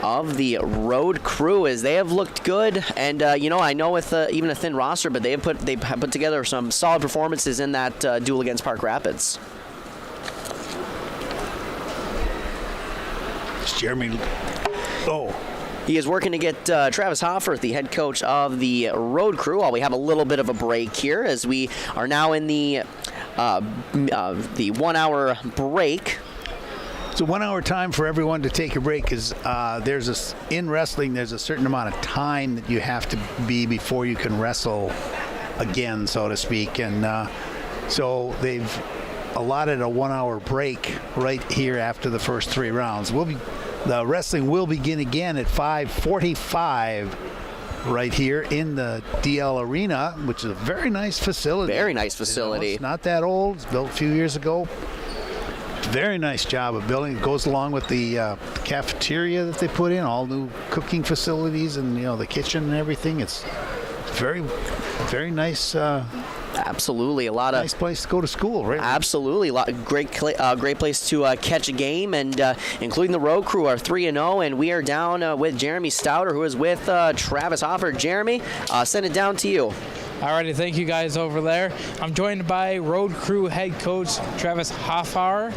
of the road crew, as they have looked good. And I know with even a thin roster, but they have put together some solid performances in that duel against Park Rapids. It's Jeremy. Oh. He is working to get Travis Hoffer, the head coach of the road crew, while we have a little bit of a break here, as we are now in the 1 hour break. It's a 1 hour time for everyone to take a break, because in wrestling there's a certain amount of time that you have to be before you can wrestle again, so to speak, and so they've allotted a 1 hour break right here after the first 3 rounds. The wrestling will begin again at 5:45 right here in the DL Arena, which is a very nice facility. Very nice facility. It's not that old. It's built a few years ago. Very nice job of building. It goes along with the cafeteria that they put in, all new cooking facilities, and the kitchen and everything. It's very, very nice. Absolutely, nice place to go to school, right? Absolutely, great place to catch a game, and including the road crew are 3-0, and we are down with Jeremy Stouter, who is with Travis Hoffer. Jeremy, send it down to you. Alrighty, thank you guys over there. I'm joined by road crew head coach Travis Hoffarth.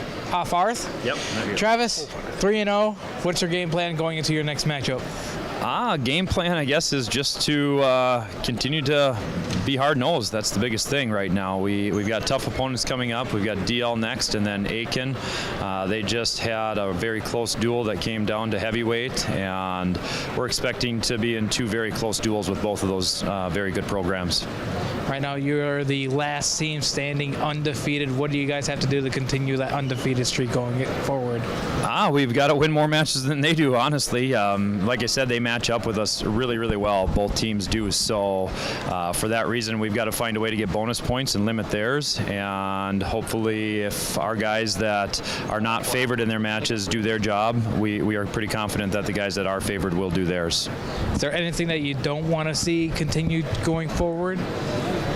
Yep. Travis, 3-0. What's your game plan going into your next matchup? Game plan, I guess, is just to continue to be hard-nosed. That's the biggest thing right now. We've got tough opponents coming up. We've got DL next, and then Aiken. They just had a very close duel that came down to heavyweight, and we're expecting to be in 2 very close duels with both of those very good programs. Right now, you're the last team standing undefeated. What do you guys have to do to continue that undefeated streak going forward? We've got to win more matches than they do, honestly. Like I said, they match up with us really, really well. Both teams do. So for that reason, we've got to find a way to get bonus points and limit theirs. And hopefully, if our guys that are not favored in their matches do their job, we are pretty confident that the guys that are favored will do theirs. Is there anything that you don't want to see continued going forward?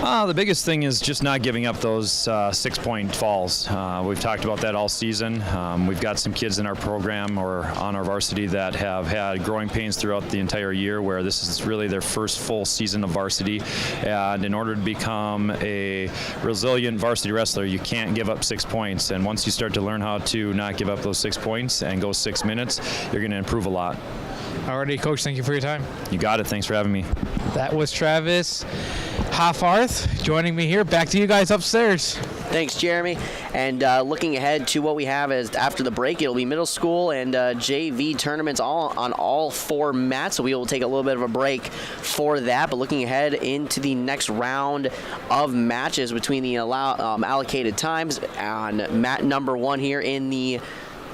The biggest thing is just not giving up those 6-point falls. We've talked about that all season. We've got some kids in our program or on our varsity that have had growing pains throughout the entire year, where this is really their first full season of varsity. And in order to become a resilient varsity wrestler, you can't give up 6 points. And once you start to learn how to not give up those 6 points and go 6 minutes, you're going to improve a lot. Alrighty, Coach, thank you for your time. You got it. Thanks for having me. That was Travis Hoffarth joining me here. Back to you guys upstairs. Thanks, Jeremy. And looking ahead to what we have is after the break, it'll be middle school and JV tournaments on all 4 mats. So we will take a little bit of a break for that. But looking ahead into the next round of matches between the allocated times on mat number 1 here in the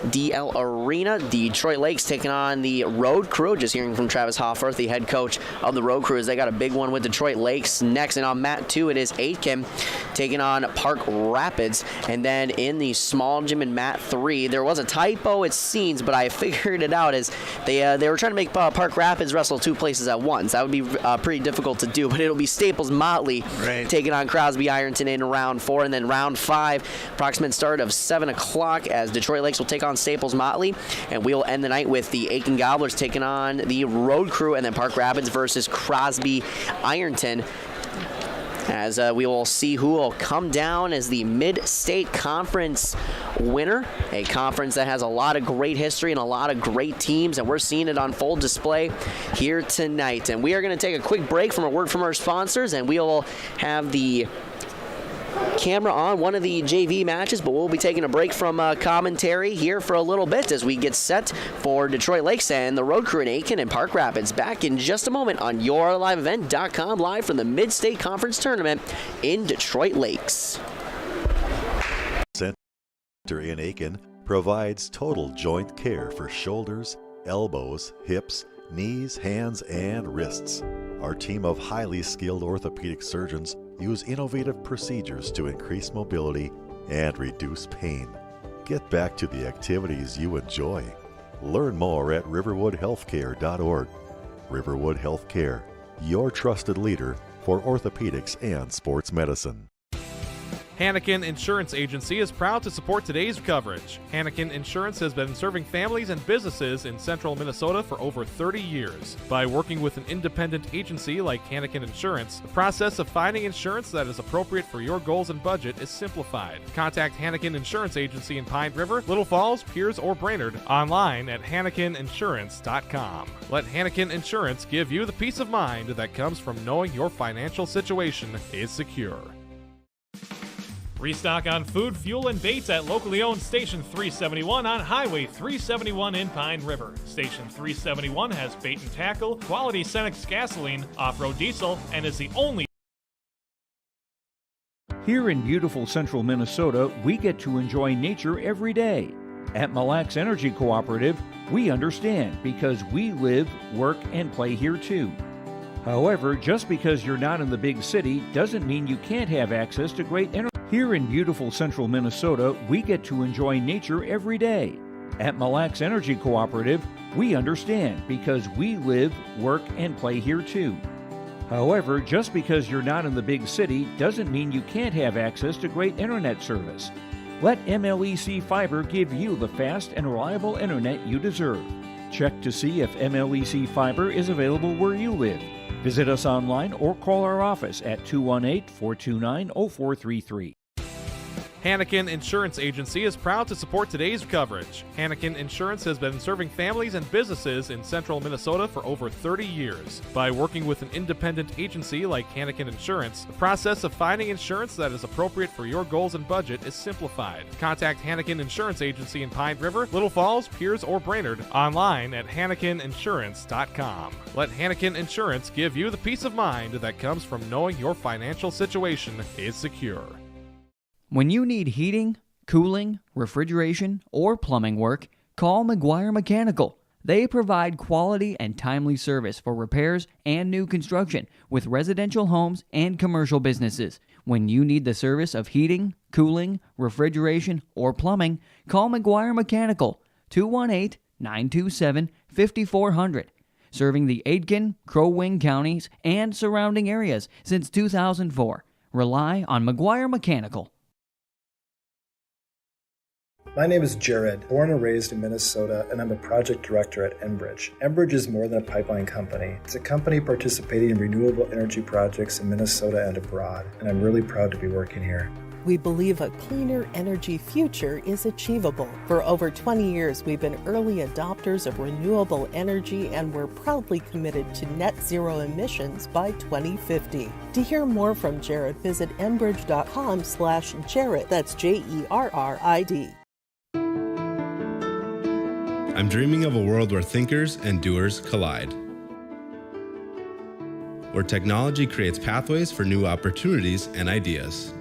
DL Arena. Detroit Lakes taking on the Road Crew. Just hearing from Travis Hofforth, the head coach of the Road Crew, as they got a big one with Detroit Lakes next. And on mat 2, it is Aitken taking on Park Rapids. And then in the small gym in mat 3, there was a typo, it seems, but I figured it out as they were trying to make Park Rapids wrestle 2 places at once. That would be pretty difficult to do, but it'll be Staples Motley taking on Crosby Ironton in round 4. And then round 5, approximate start of 7 o'clock as Detroit Lakes will take on Staples Motley. And we will end the night with the Aiken Gobblers taking on the Road Crew, and then Park Rapids versus Crosby Ironton, as we will see who will come down as the Mid-State Conference winner, a conference that has a lot of great history and a lot of great teams, and we're seeing it on full display here tonight. And we are going to take a quick break from a word from our sponsors, and we will have the camera on one of the JV matches, but we'll be taking a break from commentary here for a little bit as we get set for Detroit Lakes and the Road Crew in Aiken and Park Rapids. Back in just a moment on YourLiveEvent.com, live from the Mid-State Conference Tournament in Detroit Lakes. Center in Aiken provides total joint care for shoulders, elbows, hips, knees, hands, and wrists. Our team of highly skilled orthopedic surgeons use innovative procedures to increase mobility and reduce pain. Get back to the activities you enjoy. Learn more at riverwoodhealthcare.org. Riverwood Healthcare, your trusted leader for orthopedics and sports medicine. Hanneken Insurance Agency is proud to support today's coverage. Hanneken Insurance has been serving families and businesses in central Minnesota for over 30 years. By working with an independent agency like Hanneken Insurance, the process of finding insurance that is appropriate for your goals and budget is simplified. Contact Hanneken Insurance Agency in Pine River, Little Falls, Piers, or Brainerd online at HannekenInsurance.com. Let Hanneken Insurance give you the peace of mind that comes from knowing your financial situation is secure. Restock on food, fuel, and baits at locally owned Station 371 on Highway 371 in Pine River. Station 371 has bait and tackle, quality Cenex gasoline, off-road diesel, and is the only. Here in beautiful central Minnesota, we get to enjoy nature every day. At Mille Lacs Energy Cooperative, we understand because we live, work, and play here too. However, just because you're not in the big city doesn't mean you can't have access to great energy. Here in beautiful central Minnesota, we get to enjoy nature every day. At Mille Lacs Energy Cooperative, we understand because we live, work, and play here too. However, just because you're not in the big city doesn't mean you can't have access to great internet service. Let MLEC Fiber give you the fast and reliable internet you deserve. Check to see if MLEC Fiber is available where you live. Visit us online or call our office at 218-429-0433. Hanneken Insurance Agency is proud to support today's coverage. Hanneken Insurance has been serving families and businesses in central Minnesota for over 30 years. By working with an independent agency like Hanneken Insurance, the process of finding insurance that is appropriate for your goals and budget is simplified. Contact Hanneken Insurance Agency in Pine River, Little Falls, Piers, or Brainerd online at HannekenInsurance.com. Let Hanneken Insurance give you the peace of mind that comes from knowing your financial situation is secure. When you need heating, cooling, refrigeration, or plumbing work, call McGuire Mechanical. They provide quality and timely service for repairs and new construction with residential homes and commercial businesses. When you need the service of heating, cooling, refrigeration, or plumbing, call McGuire Mechanical, 218-927-5400. Serving the Aitkin, Crow Wing counties and surrounding areas since 2004. Rely on McGuire Mechanical. My name is Jared, born and raised in Minnesota, and I'm a project director at Enbridge. Enbridge is more than a pipeline company. It's a company participating in renewable energy projects in Minnesota and abroad, and I'm really proud to be working here. We believe a cleaner energy future is achievable. For over 20 years, we've been early adopters of renewable energy, and we're proudly committed to net zero emissions by 2050. To hear more from Jared, visit enbridge.com/Jared. That's JERRID. I'm dreaming of a world where thinkers and doers collide, where technology creates pathways for new opportunities and ideas.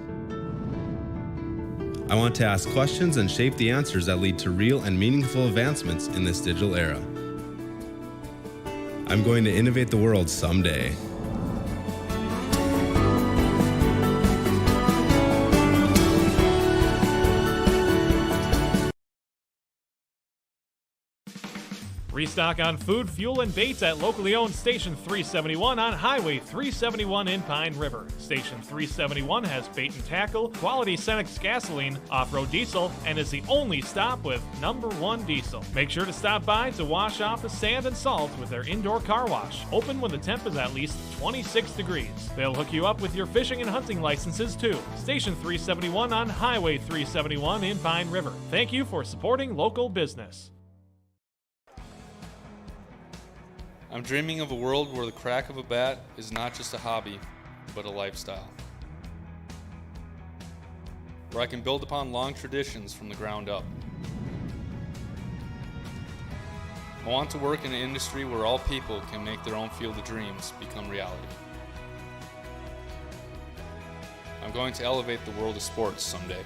I want to ask questions and shape the answers that lead to real and meaningful advancements in this digital era. I'm going to innovate the world someday. Restock on food, fuel, and baits at locally owned Station 371 on Highway 371 in Pine River. Station 371 has bait and tackle, quality Cenex gasoline, off-road diesel, and is the only stop with #1 diesel. Make sure to stop by to wash off the sand and salt with their indoor car wash, open when the temp is at least 26 degrees. They'll hook you up with your fishing and hunting licenses too. Station 371 on Highway 371 in Pine River. Thank you for supporting local business. I'm dreaming of a world where the crack of a bat is not just a hobby, but a lifestyle. Where I can build upon long traditions from the ground up. I want to work in an industry where all people can make their own field of dreams become reality. I'm going to elevate the world of sports someday.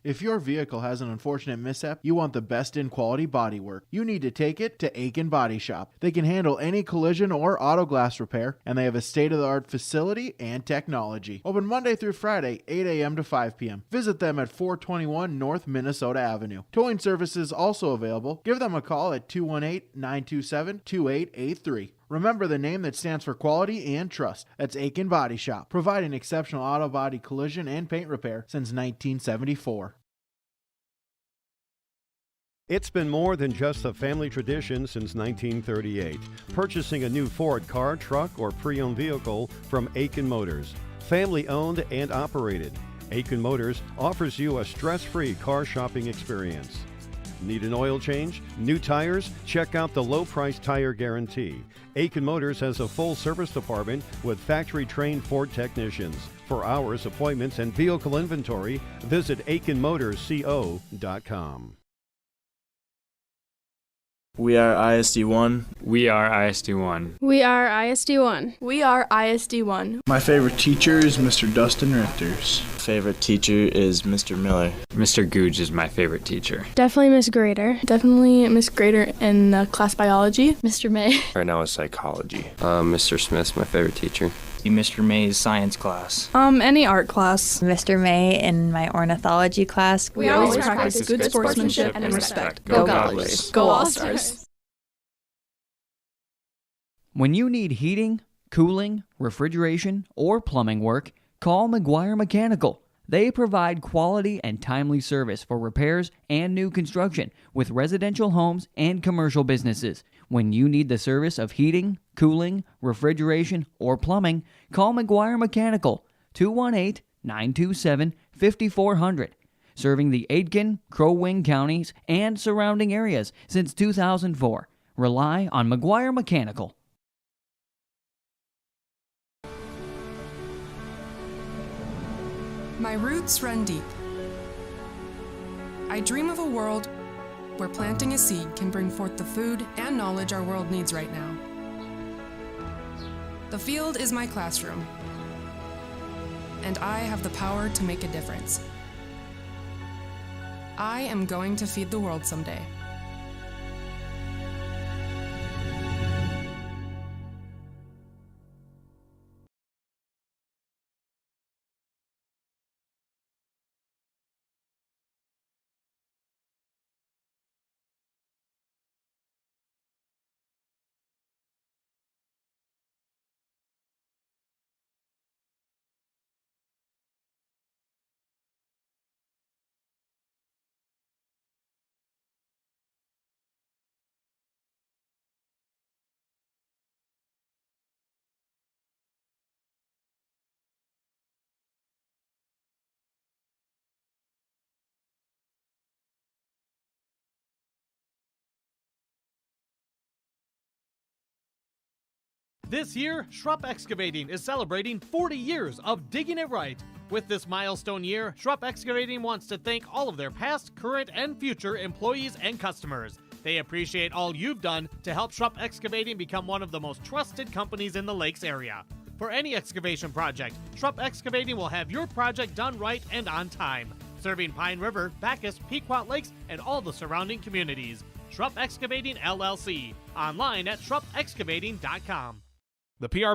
If your vehicle has an unfortunate mishap, you want the best in quality bodywork. You need to take it to Aiken Body Shop. They can handle any collision or auto glass repair, and they have a state-of-the-art facility and technology. Open Monday through Friday, 8 a.m. to 5 p.m. Visit them at 421 North Minnesota Avenue. Towing services also available. Give them a call at 218-927-2883. Remember the name that stands for quality and trust. That's Aiken Body Shop, providing exceptional auto body collision and paint repair since 1974. It's been more than just a family tradition since 1938. Purchasing a new Ford car, truck, or pre-owned vehicle from Aiken Motors. Family owned and operated. Aiken Motors offers you a stress-free car shopping experience. Need an oil change? New tires? Check out the low price tire guarantee. Aiken Motors has a full service department with factory-trained Ford technicians. For hours, appointments, and vehicle inventory, visit aikenmotorsco.com. We are ISD1. We are ISD1. We are ISD1. We are ISD1. My favorite teacher is Mr. Dustin Richters. Favorite teacher is Mr. Miller. Mr. Googe is my favorite teacher. Definitely Miss Grader. Definitely Miss Grader in class biology. Mr. May. Right now is psychology. Mr. Smith's my favorite teacher. Mr. May's science class. Any art class. Mr. May in my ornithology class. We always practice good sportsmanship and respect. Go Gobblers. Go All-Stars. When you need heating, cooling, refrigeration, or plumbing work, call McGuire Mechanical. They provide quality and timely service for repairs and new construction with residential homes and commercial businesses. When you need the service of heating, cooling, refrigeration, or plumbing, call McGuire Mechanical, 218-927-5400. Serving the Aitkin, Crow Wing counties, and surrounding areas since 2004. Rely on McGuire Mechanical. My roots run deep. I dream of a world where planting a seed can bring forth the food and knowledge our world needs right now. The field is my classroom, and I have the power to make a difference. I am going to feed the world someday. This year, Schrupp Excavating is celebrating 40 years of digging it right. With this milestone year, Schrupp Excavating wants to thank all of their past, current, and future employees and customers. They appreciate all you've done to help Schrupp Excavating become one of the most trusted companies in the Lakes area. For any excavation project, Schrupp Excavating will have your project done right and on time. Serving Pine River, Bacchus, Pequot Lakes, and all the surrounding communities. Schrupp Excavating LLC. Online at schruppexcavating.com. The PR.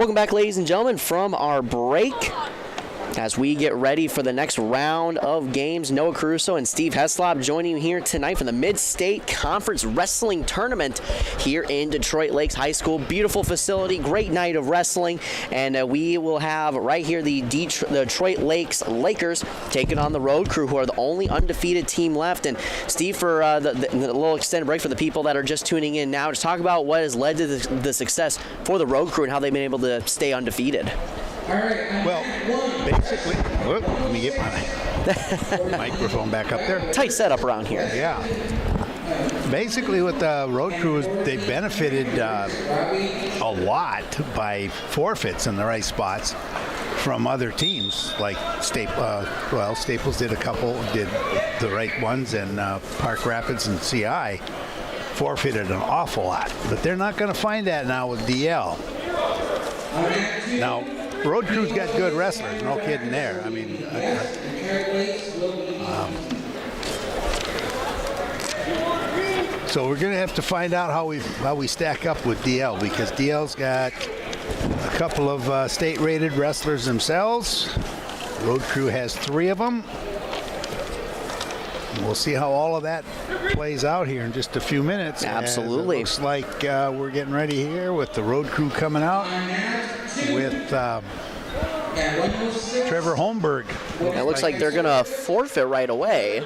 Welcome back, ladies and gentlemen, from our break. As we get ready for the next round of games, Noah Caruso and Steve Heslop joining you here tonight for the Mid-State Conference Wrestling Tournament here in Detroit Lakes High School. Beautiful facility, great night of wrestling, and we will have right here the Detroit Lakes Lakers taking on the Road Crew, who are the only undefeated team left. And Steve, for the little extended break for the people that are just tuning in now, just talk about what has led to the success for the Road Crew and how they've been able to stay undefeated. Well, basically, let me get my microphone back up there. Tight setup around here. Yeah. Basically, with the Road Crews, they benefited a lot by forfeits in the right spots from other teams, like Staples did a couple, did the right ones, and Park Rapids and CI forfeited an awful lot. But they're not going to find that now with DL. Now, Road Crew's got good wrestlers, no kidding there. I mean, so we're going to have to find out how we stack up with DL, because DL's got a couple of state-rated wrestlers themselves. Road Crew has 3 of them. We'll see how all of that plays out here in just a few minutes. Absolutely. It looks like we're getting ready here with the Road Crew coming out with Trevor Holmberg. It looks like they're going to forfeit right away.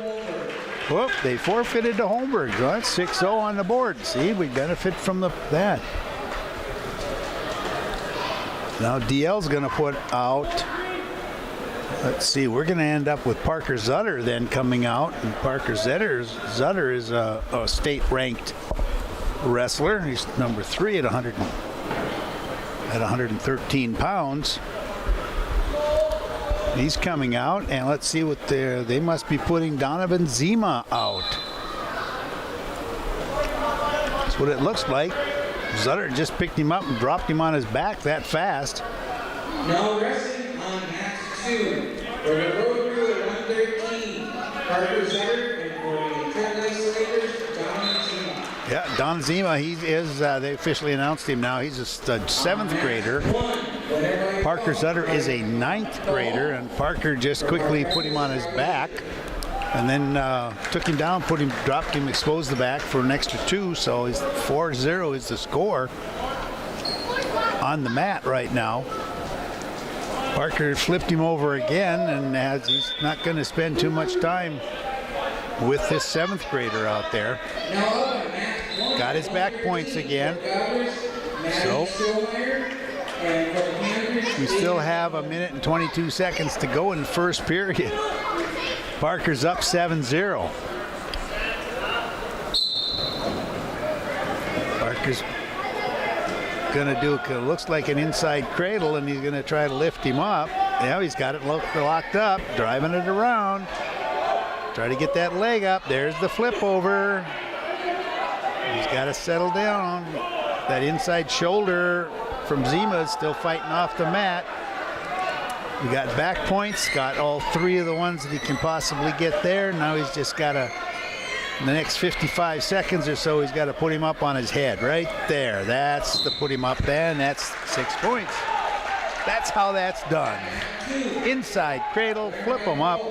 Whoop, they forfeited to Holmberg. So that's 6-0 on the board. See, we benefit from that. Now DL's going to put out, let's see, we're going to end up with Parker Zutter then coming out. And Parker Zutter is a state-ranked wrestler. He's number 3 at 113 pounds. He's coming out, and let's see what they must be putting Donovan Zima out. That's what it looks like. Zutter just picked him up and dropped him on his back that fast. Now wrestling on match 2 for the Road Crew at 113. Parker Zutter, and for the Detroit Lakes Lakers, Donovan Zima. Yeah, Don Zima, he is, they officially announced him now. He's a 7th grader. Parker Zutter is a 9th grader, and Parker just quickly put him on his back and then took him down, dropped him, exposed the back for an extra 2, so he's 4-0 is the score on the mat right now. Parker flipped him over again, and he's not going to spend too much time with this 7th grader out there. Got his back points again. So we still have 1 minute and 22 seconds to go in the first period. Parker's up 7-0. Parker's gonna do, looks like an inside cradle, and he's gonna try to lift him up. Yeah, he's got it locked up, driving it around. Try to get that leg up. There's the flip over. He's got to settle down. That inside shoulder from Zima is still fighting off the mat. We got back points, got all 3 of the ones that he can possibly get there. Now he's just got to, in the next 55 seconds or so, he's got to put him up on his head right there. That's the put him up there, and that's 6 points. That's how that's done. Inside cradle, flip him up,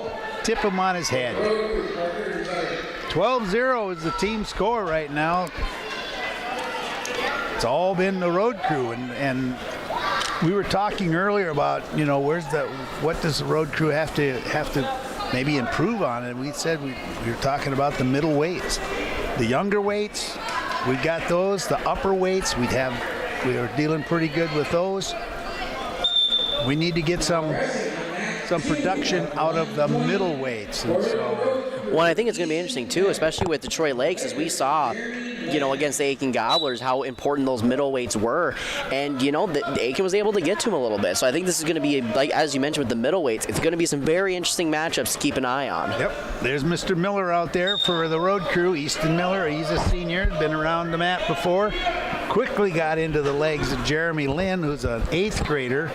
tip him on his head. 12-0 is the team score right now. It's all been the Road Crew, and we were talking earlier about, what does the Road Crew have to maybe improve on? And we said we were talking about the middle weights, the younger weights. We got those. The upper weights, we are dealing pretty good with those. We need to get some production out of the middle weights. And so, well, I think it's going to be interesting too, especially with Detroit Lakes, as we saw, against the Aiken Gobblers, how important those middle weights were. And, Aiken was able to get to them a little bit. So I think this is going to be, like as you mentioned with the middle weights, it's going to be some very interesting matchups to keep an eye on. Yep. There's Mr. Miller out there for the Road Crew. Easton Miller, he's a senior, been around the mat before. Quickly got into the legs of Jeremy Lynn, who's an 8th grader.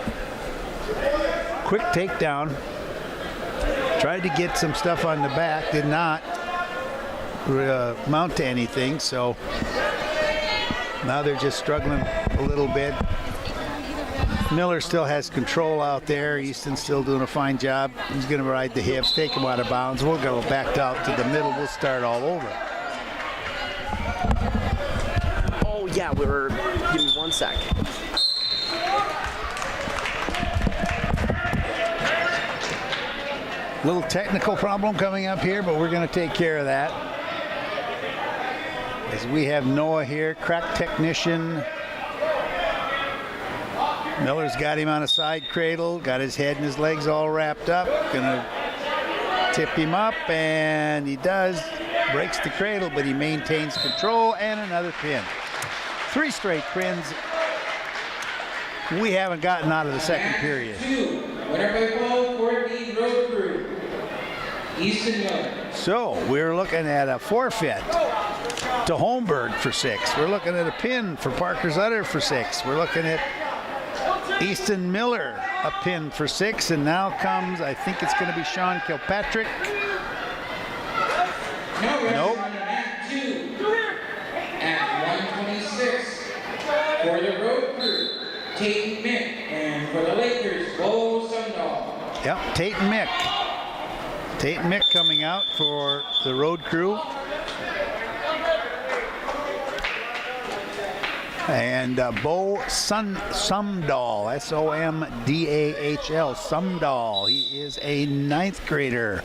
Quick takedown. Tried to get some stuff on the back, did not mount to anything, so now they're just struggling a little bit. Miller still has control out there. Easton's still doing a fine job. He's going to ride the hips, take him out of bounds. We'll go back out to the middle. We'll start all over. Oh, yeah, give me 1 sec. Little technical problem coming up here, but we're going to take care of that. As we have Noah here, crack technician. Miller's got him on a side cradle, got his head and his legs all wrapped up. Gonna tip him up, and he does. Breaks the cradle, but he maintains control, and another pin. 3 straight pins. We haven't gotten out of the second period. Winner by ball, Fort Meade Road Crew, Easton Miller. So we're looking at a forfeit to Holmberg for 6. We're looking at a pin for Parker Sutter for 6. We're looking at Easton Miller, a pin for 6, and now comes, I think it's going to be Sean Kilpatrick. Nope. At 126 for the Road Crew, Tate Mick, and for the Lakers, Bo Sundahl. Yep, Tate and Mick. Tate and Mick coming out for the Road Crew. And Bo Sumdahl, S-O-M-D-A-H-L, Sumdahl. He is a 9th grader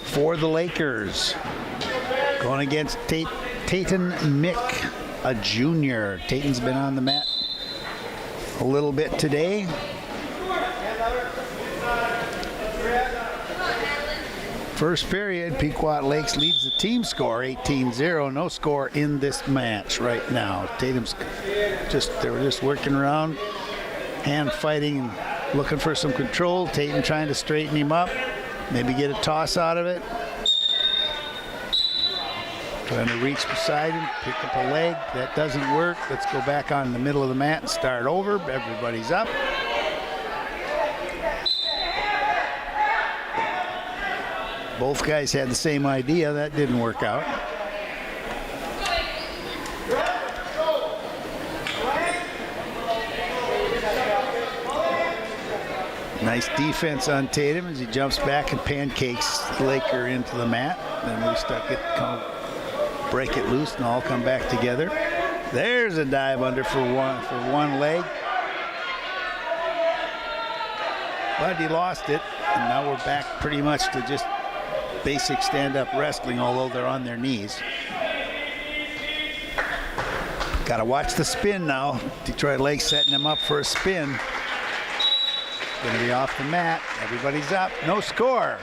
for the Lakers. Going against Tayton Mick, a junior. Tayton's been on the mat a little bit today. First period, Pequot Lakes leads the team score 18-0. No score in this match right now. Tatum's they were just working around, hand fighting and looking for some control. Tatum trying to straighten him up, maybe get a toss out of it. Trying to reach beside him, pick up a leg. That doesn't work. Let's go back on the middle of the mat and start over. Everybody's up. Both guys had the same idea. That didn't work out. Nice defense on Tatum as he jumps back and pancakes the Laker into the mat. Then we break it loose and all come back together. There's a dive under for one leg. But he lost it, and now we're back pretty much to just basic stand-up wrestling, although they're on their knees. Got to watch the spin now. Detroit Lakes setting him up for a spin. Going to be off the mat. Everybody's up. No score.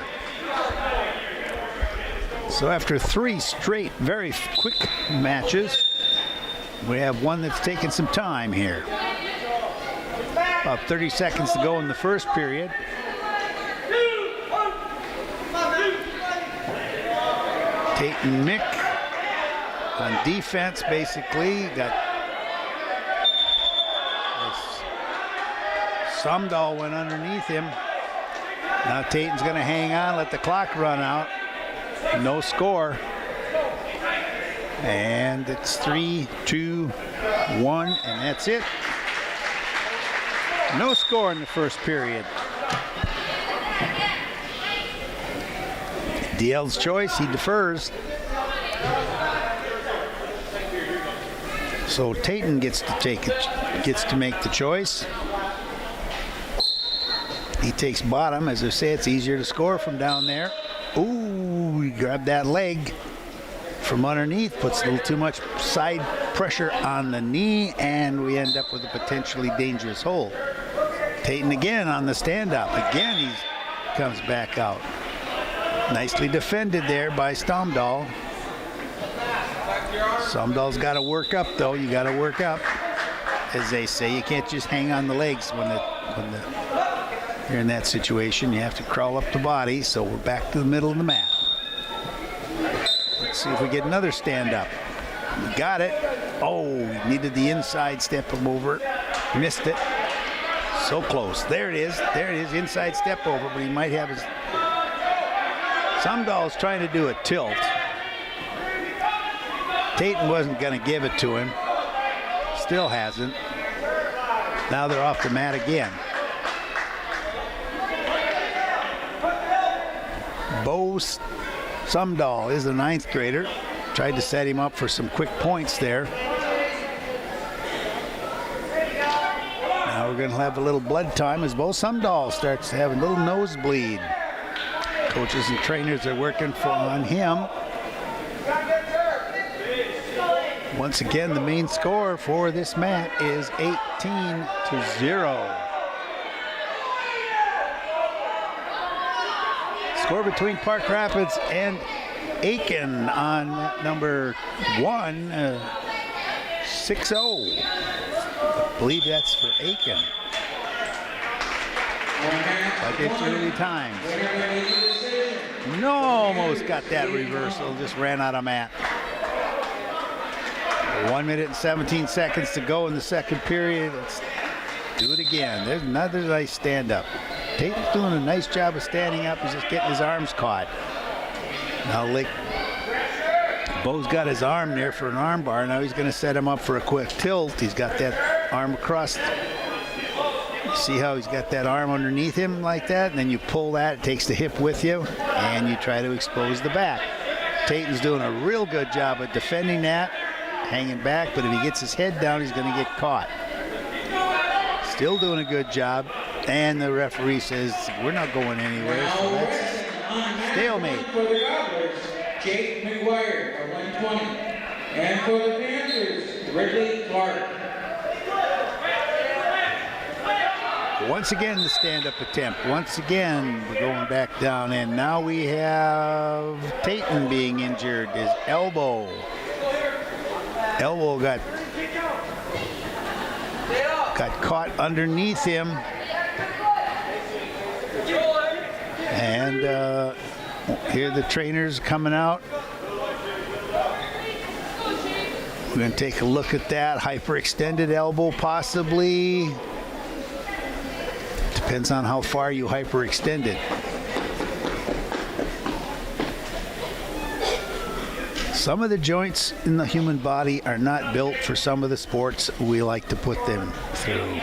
So after 3 straight, very quick matches, we have one that's taken some time here. About 30 seconds to go in the first period. Tayton Mick on defense, basically. Sumdahl went underneath him. Now Tayton's going to hang on, let the clock run out. No score. And it's 3, 2, 1, and that's it. No score in the first period. DL's choice, he defers. So Tayton gets to make the choice. He takes bottom. As I say, it's easier to score from down there. Ooh, he grabbed that leg from underneath, puts a little too much side pressure on the knee, and we end up with a potentially dangerous hold. Tayton again on the stand-up. Again, he comes back out. Nicely defended there by Sumdahl. Sumdahl's got to work up, though. You got to work up, as they say. You can't just hang on the legs when you're in that situation. You have to crawl up the body. So we're back to the middle of the mat. Let's see if we get another stand-up. We got it. Oh, needed the inside step him over. Missed it. So close. There it is. There it is. Inside step over, but he might have his... Sumdahl's trying to do a tilt. Tayton wasn't going to give it to him. Still hasn't. Now they're off the mat again. Bo Sumdahl is the 9th grader. Tried to set him up for some quick points there. Now we're going to have a little blood time as Bo Sumdahl starts to have a little nosebleed. Coaches and trainers are working on him. Once again, the main score for this mat is 18-0. Score between Park Rapids and Aiken on number 1, 6-0. I believe that's for Aiken. But it's early times. No, almost got that reversal. Just ran out of mat. 1 minute and 17 seconds to go in the second period. Let's do it again. There's another nice stand up. Tate's doing a nice job of standing up. He's just getting his arms caught. Now Bo's got his arm there for an arm bar. Now he's going to set him up for a quick tilt. He's got that arm across. See how he's got that arm underneath him like that? And then you pull that, it takes the hip with you, and you try to expose the back. Tate's doing a real good job of defending that, hanging back, but if he gets his head down, he's going to get caught. Still doing a good job, and the referee says, we're not going anywhere, so that's stalemate. For the Gobblers, Jake McGuire of 120. And for the Panthers, Ridley Clark. Once again, the stand-up attempt. Once again, we're going back down, and now we have Taten being injured. His elbow. Elbow got caught underneath him. And here the trainers coming out. We're going to take a look at that. Hyperextended elbow possibly. Depends on how far you hyperextend it. Some of the joints in the human body are not built for some of the sports we like to put them through.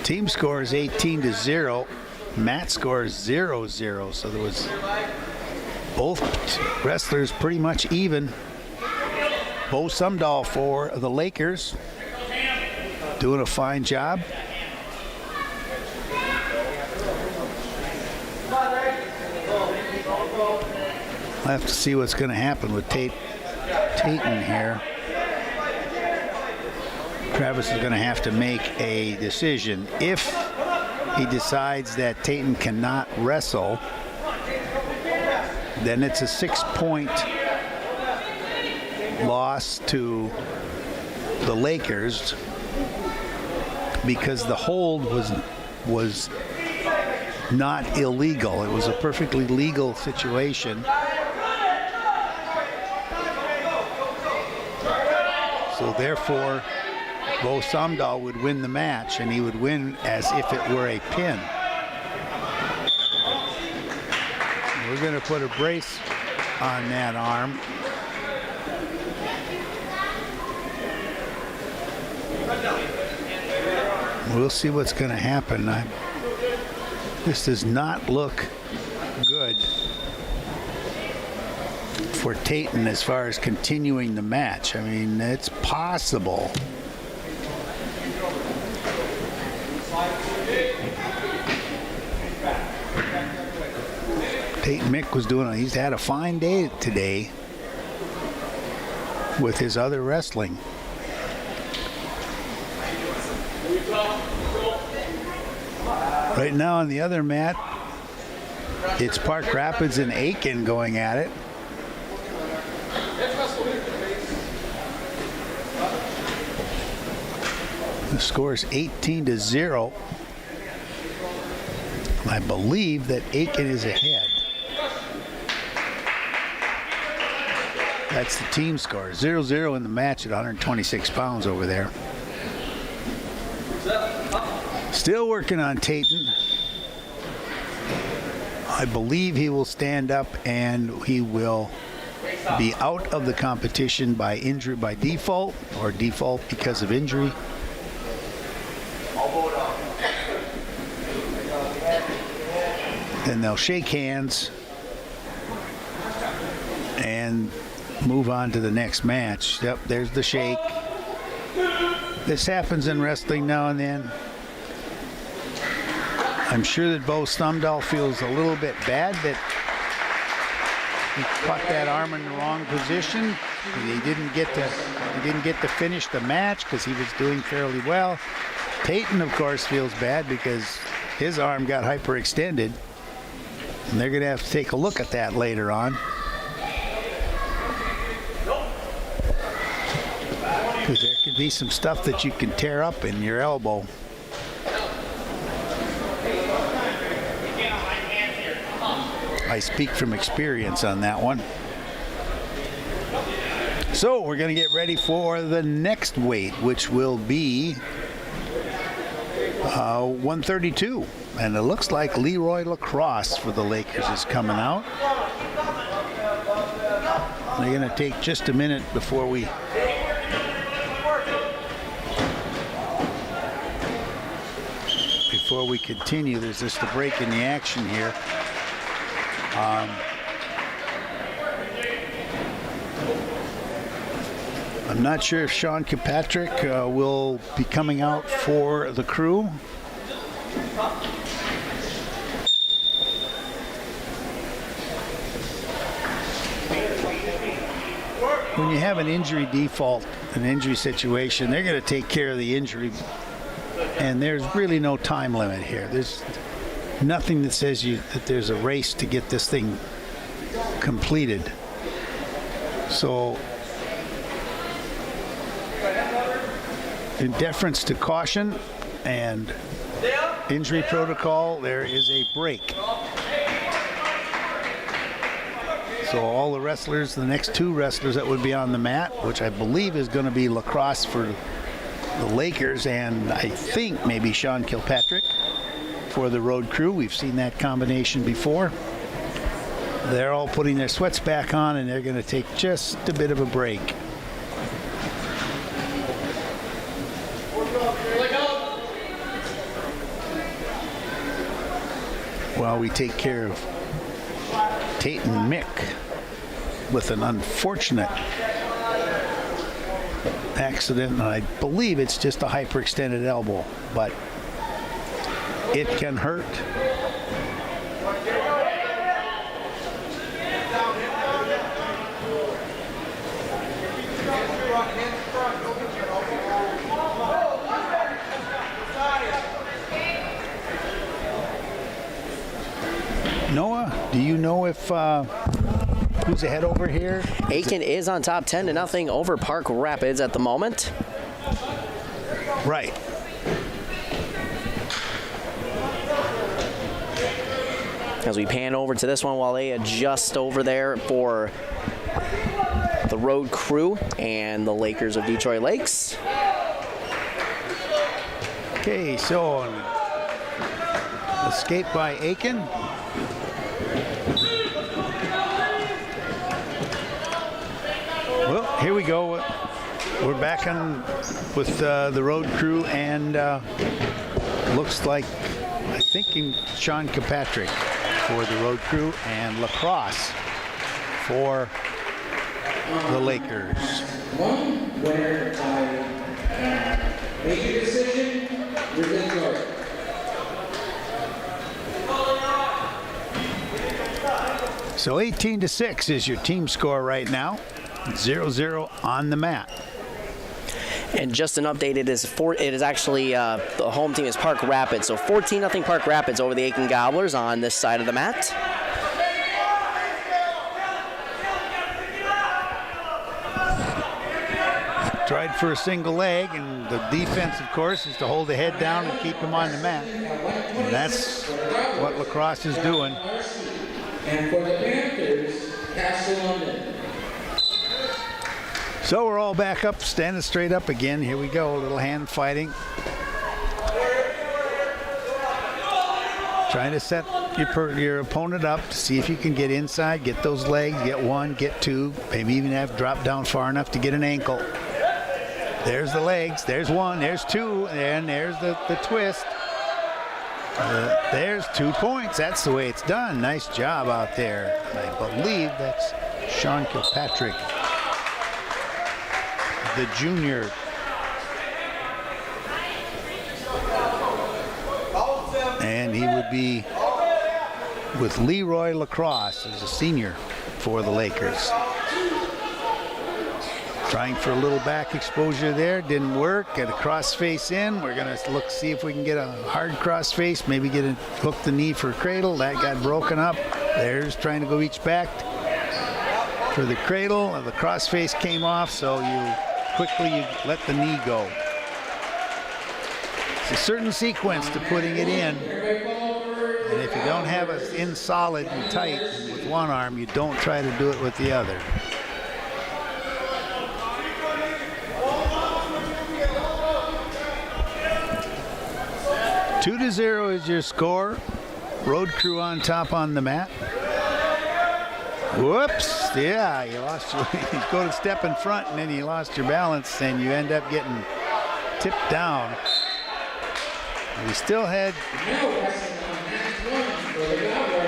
Team score is 18-0. Mat score is 0-0. So there was both wrestlers pretty much even. Bo Sumdahl for the Lakers. Doing a fine job. I'll have to see what's going to happen with Taten here. Travis is going to have to make a decision. If he decides that Taten cannot wrestle, then it's a 6-point loss to the Lakers, because the hold was not illegal. It was a perfectly legal situation. So therefore, Bo Sumdahl would win the match, and he would win as if it were a pin. We're going to put a brace on that arm. We'll see what's going to happen. This does not look good for Taten as far as continuing the match. I mean, it's possible. Taten Mick was he's had a fine day today with his other wrestling. Right now on the other mat, it's Park Rapids and Aiken going at it. The score is 18-0. I believe that Aiken is ahead. That's the team score. 0-0 in the match at 126 pounds over there. Still working on Taten. I believe he will stand up and he will be out of the competition by injury by default or default because of injury. Then they'll shake hands and move on to the next match. Yep, there's the shake. This happens in wrestling now and then. I'm sure that Bo Stumdahl feels a little bit bad that he caught that arm in the wrong position. He didn't get to finish the match because he was doing fairly well. Peyton, of course, feels bad because his arm got hyperextended. And they're going to have to take a look at that later on. Because there could be some stuff that you can tear up in your elbow. I speak from experience on that one. So we're going to get ready for the next weight, which will be 132. And it looks like Leroy Lacrosse for the Lakers is coming out. They're going to take just a minute before we continue. There's just a break in the action here. I'm not sure if Sean Kilpatrick will be coming out for the crew. When you have an injury default, an injury situation, they're going to take care of the injury, and there's really no time limit here. There's nothing that says that there's a race to get this thing completed. So, in deference to caution and injury protocol, there is a break. So all the wrestlers, the next two wrestlers that would be on the mat, which I believe is going to be Lacrosse for the Lakers, and I think maybe Sean Kilpatrick for the road crew. We've seen that combination before. They're all putting their sweats back on, and they're going to take just a bit of a break. While we take care of Tate and Mick with an unfortunate accident, and I believe it's just a hyperextended elbow, but it can hurt. Noah, do you know if who's ahead over here? Aiken is on top 10-0 over Park Rapids at the moment. Right. As we pan over to this one while they adjust over there for the road crew and the Lakers of Detroit Lakes. Okay, so escape by Aiken. Well, here we go. We're back on with the road crew, and looks like, I think, Sean Kilpatrick for the road crew and Lacrosse for the Lakers. One winner by major decision, Ruben Clark. So 18-6 is your team score right now. 0-0 on the mat. And just an update, it is actually the home team is Park Rapids. So 14-0 Park Rapids over the Aiken Gobblers on this side of the mat. Tried for a single leg, and the defense, of course, is to hold the head down and keep him on the mat. And that's what Lacrosse is doing. And for the Panthers, Castle London. So we're all back up, standing straight up again. Here we go, a little hand fighting. Trying to set your opponent up to see if you can get inside, get those legs, get one, get two, maybe even have drop down far enough to get an ankle. There's the legs, there's one, there's two, and there's the twist. There's 2 points. That's the way it's done. Nice job out there. I believe that's Sean Kilpatrick, the junior. And he would be with Leroy Lacrosse as a senior for the Lakers. Trying for a little back exposure there, didn't work. Get a cross face in. We're gonna see if we can get a hard cross face, maybe hook the knee for a cradle. That got broken up. There's trying to go reach back for the cradle. The cross face came off, so you quickly let the knee go. It's a certain sequence to putting it in. And if you don't have it in solid and tight with one arm, you don't try to do it with the other. 2-0 is your score. Road Crew on top on the mat. Whoops, yeah, you lost you go to step in front and then you lost your balance and you end up getting tipped down. We still had,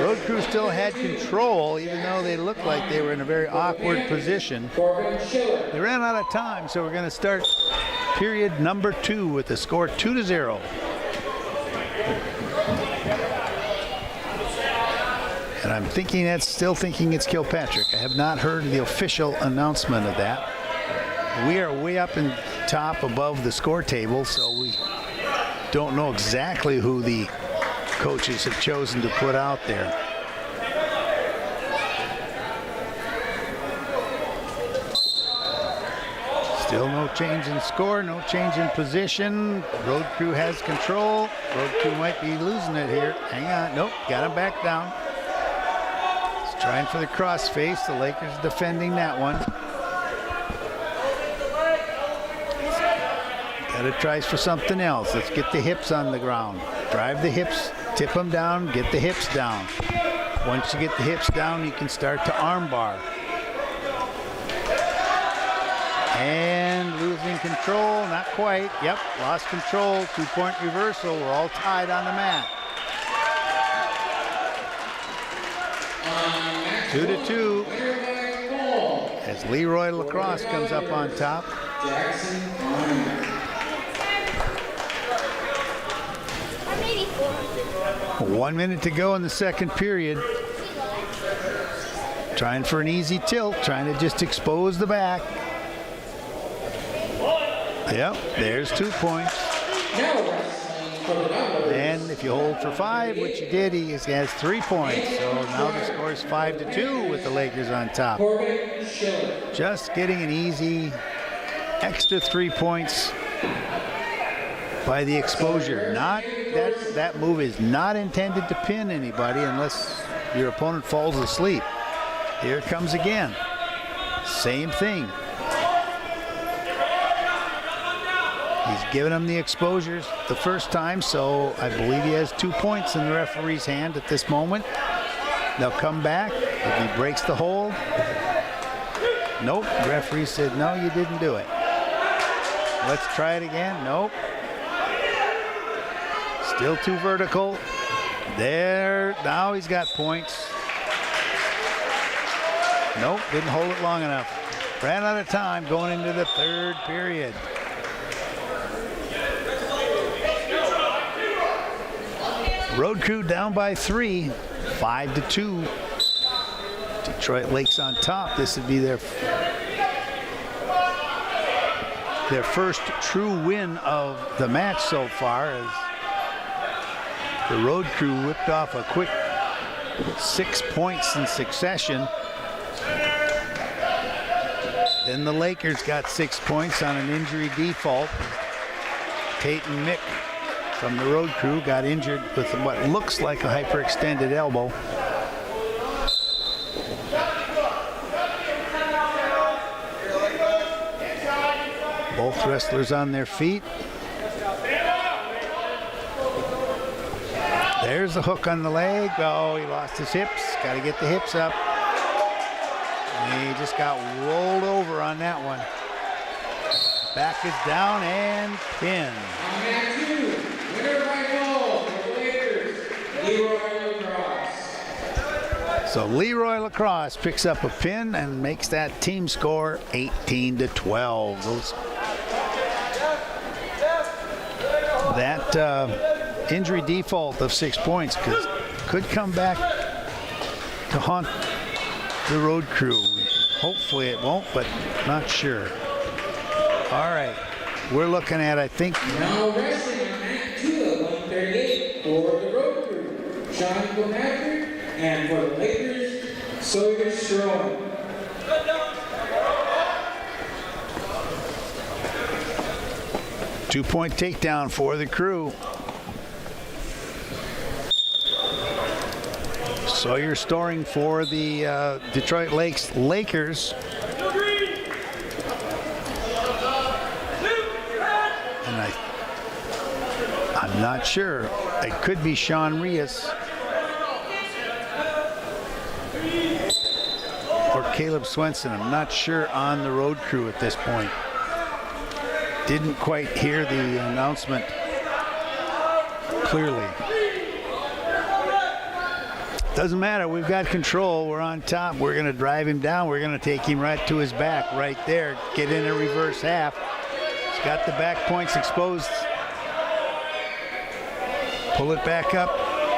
Road Crew still had control even though they looked like they were in a very awkward position. They ran out of time, so we're going to start period number 2 with the score 2-0. And I'm still thinking it's Kilpatrick. I have not heard the official announcement of that. We are way up in top above the score table, so we don't know exactly who the coaches have chosen to put out there. Still no change in score, no change in position. Road Crew has control. Road Crew might be losing it here. Hang on, nope, got him back down. He's trying for the cross face. The Lakers defending that one. Gotta try for something else. Let's get the hips on the ground. Drive the hips, tip them down, get the hips down. Once you get the hips down, you can start to arm bar. And losing control, not quite. Yep, lost control, 2-point reversal. We're all tied on the mat. 2-2 as Leroy Lacrosse comes up on top. 1 minute to go in the second period. Trying for an easy tilt, trying to just expose the back. Yep, there's 2 points. And if you hold for 5, which you did, he has 3 points. So now the score is 5-2 with the Lakers on top. Just getting an easy extra 3 points by the exposure. Not that move is not intended to pin anybody unless your opponent falls asleep. Here it comes again. Same thing. He's given him the exposures the first time, so I believe he has 2 points in the referee's hand at this moment. They'll come back. If he breaks the hold, nope. The referee said, no, you didn't do it. Let's try it again. Nope. Still too vertical. There, now he's got points. Nope, didn't hold it long enough. Ran out of time going into the third period. Road Crew down by 3, 5-2. Detroit Lakes on top. This would be their first true win of the match so far, as the Road Crew whipped off a quick 6 points in succession. Then the Lakers got 6 points on an injury default. Peyton Mick from the Road Crew got injured with what looks like a hyperextended elbow. Both wrestlers on their feet. There's the hook on the leg. Oh, he lost his hips. Got to get the hips up. And he just got rolled over on that one. Back is down and pinned. On mat 2, winner by goal for the Lakers, Leroy Lacrosse. So Leroy Lacrosse picks up a pin and makes that team score 18-12. That injury default of 6 points could come back to haunt the road crew. Hopefully it won't, but not sure. All right, we're looking at, I think. Now wrestling on mat 2 at 138 for the road crew, Sean Kilpatrick, and for the Lakers, Sawyer Strong. 2-point takedown for the crew. Sawyer Storing for the Detroit Lakers. And I'm not sure. It could be Sean Rios or Caleb Swenson. I'm not sure on the road crew at this point. Didn't quite hear the announcement clearly. Doesn't matter. We've got control. We're on top. We're going to drive him down. We're going to take him right to his back right there. Get in a reverse half. He's got the back points exposed. Pull it back up.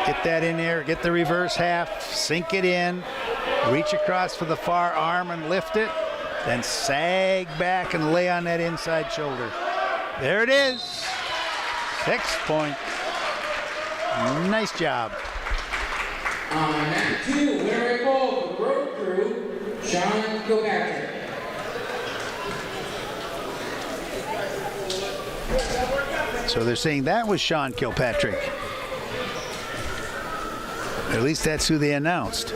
Get that in there. Get the reverse half. Sink it in. Reach across for the far arm and lift it. Then sag back and lay on that inside shoulder. There it is. 6 points. Nice job. On mat 2, winner by goal for the road crew, Sean Kilpatrick. So they're saying that was Sean Kilpatrick. At least that's who they announced.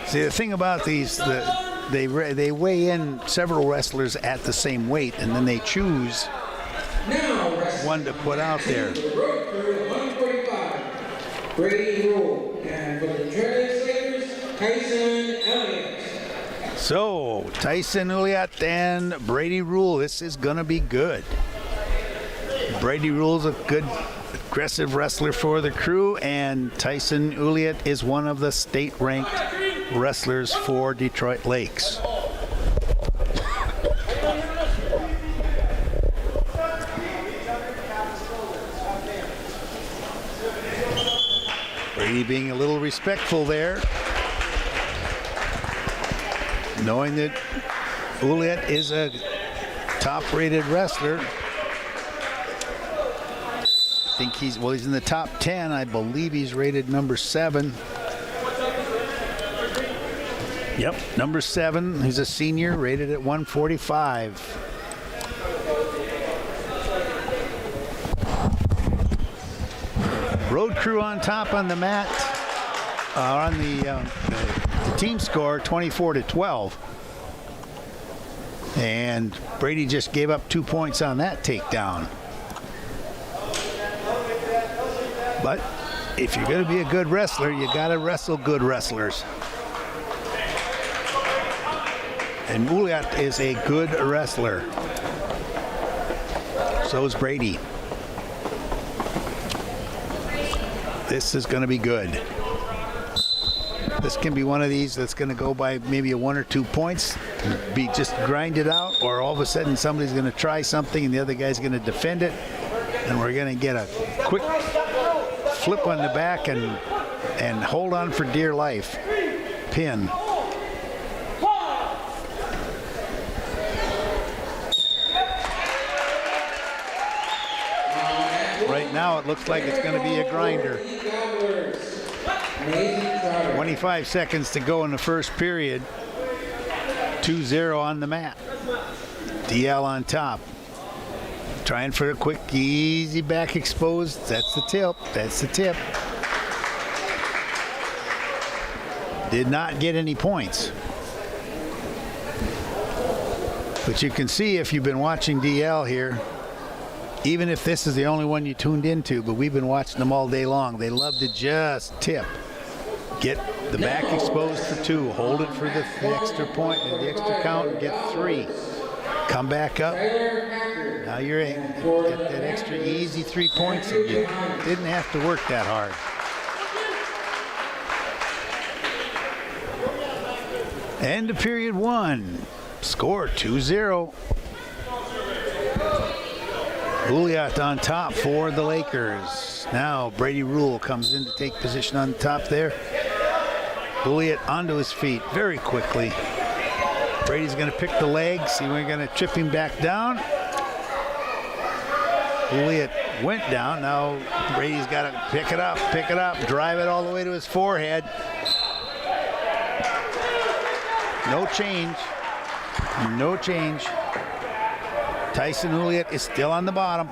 See, the thing about these, they weigh in several wrestlers at the same weight, and then they choose one to put out there. The road crew, 145, Brady Rule, and for the Detroit Lakers, Tyson Elliott. So Tyson Uliat and Brady Rule. This is gonna be good. Brady Rule's a good, aggressive wrestler for the crew, and Tyson Uliat is one of the state-ranked wrestlers for Detroit Lakes. Brady being a little respectful there, knowing that Uliat is a top-rated wrestler. I think he's in the top 10. I believe he's rated number 7. Yep, number 7. He's a senior, rated at 145. Road crew on top on the mat, on the team score, 24-12. And Brady just gave up 2 points on that takedown. But if you're going to be a good wrestler, you got to wrestle good wrestlers. And Uliat is a good wrestler. So is Brady. This is going to be good. This can be one of these that's going to go by maybe 1 or 2 points, be just grind it out, or all of a sudden somebody's going to try something and the other guy's going to defend it, and we're going to get a quick flip on the back and hold on for dear life. Pin. Right now it looks like it's going to be a grinder. 25 seconds to go in the first period. 2-0 on the mat. DL on top. Trying for a quick, easy back exposed. That's the tip. That's the tip. Did not get any points. But you can see if you've been watching DL here, even if this is the only one you tuned into, but we've been watching them all day long. They love to just tip. Get the back exposed for 2. Hold it for the extra point, the extra count, and get 3. Come back up. Now you're in. Get that extra easy 3 points, and you didn't have to work that hard. End of period 1. Score 2-0. Juliet on top for the Lakers. Now Brady Rule comes in to take position on top there. Juliet onto his feet very quickly. Brady's going to pick the leg. See, we're going to trip him back down. Juliet went down. Now Brady's got to pick it up, drive it all the way to his forehead. No change. No change. Tyson Juliet is still on the bottom.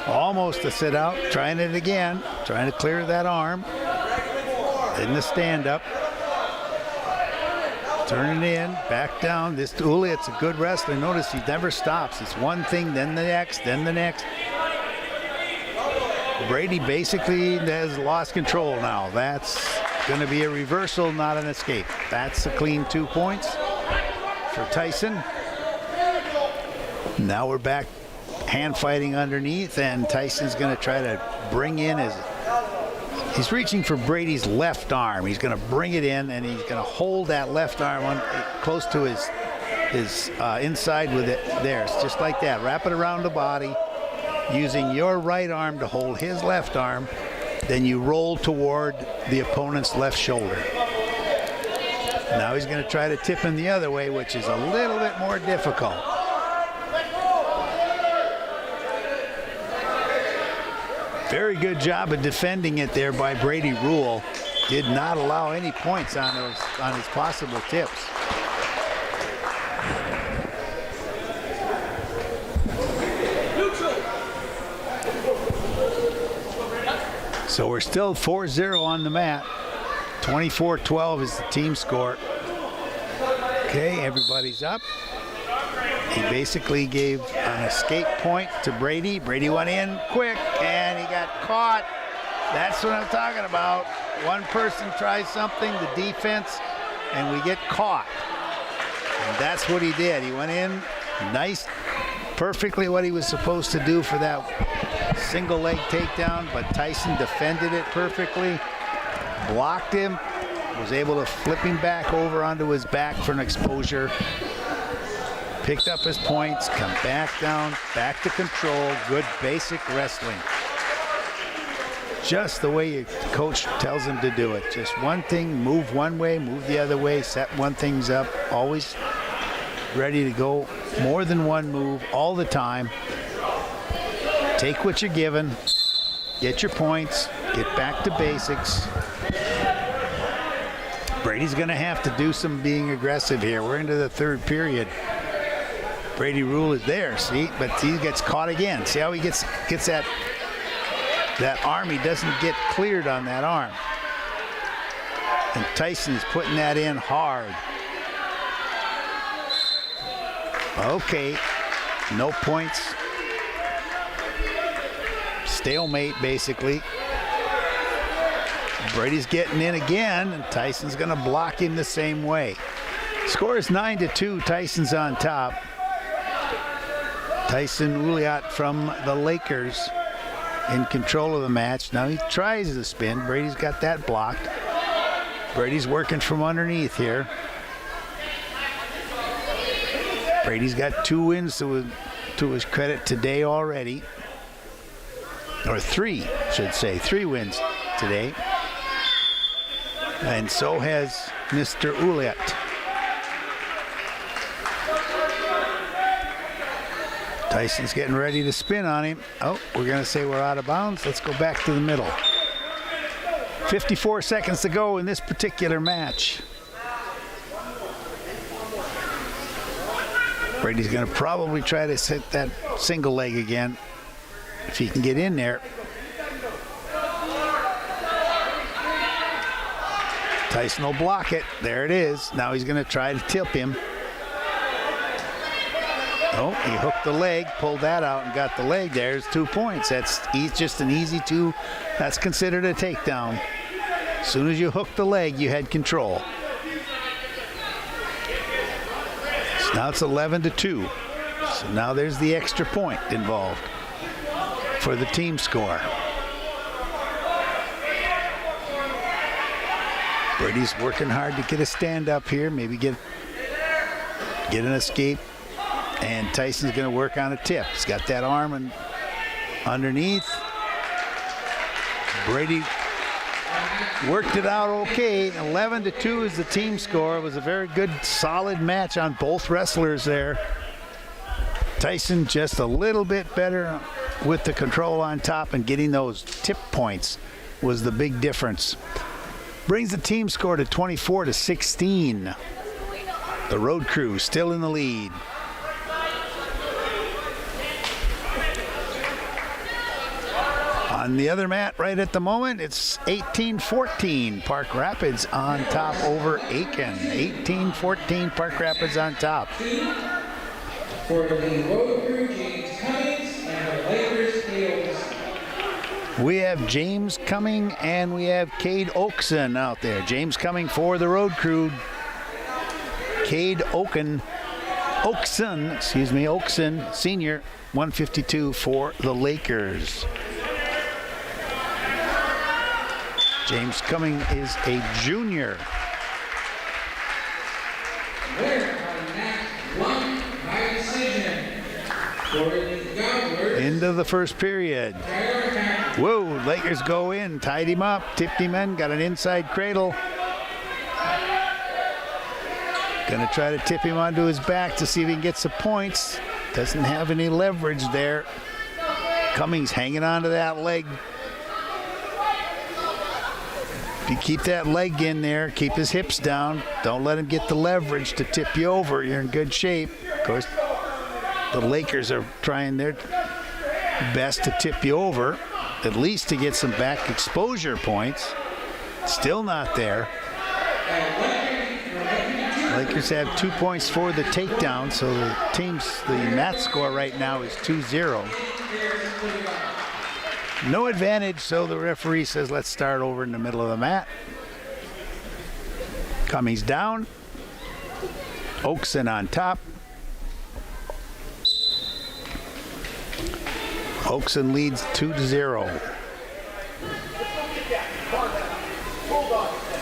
Almost a sit out. Trying it again. Trying to clear that arm. In the stand up. Turning in. Back down. This Juliet's a good wrestler. Notice he never stops. It's one thing, then the next, then the next. Brady basically has lost control now. That's going to be a reversal, not an escape. That's a clean 2 points for Tyson. Now we're back hand fighting underneath, and Tyson's going to try to bring in his... He's reaching for Brady's left arm. He's going to bring it in, and he's going to hold that left arm on, close to his inside with it there. It's just like that. Wrap it around the body. Using your right arm to hold his left arm, then you roll toward the opponent's left shoulder. Now he's going to try to tip him the other way, which is a little bit more difficult. Very good job of defending it there by Brady Rule. Did not allow any points on his possible tips. So we're still 4-0 on the mat. 24-12 is the team score. Okay, everybody's up. He basically gave an escape point to Brady. Brady went in quick, and he got caught. That's what I'm talking about. One person tries something, the defense, and we get caught. And that's what he did. He went in, nice, perfectly what he was supposed to do for that single leg takedown, but Tyson defended it perfectly, blocked him, was able to flip him back over onto his back for an exposure, picked up his points, come back down, back to control. Good basic wrestling. Just the way your coach tells him to do it. Just one thing, move one way, move the other way, set one thing's up, always ready to go more than one move all the time. Take what you're given, get your points, get back to basics. Brady's going to have to do some being aggressive here. We're into the third period. Brady Rule is there, see, but he gets caught again. See how he gets that arm? He doesn't get cleared on that arm. And Tyson's putting that in hard. Okay, no points. Stalemate, basically. Brady's getting in again, and Tyson's going to block him the same way. Score is 9-2. Tyson's on top. Tyson Juliet from the Lakers in control of the match. Now he tries the spin. Brady's got that blocked. Brady's working from underneath here. Brady's got 2 wins to his credit today already. Or 3, should say. 3 wins today. And so has Mr. Juliet. Tyson's getting ready to spin on him. Oh, we're going to say we're out of bounds. Let's go back to the middle. 54 seconds to go in this particular match. Brady's going to probably try to hit that single leg again, if he can get in there. Tyson will block it. There it is. Now he's going to try to tip him. Oh, he hooked the leg, pulled that out, and got the leg. There's 2 points. That's just an easy 2. That's considered a takedown. As soon as you hooked the leg, you had control. So now it's 11-2. So now there's the extra point involved for the team score. Brady's working hard to get a stand up here, maybe get an escape. And Tyson's going to work on a tip. He's got that arm underneath. Brady worked it out okay. 11-2 is the team score. It was a very good, solid match on both wrestlers there. Tyson just a little bit better with the control on top, and getting those tip points was the big difference. Brings the team score to 24-16. The Road Crew still in the lead. On the other mat right at the moment, it's 18-14. Park Rapids on top over Aiken. 18-14, Park Rapids on top. For the Road Crew, James Cummings, and the Lakers, Cade Oakson. We have James Cumming and we have Cade Oakson out there. James Cumming for the Road Crew. Cade Oakson, senior, 152 for the Lakers. James Cumming is a junior. Into the first period. Whoa, Lakers go in, tied him up, tipped him in, got an inside cradle. Gonna try to tip him onto his back to see if he can get some points. Doesn't have any leverage there. Cummings hanging onto that leg. If you keep that leg in there, keep his hips down, don't let him get the leverage to tip you over, you're in good shape. Of course, the Lakers are trying their best to tip you over, at least to get some back exposure points. Still not there. Lakers have 2 points for the takedown, so the mat score right now is 2-0. No advantage, so the referee says let's start over in the middle of the mat. Cummings down. Oakson on top. Oakson leads 2-0.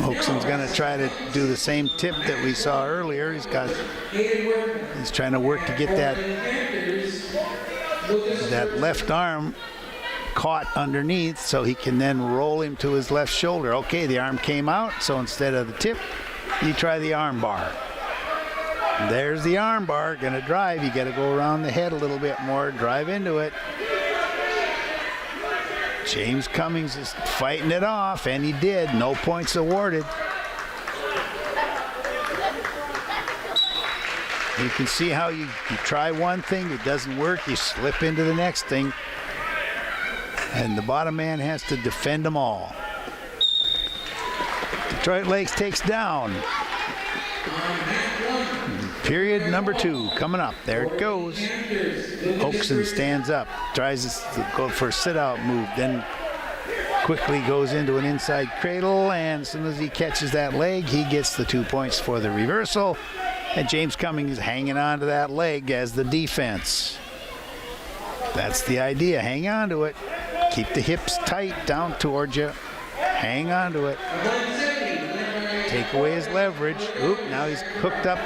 Oakson's going to try to do the same tip that we saw earlier. He's trying to work to get that left arm caught underneath so he can then roll him to his left shoulder. Okay, the arm came out, so instead of the tip, you try the arm bar. There's the arm bar, gonna drive. You gotta go around the head a little bit more, drive into it. James Cummings is fighting it off, and he did. No points awarded. You can see how you try one thing, it doesn't work, you slip into the next thing. And the bottom man has to defend them all. Detroit Lakes takes down. Period number 2 coming up. There it goes. Oakson stands up, tries to go for a sit-out move, then quickly goes into an inside cradle, and as soon as he catches that leg, he gets the 2 points for the reversal. And James Cummings is hanging on to that leg as the defense. That's the idea. Hang on to it. Keep the hips tight down towards you. Hang on to it. Take away his leverage. Oop, now he's hooked up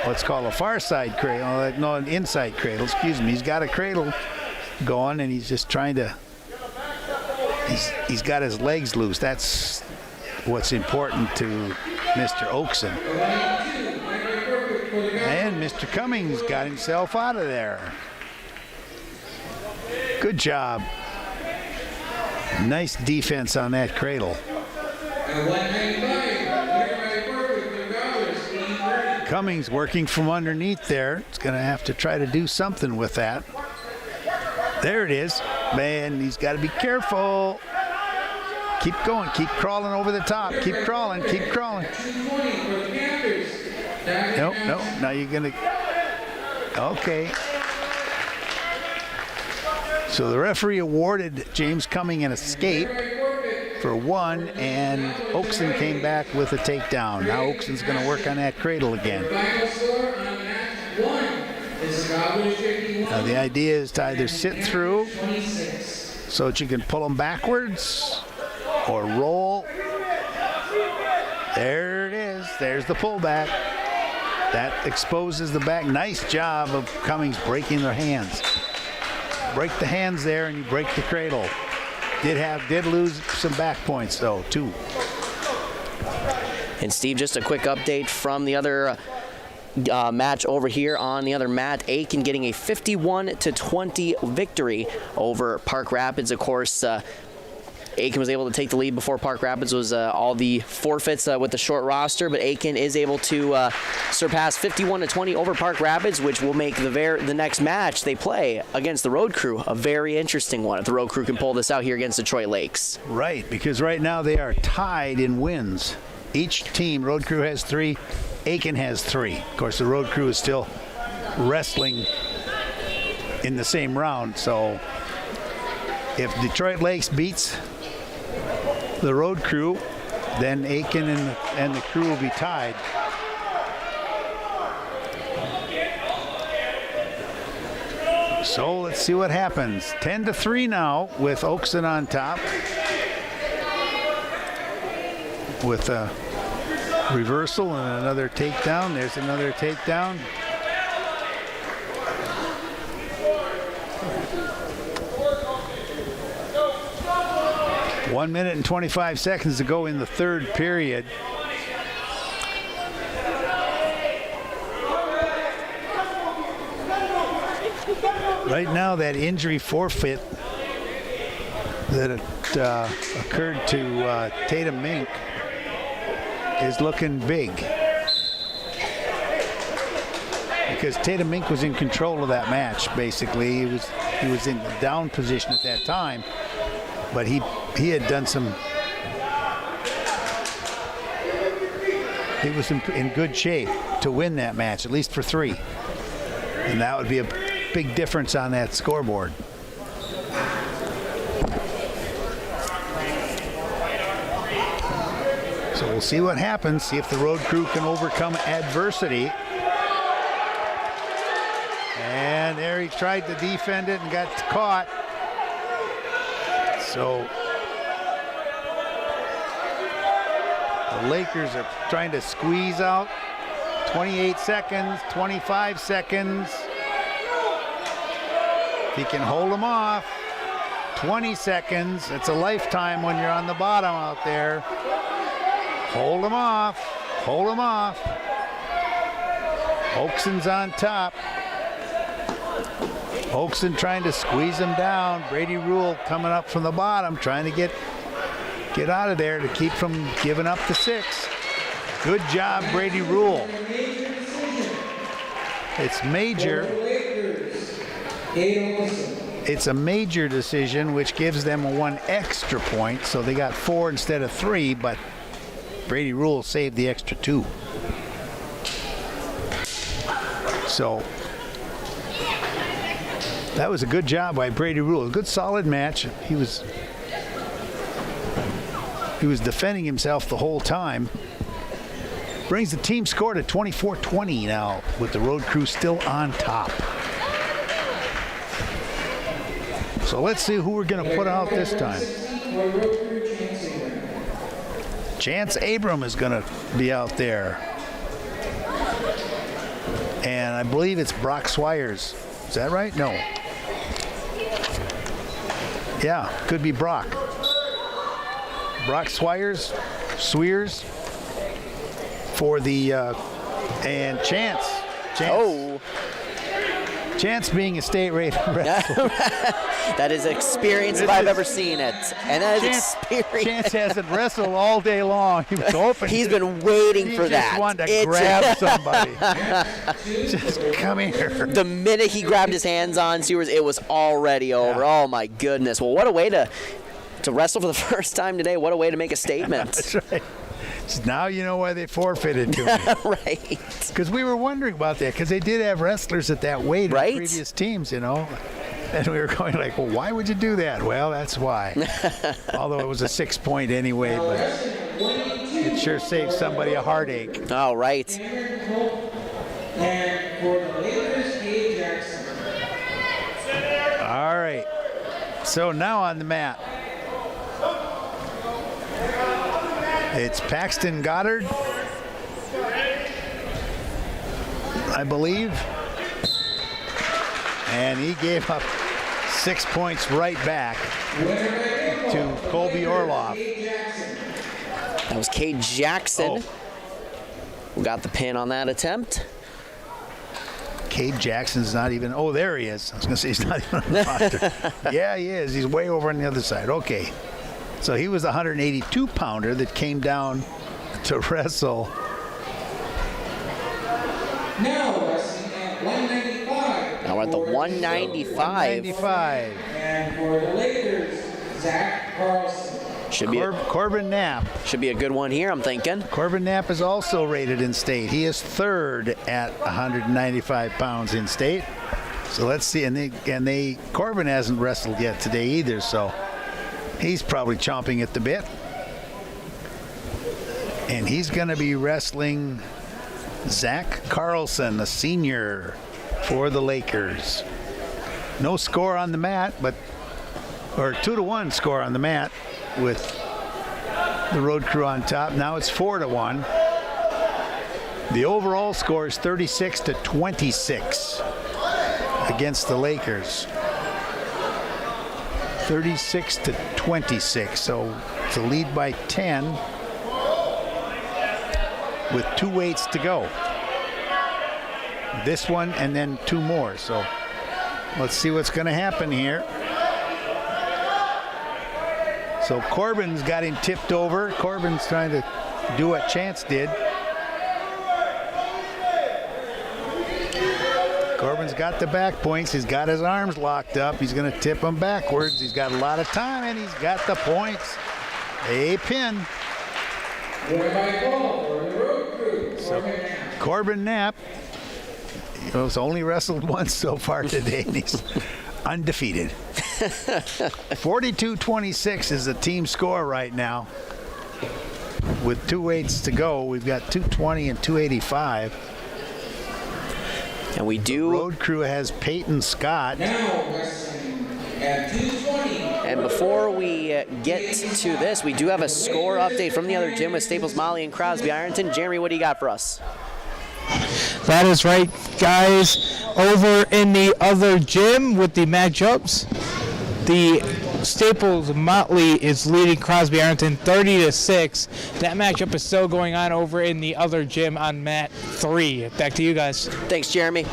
what's called a far side cradle. No, an inside cradle, excuse me. He's got a cradle going, and he's just trying to, he's got his legs loose. That's what's important to Mr. Oakson. And Mr. Cummings got himself out of there. Good job. Nice defense on that cradle. Cummings working from underneath there. It's going to have to try to do something with that. There it is. Man, he's got to be careful. Keep going. Keep crawling over the top. Keep crawling. Keep crawling. No. Now you're going to... Okay. So the referee awarded James Cumming an escape for 1, and Oakson came back with a takedown. Now Oakson's going to work on that cradle again. Now the idea is to either sit through so that you can pull them backwards or roll. There it is. There's the pullback. That exposes the back. Nice job of Cummings breaking their hands. Break the hands there and you break the cradle. Did lose some back points though, 2. And Steve, just a quick update from the other match over here on the other mat. Aiken getting a 51-20 victory over Park Rapids. Of course, Aiken was able to take the lead before Park Rapids was all the forfeits with the short roster, but Aiken is able to surpass 51-20 over Park Rapids, which will make the next match they play against the Road Crew a very interesting one if the Road Crew can pull this out here against Detroit Lakes. Right, because right now they are tied in wins. Each team, Road Crew has 3, Aiken has 3. Of course, the Road Crew is still wrestling in the same round, so if Detroit Lakes beats the Road Crew, then Aiken and the crew will be tied. So let's see what happens. 10-3 now with Oakson on top. With a reversal and another takedown. There's another takedown. One minute and 25 seconds to go in the third period. Right now, that injury forfeit that occurred to Tatum Mink is looking big. Because Tatum Mink was in control of that match, basically. He was in the down position at that time. But he had done some, he was in good shape to win that match, at least for 3. And that would be a big difference on that scoreboard. So we'll see what happens, see if the Road Crew can overcome adversity. And there he tried to defend it and got caught. So the Lakers are trying to squeeze out. 28 seconds, 25 seconds. If he can hold them off, 20 seconds. It's a lifetime when you're on the bottom out there. Hold them off, hold them off. Oakson's on top. Oakson trying to squeeze him down. Brady Rule coming up from the bottom, trying to get out of there to keep from giving up the 6. Good job, Brady Rule. It's major. It's a major decision, which gives them 1 extra point. So they got 4 instead of 3, but Brady Rule saved the extra 2. So that was a good job by Brady Rule. A good solid match. He was defending himself the whole time. Brings the team score to 24-20 now, with the Road Crew still on top. So let's see who we're going to put out this time. Chance Abram is going to be out there. And I believe it's Brock Swires. Is that right? No. Yeah, could be Brock. Brock Swires for the and Chance. Oh. Chance being a state-rated wrestler. That is experience if I've ever seen it. And that is experience. Chance hasn't wrestled all day long. He was hoping. He's been waiting for that. He just wanted to grab somebody. Just come here. The minute he grabbed his hands on Sewers, it was already over. Yeah. Oh, my goodness. Well, what a way to to wrestle for the first time today. What a way to make a statement. That's right. So now you know why they forfeited to me. Right. Because we were wondering about that, because they did have wrestlers at that weight in previous teams, you know. And we were going like, well, why would you do that? Well, that's why. Although it was a 6-point anyway, but it sure saved somebody a heartache. Oh, right. And for the Lakers, Cade Jackson. All right. So now on the mat, it's Paxton Goddard, I believe. And he gave up 6 points right back to Colby Orloff. That was Cade Jackson who got the pin on that attempt. Cade Jackson's not even, oh, there he is. I was going to say he's not even on the roster. Yeah, he is. He's way over on the other side. Okay. So he was the 182-pounder that came down to wrestle. Now wrestling at 195. Now we're at the 195. And for the Lakers, Zach Carlson. Should be Corbin Knapp. Should be a good one here, I'm thinking. Corbin Knapp is also rated in state. He is third at 195 pounds in state. So let's see. And Corbin hasn't wrestled yet today either, so he's probably chomping at the bit. And he's going to be wrestling Zach Carlson, a senior for the Lakers. No score on the mat, or 2-1 score on the mat with the road crew on top. Now it's 4-1. The overall score is 36-26 against the Lakers. 36-26. So to lead by 10 with 2 weights to go. This one and then 2 more. So let's see what's going to happen here. So Corbin's got him tipped over. Corbin's trying to do what Chance did. Corbin's got the back points. He's got his arms locked up. He's going to tip them backwards. He's got a lot of time, and he's got the points. A pin. So Corbin Knapp, he's only wrestled once so far today, and he's undefeated. 42-26 is the team score right now. With 2 weights to go, we've got 220 and 285. And we do. The road crew has Peyton Scott. Now wrestling at 220. And before we get to this, we do have a score update from the other gym with Staples Motley and Crosby Ironton. Jeremy, what do you got for us? That is right, guys. Over in the other gym with the matchups, the Staples Motley is leading Crosby Ironton 30-6. That matchup is still going on over in the other gym on mat 3. Back to you guys. Thanks, Jeremy.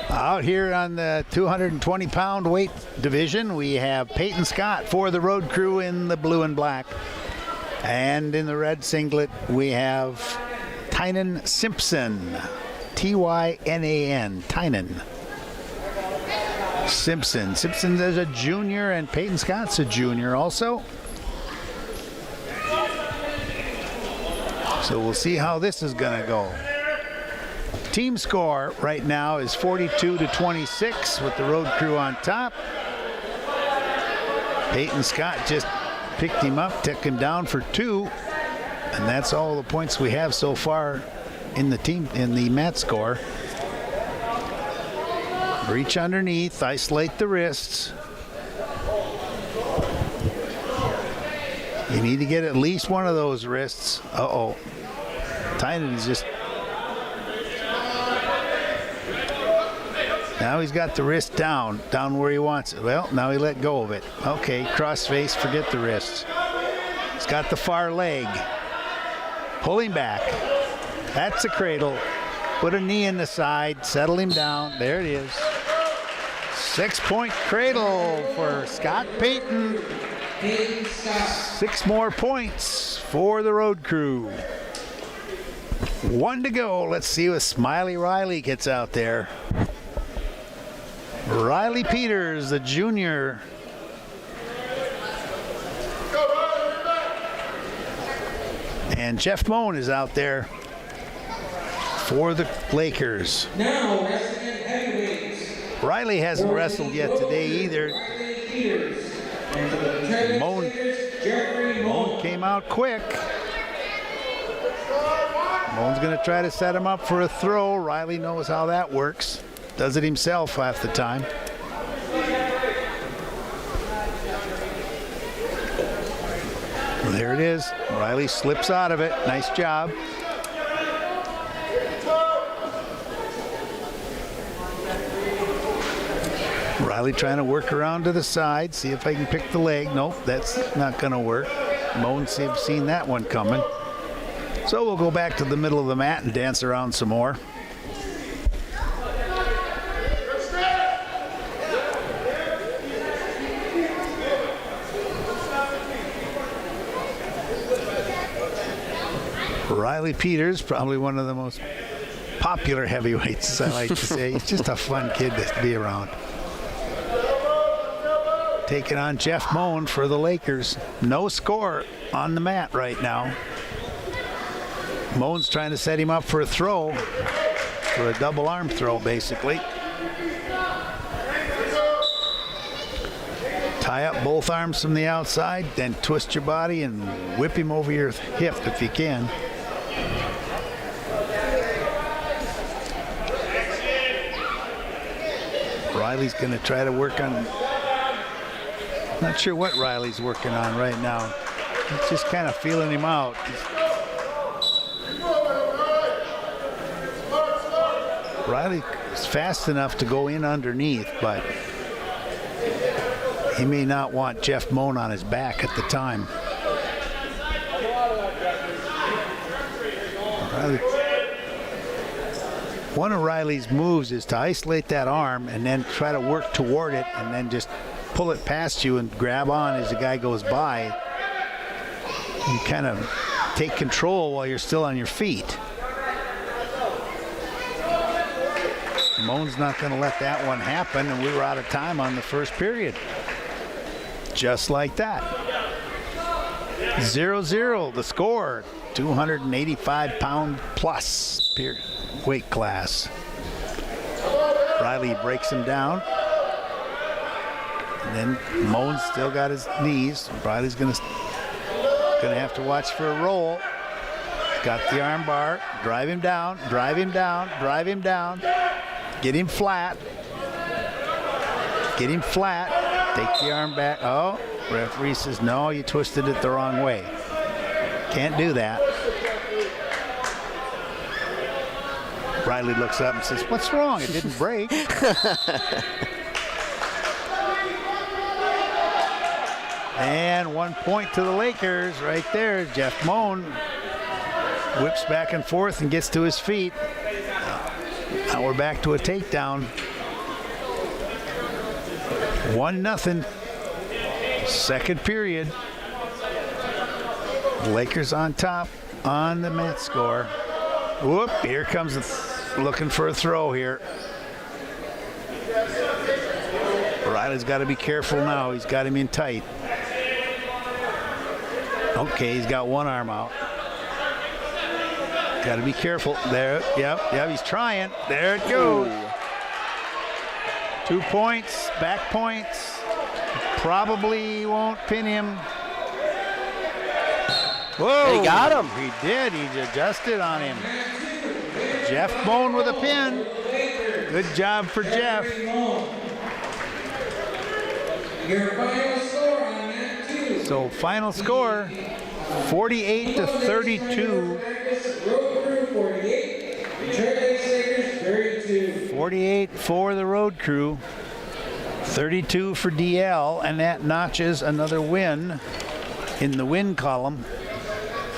Out here on the 220-pound weight division, we have Peyton Scott for the road crew in the blue and black. And in the red singlet, we have Tynan Simpson. Tynan. Tynan Simpson. Simpson is a junior, and Peyton Scott's a junior also. So we'll see how this is going to go. Team score right now is 42-26 with the road crew on top. Peyton Scott just picked him up, took him down for 2, and that's all the points we have so far in the mat score. Reach underneath, isolate the wrists. You need to get at least one of those wrists. Uh-oh. Tynan is just... Now he's got the wrist down where he wants it. Well, now he let go of it. Okay, cross face, forget the wrists. He's got the far leg. Pull him back. That's a cradle. Put a knee in the side, settle him down. There it is. 6-point cradle for Scott Peyton. 6 more points for the road crew. 1 to go. Let's see what Smiley Riley gets out there. Riley Peters, the junior And Jeff Moan is out there for the Lakers. Now, wrestling at heavyweights. Riley hasn't wrestled yet today either. Moan came out quick. Moan's going to try to set him up for a throw. Riley knows how that works. Does it himself half the time. There it is. Riley slips out of it. Nice job. Riley trying to work around to the side, see if I can pick the leg. Nope, that's not going to work. Moan's have seen that one coming. So we'll go back to the middle of the mat and dance around some more. Riley Peters, probably one of the most popular heavyweights, I like to say. He's just a fun kid to be around. Taking on Jeff Moan for the Lakers. No score on the mat right now. Moan's trying to set him up for a throw, for a double arm throw, basically. Tie up both arms from the outside, then twist your body and whip him over your hip if you can. Riley's going to try to work on, not sure what Riley's working on right now. He's just kind of feeling him out. Riley is fast enough to go in underneath, but he may not want Jeff Moan on his back at the time. One of Riley's moves is to isolate that arm and then try to work toward it and then just pull it past you and grab on as the guy goes by. You kind of take control while you're still on your feet. Moan's not going to let that one happen, and we were out of time on the first period. Just like that. 0-0 the score. 285-pound plus weight class. Riley breaks him down. And then Moan's still got his knees. Riley's gonna have to watch for a roll. Got the arm bar. Drive him down. Drive him down. Drive him down. Get him flat. Get him flat. Take the arm back. Oh, referee says no, you twisted it the wrong way. Can't do that. Riley looks up and says, "What's wrong? It didn't break." And 1 point to the Lakers right there. Jeff Moan whips back and forth and gets to his feet. Now we're back to a takedown. 1-0. Second period. Lakers on top on the mat score. Whoop, here comes looking for a throw here. Riley's got to be careful now. He's got him in tight. Okay, he's got one arm out. Got to be careful. There, yep, he's trying. There it goes. 2 points, back points. Probably won't pin him. Whoa! He got him. He did. He adjusted on him. Jeff Moan with a pin. Good job for Jeff. Your final score on that two. So final score, 48-32. 48 for the Road Crew, 32 for DL, and that notches another win in the win column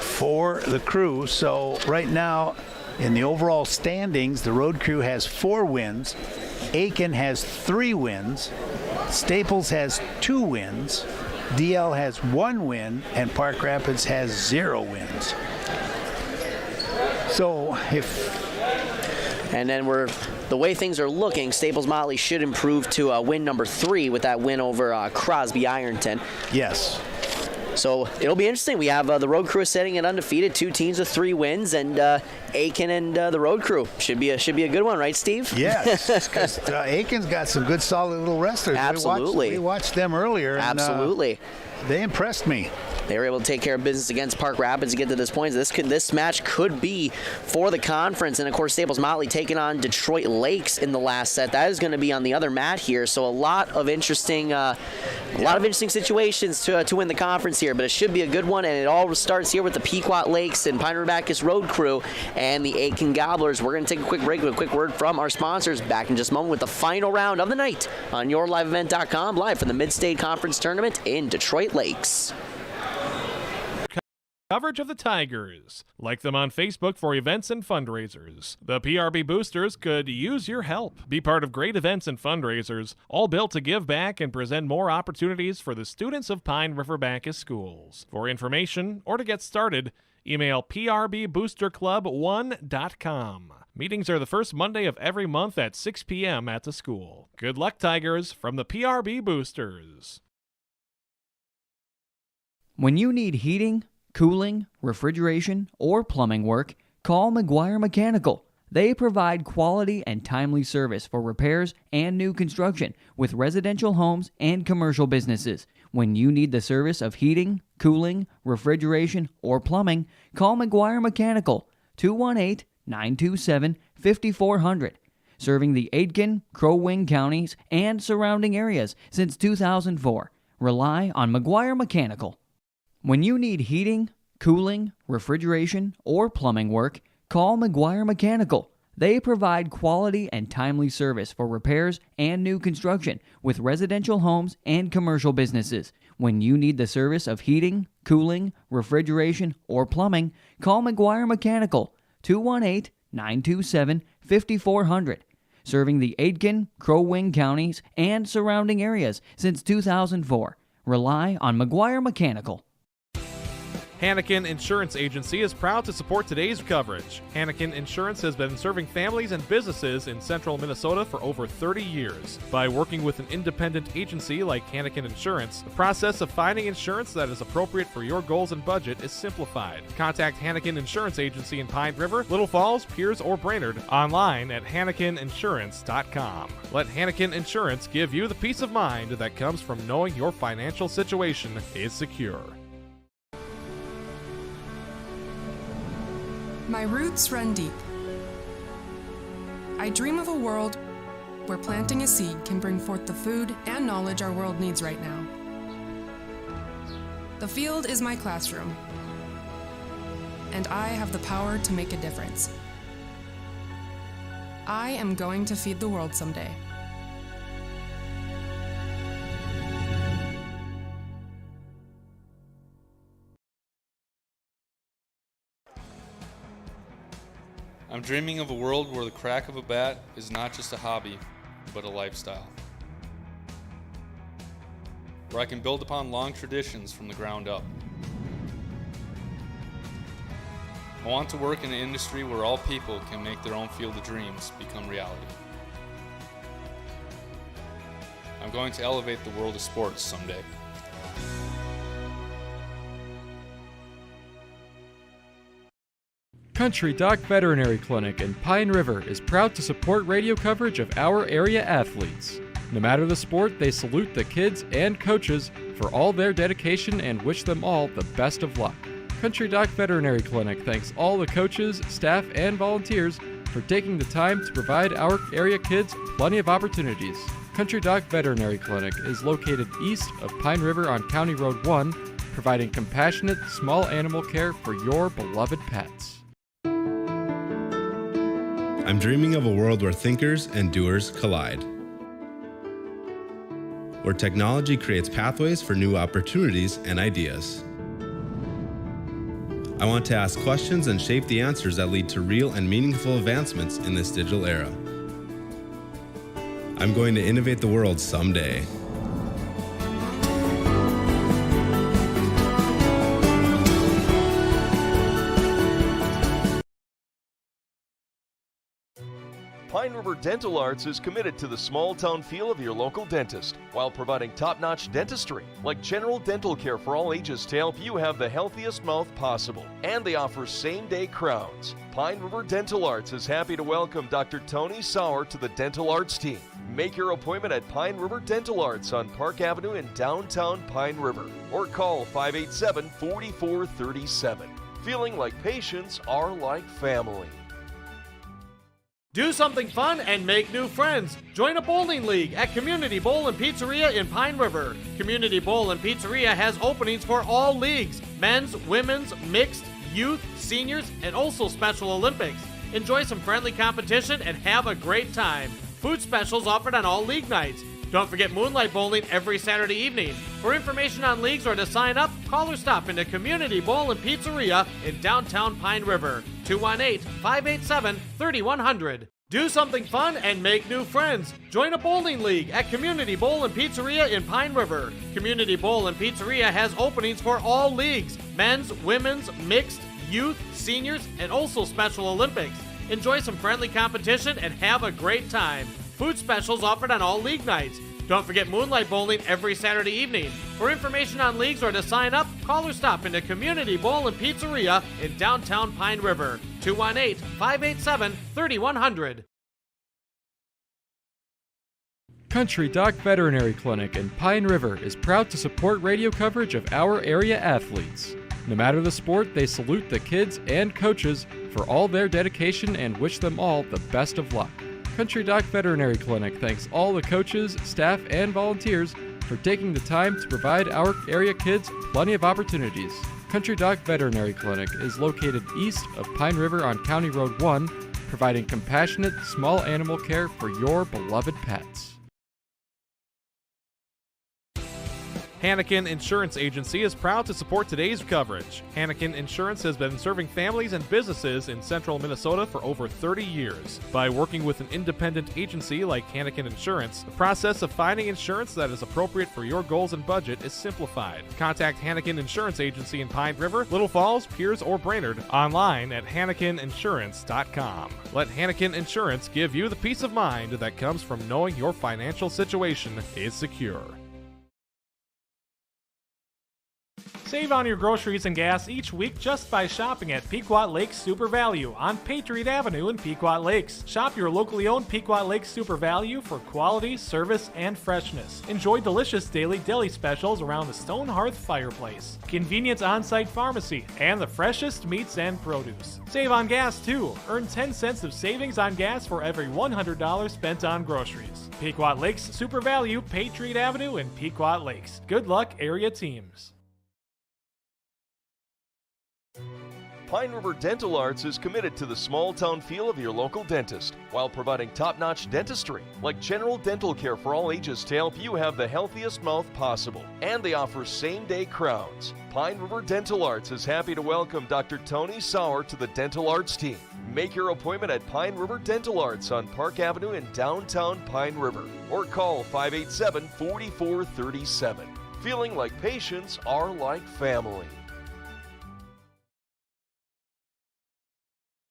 for the Crew. So right now in the overall standings, the Road Crew has 4 wins, Aiken has 3 wins, Staples has 2 wins, DL has 1 win, and Park Rapids has 0 wins. So and then the way things are looking, Staples Motley should improve to win number 3 with that win over Crosby Ironton. Yes. So it'll be interesting. We have the road crew sitting at undefeated, 2 teams with 3 wins, and Aiken and the road crew should be a good one, right, Steve? Yes, because Aiken's got some good, solid little wrestlers. Absolutely. We watched them earlier. And, Absolutely. They impressed me. They were able to take care of business against Park Rapids to get to this point. This match could be for the conference, and of course Staples Motley taking on Detroit Lakes in the last set. That is going to be on the other mat here. So a lot of interesting situations to win the conference here. But it should be a good one, and it all starts here with the Pequot Lakes and Pine River Bacchus Road Crew and the Aiken Gobblers. We're going to take a quick break with a quick word from our sponsors. Back in just a moment with the final round of the night on YourLiveEvent.com, live from the Mid-State Conference Tournament in Detroit Lakes. Coverage of the Tigers. Like them on Facebook for events and fundraisers. The PRB Boosters could use your help. Be part of great events and fundraisers, all built to give back and present more opportunities for the students of Pine River Bacchus schools. For information or to get started, email prbboosterclub1.com. Meetings are the first Monday of every month at 6 p.m. at the school. Good luck, Tigers, from the PRB Boosters. When you need heating, cooling, refrigeration, or plumbing work, call McGuire Mechanical. They provide quality and timely service for repairs and new construction with residential homes and commercial businesses. When you need the service of heating, cooling, refrigeration, or plumbing, call McGuire Mechanical, 218-927-5400. Serving the Aitkin, Crow Wing counties and surrounding areas since 2004. Rely on McGuire Mechanical. When you need heating, cooling, refrigeration, or plumbing work, call McGuire Mechanical. They provide quality and timely service for repairs and new construction with residential homes and commercial businesses. When you need the service of heating, cooling, refrigeration, or plumbing, call McGuire Mechanical, 218-927-5400. Serving the Aitkin, Crow Wing counties and surrounding areas since 2004. Rely on McGuire Mechanical. Hanakin Insurance Agency is proud to support today's coverage. Hanakin Insurance has been serving families and businesses in central Minnesota for over 30 years. By working with an independent agency like Hanakin Insurance, the process of finding insurance that is appropriate for your goals and budget is simplified. Contact Hanakin Insurance Agency in Pine River, Little Falls, Pierce, or Brainerd online at HanakinInsurance.com. Let Hanakin Insurance give you the peace of mind that comes from knowing your financial situation is secure. My roots run deep. I dream of a world where planting a seed can bring forth the food and knowledge our world needs right now. The field is my classroom, and I have the power to make a difference. I am going to feed the world someday. I'm dreaming of a world where the crack of a bat is not just a hobby, but a lifestyle. Where I can build upon long traditions from the ground up. I want to work in an industry where all people can make their own field of dreams become reality. I'm going to elevate the world of sports someday. Country Doc Veterinary Clinic in Pine River is proud to support radio coverage of our area athletes. No matter the sport, they salute the kids and coaches for all their dedication and wish them all the best of luck. Country Doc Veterinary Clinic thanks all the coaches, staff, and volunteers for taking the time to provide our area kids plenty of opportunities. Country Doc Veterinary Clinic is located east of Pine River on County Road 1, providing compassionate small animal care for your beloved pets. I'm dreaming of a world where thinkers and doers collide. Where technology creates pathways for new opportunities and ideas. I want to ask questions and shape the answers that lead to real and meaningful advancements in this digital era. I'm going to innovate the world someday. Pine River Dental Arts is committed to the small town feel of your local dentist while providing top-notch dentistry like general dental care for all ages to help you have the healthiest mouth possible. And they offer same-day crowns. Pine River Dental Arts is happy to welcome Dr. Tony Sauer to the Dental Arts team. Make your appointment at Pine River Dental Arts on Park Avenue in downtown Pine River or call 587-4437. Feeling like patients are like family. Do something fun and make new friends. Join a bowling league at Community Bowl and Pizzeria in Pine River. Community Bowl and Pizzeria has openings for all leagues: men's, women's, mixed, youth, seniors, and also Special Olympics. Enjoy some friendly competition and have a great time. Food specials offered on all league nights. Don't forget Moonlight Bowling every Saturday evening. For information on leagues or to sign up, call or stop into Community Bowl and Pizzeria in downtown Pine River. 218-587-3100. Do something fun and make new friends. Join a bowling league at Community Bowl and Pizzeria in Pine River. Community Bowl and Pizzeria has openings for all leagues: men's, women's, mixed, youth, seniors, and also Special Olympics. Enjoy some friendly competition and have a great time. Food specials offered on all league nights. Don't forget Moonlight Bowling every Saturday evening. For information on leagues or to sign up, call or stop into Community Bowl and Pizzeria in downtown Pine River. 218-587-3100. Country Doc Veterinary Clinic in Pine River is proud to support radio coverage of our area athletes. No matter the sport, they salute the kids and coaches for all their dedication and wish them all the best of luck. Country Doc Veterinary Clinic thanks all the coaches, staff, and volunteers for taking the time to provide our area kids plenty of opportunities. Country Doc Veterinary Clinic is located east of Pine River on County Road 1, providing compassionate, small animal care for your beloved pets. Hanakin Insurance Agency is proud to support today's coverage. Hanakin Insurance has been serving families and businesses in central Minnesota for over 30 years. By working with an independent agency like Hanakin Insurance, the process of finding insurance that is appropriate for your goals and budget is simplified. Contact Hanakin Insurance Agency in Pine River, Little Falls, Pierce, or Brainerd online at HanakinInsurance.com. Let Hanakin Insurance give you the peace of mind that comes from knowing your financial situation is secure. Save on your groceries and gas each week just by shopping at Pequot Lakes Super Value on Patriot Avenue in Pequot Lakes. Shop your locally owned Pequot Lakes Super Value for quality, service, and freshness. Enjoy delicious daily deli specials around the stone hearth fireplace, convenient on-site pharmacy, and the freshest meats and produce. Save on gas too. Earn 10 cents of savings on gas for every $100 spent on groceries. Pequot Lakes Super Value, Patriot Avenue in Pequot Lakes. Good luck, area teams. Pine River Dental Arts is committed to the small town feel of your local dentist while providing top-notch dentistry like general dental care for all ages to help you have the healthiest mouth possible. And they offer same-day crowns. Pine River Dental Arts is happy to welcome Dr. Tony Sauer to the Dental Arts team. Make your appointment at Pine River Dental Arts on Park Avenue in downtown Pine River or call 587-4437. Feeling like patients are like family.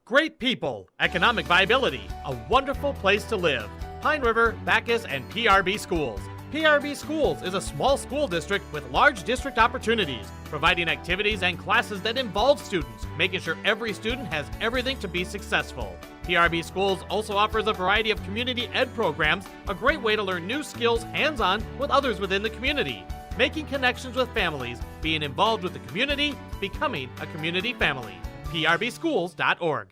Great people, economic viability, a wonderful place to live. Pine River, Bacchus, and PRB Schools. PRB Schools is a small school district with large district opportunities, providing activities and classes that involve students, making sure every student has everything to be successful. PRB Schools also offers a variety of community ed programs, a great way to learn new skills hands-on with others within the community, making connections with families, being involved with the community, becoming a community family. PRBschools.org.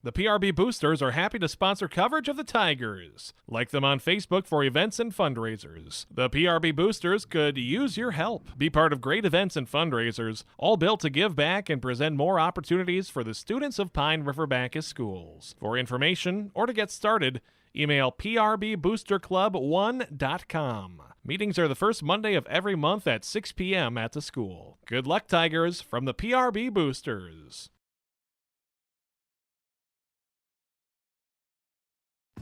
The PRB Boosters are happy to sponsor coverage of the Tigers. Like them on Facebook for events and fundraisers. The PRB Boosters could use your help. Be part of great events and fundraisers, all built to give back and present more opportunities for the students of Pine River Bacchus Schools. For information or to get started, email prboosterclub1.com. Meetings are the first Monday of every month at 6 p.m. at the school. Good luck, Tigers, from the PRB Boosters.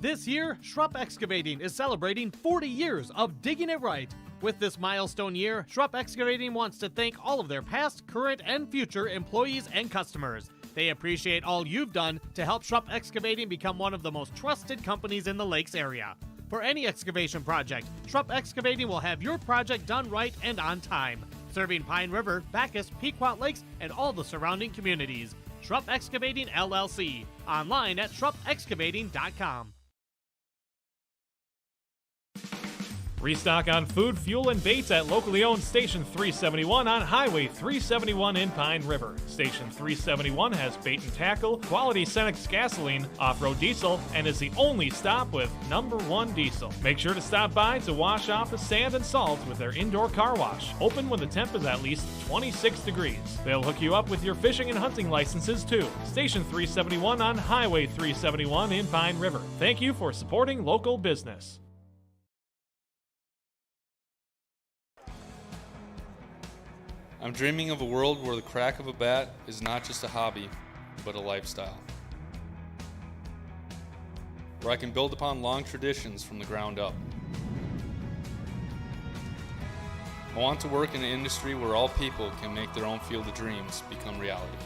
This year, Schrupp Excavating is celebrating 40 years of digging it right. With this milestone year, Schrupp Excavating wants to thank all of their past, current, and future employees and customers. They appreciate all you've done to help Schrupp Excavating become one of the most trusted companies in the Lakes area. For any excavation project, Schrupp Excavating will have your project done right and on time, serving Pine River, Bacchus, Pequot Lakes, and all the surrounding communities. Schrupp Excavating LLC. Online at schruppexcavating.com. Restock on food, fuel, and baits at locally owned Station 371 on Highway 371 in Pine River. Station 371 has bait and tackle, quality Cenex gasoline, off-road diesel, and is the only stop with #1 diesel. Make sure to stop by to wash off the sand and salt with their indoor car wash, open when the temp is at least 26 degrees. They'll hook you up with your fishing and hunting licenses too. Station 371 on Highway 371 in Pine River. Thank you for supporting local business. I'm dreaming of a world where the crack of a bat is not just a hobby, but a lifestyle. Where I can build upon long traditions from the ground up. I want to work in an industry where all people can make their own field of dreams become reality.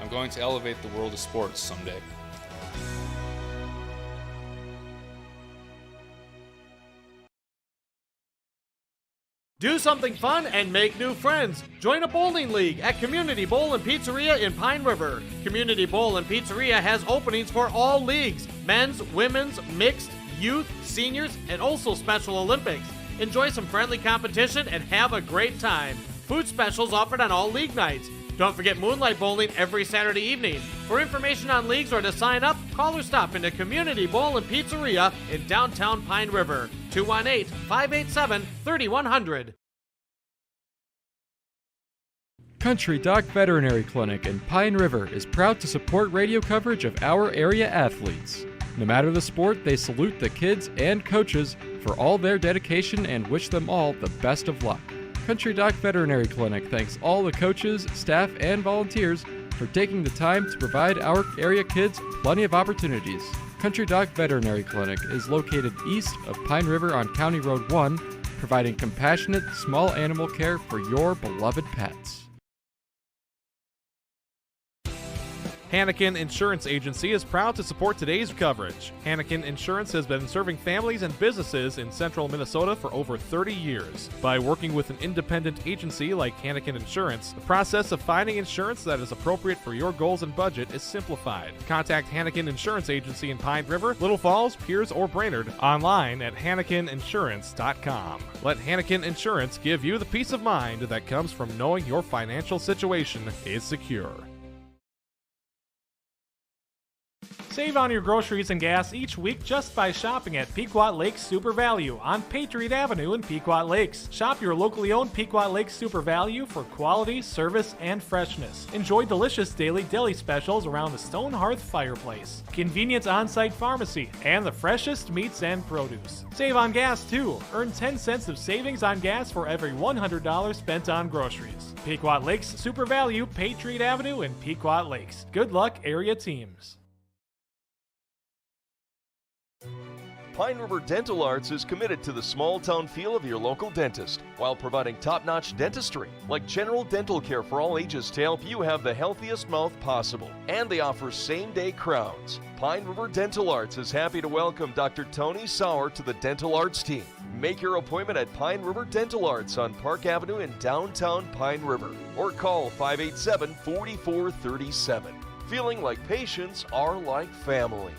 I'm going to elevate the world of sports someday. Do something fun and make new friends. Join a bowling league at Community Bowl and Pizzeria in Pine River. Community Bowl and Pizzeria has openings for all leagues: men's, women's, mixed, youth, seniors, and also Special Olympics. Enjoy some friendly competition and have a great time. Food specials offered on all league nights. Don't forget Moonlight Bowling every Saturday evening. For information on leagues or to sign up, call or stop into Community Bowl and Pizzeria in downtown Pine River. 218-587-3100. Country Doc Veterinary Clinic in Pine River is proud to support radio coverage of our area athletes. No matter the sport, they salute the kids and coaches for all their dedication and wish them all the best of luck. Country Doc Veterinary Clinic thanks all the coaches, staff, and volunteers for taking the time to provide our area kids plenty of opportunities. Country Doc Veterinary Clinic is located east of Pine River on County Road 1, providing compassionate, small animal care for your beloved pets. Hannikin Insurance Agency is proud to support today's coverage. Hannikin Insurance has been serving families and businesses in central Minnesota for over 30 years. By working with an independent agency like Hannikin Insurance, the process of finding insurance that is appropriate for your goals and budget is simplified. Contact Hannikin Insurance Agency in Pine River, Little Falls, Pierce, or Brainerd online at HannikinInsurance.com. Let Hannikin Insurance give you the peace of mind that comes from knowing your financial situation is secure. Save on your groceries and gas each week just by shopping at Pequot Lakes Super Value on Patriot Avenue in Pequot Lakes. Shop your locally owned Pequot Lakes Super Value for quality, service, and freshness. Enjoy delicious daily deli specials around the stone hearth fireplace, convenient on-site pharmacy, and the freshest meats and produce. Save on gas too. Earn 10 cents of savings on gas for every $100 spent on groceries. Pequot Lakes Super Value, Patriot Avenue in Pequot Lakes. Good luck, area teams. Pine River Dental Arts is committed to the small-town feel of your local dentist while providing top-notch dentistry, like general dental care for all ages to help you have the healthiest mouth possible. And they offer same-day crowns. Pine River Dental Arts is happy to welcome Dr. Tony Sauer to the Dental Arts team. Make your appointment at Pine River Dental Arts on Park Avenue in downtown Pine River or call 587-4437. Feeling like patients are like family.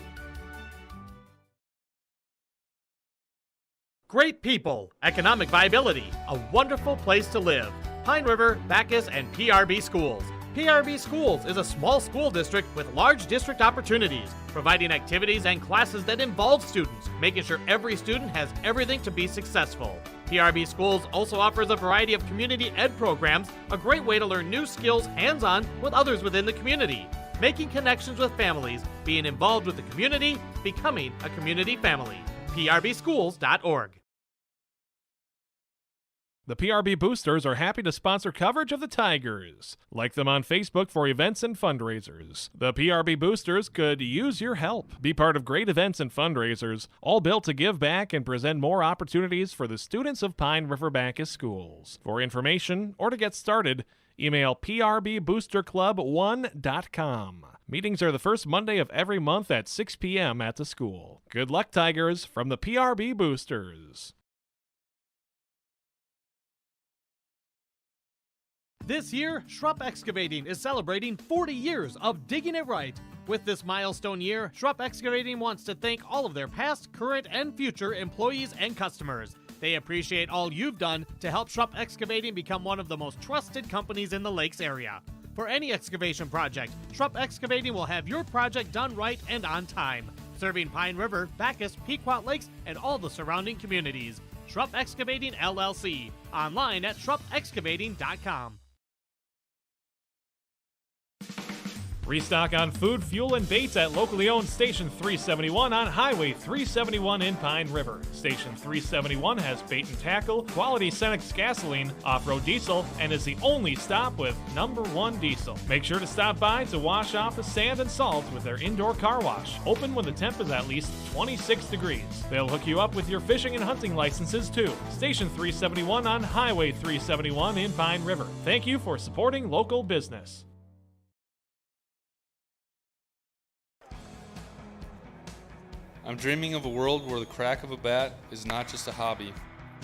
Great people, economic viability, a wonderful place to live. Pine River, Bacchus, and PRB Schools. PRB Schools is a small school district with large district opportunities, providing activities and classes that involve students, making sure every student has everything to be successful. PRB Schools also offers a variety of community ed programs, a great way to learn new skills hands-on with others within the community, making connections with families, being involved with the community, becoming a community family. PRBschools.org. The PRB Boosters are happy to sponsor coverage of the Tigers. Like them on Facebook for events and fundraisers. The PRB Boosters could use your help. Be part of great events and fundraisers, all built to give back and present more opportunities for the students of Pine River Bacchus Schools. For information or to get started, Email prbboosterclub1.com. Meetings are the first Monday of every month at 6 p.m. at the school. Good luck, Tigers, from the PRB Boosters. This year, Schrupp Excavating is celebrating 40 years of digging it right. With this milestone year, Schrupp Excavating wants to thank all of their past, current, and future employees and customers. They appreciate all you've done to help Schrupp Excavating become one of the most trusted companies in the Lakes area. For any excavation project, Schrupp Excavating will have your project done right and on time, serving Pine River, Bacchus, Pequot Lakes, and all the surrounding communities. Schrupp Excavating LLC. Online at schruppexcavating.com. Restock on food, fuel, and baits at locally owned Station 371 on Highway 371 in Pine River. Station 371 has bait and tackle, quality Cenex gasoline, off-road diesel, and is the only stop with #1 diesel. Make sure to stop by to wash off the sand and salt with their indoor car wash, open when the temp is at least 26 degrees. They'll hook you up with your fishing and hunting licenses too. Station 371 on Highway 371 in Pine River. Thank you for supporting local business. I'm dreaming of a world where the crack of a bat is not just a hobby,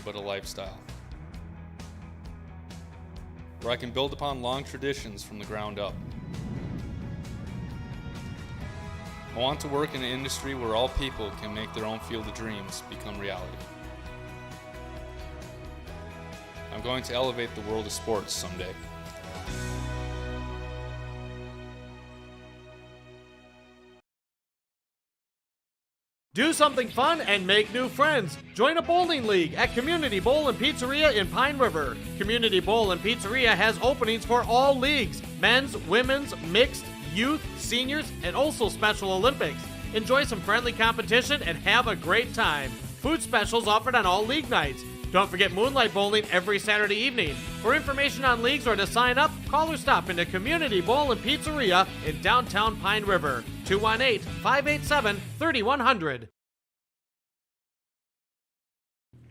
but a lifestyle. Where I can build upon long traditions from the ground up. I want to work in an industry where all people can make their own field of dreams become reality. I'm going to elevate the world of sports someday. Do something fun and make new friends. Join a bowling league at Community Bowl and Pizzeria in Pine River. Community Bowl and Pizzeria has openings for all leagues: men's, women's, mixed, youth, seniors, and also Special Olympics. Enjoy some friendly competition and have a great time. Food specials offered on all league nights. Don't forget Moonlight Bowling every Saturday evening. For information on leagues or to sign up, call or stop into Community Bowl and Pizzeria in downtown Pine River. 218-587-3100.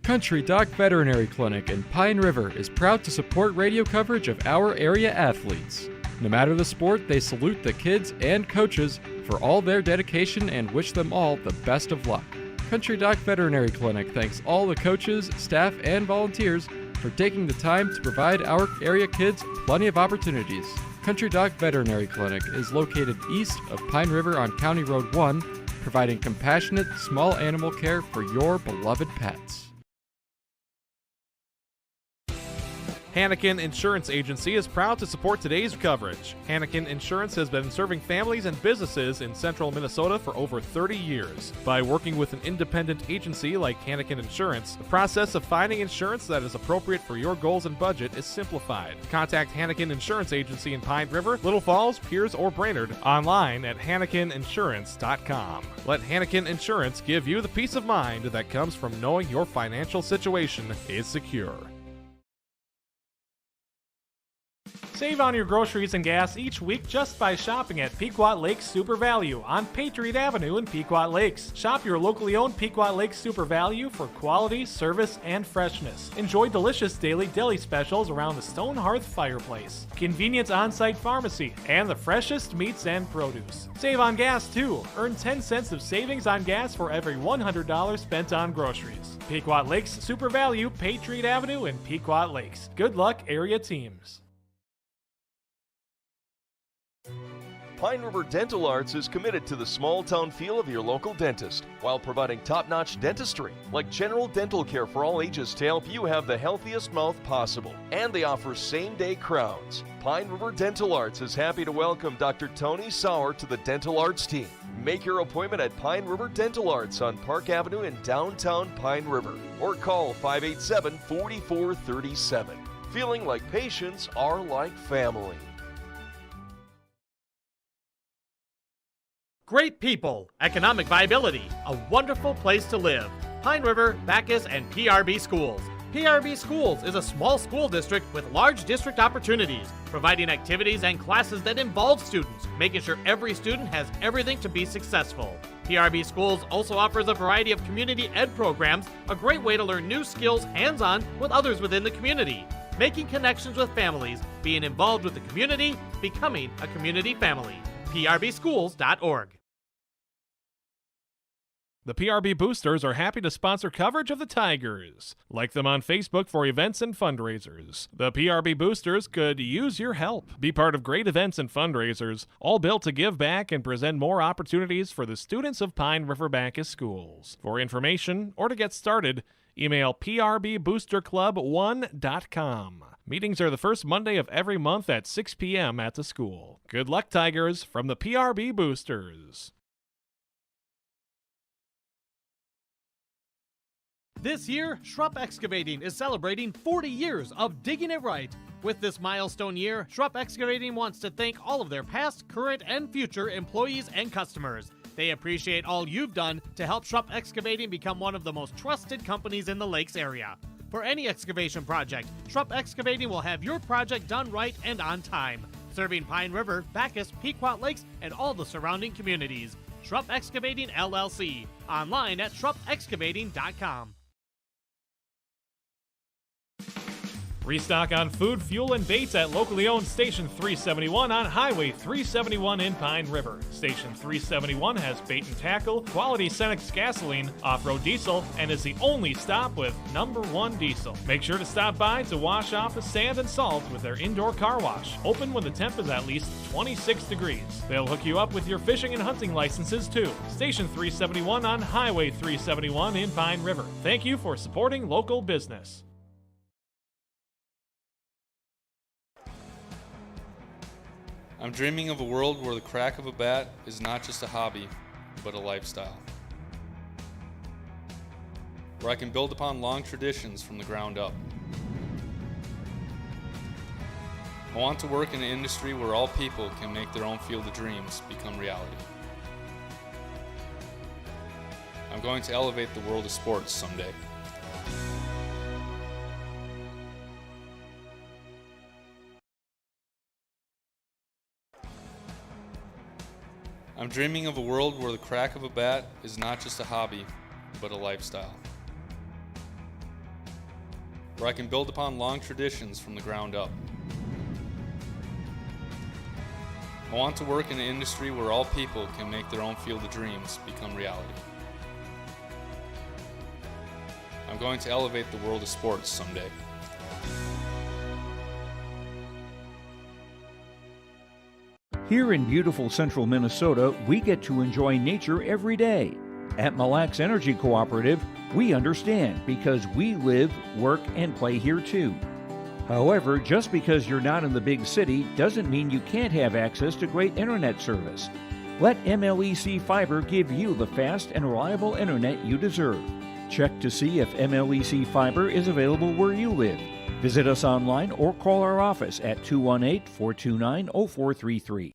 Country Doc Veterinary Clinic in Pine River is proud to support radio coverage of our area athletes. No matter the sport, they salute the kids and coaches for all their dedication and wish them all the best of luck. Country Doc Veterinary Clinic thanks all the coaches, staff, and volunteers for taking the time to provide our area kids plenty of opportunities. Country Doc Veterinary Clinic is located east of Pine River on County Road 1, providing compassionate, small animal care for your beloved pets. Hannikin Insurance Agency is proud to support today's coverage. Hannikin Insurance has been serving families and businesses in central Minnesota for over 30 years. By working with an independent agency like Hannikin Insurance, the process of finding insurance that is appropriate for your goals and budget is simplified. Contact Hannikin Insurance Agency in Pine River, Little Falls, Pierce, or Brainerd online at HannikinInsurance.com. Let Hannikin Insurance give you the peace of mind that comes from knowing your financial situation is secure. Save on your groceries and gas each week just by shopping at Pequot Lakes Super Value on Patriot Avenue in Pequot Lakes. Shop your locally owned Pequot Lakes Super Value for quality, service, and freshness. Enjoy delicious daily deli specials around the Stone Hearth fireplace, convenient on-site pharmacy, and the freshest meats and produce. Save on gas too. Earn 10 cents of savings on gas for every $100 spent on groceries. Pequot Lakes Super Value, Patriot Avenue in Pequot Lakes. Good luck, area teams. Pine River Dental Arts is committed to the small town feel of your local dentist while providing top-notch dentistry like general dental care for all ages to help you have the healthiest mouth possible. And they offer same-day crowns. Pine River Dental Arts is happy to welcome Dr. Tony Sauer to the Dental Arts team. Make your appointment at Pine River Dental Arts on Park Avenue in downtown Pine River or call 587-4437. Feeling like patients are like family. Great people, economic viability, a wonderful place to live. Pine River, Bacchus, and PRB Schools. PRB Schools is a small school district with large district opportunities, providing activities and classes that involve students, making sure every student has everything to be successful. PRB Schools also offers a variety of community ed programs, a great way to learn new skills hands-on with others within the community. making connections with families, being involved with the community, becoming a community family. PRBschools.org. The PRB Boosters are happy to sponsor coverage of the Tigers. Like them on Facebook for events and fundraisers. The PRB Boosters could use your help. Be part of great events and fundraisers, all built to give back and present more opportunities for the students of Pine River Backus Schools. For information or to get started, email prboosterclub1.com. Meetings are the first Monday of every month at 6 p.m. at the school. Good luck, Tigers, from the PRB Boosters. This year, Schrupp Excavating is celebrating 40 years of digging it right. With this milestone year, Schrupp Excavating wants to thank all of their past, current, and future employees and customers. They appreciate all you've done to help Schrupp Excavating become one of the most trusted companies in the Lakes area. For any excavation project, Schrupp Excavating will have your project done right and on time, serving Pine River, Backus, Pequot Lakes, and all the surrounding communities. Schrupp Excavating LLC. Online at schruppexcavating.com. Restock on food, fuel, and baits at locally owned Station 371 on Highway 371 in Pine River. Station 371 has bait and tackle, quality Cenex gasoline, off-road diesel, and is the only stop with #1 diesel. Make sure to stop by to wash off the sand and salt with their indoor car wash, open when the temp is at least 26 degrees. They'll hook you up with your fishing and hunting licenses too. Station 371 on Highway 371 in Pine River. Thank you for supporting local business. I'm dreaming of a world where the crack of a bat is not just a hobby, but a lifestyle. Where I can build upon long traditions from the ground up. I want to work in an industry where all people can make their own field of dreams become reality. I'm going to elevate the world of sports someday. I'm dreaming of a world where the crack of a bat is not just a hobby, but a lifestyle. Where I can build upon long traditions from the ground up. I want to work in an industry where all people can make their own field of dreams become reality. I'm going to elevate the world of sports someday. Here in beautiful central Minnesota, we get to enjoy nature every day. At Mille Lacs Energy Cooperative, we understand because we live, work, and play here too. However, just because you're not in the big city doesn't mean you can't have access to great internet service. Let MLEC Fiber give you the fast and reliable internet you deserve. Check to see if MLEC Fiber is available where you live. Visit us online or call our office at 218-429-0433.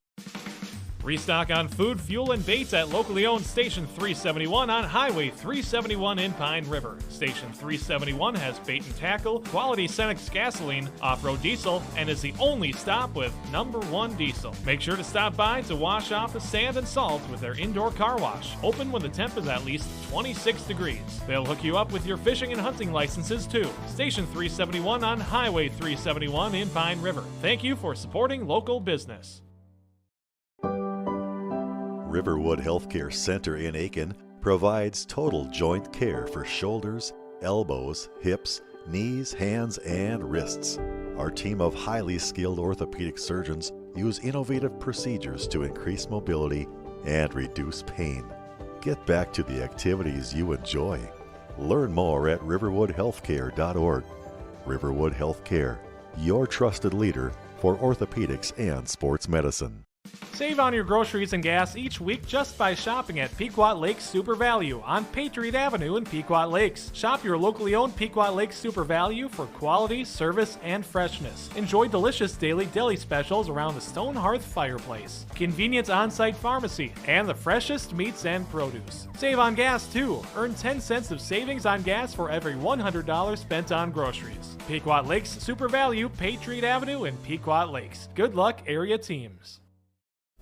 Restock on food, fuel, and baits at locally owned Station 371 on Highway 371 in Pine River. Station 371 has bait and tackle, quality Cenex gasoline, off-road diesel, and is the only stop with #1 diesel. Make sure to stop by to wash off the sand and salt with their indoor car wash, open when the temp is at least 26 degrees. They'll hook you up with your fishing and hunting licenses too. Station 371 on Highway 371 in Pine River. Thank you for supporting local business. Riverwood Healthcare Center in Aiken provides total joint care for shoulders, elbows, hips, knees, hands, and wrists. Our team of highly skilled orthopedic surgeons use innovative procedures to increase mobility and reduce pain. Get back to the activities you enjoy. Learn more at riverwoodhealthcare.org. Riverwood Healthcare, your trusted leader for orthopedics and sports medicine. Save on your groceries and gas each week just by shopping at Pequot Lakes Super Value on Patriot Avenue in Pequot Lakes. Shop your locally owned Pequot Lakes Super Value for quality, service, and freshness. Enjoy delicious daily deli specials around the stone hearth fireplace, convenient on-site pharmacy, and the freshest meats and produce. Save on gas too. Earn 10 cents of savings on gas for every $100 spent on groceries. Pequot Lakes Super Value, Patriot Avenue in Pequot Lakes. Good luck, area teams.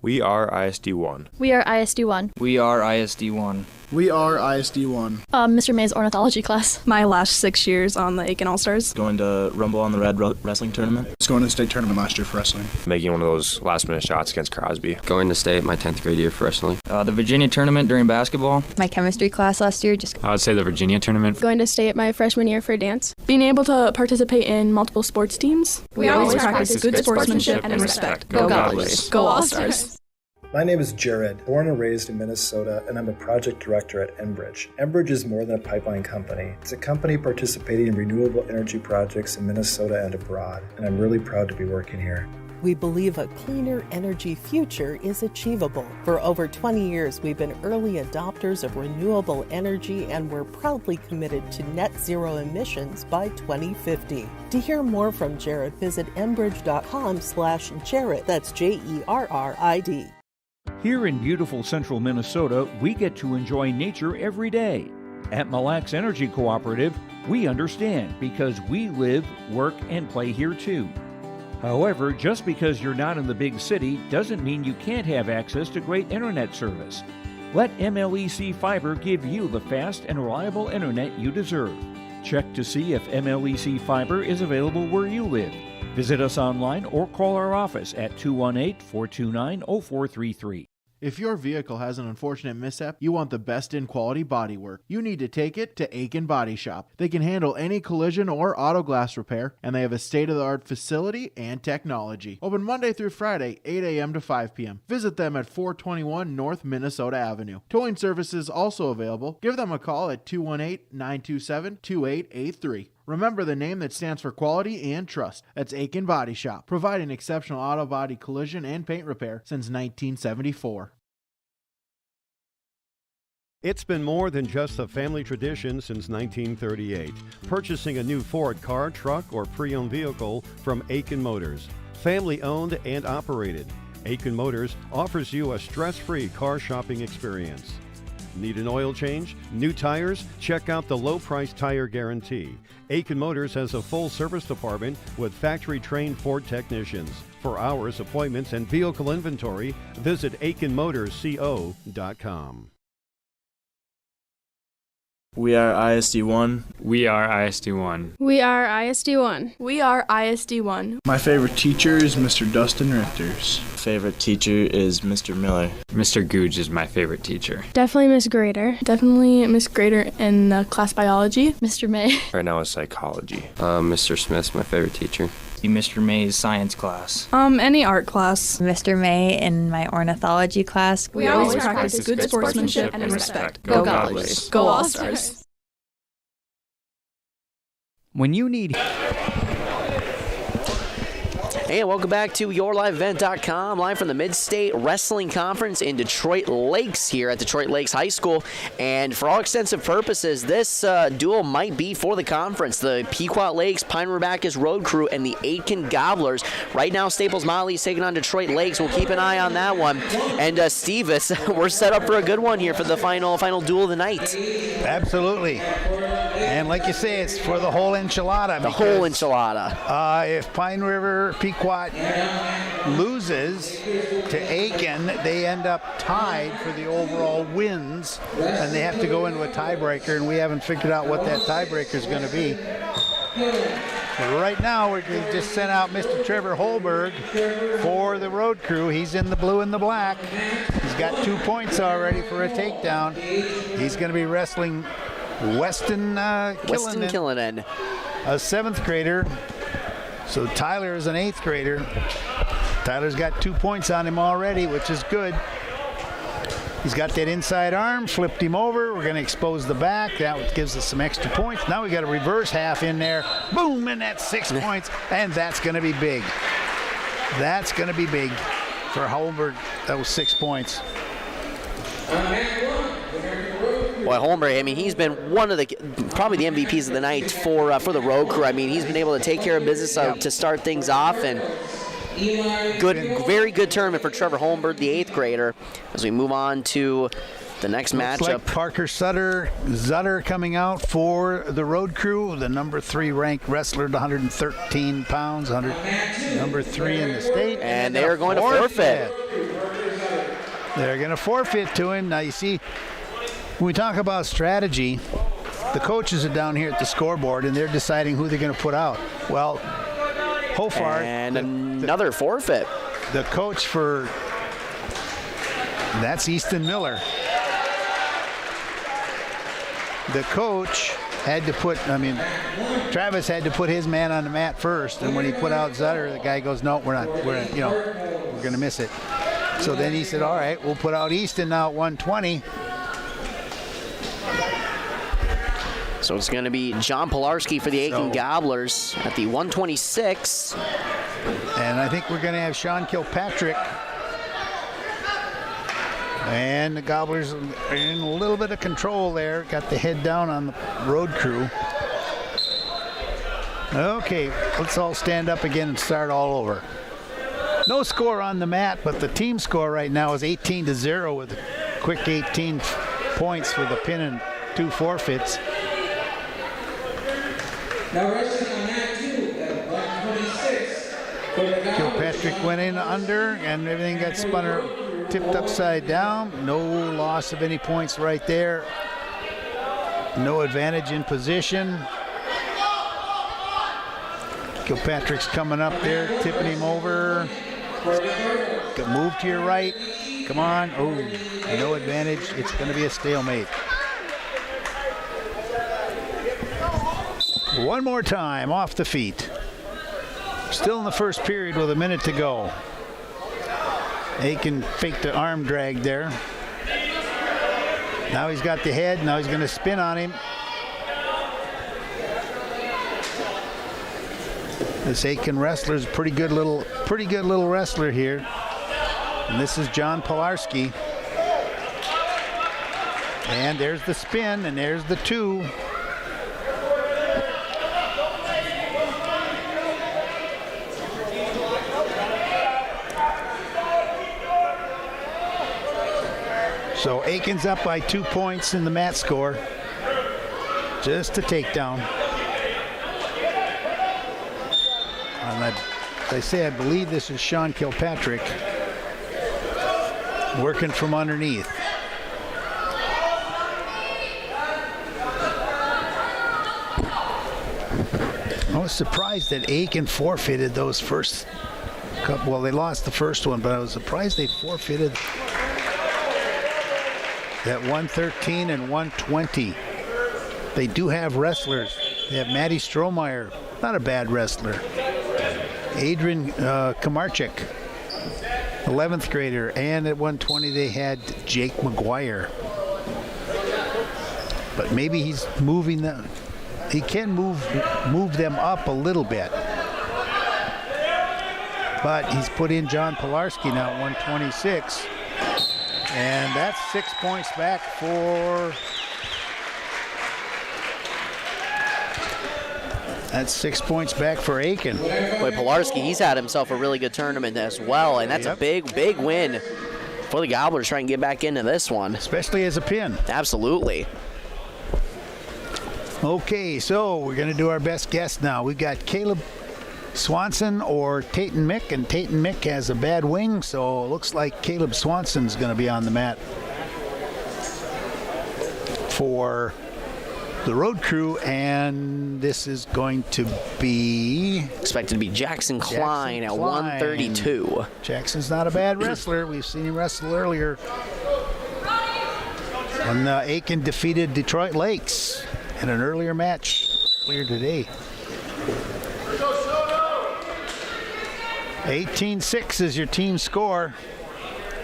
We are ISD 1. We are ISD 1. We are ISD 1. We are ISD 1. Mr. May's ornithology class. My last 6 years on the Aiken All-Stars. Going to Rumble on the Red wrestling tournament. I was going to the state tournament last year for wrestling. Making one of those last-minute shots against Crosby. Going to state my 10th grade year for wrestling. The Virginia tournament during basketball. My chemistry class last year. I would say the Virginia tournament. Going to state my freshman year for dance. Being able to participate in multiple sports teams. We always practice good sportsmanship and respect. Go Gobblers. Go All-Stars. My name is Jared, born and raised in Minnesota, and I'm a project director at Enbridge. Enbridge is more than a pipeline company. It's a company participating in renewable energy projects in Minnesota and abroad, and I'm really proud to be working here. We believe a cleaner energy future is achievable. For over 20 years, we've been early adopters of renewable energy, and we're proudly committed to net zero emissions by 2050. To hear more from Jared, visit enbridge.com/Jared. That's JERRID. Here in beautiful central Minnesota, we get to enjoy nature every day. At Mille Lacs Energy Cooperative, we understand because we live, work, and play here too. However, just because you're not in the big city doesn't mean you can't have access to great internet service. Let MLEC Fiber give you the fast and reliable internet you deserve. Check to see if MLEC Fiber is available where you live. Visit us online or call our office at 218-429-0433. If your vehicle has an unfortunate mishap, you want the best in quality bodywork. You need to take it to Aiken Body Shop. They can handle any collision or auto glass repair, and they have a state-of-the-art facility and technology. Open Monday through Friday, 8 a.m. to 5 p.m. Visit them at 421 North Minnesota Avenue. Towing services also available. Give them a call at 218-927-2883. Remember the name that stands for quality and trust. That's Aiken Body Shop, providing exceptional auto body collision and paint repair since 1974. It's been more than just a family tradition since 1938. Purchasing a new Ford car, truck, or pre-owned vehicle from Aiken Motors. Family owned and operated. Aiken Motors offers you a stress-free car shopping experience. Need an oil change? New tires? Check out the low price tire guarantee. Aiken Motors has a full service department with factory-trained Ford technicians. For hours, appointments, and vehicle inventory, visit aikenmotorsco.com. We are ISD 1. We are ISD 1. We are ISD 1. We are ISD 1. My favorite teacher is Mr. Dustin Richters. Favorite teacher is Mr. Miller. Mr. Googe is my favorite teacher. Definitely Miss Grader. Definitely Miss Grader in class biology. Mr. May. Right now is psychology. Mr. Smith's my favorite teacher. Mr. May's science class. Any art class. Mr. May in my ornithology class. We always practice good sportsmanship and respect. Go Gobblers. Go All-Stars. When you need... Hey, welcome back to YourLiveEvent.com, live from the Mid-State Wrestling Conference in Detroit Lakes here at Detroit Lakes High School. And for all extensive purposes, this duel might be for the conference. The Pequot Lakes Pine River Bacchus Road Crew and the Aiken Gobblers. Right now, Staples Motley is taking on Detroit Lakes. We'll keep an eye on that one. And Steve, we're set up for a good one here for the final duel of the night. Absolutely. And like you say, it's for the whole enchilada. The whole enchilada. If Pine River Pequot loses to Aiken, they end up tied for the overall wins, and they have to go into a tiebreaker, and we haven't figured out what that tiebreaker is going to be. But right now, we just sent out Mr. Trevor Holberg for the road crew. He's in the blue and the black. He's got 2 points already for a takedown. He's going to be wrestling Weston Killinan, a 7th grader. So Tyler is an 8th grader. Tyler's got 2 points on him already, which is good. He's got that inside arm, flipped him over. We're going to expose the back. That gives us some extra points. Now we got a reverse half in there. Boom, and that's 6 points, and that's going to be big. That's going to be big for Holberg. That was 6 points. Boy, Holmberg, I mean, he's been one of probably the MVPs of the night for the road crew. I mean, he's been able to take care of business to start things off, and very good tournament for Trevor Holmberg, the 8th grader. As we move on to the next matchup. Like Parker Zutter coming out for the road crew, the number 3 ranked wrestler at 113 pounds, number 3 in the state. And they are going to forfeit. They're going to forfeit to him. Now, you see, when we talk about strategy, the coaches are down here at the scoreboard, and they're deciding who they're going to put out. Well, Hofart. And another forfeit. The coach for, that's Easton Miller. The coach had to put, Travis had to put his man on the mat first, and when he put out Zutter, the guy goes, no, we're going to miss it. So then he said, all right, we'll put out Easton now at 120. So it's going to be John Pilarski for the Aiken Gobblers at the 126. And I think we're going to have Sean Kilpatrick. And the Gobblers are in a little bit of control there. Got the head down on the road crew. Okay, let's all stand up again and start all over. No score on the mat, but the team score right now is 18-0 with a quick 18 points with a pin and 2 forfeits. Now resting on mat 2 at 126. Kilpatrick went in under, and everything got tipped upside down. No loss of any points right there. No advantage in position. Kilpatrick's coming up there, tipping him over. Move to your right. Come on. Oh, no advantage. It's going to be a stalemate. One more time, off the feet. Still in the first period with a minute to go. Aiken faked the arm drag there. Now he's got the head. Now he's going to spin on him. This Aiken wrestler is a pretty good little wrestler here. And this is John Pilarski. And there's the spin, and there's the 2. So Aiken's up by 2 points in the mat score. Just a takedown. And as I say, I believe this is Sean Kilpatrick working from underneath. I was surprised that Aiken forfeited those first couple. Well, they lost the first one, but I was surprised they forfeited that 113 and 120. They do have wrestlers. They have Maddie Strohmeyer, not a bad wrestler. Adrian Kamarchik, 11th grader, and at 120 they had Jake McGuire. But maybe he's moving them. He can move them up a little bit. But he's put in John Pilarski now at 126. And that's 6 points back for... That's 6 points back for Aiken. Boy, Pilarski, he's had himself a really good tournament as well, and that's a big, big win for the Gobblers trying to get back into this one. Especially as a pin. Absolutely. Okay, so we're going to do our best guess now. We've got Caleb Swanson or Tayton Mick, and Tayton Mick has a bad wing, so it looks like Caleb Swanson's going to be on the mat for the road crew, and this is going to be expected to be Jackson Klein at 132. Jackson's not a bad wrestler. We've seen him wrestle earlier when Aiken defeated Detroit Lakes in an earlier match earlier today. 18-6 is your team score.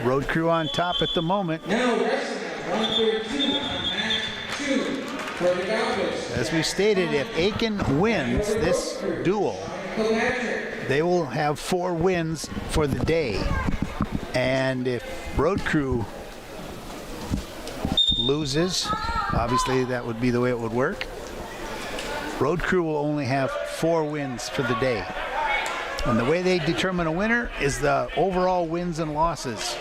Road crew on top at the moment. Now wrestling 132 on mat 2 for the Gobblers. As we stated, if Aiken wins this duel, they will have 4 wins for the day. And if road crew loses, obviously that would be the way it would work. Road crew will only have 4 wins for the day. And the way they determine a winner is the overall wins and losses.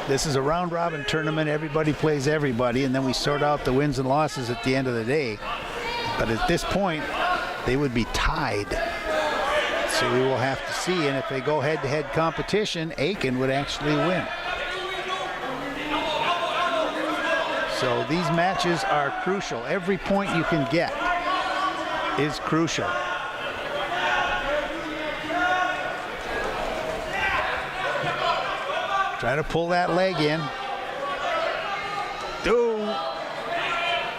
This is a round-robin tournament. Everybody plays everybody, and then we sort out the wins and losses at the end of the day. But at this point, they would be tied. So we will have to see. And if they go head-to-head competition, Aiken would actually win. So these matches are crucial. Every point you can get is crucial. Try to pull that leg in.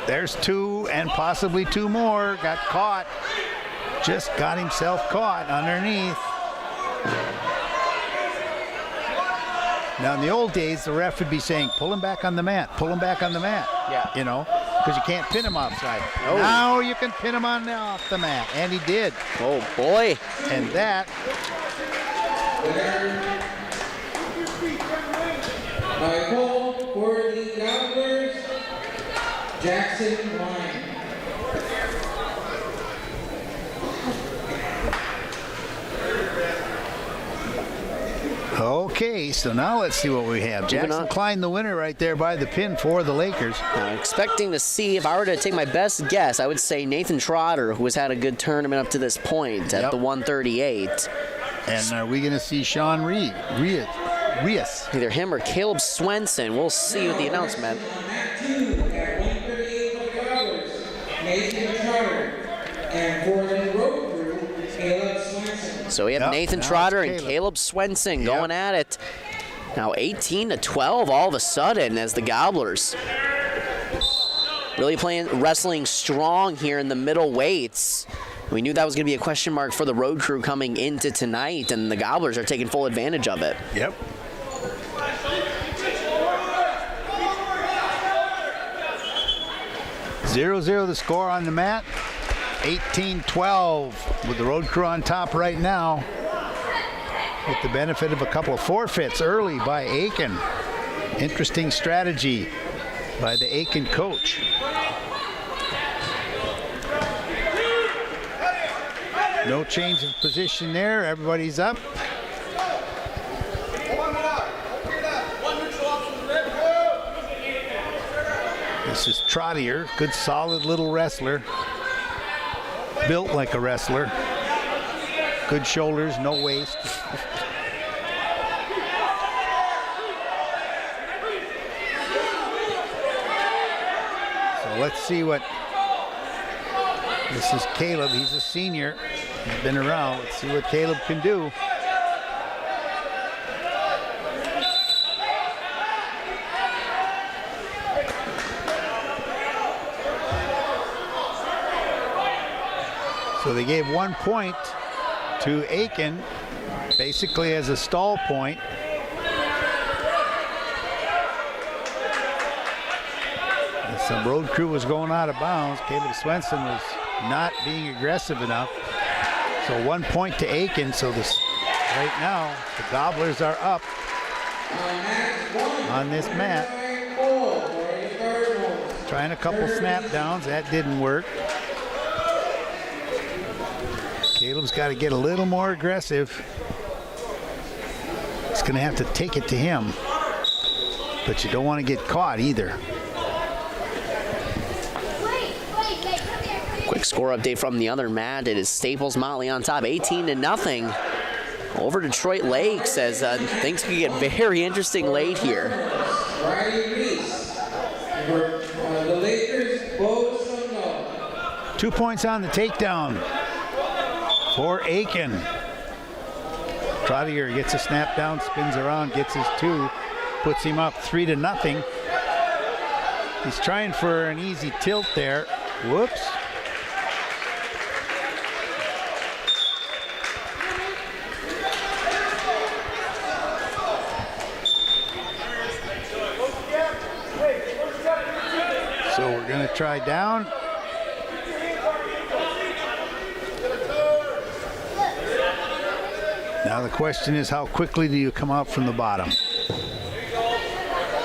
There's 2 and possibly 2 more. Got caught. Just got himself caught underneath. Now in the old days, the ref would be saying, pull him back on the mat, pull him back on the mat. Yeah. You know, because you can't pin him offside. Oh. Now you can pin him off the mat, and he did. Oh boy. And that. By call for the Gobblers, Jackson Wine. Okay, so now let's see what we have. Jackson Klein, the winner right there by the pin for the Lakers. I'm expecting to see, if I were to take my best guess, I would say Nathan Trotter, who has had a good tournament up to this point at the 138. And are we going to see Sean Reese? Either him or Caleb Swenson. We'll see with the announcement. Nathan Trotter. And for the road crew, Caleb Swenson. So we have Nathan Trotter and Caleb Swenson going at it. Now 18-12 all of a sudden as the Gobblers really wrestling strong here in the middle weights. We knew that was going to be a question mark for the road crew coming into tonight, and the Gobblers are taking full advantage of it. Yep. Zero the score on the mat. 18-12 with the road crew on top right now, with the benefit of a couple of forfeits early by Aiken. Interesting strategy by the Aiken coach. No change of position there. Everybody's up. This is Trottier, good solid little wrestler. Built like a wrestler. Good shoulders, no waist. So let's see what, this is Caleb, he's a senior. He's been around. Let's see what Caleb can do. So they gave 1 point to Aiken, basically as a stall point. And some road crew was going out of bounds. Caleb Swenson was not being aggressive enough. So 1 point to Aiken. So this right now, the Gobblers are up on this mat. Trying a couple snap downs, that didn't work. Caleb's got to get a little more aggressive. He's going to have to take it to him. But you don't want to get caught either. Quick score update from the other mat. It is Staples Motley on top, 18-0 over Detroit Lakes, as things could get very interesting late here. Riley Reese. For the Lakers, Bo Sundahl. 2 points on the takedown for Aiken. Trottier gets a snap down, spins around, gets his 2, puts him up 3-0. He's trying for an easy tilt there. Whoops. So we're going to try down. Now the question is, how quickly do you come out from the bottom?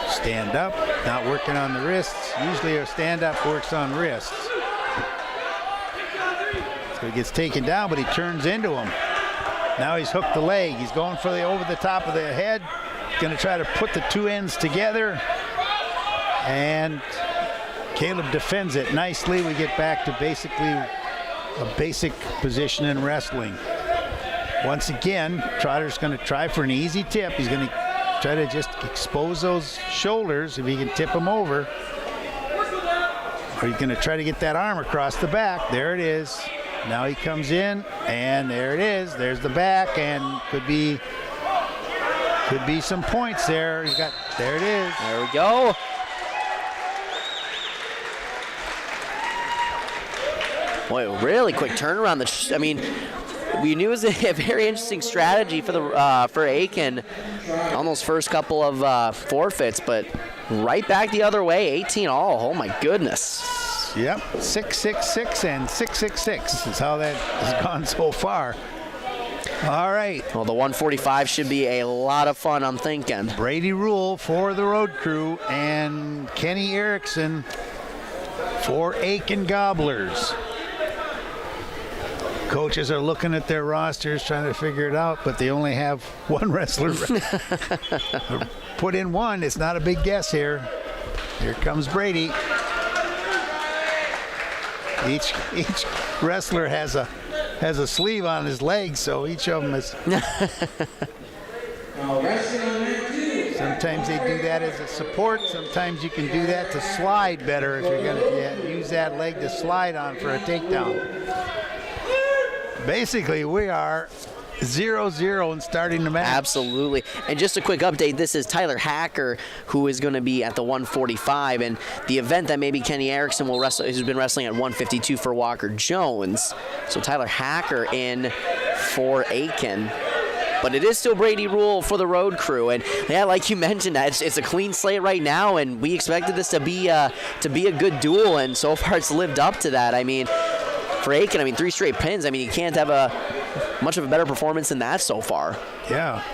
Stand up, not working on the wrists. Usually a stand up works on wrists. So he gets taken down, but he turns into him. Now he's hooked the leg. He's going for the over the top of the head. Going to try to put the 2 ends together. And Caleb defends it nicely. We get back to basically a basic position in wrestling. Once again, Trotter's going to try for an easy tip. He's going to try to just expose those shoulders if he can tip them over. Are you going to try to get that arm across the back? There it is. Now he comes in, and there it is. There's the back, and could be some points there. There it is. There we go. Boy, really quick turnaround. We knew it was a very interesting strategy for Aiken on those first couple of forfeits, but right back the other way, 18 all. Oh my goodness. Yep, 6-6-6 and 6-6-6 is how that has gone so far. All right. Well, the 145 should be a lot of fun, I'm thinking. Brady Rule for the road crew and Kenny Erickson for Aiken Gobblers. Coaches are looking at their rosters, trying to figure it out, but they only have one wrestler. Put in one. It's not a big guess here. Here comes Brady. Each wrestler has a sleeve on his leg, so each of them is. Sometimes they do that as a support. Sometimes you can do that to slide better if you're going to use that leg to slide on for a takedown. Basically, we are 0-0 and starting the match. Absolutely. And just a quick update, this is Tyler Hacker, who is going to be at the 145, and the event that maybe Kenny Erickson will wrestle, who's been wrestling at 152 for Walker Jones. So Tyler Hacker in for Aiken. But it is still Brady Rule for the road crew, and yeah, like you mentioned, it's a clean slate right now, and we expected this to be a good duel, and so far it's lived up to that. I mean, for Aiken, 3 straight pins. You can't have much of a better performance than that so far. Yeah.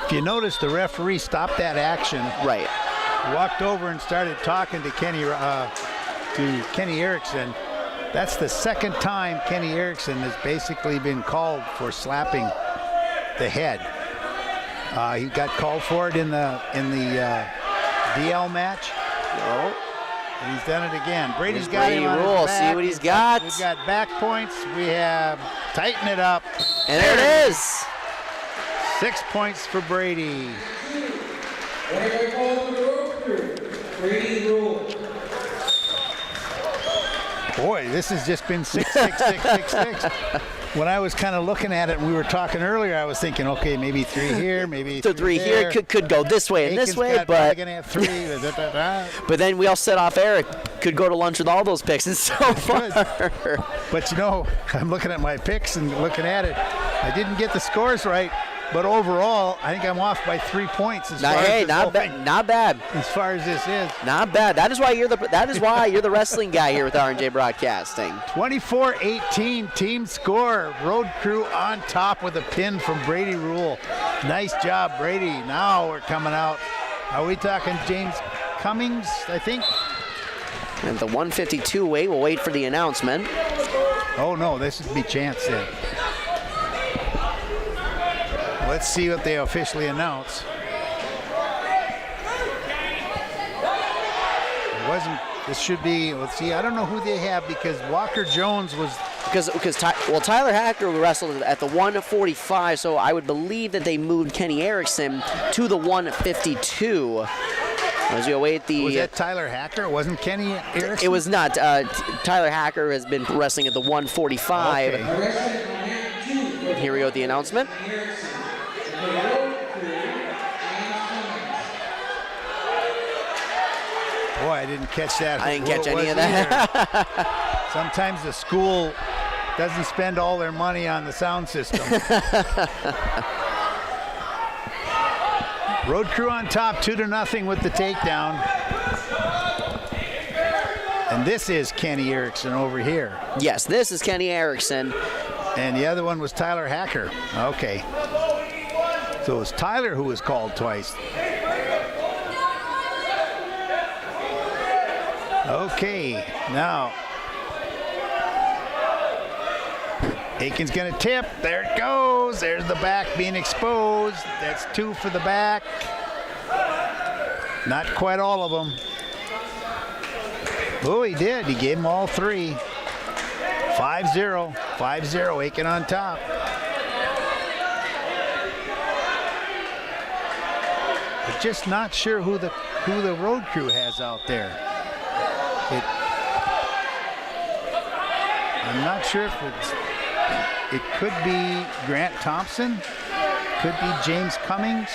If you notice, the referee stopped that action. Right. Walked over and started talking to Kenny Erickson. That's the second time Kenny Erickson has basically been called for slapping the head. He got called for it in the DL match. Oh. And he's done it again. Brady's got Brady him on Rule. his back. See what he's got. We've got back points. We have tighten it up. And there it is. 6 points for Brady. Brady Rule. Boy, this has just been 6-6-6-6-6. When I was kind of looking at it and we were talking earlier, I was thinking, okay, maybe 3 here, maybe three here. Could go this way and this way, but going to have 3. But then we all set off Eric. Could go to lunch with all those picks and so far. But I'm looking at my picks and looking at it. I didn't get the scores right, but overall, I think I'm off by 3 points. Not bad. As far as this is, not bad. That is why you're the wrestling guy here with R&J Broadcasting. 24-18 team score. Road crew on top with a pin from Brady Rule. Nice job, Brady. Now we're coming out. Are we talking James Cummings? I think. And the 152 weight. We'll wait for the announcement. Oh no, this would be Chance then. Let's see what they officially announce. This should be, let's see, I don't know who they have because Walker Jones was. Tyler Hacker wrestled at the 145, so I would believe that they moved Kenny Erickson to the 152. As we await the. Was that Tyler Hacker? It wasn't Kenny Erickson? It was not. Tyler Hacker has been wrestling at the 145. Okay. Here we go with the announcement. Boy, I didn't catch that. I didn't catch any of that. Sometimes the school doesn't spend all their money on the sound system. Road crew on top, 2-0 with the takedown. And this is Kenny Erickson over here. Yes, this is Kenny Erickson. And the other one was Tyler Hacker. Okay. So it was Tyler who was called twice. Okay, now Aiken's going to tip. There it goes. There's the back being exposed. That's 2 for the back. Not quite all of them. Oh, he did. He gave them all 3. 5-0. 5-0. Aiken on top. But just not sure who the road crew has out there. I'm not sure if it could be Grant Thompson, could be James Cummings.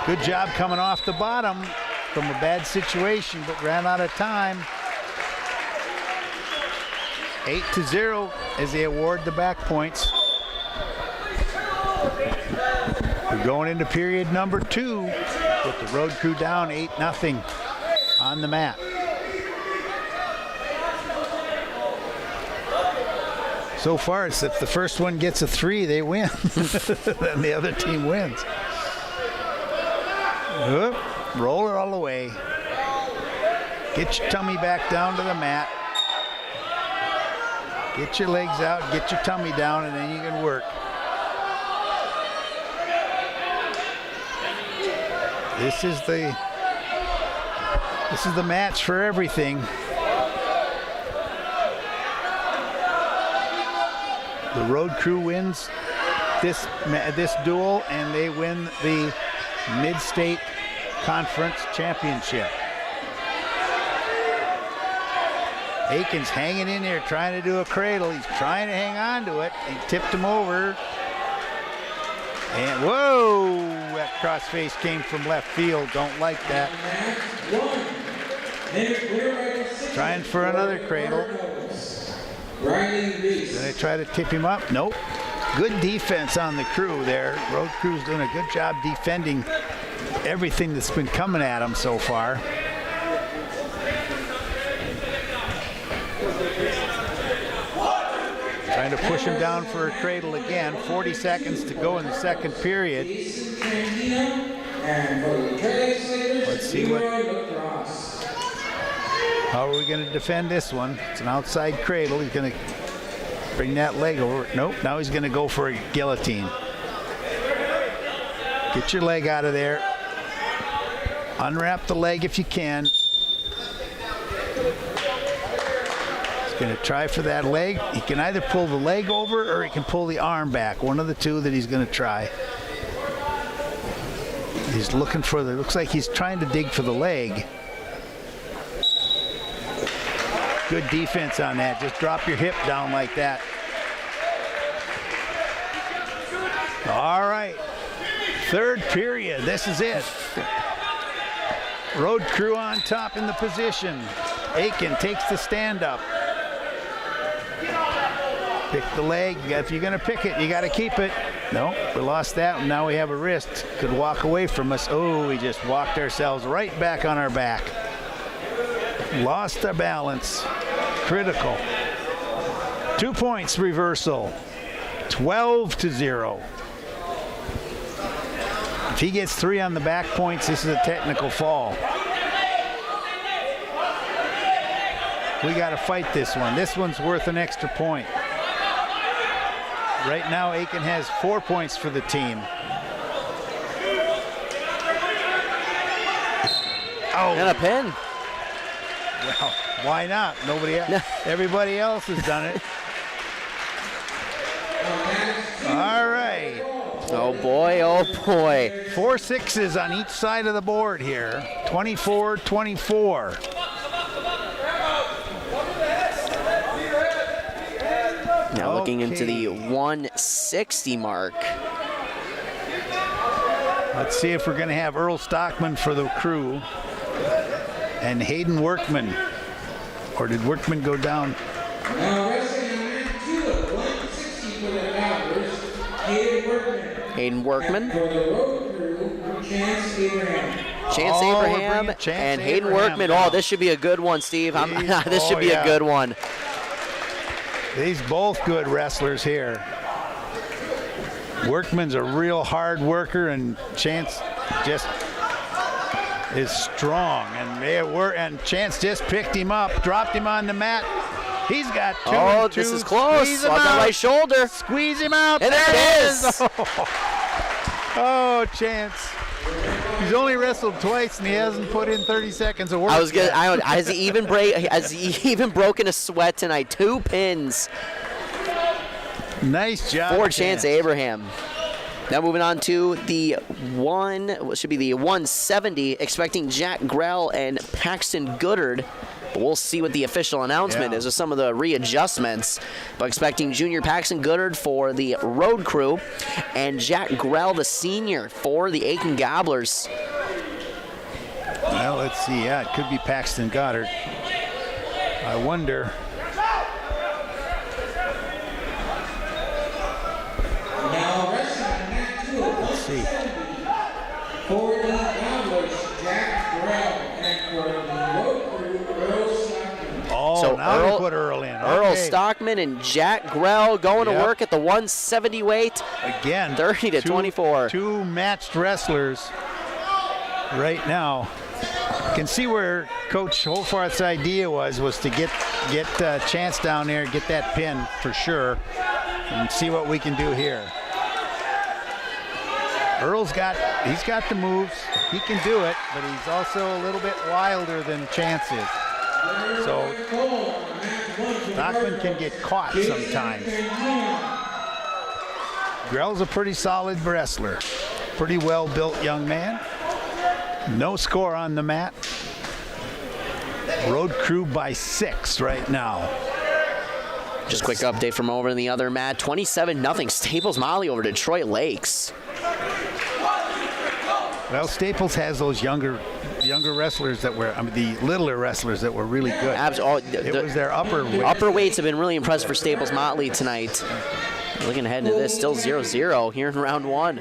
Good job coming off the bottom from a bad situation, but ran out of time. 8-0 as they award the back points. We're going into period number 2 with the road crew down 8-0 on the mat. So far, it's if the first one gets a 3, they win. Then the other team wins. Roll it all the way. Get your tummy back down to the mat. Get your legs out, get your tummy down, and then you can work. This is the match for everything. The road crew wins this duel, and they win the Mid-State Conference Championship. Aiken's hanging in there trying to do a cradle. He's trying to hang on to it. He tipped him over. And whoa, that crossface came from left field. Don't like that. Trying for another cradle. Did I try to tip him up? Nope. Good defense on the crew there. Road crew's doing a good job defending everything that's been coming at them so far. Trying to push him down for a cradle again. 40 seconds to go in the second period. Let's see how are we going to defend this one? It's an outside cradle. He's going to bring that leg over. Nope, now he's going to go for a guillotine. Get your leg out of there. Unwrap the leg if you can. Going to try for that leg. He can either pull the leg over or he can pull the arm back. One of the two that he's going to try. He's looking for the, looks like he's trying to dig for the leg. Good defense on that. Just drop your hip down like that. All right. Third period. This is it. Road crew on top in the position. Aiken takes the stand up. Pick the leg. If you're going to pick it, you got to keep it. No, we lost that. Now we have a wrist. Could walk away from us. Oh, we just walked ourselves right back on our back. Lost our balance. Critical. 2 points reversal. 12-0. If he gets 3 on the back points, this is a technical fall. We got to fight this one. This one's worth an extra point. Right now, Aiken has 4 points for the team. Oh. And a pin. Well, why not? Nobody else. Everybody else has done it. All right. Oh boy, oh boy. 4 6s on each side of the board here. 24-24. Now looking into the 160 mark. Let's see if we're going to have Earl Stockman for the crew and Hayden Workman. Or did Workman go down? Now wrestling on mat 2 at 160 for the Doubters, Hayden Workman. Hayden Workman. And for the road crew, Chance Abraham. Chance Abraham and Hayden Workman. Oh, this should be a good one, Steve. This should be a good one. These both good wrestlers here. Workman's a real hard worker, and Chance just is strong. And Chance just picked him up, dropped him on the mat. He's got 2 and 2. This is close. On the right shoulder. Squeeze him out. And there it is. Oh, Chance. He's only wrestled twice, and he hasn't put in 30 seconds of work. Has he even broken a sweat tonight? 2 pins. Nice job, for Chance Abraham. Now moving on to the 170, expecting Jack Grell and Paxton Goodard. But we'll see what the official announcement is with some of the readjustments. But expecting junior Paxton Goodard for the road crew and Jack Grell, the senior, for the Aiken Gobblers. Well, let's see. Yeah, it could be Paxton Goddard. I wonder. Now wrestling mat 2 at 170 for the Gobblers, Jack Grell, and for the road crew, Earl Stockman. Oh, So now Earl- they put Earl in. Earl Okay. Stockman and Jack Grell going to work at the 170 weight. Again, 30-24. Two matched wrestlers right now. Can see where Coach Holfarth's idea was to get Chance down there, get that pin for sure, and see what we can do here. Earl's got the moves. He can do it, but he's also a little bit wilder than Chance is. So Stockman can get caught sometimes. Grell's a pretty solid wrestler. Pretty well-built young man. No score on the mat. Road crew by 6 right now. Just quick update from over in the other mat. 27-0 Staples Motley over Detroit Lakes. Well, Staples has those younger wrestlers that were, the littler wrestlers that were really good. It was their upper weight. Upper weights have been really impressive for Staples Motley tonight. Looking ahead into this, still 0-0 here in round 1.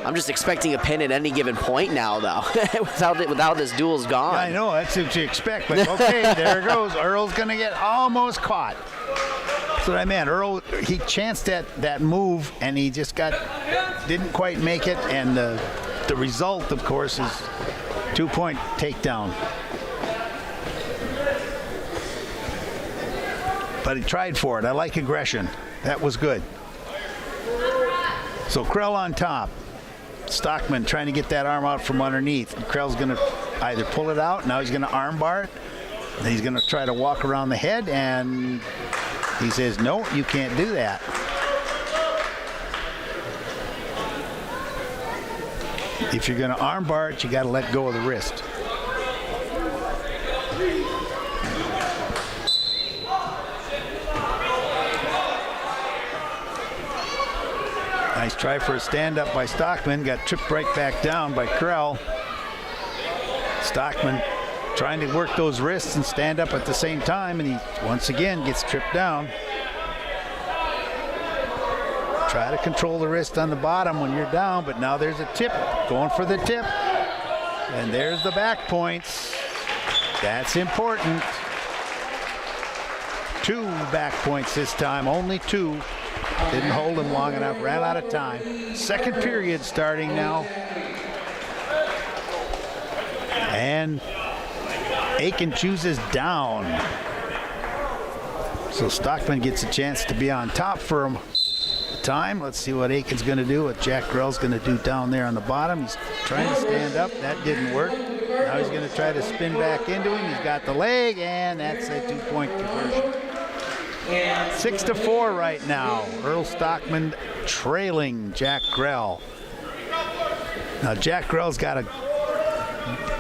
I'm just expecting a pin at any given point now, though. without this duel's gone. Yeah, I know, that's what you expect. But okay, there it goes. Earl's going to get almost caught. That's what I meant. Earl, he chanced that move, and he just didn't quite make it. And the result, of course, is 2-point takedown. But he tried for it. I like aggression. That was good. So Krell on top. Stockman trying to get that arm out from underneath. Krell's going to either pull it out. Now he's going to arm bar it. Then he's going to try to walk around the head, and he says, no, you can't do that. If you're going to arm bar it, you got to let go of the wrist. Nice try for a stand-up by Stockman. Got tripped right back down by Krell. Stockman trying to work those wrists and stand up at the same time, and he once again gets tripped down. Try to control the wrist on the bottom when you're down, but now there's a tip. Going for the tip. And there's the back points. That's important. 2 back points this time, only 2. Didn't hold him long enough, ran out of time. Second period starting now. And Aiken chooses down. So Stockman gets a chance to be on top for a time. Let's see what Aiken's going to do, what Jack Grell's going to do down there on the bottom. He's trying to stand up. That didn't work. Now he's going to try to spin back into him. He's got the leg, and that's a 2-point conversion. 6-4 right now. Earl Stockman trailing Jack Grell. Now Jack Grell's got a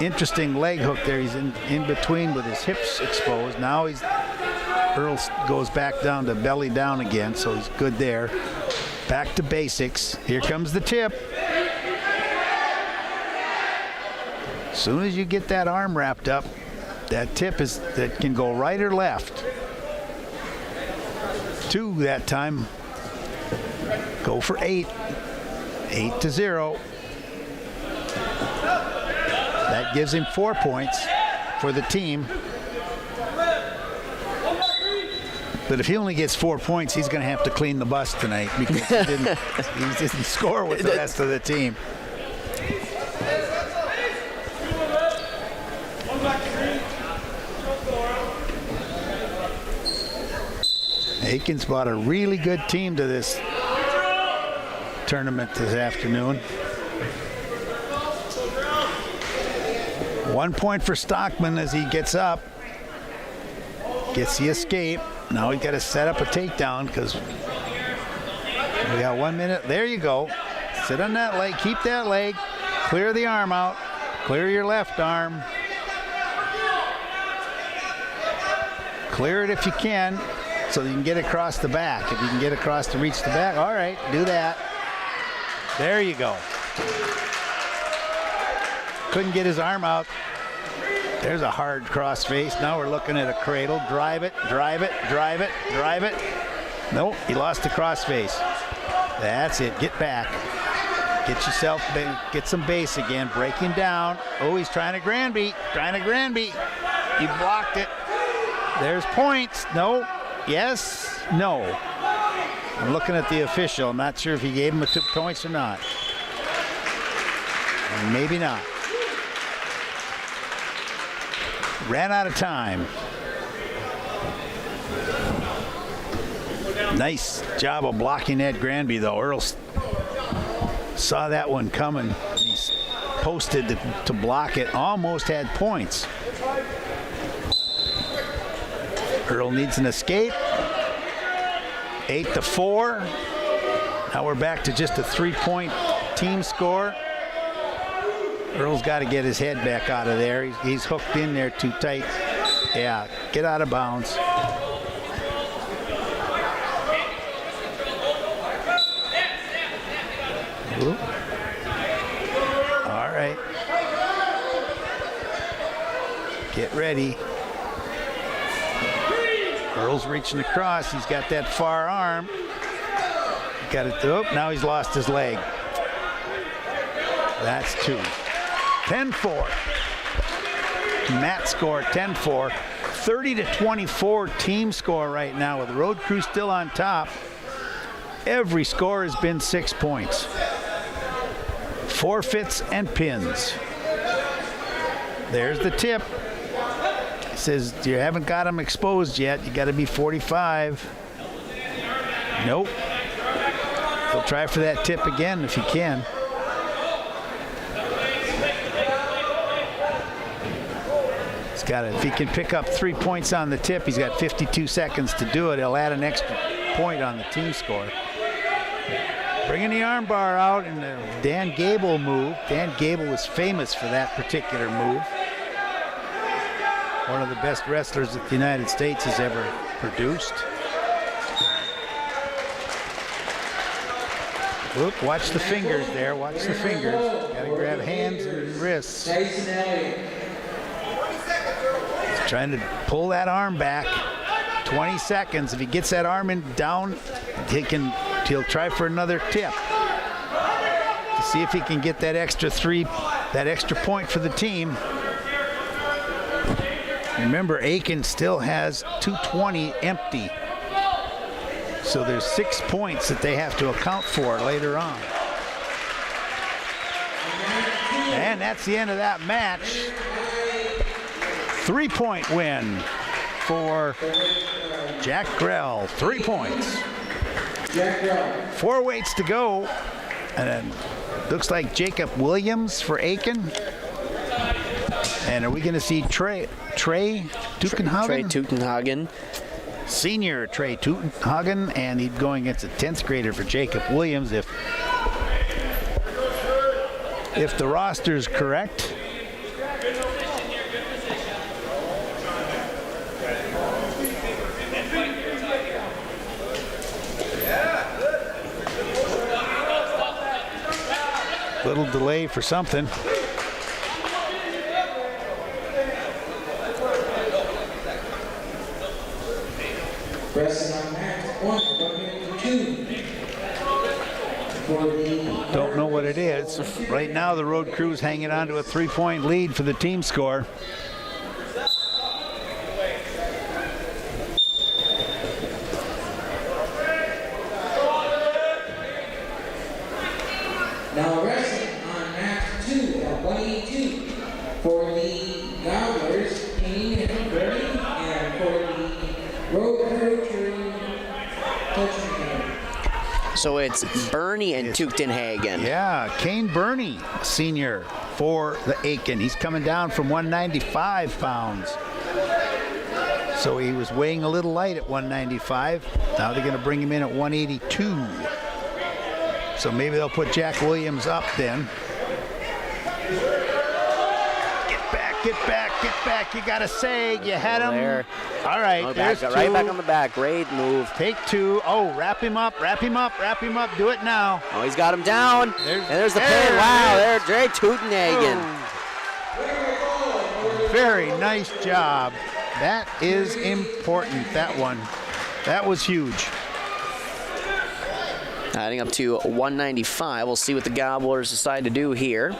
interesting leg hook there. He's in between with his hips exposed. Now Earl goes back down to belly down again, so he's good there. Back to basics. Here comes the tip. As soon as you get that arm wrapped up, that tip that can go right or left. 2 that time. Go for 8. 8-0. That gives him 4 points for the team. But if he only gets 4 points, he's going to have to clean the bus tonight because he didn't score with the rest of the team. Aiken's brought a really good team to this tournament this afternoon. 1 point for Stockman as he gets up. Gets the escape. Now he's got to set up a takedown because We got 1 minute. There you go. Sit on that leg. Keep that leg. Clear the arm out. Clear your left arm. Clear it if you can so you can get across the back. If you can get across to reach the back, all right, do that. There you go. Couldn't get his arm out. There's a hard cross face. Now we're looking at a cradle. Drive it, drive it, drive it, drive it. Nope, he lost the cross face. That's it. Get back. Get yourself, get some base again. Breaking down. Oh, he's trying to grand beat. Trying to grand beat. He blocked it. There's points. No. Yes. No. I'm looking at the official. I'm not sure if he gave him 2 points or not. And maybe not. Ran out of time. Nice job of blocking that Granby, though. Earl saw that one coming. He's posted to block it. Almost had points. Earl needs an escape. 8-4. Now we're back to just a 3-point team score. Earl's got to get his head back out of there. He's hooked in there too tight. Yeah, get out of bounds. Ooh. All right. Get ready. Earl's reaching across. He's got that far arm. Got it. Oh, now he's lost his leg. That's 2. 10-4. Matt score 10-4. 30-24 team score right now with the Road Crew still on top. Every score has been 6 points. Forfeits and pins. There's the tip. It says you haven't got them exposed yet. You got to be 45. Nope. He'll try for that tip again if he can. He's got it. If he can pick up 3 points on the tip, he's got 52 seconds to do it. He'll add an extra point on the team score. Bringing the arm bar out in the Dan Gable move. Dan Gable was famous for that particular move. One of the best wrestlers that the United States has ever produced. Oop, watch the fingers there. Watch the fingers. Got to grab hands and wrists. He's trying to pull that arm back. 20 seconds. If he gets that arm down, he'll try for another tip to see if he can get that extra point for the team. Remember, Aiken still has 220 empty. So there's 6 points that they have to account for later on. And that's the end of that match. 3-point win for Jack Grell. 3 points. 4 weights to go. And then looks like Jacob Williams for Aiken. And are we going to see Trey Tuckenhagen? Trey Tuckenhagen. Senior Trey Tuckenhagen, and he's going against a 10th grader for Jacob Williams if the roster's correct. Little delay for something. Don't know what it is. Right now the Road Crew's hanging on to a 3-point lead for the team score. Now wrestling on match 2 at 182 for the Gobblers, Kane and Bernie, and for the Road Crew, So it's Bernie and Tuchtenhagen. Yeah, Kane Bernie, senior for the Aiken. He's coming down from 195 pounds. So he was weighing a little light at 195. Now they're going to bring him in at 182. So maybe they'll put Jack Williams up then. Get back. You got to sag. You had him. There. All right, there's two. Right back on the back. Great move. Take two. Oh, wrap him up. Do it now. Oh, he's got him down. There's the pin. Wow, there's Jerry Tutenhagen. Very nice job. That is important, that one. That was huge. Adding up to 195. We'll see what the Gobblers decide to do here.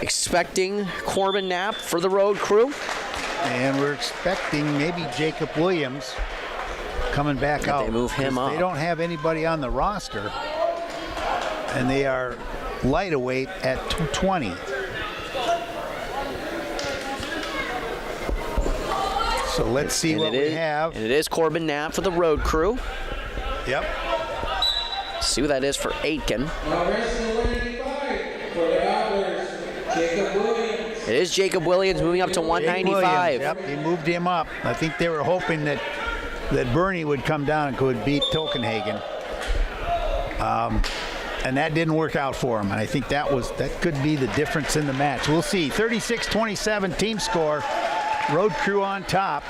Expecting Corbin Knapp for the road crew. And we're expecting maybe Jacob Williams coming back out. They move him up. They don't have anybody on the roster. And they are lightweight at 220. So let's see what we have. And it is Corbin Knapp for the road crew. Yep. See what that is for Aitken. It is Jacob Williams moving up to 195. Yep, he moved him up. I think they were hoping that Bernie would come down and could beat Tokenhagen. And that didn't work out for him. And I think that could be the difference in the match. We'll see. 36-27 team score. Road crew on top.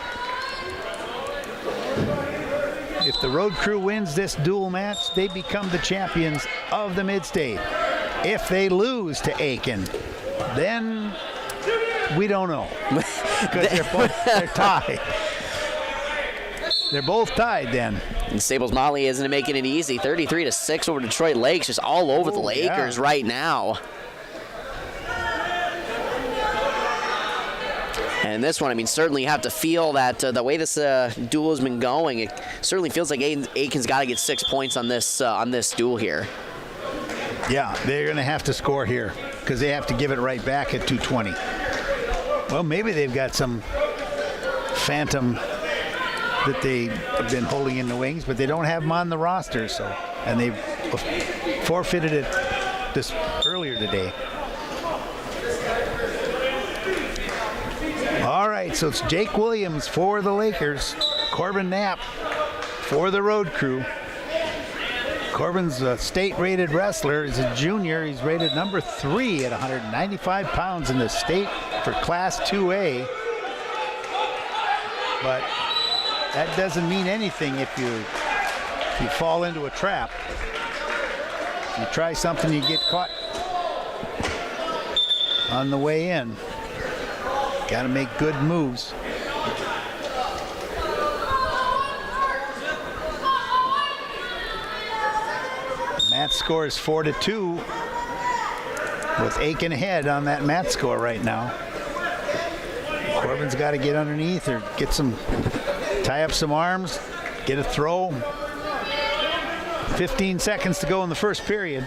If the road crew wins this dual match, they become the champions of the Mid-State. If they lose to Aiken, then we don't know. Because they're tied. They're both tied then. And Staples Motley isn't making it easy. 33-6 over Detroit Lakes, just all over the Lakers right now. And this one, I mean, certainly you have to feel that the way this duel has been going, it certainly feels like Aiken's got to get 6 points on this duel here. Yeah, they're going to have to score here because they have to give it right back at 220. Well, maybe they've got some phantom that they have been holding in the wings, but they don't have them on the roster. So, and they forfeited it this earlier today. All right, so it's Jake Williams for the Lakers, Corbin Knapp for the road crew. Corbin's a state-rated wrestler. He's a junior. He's rated number 3 at 195 pounds in the state for Class 2A. But that doesn't mean anything if you fall into a trap. If you try something, you get caught on the way in. Got to make good moves. Match score is 4-2 with Aiken ahead on that match score right now. Corbin's got to get underneath or tie up some arms, get a throw. 15 seconds to go in the first period.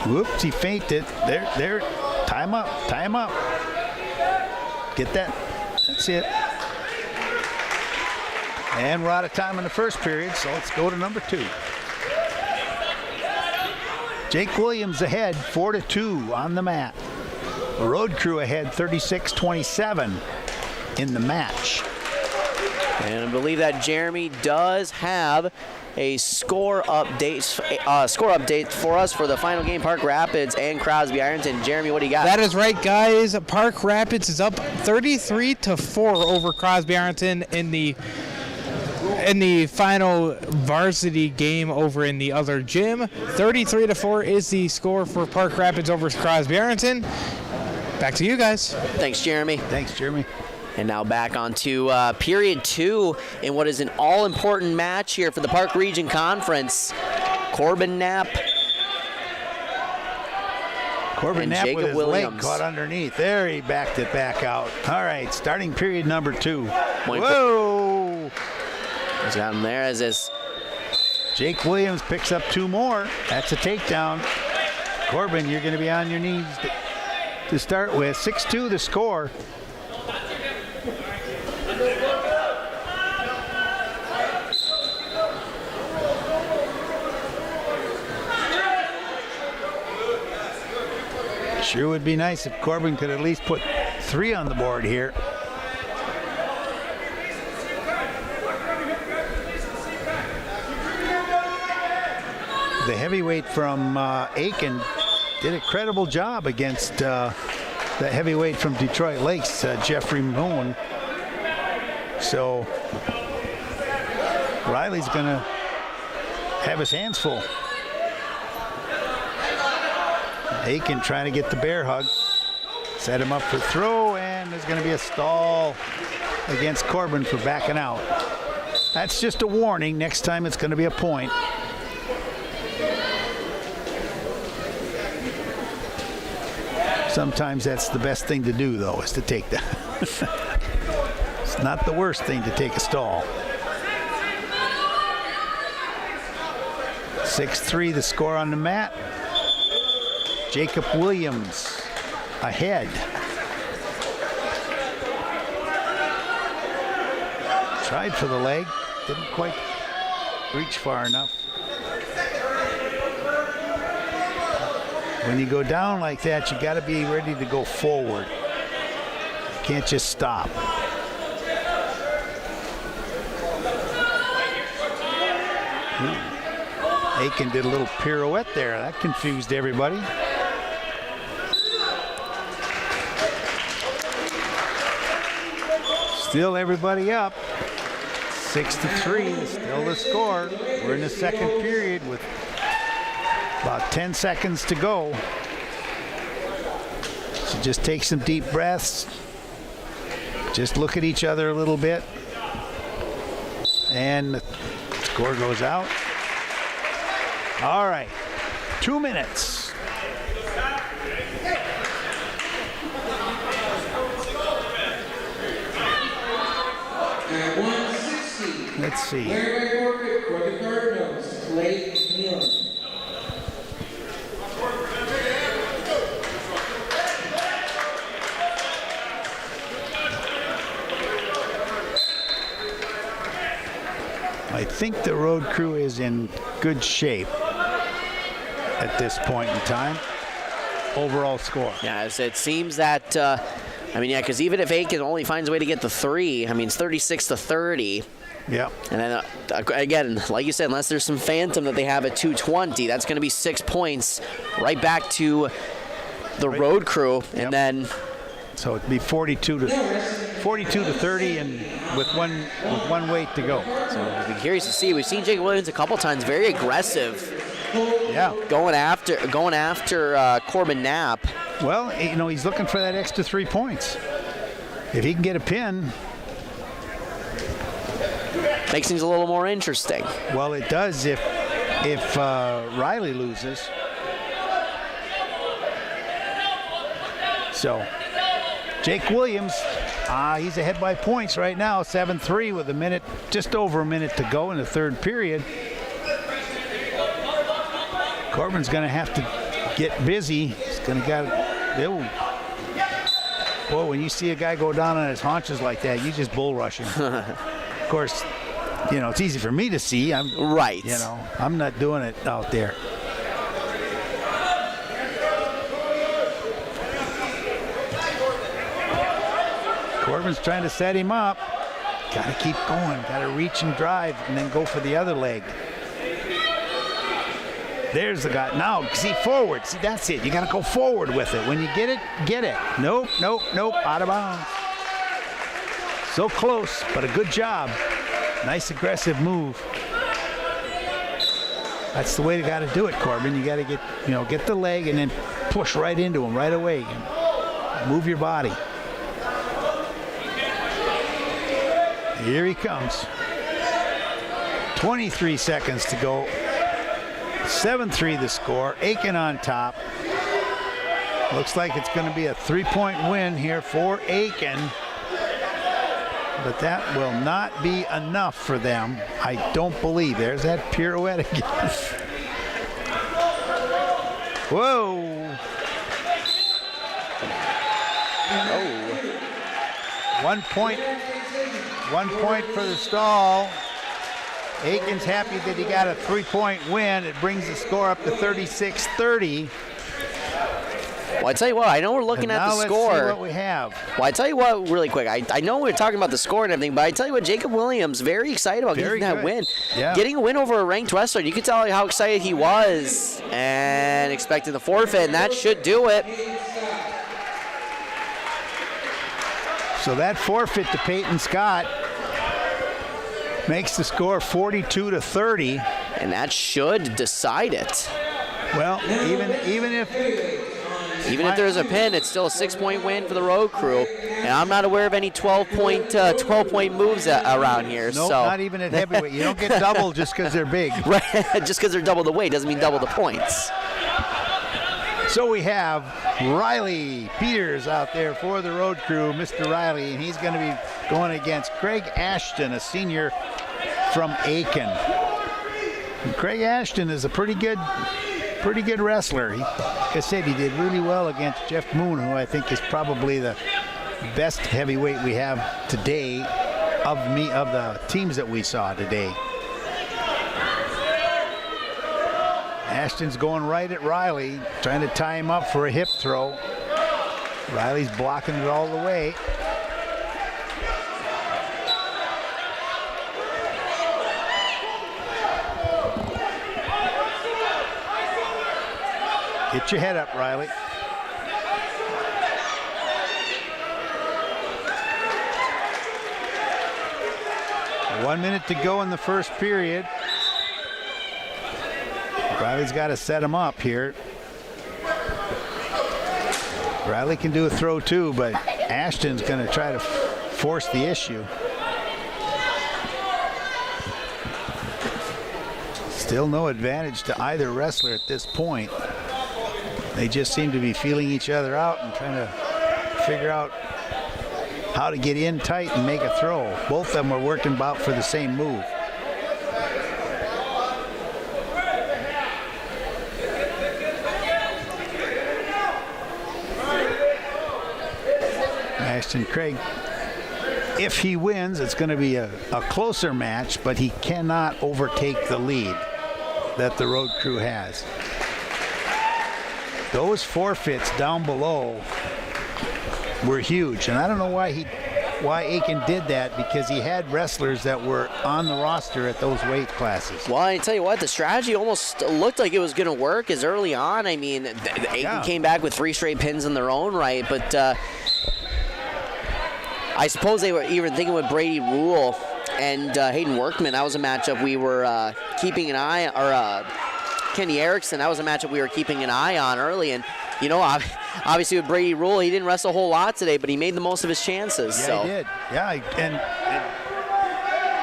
Whoops, he feinted. There. Tie him up. Get that. That's it. And we're out of time in the first period, so let's go to number 2. Jake Williams ahead, 4-2 on the mat. The road crew ahead, 36-27 in the match. And I believe that Jeremy does have a score update for us for the final game, Park Rapids and Crosby Ironton. Jeremy, what do you got? That is right, guys. Park Rapids is up 33-4 over Crosby Ironton in the final varsity game over in the other gym. 33-4 is the score for Park Rapids over Crosby Ironton. Back to you guys. Thanks, Jeremy. Thanks, Jeremy. And now back on to period 2 in what is an all-important match here for the Park Region Conference. Corbin Knapp. Corbin Knapp Jacob with his Williams. leg caught underneath. There, he backed it back out. All right, starting period number 2. Whoa! He's got him there as his. Jake Williams picks up 2 more. That's a takedown. Corbin, you're going to be on your knees to start with. 6-2 the score. Sure would be nice if Corbin could at least put 3 on the board here. the heavyweight from Aiken did a credible job against the heavyweight from Detroit Lakes, Jeffrey Moon. So Riley's going to have his hands full. Aiken trying to get the bear hug. Set him up for throw, and there's going to be a stall against Corbin for backing out. That's just a warning. Next time it's going to be a point. Sometimes that's the best thing to do, though, is to take that. It's not the worst thing to take a stall. 6-3 the score on the mat. Jacob Williams ahead. Tried for the leg, didn't quite reach far enough. When you go down like that, you got to be ready to go forward. You can't just stop. Aiken did a little pirouette there. That confused everybody. Still everybody up. 6-3, still the score. We're in the second period with about 10 seconds to go. So just take some deep breaths. Just look at each other a little bit. And the score goes out. All right, 2 minutes. And 160. Let's see. Fairway for the Cardinals, Blake Nealon. I think the road crew is in good shape at this point in time. Overall score. Yeah, it seems that, because even if Aiken only finds a way to get the 3, it's 36-30. Yeah. And then, again, like you said, unless there's some phantom that they have at 220, that's going to be 6 points right back to the road crew. And then... So it'd be 42 to 30, and with one weight to go. So I'd be curious to see. We've seen Jake Williams a couple times, very aggressive. Yeah. Going after Corbin Knapp. Well, he's looking for that extra 3 points. If he can get a pin, makes things a little more interesting. Well, it does if Riley loses. So, Jake Williams, he's ahead by points right now, 7-3 with just over a minute to go in the third period. Corbin's going to have to get busy. He's going to Boy, when you see a guy go down on his haunches like that, you just bull rush him. Of course, it's easy for me to see. I'm not doing it out there. Corbin's trying to set him up. Got to keep going. Got to reach and drive and then go for the other leg. There's the guy. Now, see, forward. See, that's it. You got to go forward with it. When you get it, get it. Nope. Out of bounds. So close, but a good job. Nice aggressive move. That's the way you got to do it, Corbin. You got to get the leg and then push right into him right away. Move your body. Here he comes. 23 seconds to go. 7-3 the score. Aiken on top. Looks like it's going to be a 3-point win here for Aiken. But that will not be enough for them. I don't believe. There's that pirouette again. Whoa. Oh. 1 point. 1 point for the stall. Aiken's happy that he got a 3-point win. It brings the score up to 36-30. Well, I tell you what, I know we're looking And at now the let's score. see what we have. Well, I tell you what, really quick, I know we're talking about the score and everything, but I tell you what, Jacob Williams, very excited about Very getting that good. win. Yeah. Getting a win over a ranked wrestler. You could tell how excited he was and expecting the forfeit, and that should do it. So that forfeit to Peyton Scott makes the score 42-30. And that should decide it. Well, even if there's a pin, it's still a 6-point win for the road crew. And I'm not aware of any 12-point moves around here. Nope, so. not even at heavyweight. You don't get double just because they're big. Right, just because they're double the weight doesn't mean double the points. So we have Riley Peters out there for the road crew, Mr. Riley, and he's going to be going against Craig Ashton, a senior from Aiken. And Craig Ashton is a pretty good wrestler. Like I said, he did really well against Jeff Moon, who I think is probably the best heavyweight we have today of the teams that we saw today. Ashton's going right at Riley, trying to tie him up for a hip throw. Riley's blocking it all the way. Get your head up, Riley. One minute to go in the first period. Riley's got to set him up here. Riley can do a throw too, but Ashton's going to try to force the issue. Still no advantage to either wrestler at this point. They just seem to be feeling each other out and trying to figure out how to get in tight and make a throw. Both of them are working about for the same move. Ashton Craig, if he wins, it's going to be a closer match, but he cannot overtake the lead that the road crew has. Those forfeits down below were huge, and I don't know why Aiken did that, because he had wrestlers that were on the roster at those weight classes. Well, I tell you what, the strategy almost looked like it was going to work as early on. I mean, Aiken came back with 3 straight pins in their own right, but I suppose they were even thinking with Brady Rule and Hayden Workman. That was a matchup we were keeping an eye on, or Kenny Erickson. That was a matchup we were keeping an eye on early. And, you know, obviously with Brady Rule, he didn't wrestle a whole lot today, but he made the most of his chances. Yeah, he did. Yeah, and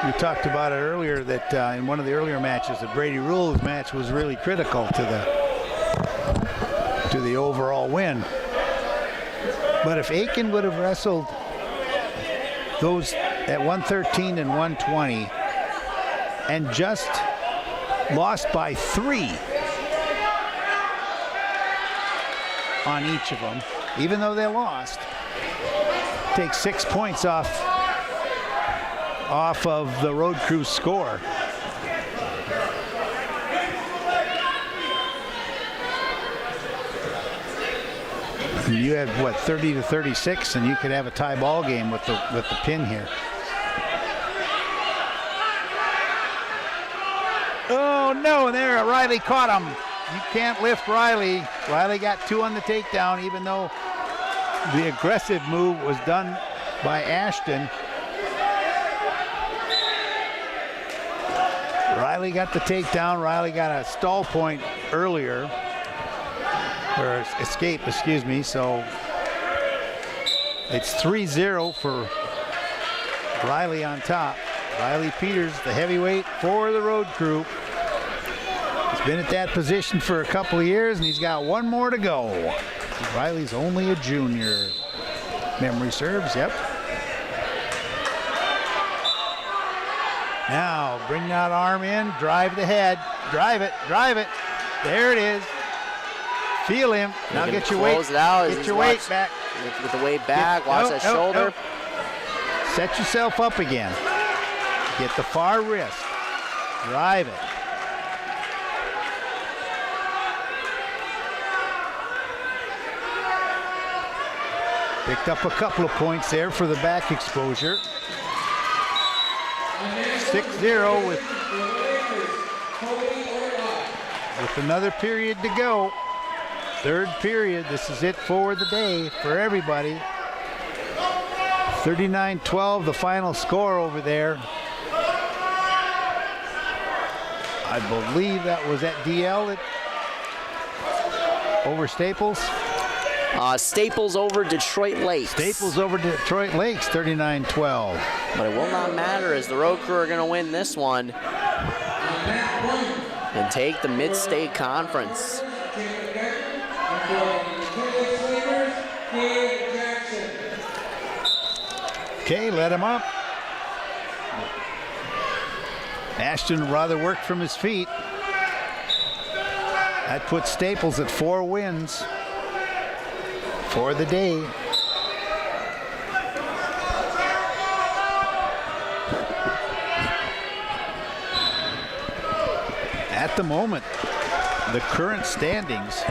we talked about it earlier that in one of the earlier matches, that Brady Rule's match was really critical to the overall win. But if Aiken would have wrestled those at 113 and 120 and just lost by 3 on each of them, even though they lost, take 6 points off of the road crew score. You had what, 30-36, and you could have a tie ball game with the pin here. Oh no! There, Riley caught him. You can't lift Riley. Riley got 2 on the takedown, even though the aggressive move was done by Ashton. Riley got the takedown. Riley got a stall point earlier. Or escape, excuse me. So it's 3-0 for Riley on top. Riley Peters, the heavyweight for the road crew. He's been at that position for a couple of years, and he's got 1 more to go. Riley's only a junior. Memory serves, yep. Now, bring that arm in, drive the head. Drive it, drive it. There it is. Feel him. Now get your weight. Get your weight back. Get the weight back. Watch that shoulder. Set yourself up again. Get the far wrist. Drive it. Picked up a couple of points there for the back exposure. 6-0 with another period to go. Third period. This is it for the day for everybody. 39-12, the final score over there. I believe that was at DL over Staples. Staples over Detroit Lakes. Staples over Detroit Lakes, 39-12. But it will not matter as the Road Crew are going to win this one and take the Mid-State Conference. Okay, let him up. Ashton rather worked from his feet. That puts Staples at 4 wins for the day. At the moment, the current standings,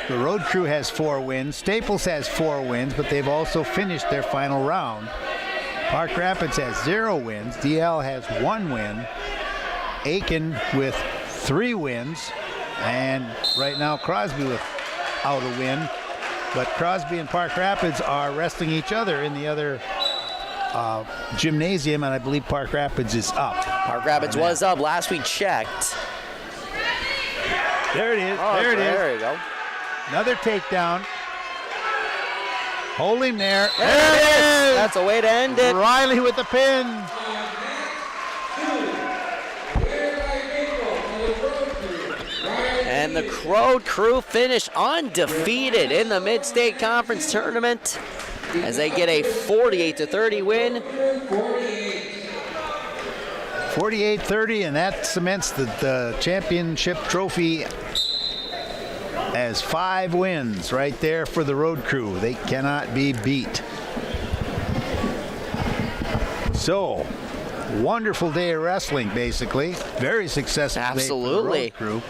the Road Crew has 4 wins, Staples has 4 wins, but they've also finished their final round. Park Rapids has 0 wins, DL has 1 win, Aiken with 3 wins, and right now Crosby without a win. But Crosby and Park Rapids are wrestling each other in the other gymnasium, and I believe Park Rapids is up. Park Rapids was up last we checked. There it is. Oh, there it is. There you go. Another takedown. Hold him there. There it is. That's a way to end it. Riley with the pin. And the Road Crew finish undefeated in the Mid-State Conference Tournament as they get a 48-30 win. 48-30, and that cements the championship trophy as 5 wins right there for the Road Crew. They cannot be beat. So, wonderful day of wrestling, basically. Very successful day for the Road Crew.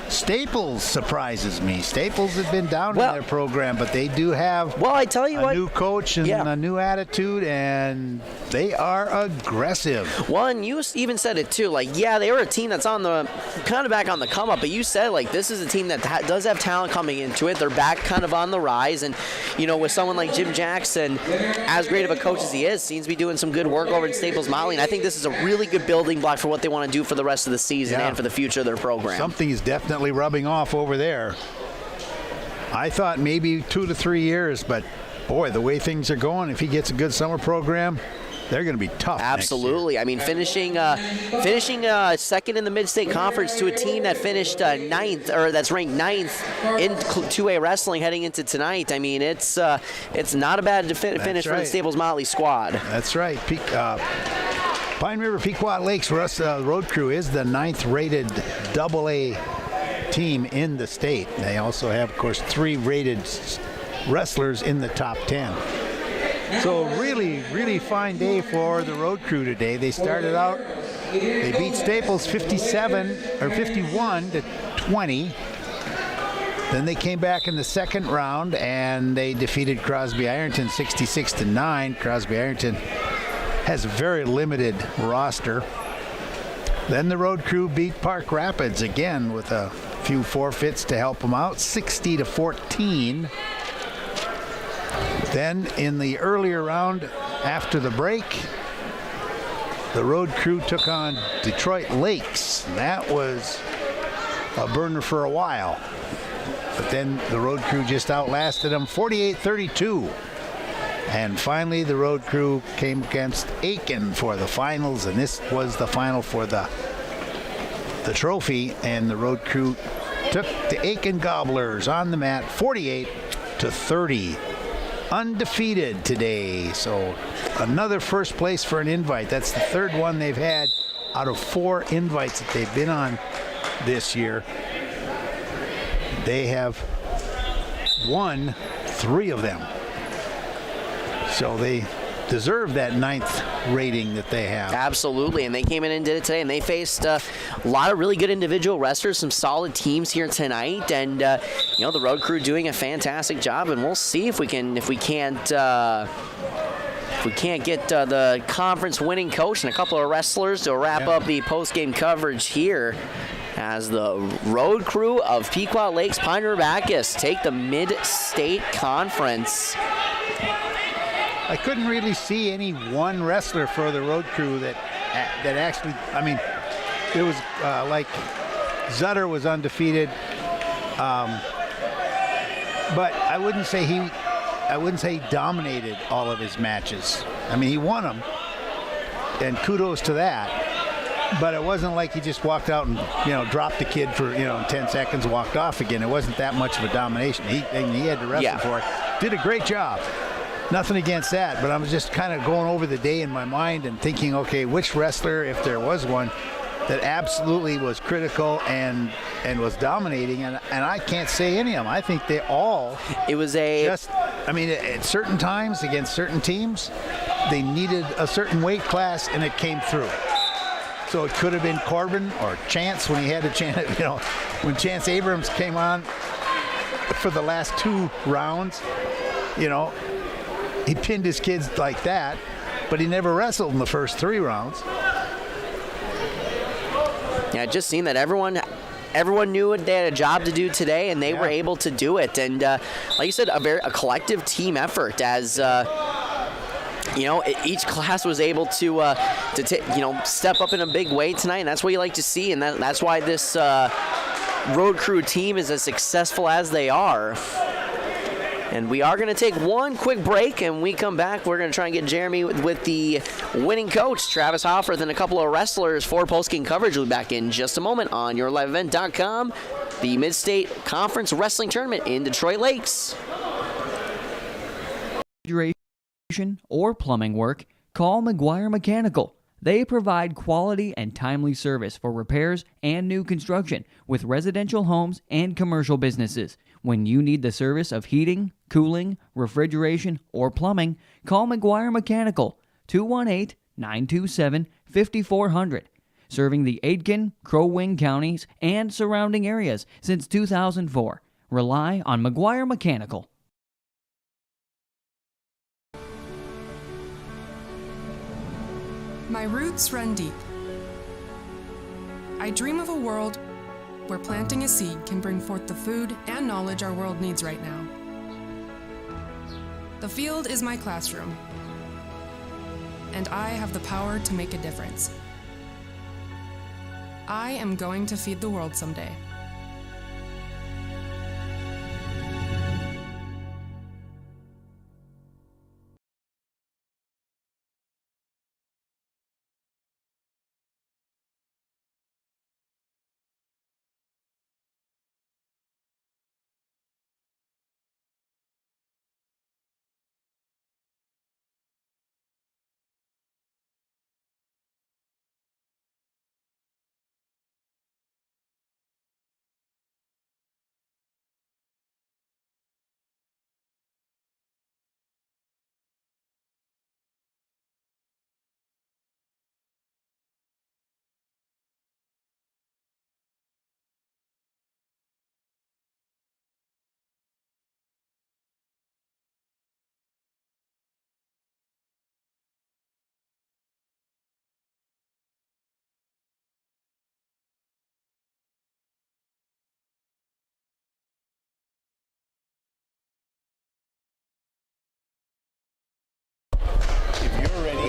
Staples surprises me. Staples has been down in their program, but they do have I tell you a new coach and a new attitude, and they are aggressive. Well, and you even said it too. Like, yeah, they were a team that's on the kind of back on the come up, but you said like this is a team that does have talent coming into it. They're back kind of on the rise, and you know, with someone like Jim Jackson, as great of a coach as he is, seems to be doing some good work over in Staples Motley. And I think this is a really good building block for what they want to do for the rest of the season and for the future of their program. Something is definitely rubbing off over there. I thought maybe 2 to 3 years, but boy, the way things are going, if he gets a good summer program, they're going to be tough. Absolutely. I mean, finishing second in the Mid-State Conference to a team that finished ninth, or that's ranked 9th in 2A wrestling heading into tonight. I mean, it's not a bad finish for the Staples Motley squad. That's right. Pine River Pequot Lakes Road Crew is the 9th rated AA team in the state. They also have, of course, 3 rated wrestlers in the top 10. So really, really fine day for the Road Crew today. They started out, they beat Staples 51 to 20. Then they came back in the second round and they defeated Crosby Ironton 66 to 9. Crosby Ironton has a very limited roster. Then the Road Crew beat Park Rapids again with a few forfeits to help them out, 60 to 14. Then in the earlier round after the break, the Road Crew took on Detroit Lakes. That was a burner for a while. But then the Road Crew just outlasted them 48-32. And finally, the Road Crew came against Aiken for the finals, and this was the final for the trophy, and the Road Crew took the Aiken Gobblers on the mat 48-30. Undefeated today, so another first place for an invite. That's the 3rd one they've had out of 4 invites that they've been on this year. They have won 3 of them. So they deserve that 9th rating that they have. Absolutely, and they came in and did it today, and they faced a lot of really good individual wrestlers, some solid teams here tonight, and the road crew doing a fantastic job, and we'll see if we can't get the conference winning coach and a couple of wrestlers to wrap up the post-game coverage here as the road crew of Pequot Lakes Pine River Bacchus take the Mid-State Conference. I couldn't really see any one wrestler for the road crew that actually, I mean, it was like Zutter was undefeated, but I wouldn't say he dominated all of his matches. I mean, he won them, and kudos to that. But it wasn't like he just walked out and dropped the kid for in 10 seconds, walked off again. It wasn't that much of a domination. He had to wrestle for it. Did a great job. Nothing against that, but I was just kind of going over the day in my mind and thinking, okay, which wrestler, if there was one, that absolutely was critical and was dominating, and I can't say any of them. I think they all. It was at certain times against certain teams, they needed a certain weight class, and it came through. So it could have been Corbin or Chance when he had a chance. When Chance Abrams came on for the last 2 rounds, he pinned his kids like that, but he never wrestled in the first 3 rounds. Yeah, just seeing that everyone knew they had a job to do today, and they were able to do it. And like you said, a collective team effort as each class was able to step up in a big way tonight, and that's what you like to see, and that's why this road crew team is as successful as they are. And we are going to take one quick break, and when we come back, we're going to try and get Jeremy with the winning coach, Travis Hofferth, and a couple of wrestlers for post-game coverage. We'll be back in just a moment on YourLiveEvent.com, the Mid-State Conference Wrestling Tournament in Detroit Lakes. Or plumbing work, call McGuire Mechanical. They provide quality and timely service for repairs and new construction with residential homes and commercial businesses. When you need the service of heating, cooling, refrigeration, or plumbing, call McGuire Mechanical, 218-927-5400. Serving the Aitkin, Crow Wing counties, and surrounding areas since 2004. Rely on McGuire Mechanical. My roots run deep. I dream of a world where planting a seed can bring forth the food and knowledge our world needs right now. The field is my classroom, and I have the power to make a difference. I am going to feed the world someday.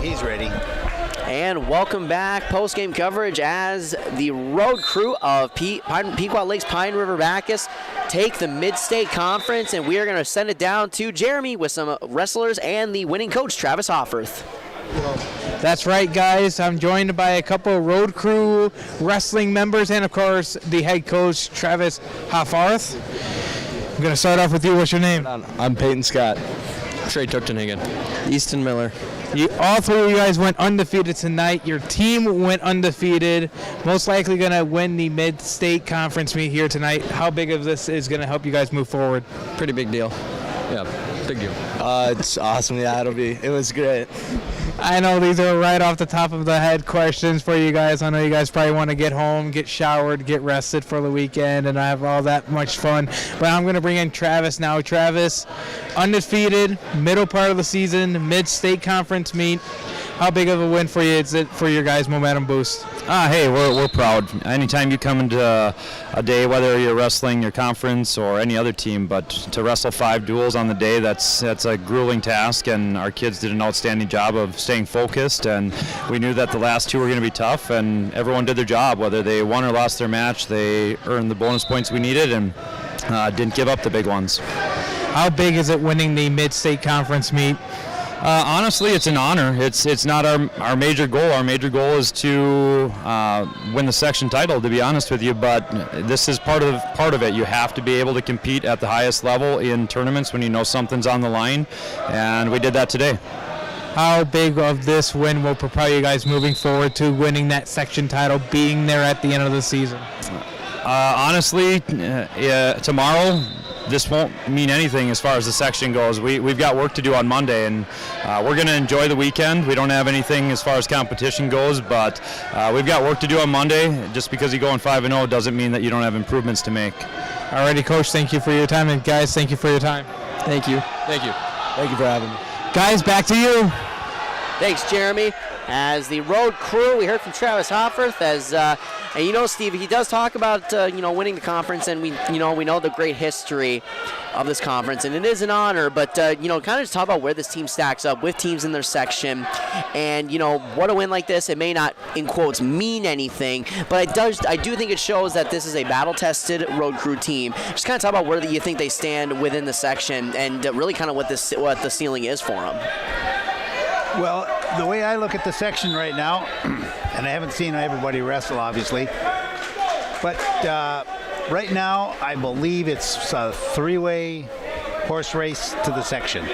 He's ready. And welcome back. Post-game coverage as the road crew of Pequot Lakes Pine River Bacchus take the Mid-State Conference, and we are going to send it down to Jeremy with some wrestlers and the winning coach, Travis Hofferth. That's right, guys. I'm joined by a couple of road crew wrestling members and, of course, the head coach, Travis Hoffarth. I'm going to start off with you. What's your name? I'm Peyton Scott. Trey Tuchtenhagen. Easton Miller. All 3 of you guys went undefeated tonight. Your team went undefeated. Most likely going to win the Mid-State Conference meet here tonight. How big of this is going to help you guys move forward? Pretty big deal. Yeah. Big deal. It's awesome. Yeah, it was great. I know these are right off the top of the head questions for you guys. I know you guys probably want to get home, get showered, get rested for the weekend, and have all that much fun. But I'm going to bring in Travis now. Travis, undefeated, middle part of the season, mid-state conference meet. How big of a win for you is it for your guys' momentum boost? Hey, we're proud. Anytime you come into a day, whether you're wrestling your conference or any other team, but to wrestle 5 duels on the day, that's a grueling task, and our kids did an outstanding job of staying focused, and we knew that the last 2 were going to be tough, and everyone did their job. Whether they won or lost their match, they earned the bonus points we needed and didn't give up the big ones. How big is it winning the mid-state conference meet? Honestly, it's an honor. It's not our major goal. Our major goal is to win the section title, to be honest with you, but this is part of it. You have to be able to compete at the highest level in tournaments when you know something's on the line, and we did that today. How big of this win will propel you guys moving forward to winning that section title, being there at the end of the season? Honestly, tomorrow, this won't mean anything as far as the section goes. We've got work to do on Monday, and we're going to enjoy the weekend. We don't have anything as far as competition goes, but we've got work to do on Monday. Just because you're going 5-0 doesn't mean that you don't have improvements to make. Alrighty, Coach, thank you for your time, and guys, thank you for your time. Thank you. Thank you. Thank you for having me. Guys, back to you. Thanks, Jeremy. As the road crew, we heard from Travis Hofferth. And Steve, he does talk about winning the conference, and we know the great history of this conference, and it is an honor. But kind of just talk about where this team stacks up with teams in their section, and what a win like this. It may not, in quotes, mean anything, but I do think it shows that this is a battle-tested road crew team. Just kind of talk about where you think they stand within the section, and really kind of what the ceiling is for them. Well, the way I look at the section right now, and I haven't seen everybody wrestle, obviously, but right now I believe it's a 3-way horse race to the section,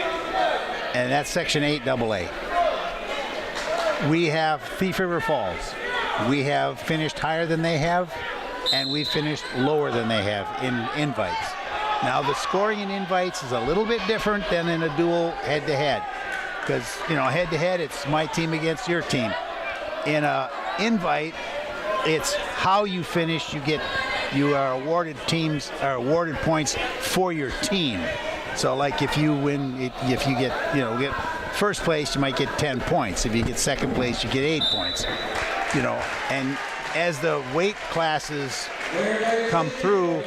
and that's Section 8 AA. We have Thief River Falls. We have finished higher than they have, and we finished lower than they have in invites. Now, the scoring in invites is a little bit different than in a dual head-to-head. Because, head-to-head, it's my team against your team. In a invite, it's how you finish. You are awarded points for your team. So, like if you win, if you get first place, you might get 10 points. If you get second place, you get 8 points. And as the weight classes come through,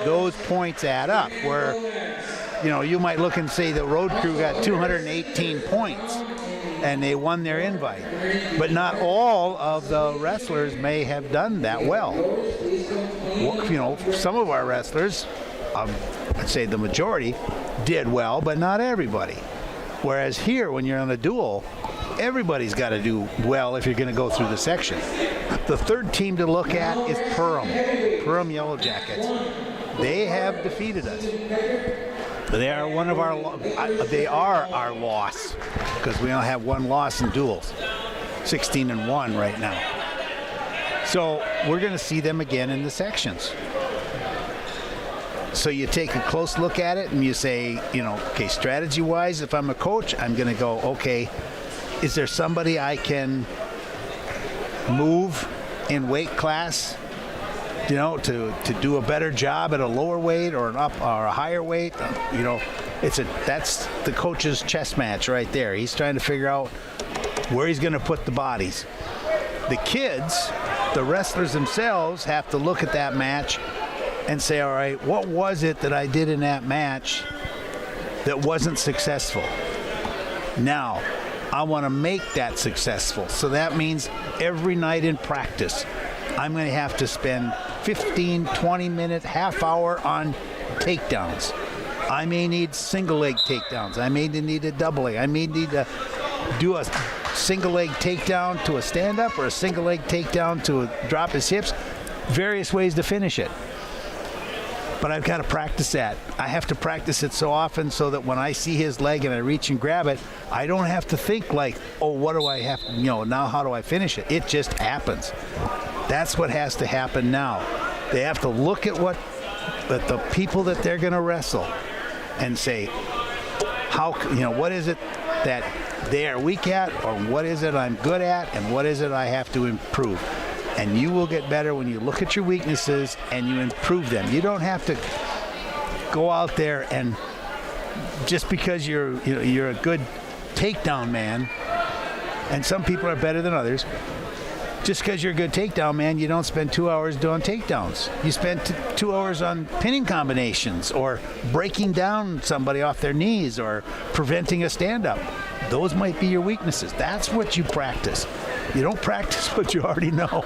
those points add up. Where you might look and say the road crew got 218 points and they won their invite. But not all of the wrestlers may have done that well. Some of our wrestlers, I'd say the majority, did well, but not everybody. Whereas here, when you're on a duel, everybody's got to do well if you're going to go through the section. The third team to look at is Perham Yellow Jackets. They have defeated us. They are our loss, because we only have one loss in duels, 16-1 right now. So we're going to see them again in the sections. So you take a close look at it and you say, okay, strategy-wise, if I'm a coach, I'm going to go, okay, is there somebody I can move in weight class, to do a better job at a lower weight or an up or a higher weight? That's the coach's chess match right there. He's trying to figure out where he's going to put the bodies. The kids, the wrestlers themselves, have to look at that match and say, all right, what was it that I did in that match that wasn't successful? Now, I want to make that successful. So that means every night in practice, I'm going to have to spend 15, 20 minutes, half hour on takedowns. I may need single leg takedowns. I may need a double leg. I may need to do a single leg takedown to a stand up or a single leg takedown to drop his hips. Various ways to finish it. But I've got to practice that. I have to practice it so often so that when I see his leg and I reach and grab it, I don't have to think like, oh, what do I have, now how do I finish it? It just happens. That's what has to happen now. They have to look at the people that they're going to wrestle and say, what is it that they are weak at, or what is it I'm good at, and what is it I have to improve? And you will get better when you look at your weaknesses and you improve them. You don't have to go out there and just because you're a good takedown man, and some people are better than others. Just because you're a good takedown man, you don't spend 2 hours doing takedowns. You spend 2 hours on pinning combinations or breaking down somebody off their knees or preventing a stand-up. Those might be your weaknesses. That's what you practice. You don't practice what you already know.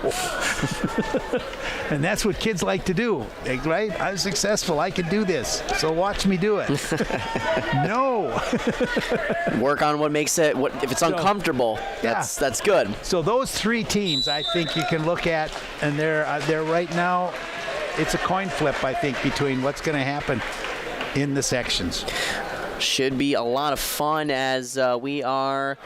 And that's what kids like to do, right? I'm successful. I can do this. So watch me do it. No. Work on what makes it, if it's uncomfortable, that's good. So those three teams I think you can look at, and they're right now, it's a coin flip, I think, between what's going to happen in the sections. Should be a lot of fun as we are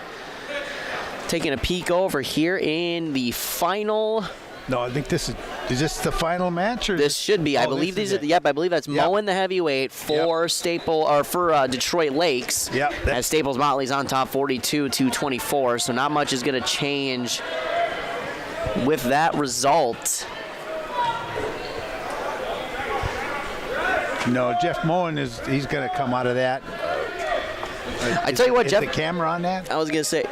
taking a peek over here in the final. No, I think is this the final match? Or this should be. I believe these are. Yep, I believe that's Moen the heavyweight for Detroit Lakes. Yep. As Staples Motley's on top 42-24. So not much is going to change with that result. No, Jeff Moen he's going to come out of that. I tell you what, Jeff. The camera on that? I was going to say.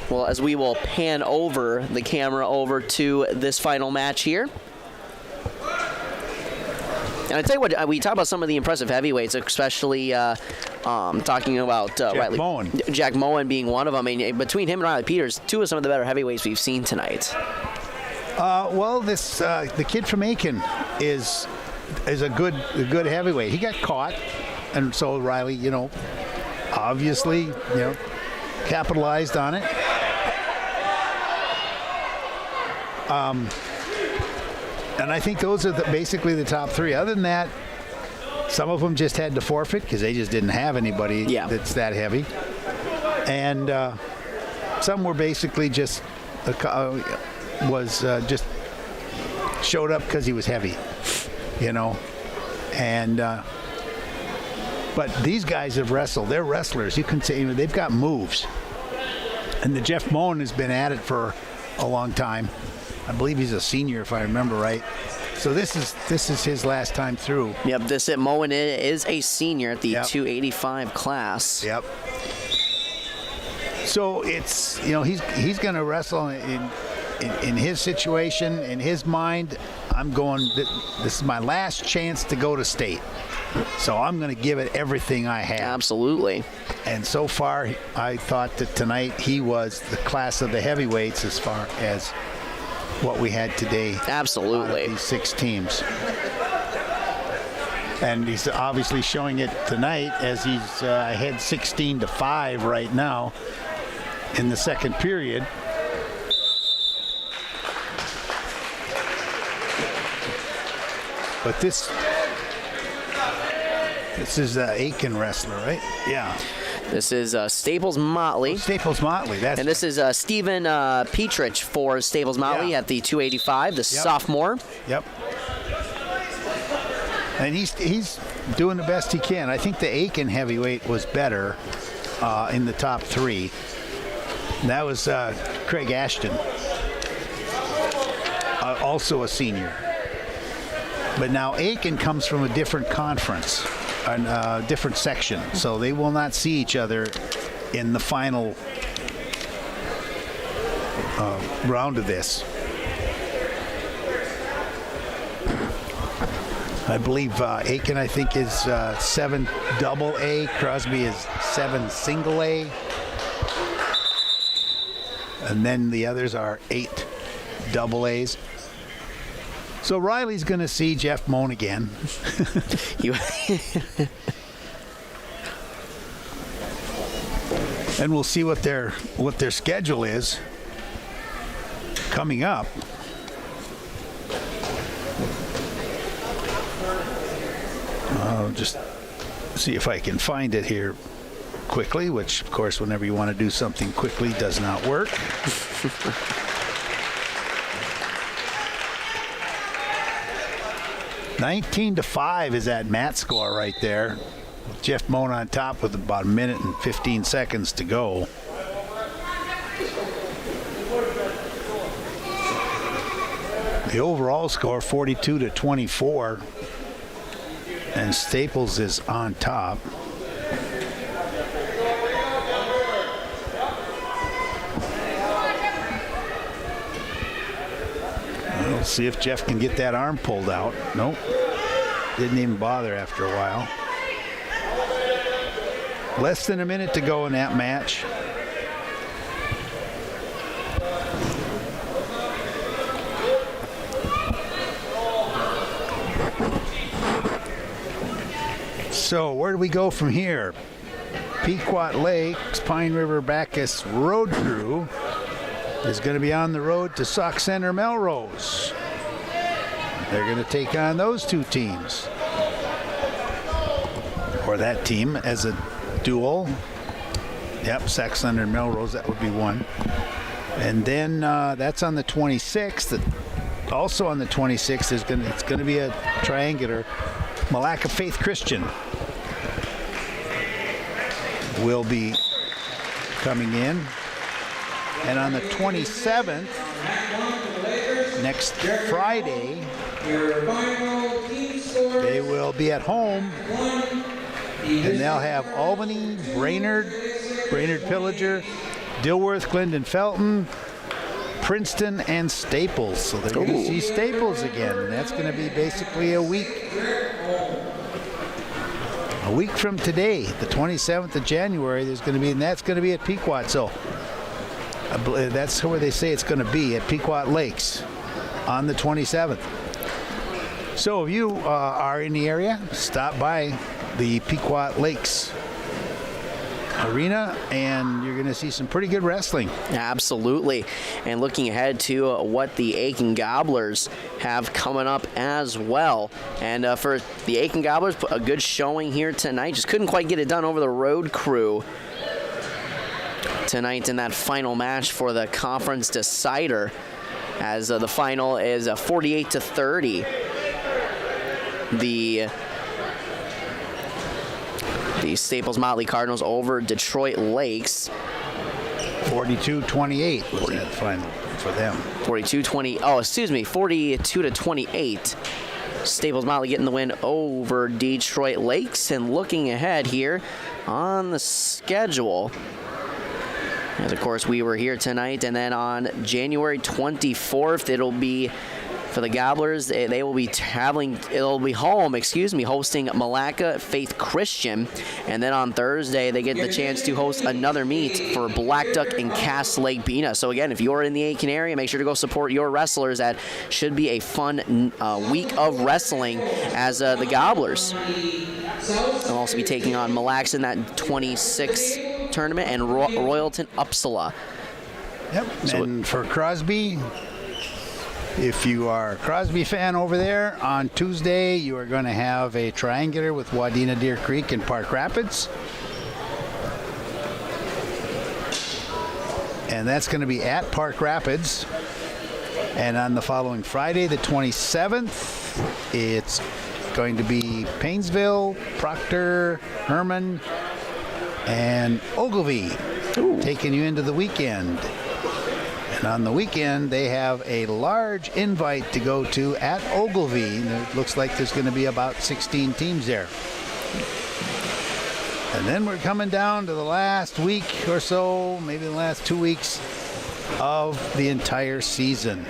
Well, as we will pan over the camera over to this final match here. And I tell you what, we talk about some of the impressive heavyweights, especially talking about Jack Moen being one of them. I mean, between him and Riley Peters, two of some of the better heavyweights we've seen tonight. Well, the kid from Aiken is a good heavyweight. He got caught, and so Riley, obviously, capitalized on it. And I think those are basically the top three. Other than that, some of them just had to forfeit because they just didn't have anybody that's that heavy. And some were basically just just showed up because he was heavy, And but these guys have wrestled. They're wrestlers. You can say they've got moves. And the Jeff Moen has been at it for a long time. I believe he's a senior, if I remember right. So this is his last time through. Yep, Moen is a senior at the 285 class. Yep. So it's he's going to wrestle in his situation, in his mind. I'm going. This is my last chance to go to state. So I'm going to give it everything I have. Absolutely. And so far, I thought that tonight he was the class of the heavyweights as far as what we had today. Absolutely. Out of these 6 teams. And he's obviously showing it tonight as he's ahead 16-5 right now in the second period. But this is Aiken wrestler, right? Yeah. This is Staples Motley. Staples Motley. And this is Stephen Petrich for Staples Motley at the 285, the sophomore. Yep. And he's doing the best he can. I think the Aiken heavyweight was better in the top 3. And that was Craig Ashton, also a senior. But now Aiken comes from a different conference, a different section, so they will not see each other in the final round of this. I believe Aiken, I think, is 7 double A. Crosby is 7 single A. And then the others are 8 double A's. So Riley's going to see Jeff Moen again. And we'll see what their schedule is coming up. I'll just see if I can find it here quickly, which, of course, whenever you want to do something quickly does not work. 19-5 is that mat score right there. Jeff Moan on top with about a minute and 15 seconds to go. The overall score 42-24, and Staples is on top. We'll see if Jeff can get that arm pulled out. Nope, didn't even bother after a while. Less than a minute to go in that match. So where do we go from here? Pequot Lakes Pine River Bacchus Road Crew is going to be on the road to Sauk Centre Melrose. They're going to take on those two teams, or that team as a duel. Yep, Sauk Centre and Melrose, that would be one. And then that's on the 26th. Also on the 26th it's going to be a triangular. Malacca Faith Christian will be coming in. And on the 27th, next Friday, they will be at home, and they'll have Albany, Brainerd Pillager, Dilworth, Glendon Felton, Princeton, and Staples. So they're going to see Staples again, and that's going to be basically a week from today, the 27th of January. There's going to be, and that's going to be at Pequot. So that's where they say it's going to be, at Pequot Lakes on the 27th. So if you are in the area, stop by the Pequot Lakes Arena, and you're going to see some pretty good wrestling. Absolutely. And looking ahead to what the Aiken Gobblers have coming up as well. And for the Aiken Gobblers, a good showing here tonight. Just couldn't quite get it done over the Road Crew tonight in that final match for the conference decider, as the final is 48-30. The Staples Motley Cardinals over Detroit Lakes. 42-28 was that final for them. 42-28. Staples Motley getting the win over Detroit Lakes. And looking ahead here on the schedule, as of course we were here tonight, and then on January 24th it'll be for the Gobblers. They will be hosting Malacca Faith Christian. And then on Thursday, they get the chance to host another meet for Black Duck and Cass Lake Bena. So again, if you're in the Aiken area, make sure to go support your wrestlers. That should be a fun week of wrestling, as the Gobblers will also be taking on Mille Lacs in that 26 tournament, and Royalton Uppsala. Yep, so, and for Crosby, if you are a Crosby fan over there, on Tuesday you are going to have a triangular with Wadena Deer Creek and Park Rapids. And that's going to be at Park Rapids. And on the following Friday, the 27th, it's going to be Painesville, Proctor, Herman, and Ogilvie taking you into the weekend. And on the weekend, they have a large invite to go to at Ogilvie. And it looks like there's going to be about 16 teams there. And then we're coming down to the last week or so, maybe the last 2 weeks of the entire season.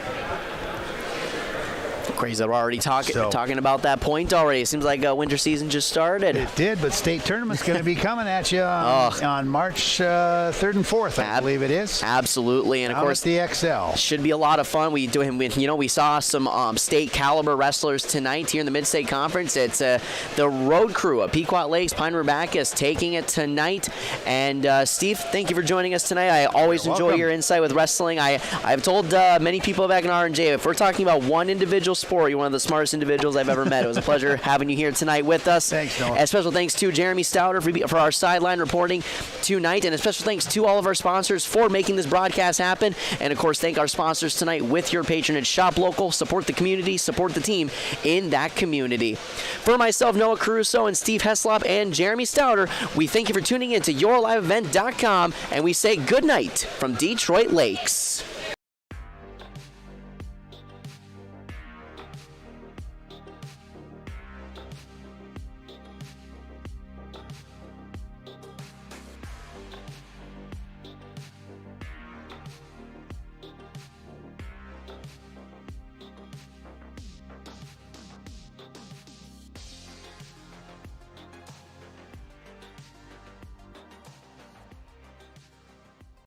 Crazy that we're already talking about that point already. It seems like winter season just started. It did, but state tournament's going to be coming at you on March 3rd and 4th, I believe it is. Absolutely, and of course the XL should be a lot of fun. We saw some state caliber wrestlers tonight here in the Mid-State Conference. It's the Road Crew of Pequot Lakes Pine River Bacchus taking it tonight. And Steve, thank you for joining us tonight. I always enjoy your insight with wrestling. I've told many people back in R&J, if we're talking about one individual sport. You're one of the smartest individuals I've ever met. It was a pleasure having you here tonight with us. Thanks, Noah. A special thanks to Jeremy Stouter for our sideline reporting tonight, and a special thanks to all of our sponsors for making this broadcast happen. And of course, thank our sponsors tonight. With your patronage, shop local, support the community, support the team in that community. For myself, Noah Caruso, and Steve Heslop, and Jeremy Stouter, we thank you for tuning in to YourLiveEvent.com, and we say good night from Detroit Lakes.